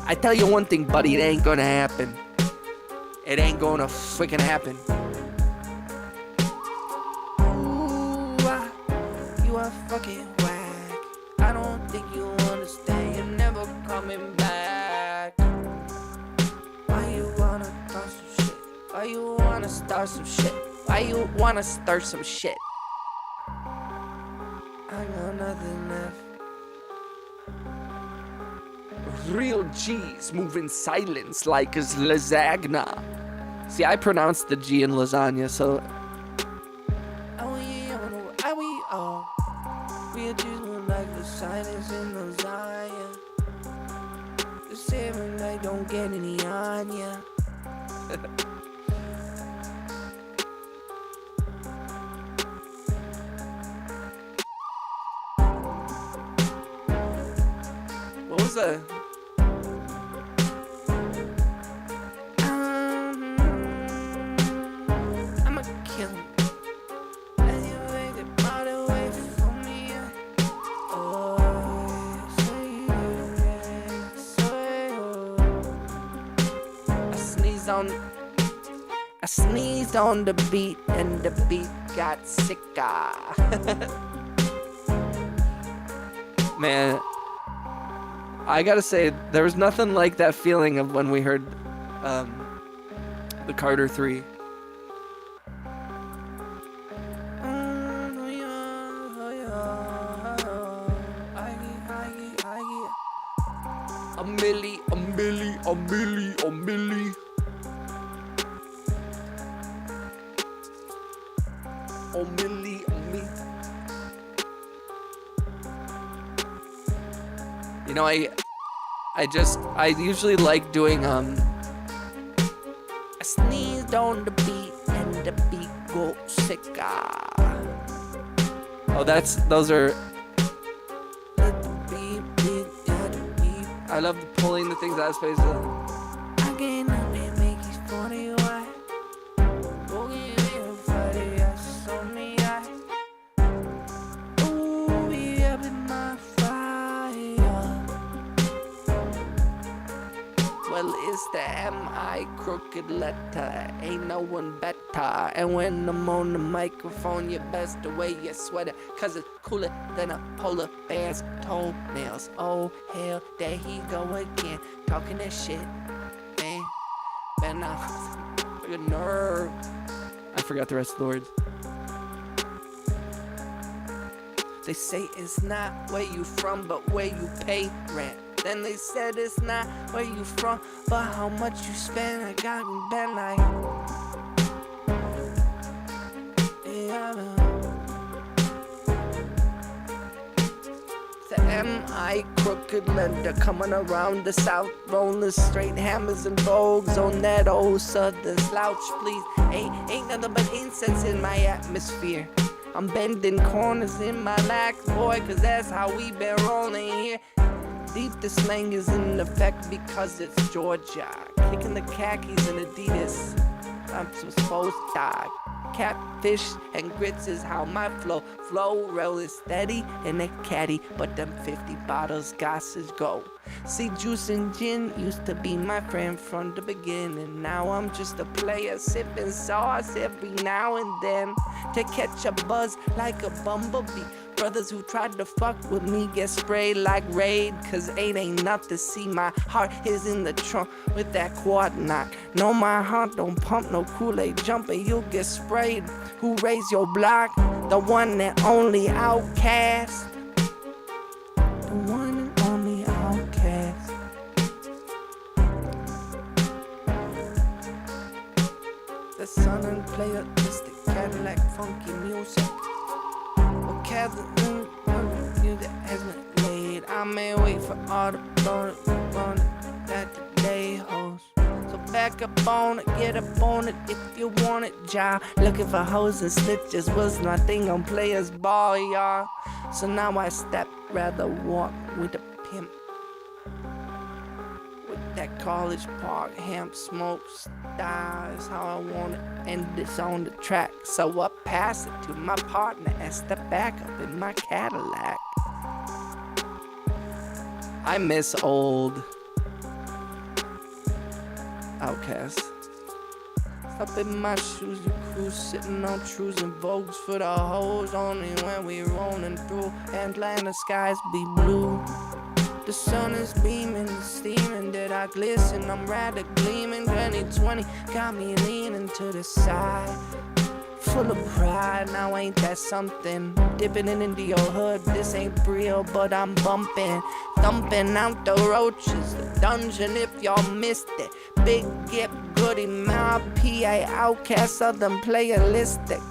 I tell you one thing, buddy, it ain't gonna happen. It ain't gonna freaking happen. Ooh, you are fucking whack. I don't think you understand. You're never coming back. Why you wanna start some shit? Why you wanna start some shit? Why you wanna start some shit? I got nothing left. Real G's move in silence like his lasagna. See, I pronounced the G in lasagna, so... Real G's move like the silence in lasagna. The same night don't get any on ya. What was that? I'ma kill him. Anyway, they brought away from me. I sneezed on the beat and the beat got sicker. Man, I gotta say, there was nothing like that feeling of when we heard the Carter 3. A milli, a milli, a milli, a milli. A milli, a milli. You know, I usually like doing I sneezed on the beat and the beat go sicker. oh, those are, Let the beat beat, yeah, the beat. I love pulling the things out of space. I can't help it, make it funny, why? Boogie in Friday, I saw me, ooh, we up in my fire. Well, it's the M.I. crooked letter, ain't no one better. And when I'm on the microphone, you best to wear your sweater, cause it's cooler than a polar bear's toenails. Oh, hell, there he go again, talking that shit, man. Man, a nerve. I forgot the rest of the words. They say it's not where you from, but where you pay rent. Then they said it's not where you from, but how much you spend. I got me bent like, yeah, the M.I. crooked lender coming around the south, rolling straight hammers and vogues on that old southern slouch, please. Ain't nothing but incense in my atmosphere. I'm bending corners in my lax, boy, cause that's how we been rolling here. Deep the slang is in effect because it's Georgia. Kicking the khakis and Adidas. I'm supposed to die. Catfish and grits is how my flow rolling steady in a caddy, but them 50 bottles gosses go. See, juice and gin used to be my friend from the beginning. Now I'm just a player sipping sauce every now and then to catch a buzz like a bumblebee. Brothers who tried to fuck with me get sprayed like Raid, cause ain't enough to see. My heart is in the trunk with that quad knock. No, my heart don't pump no Kool-Aid jumping, you'll get sprayed. Who raised your block? The one that only outcast. The one and only outcast. The son and player is the Cadillac. Cadillac funky music. Well, Kevin, music has been laid. I may wait for all the run that the day holds. So back up on it, get up on it if you want it, y'all. Looking for hoes and snitches was my thing on players ball, y'all. So now I step, rather walk with a pimp. With that college park, hemp smoke style is how I want it, and it's on the track. So I pass it to my partner and step back up in my Cadillac. I miss old Outcast. Up in my shoes, you cruise, sitting on trues and Vogues for the hoes. Only when we rolling through Atlanta skies be blue. The sun is beaming, steaming, that I glisten. I'm rather gleaming. 2020 got me leaning to the side. Full of pride, now ain't that something? Dipping it into your hood, this ain't real, but I'm bumping. Thumping out the roaches, the dungeon if y'all missed it. Big Gip, Goody Mob, PA, Outcast, Southern Playalistic.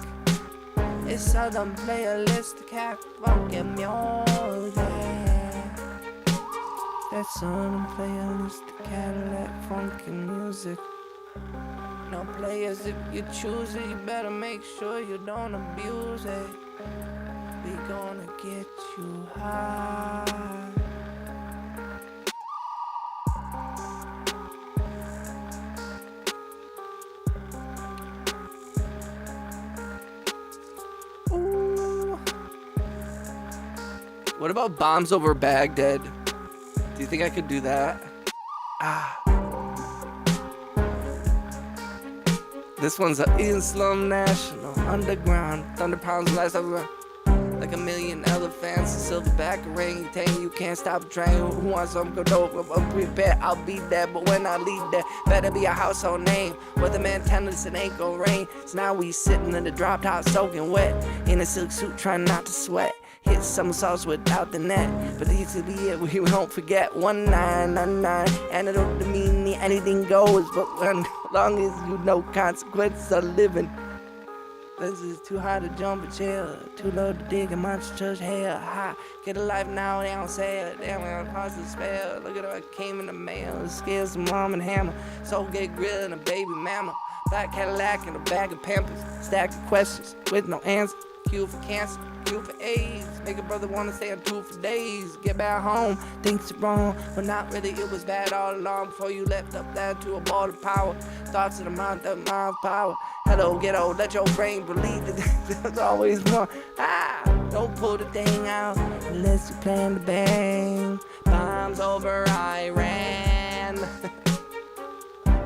It's Southern Playalistic, half funky music. That's Southern Playalistic, Cadillac, funky music. No players, if you choose it, you better make sure you don't abuse it. We gonna get you high. Ooh. What about Bombs Over Baghdad? Do you think I could do that? This one's a Islam National Underground. Thunder pounds lights everywhere. Like a million elephants, a silverback orangutan. You can't stop a train. Who wants some Godot? Prepare, I'll be there. But when I leave there, better be a household name. Weatherman telling us it ain't gon' rain. So now we sitting in the drop top, soaking wet. In a silk suit, trying not to sweat. Hit somersaults without the net. But these will be it, we won't forget. 1999. And it don't mean anything goes. But as long as you know consequences of living. This is too high to jump a chair, too low to dig a monster church hair. High, get a life now, they don't say it. Damn, we don't cause a spell. Look at what came in the mail. Scares some mom and hammer. Soul get grill and a baby mama. Black Cadillac and a bag of Pampers. Stack of questions with no answer. Cure for cancer, cure for AIDS. Make a brother wanna stay on tour for days. Get back home, thinks it's wrong, but not really, it was bad all along. Before you left up there to a ball of power. Thoughts of the mind, that mind power. Hello, ghetto, let your brain believe that there's always more. Don't pull the thing out unless you plan to bang. Bombs over Iran.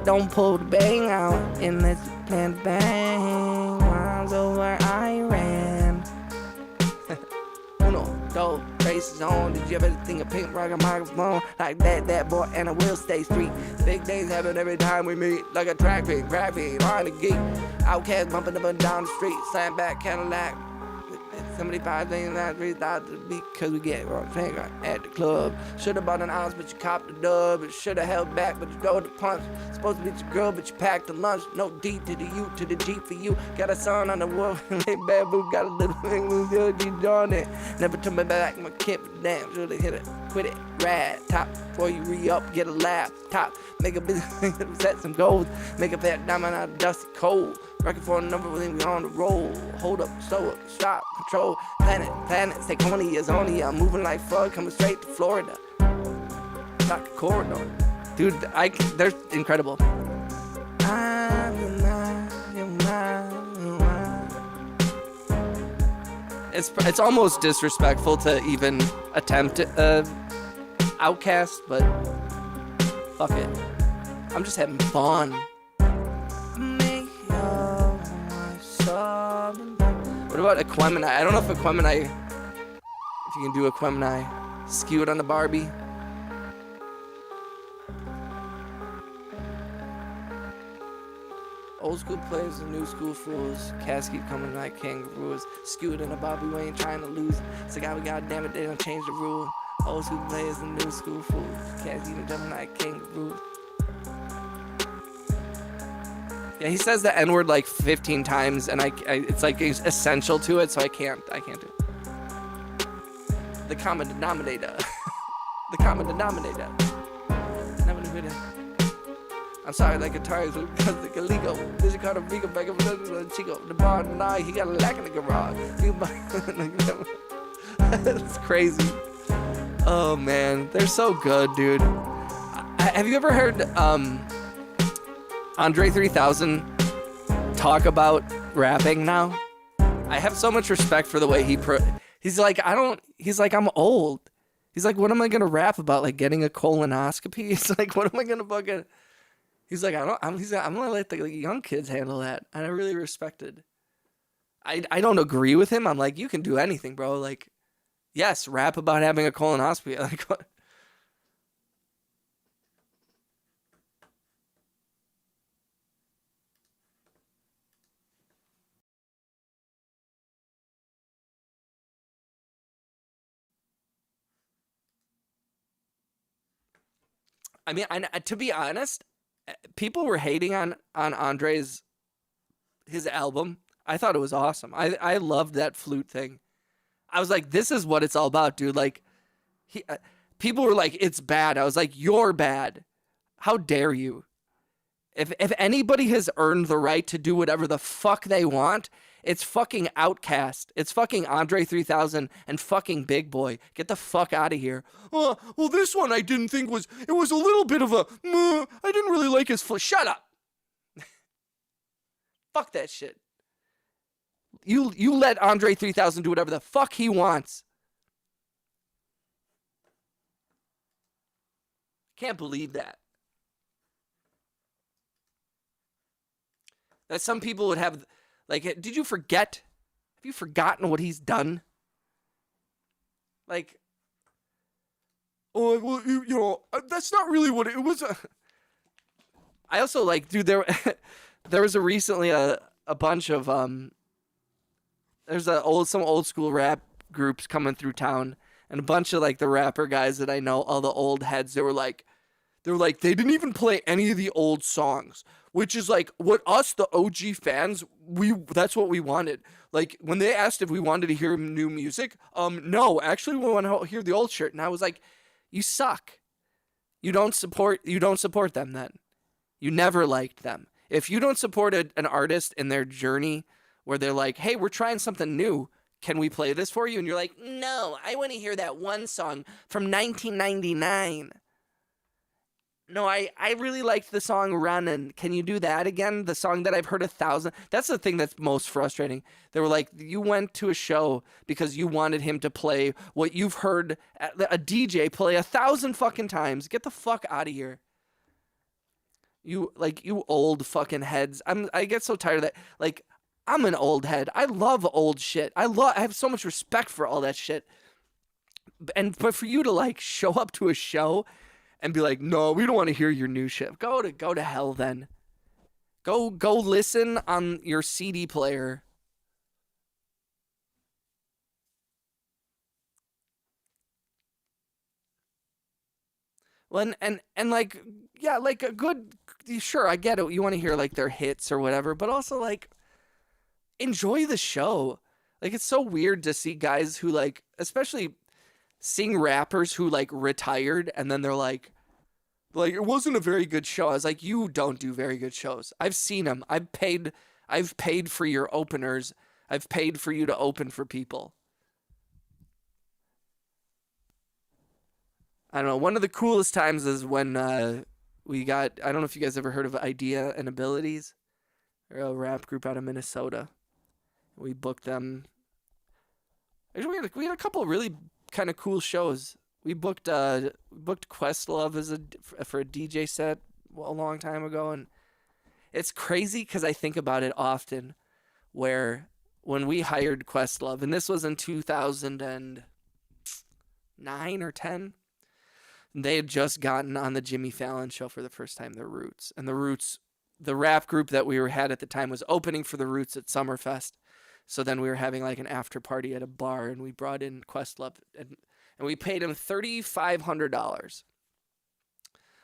Don't pull the bang out unless you plan to bang. Bombs over Iran. Uno, dos, traces on. Did you ever think of pink rock and microphone? Like that boy, and I will stay street. Big things happen every time we meet. Like a track beat, on the gate. Outcast bumping up and down the street. Slam back Cadillac. 75 things that 3,000 to beat, cause we get wrong thing at the club. Should've bought an ounce, but you copped the dub. Should've held back, but you go the punch. Supposed to be your girl, but you packed the lunch. No D to the U to the G for you. Got a son on the wolf, lay bamboo, got a little thing with your G on it. Never turn my back, my kid, damn, should've hit it, quit it, rad, top. Before you re-up, get a laptop. Make a business, set some goals. Make a fat diamond out of dusty coal. Record for a number when we on the roll. Hold up, slow up, stop, control. Planet, Seconia is on here. I'm moving like FUD, coming straight to Florida. Like a corridor. Dude, they're incredible. It's almost disrespectful to even attempt Outcast, but fuck it. I'm just having fun. What about Equemini? I don't know if Equemini, if you can do Equemini. Skew it on the Barbie. Old school players and new school fools. Cats keep coming like kangaroos. Skew it in a Barbie, we ain't trying to lose. It's like, goddamn it, they don't change the rule. Old school players and new school fools. Cats even jumping like kangaroos. Yeah, he says the N-word like 15 times, and it's like it's essential to it, so I can't do it. The common denominator. The common denominator. I'm sorry, like guitar is illegal. This is called a Vigo back of the Chico. The bar and I, he got a lack in the garage. That's crazy. Oh man, they're so good, dude. Have you ever heard Andre 3000 talk about rapping now? I have so much respect for the way he's like, I'm old. He's like, what am I gonna rap about? Like getting a colonoscopy? He's like, what am I gonna fucking? He's like, I'm gonna let the young kids handle that. And I really respected. I don't agree with him. I'm like, you can do anything, bro. Like, yes, rap about having a colonoscopy. Like, what? I mean, to be honest, people were hating on Andre's his album. I thought it was awesome. I loved that flute thing. I was like, this is what it's all about, dude. Like, people were like, it's bad. I was like, you're bad. How dare you? If anybody has earned the right to do whatever the fuck they want, it's fucking Outkast. It's fucking Andre 3000 and fucking Big Boy. Get the fuck out of here. Well, this one I didn't think was, it was a little bit of a, I didn't really like his Shut up. Fuck that shit. You let Andre 3000 do whatever the fuck he wants. Can't believe that. That some people would have, like, did you forget? Have you forgotten what he's done? Like, oh, well, you know, that's not really what it was. I also like, dude, there was recently a bunch of there's some old school rap groups coming through town, and a bunch of like the rapper guys that I know, all the old heads, they were like they didn't even play any of the old songs, which is like what us, the OG fans, that's what we wanted. Like when they asked if we wanted to hear new music, no, actually we want to hear the old shit. And I was like, you suck. You don't support them then. You never liked them. If you don't support an artist in their journey where they're like, hey, we're trying something new, can we play this for you? And you're like, no, I want to hear that one song from 1999. No, I really liked the song Runnin'. Can you do that again? The song that I've heard 1,000. That's the thing that's most frustrating. They were like, you went to a show because you wanted him to play what you've heard a DJ play 1,000 fucking times. Get the fuck out of here. You old fucking heads. I get so tired of that. Like, I'm an old head. I love old shit. I have so much respect for all that shit. But for you to like show up to a show and be like, no, we don't want to hear your new shit. Go to hell then. Go listen on your CD player. Well, and like, yeah, like a good, sure, I get it. You want to hear like their hits or whatever, but also like enjoy the show. Like, it's so weird to see guys who like, especially seeing rappers who like retired and then they're like it wasn't a very good show. I was like, you don't do very good shows. I've seen them. I've paid for your openers. I've paid for you to open for people. I don't know. One of the coolest times is when we got, I don't know if you guys ever heard of Idea and Abilities. They're a rap group out of Minnesota. We booked them. Actually, we had a couple of really kind of cool shows. We booked Questlove for a DJ set a long time ago, and it's crazy because I think about it often. Where when we hired Questlove, and this was in 2009 or 10, they had just gotten on the Jimmy Fallon show for the first time. The Roots, the rap group that we had at the time, was opening for the Roots at Summerfest. So then we were having like an after party at a bar, and we brought in Questlove, and we paid him $3,500.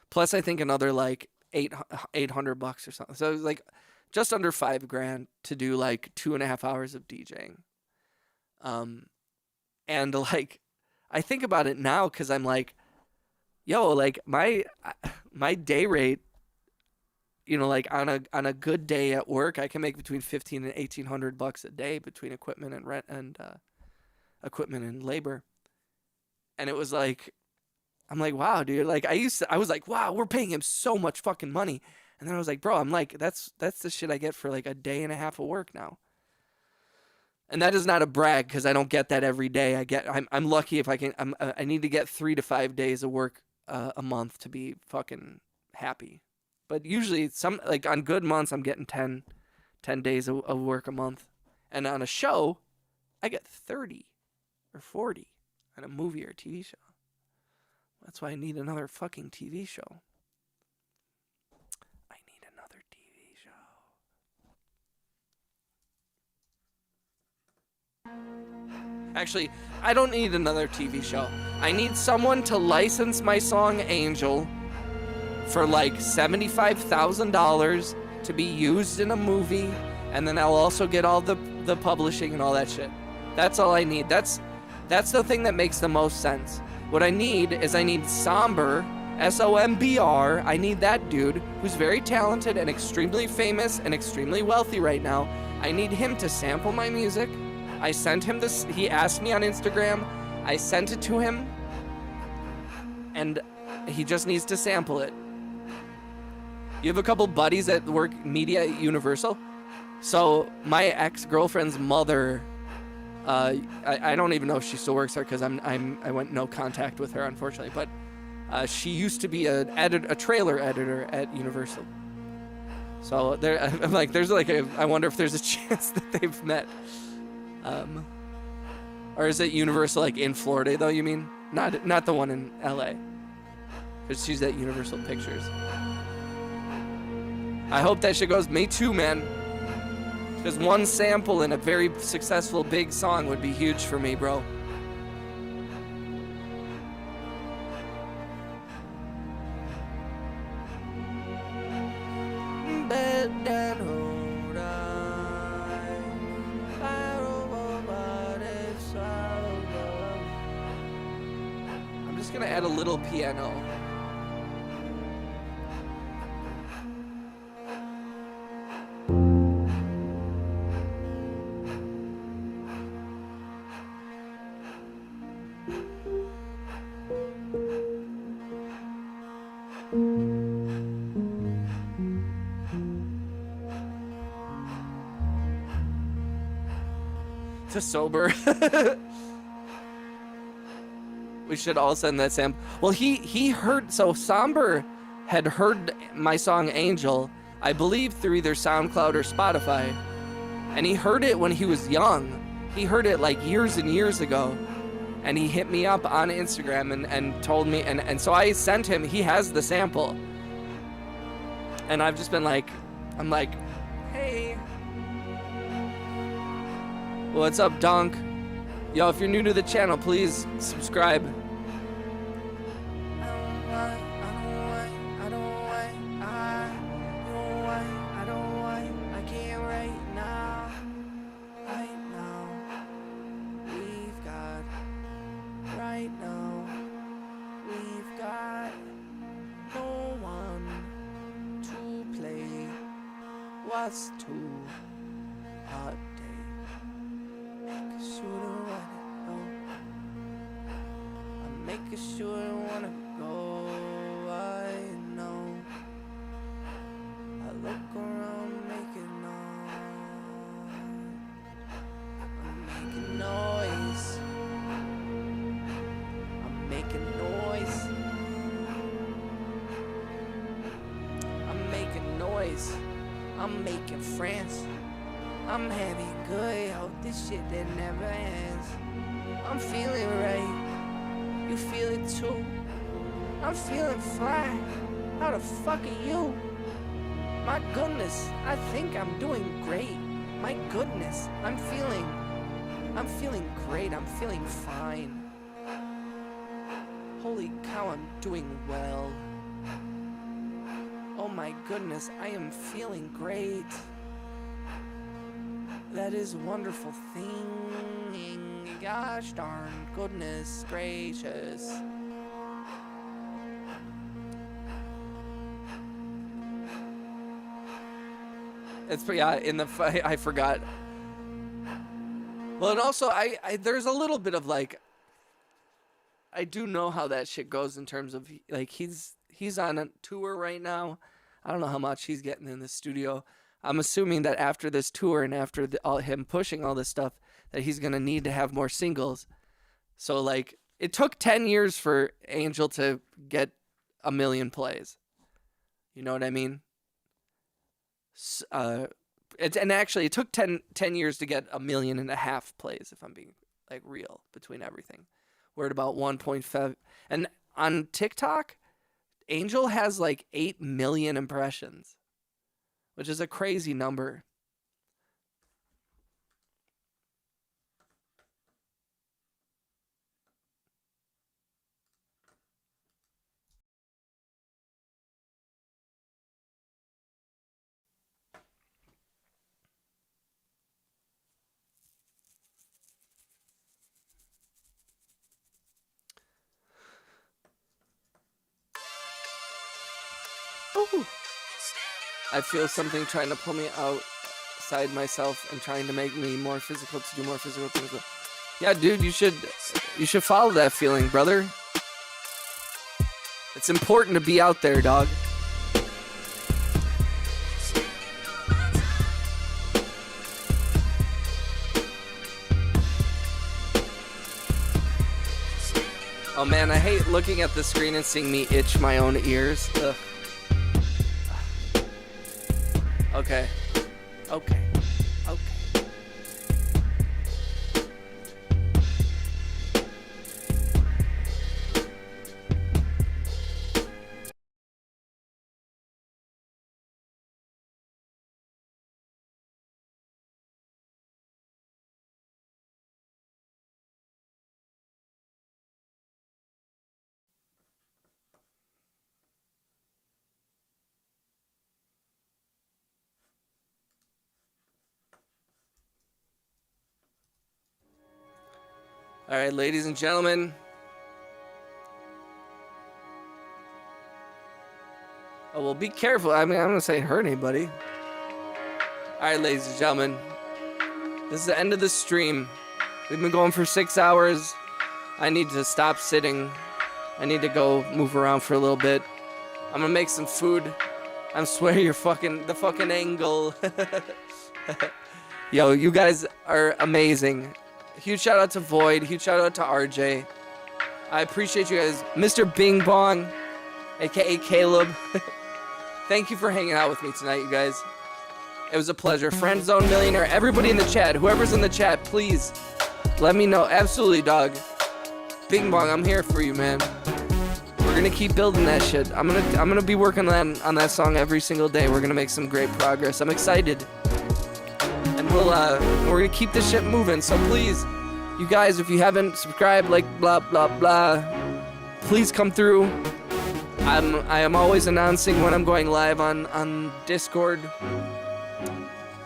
Plus, I think another like $800 or something. So it was like just under $5,000 to do like 2.5 hours of DJing. And like, I think about it now because I'm like, yo, like my day rate, you know, like on a good day at work, I can make between $1,500 and $1,800 a day between equipment and rent and equipment and labor. And it was like, I'm like, wow, dude. Like I was like, wow, we're paying him so much fucking money. And then I was like, bro, I'm like, that's the shit I get for like a day and a half of work now. And that is not a brag because I don't get that every day. I'm lucky if I can. I need to get 3 to 5 days of work a month to be fucking happy. But usually like on good months, I'm getting 10 days of work a month. And on a show, I get 30 or 40 on a movie or a TV show. That's why I need another fucking TV show. I need another TV show. Actually, I don't need another TV show. I need someone to license my song Angel for like $75,000 to be used in a movie, and then I'll also get all the publishing and all that shit. That's all I need. That's the thing that makes the most sense. What I need is Somber, SOMBR. I need that dude who's very talented and extremely famous and extremely wealthy right now. I need him to sample my music. I sent him this. He asked me on Instagram. I sent it to him. And he just needs to sample it. You have a couple buddies that work media at Universal? So my ex-girlfriend's mother, I don't even know if she still works there because I went no contact with her, unfortunately. But she used to be a trailer editor at Universal. So there, I'm like, I wonder if there's a chance that they've met. Or is it Universal like in Florida though? You mean not the one in LA? Because she's at Universal Pictures. I hope that shit goes. Me too, man. Because one sample in a very successful big song would be huge for me, bro. I'm just gonna add a little piano. To Sober. We should all send that sample. Well, he heard, so Somber had heard my song Angel, I believe through either SoundCloud or Spotify. And he heard it when he was young. He heard it like years and years ago. And he hit me up on Instagram and told me, and so I sent him, he has the sample. And I've just been like, I'm like, hey. What's up, Dunk? Yo, if you're new to the channel, please subscribe. What's too hard day? Make sure to want it go. I'm making sure I wanna go. I know. I look around, making noise. I'm making noise. I'm making noise. I'm making friends. I'm having good. Hope this shit that never ends. I'm feeling right. You feel it too. I'm feeling fly. How the fuck are you? My goodness, I think I'm doing great. My goodness, I'm feeling great. I'm feeling fine. Holy cow, I'm doing well. Oh my goodness, I am feeling great. That is a wonderful thing. Gosh darn goodness gracious. It's pretty, yeah, in the, I forgot. Well, and also, there's a little bit of, like, I do know how that shit goes in terms of, like, he's on a tour right now. I don't know how much he's getting in the studio. I'm assuming that after this tour and after him pushing all this stuff, that he's going to need to have more singles. So, like, it took 10 years for Angel to get 1 million plays. You know what I mean? And actually, it took 10 years to get 1.5 million plays, if I'm being, like, real, between everything. We're at about 1.5. And on TikTok, Angel has, like, 8 million impressions, which is a crazy number. Ooh. I feel something trying to pull me outside myself and trying to make me more physical, to do more physical things. Yeah, dude, you should follow that feeling, brother. It's important to be out there, dog. Oh man, I hate looking at the screen and seeing me itch my own ears. Ugh. Okay. Okay. Okay. All right, ladies and gentlemen. Oh, well, be careful. I mean, I'm going to say hurt anybody. All right, ladies and gentlemen. This is the end of the stream. We've been going for 6 hours. I need to stop sitting. I need to go move around for a little bit. I'm going to make some food. I swear you're the fucking angle. Yo, you guys are amazing. Huge shout out to Void. Huge shout out to RJ. I appreciate you guys. Mr. Bing Bong, aka Caleb. Thank you for hanging out with me tonight, you guys. It was a pleasure. Friend Zone Millionaire, everybody in the chat, whoever's in the chat, please let me know. Absolutely, dog. Bing Bong, I'm here for you, man. We're gonna keep building that shit. I'm gonna be working on that song every single day. We're gonna make some great progress. I'm excited. And we're gonna keep this shit moving. So please, you guys, if you haven't subscribed, like blah blah blah, please come through. I am always announcing when I'm going live on Discord.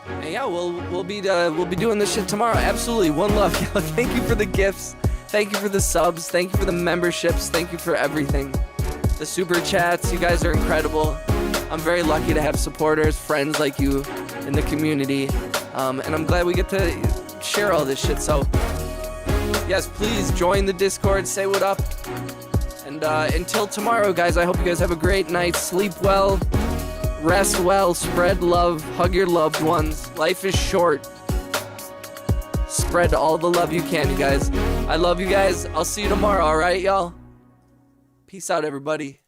And yeah, we'll be doing this shit tomorrow. Absolutely, one love. Thank you for the gifts. Thank you for the subs. Thank you for the memberships. Thank you for everything. The super chats. You guys are incredible. I'm very lucky to have supporters, friends like you in the community. And I'm glad we get to share all this shit. So, yes, please join the Discord. Say what up. And until tomorrow, guys, I hope you guys have a great night. Sleep well. Rest well. Spread love. Hug your loved ones. Life is short. Spread all the love you can, you guys. I love you guys. I'll see you tomorrow, all right, y'all? Peace out, everybody.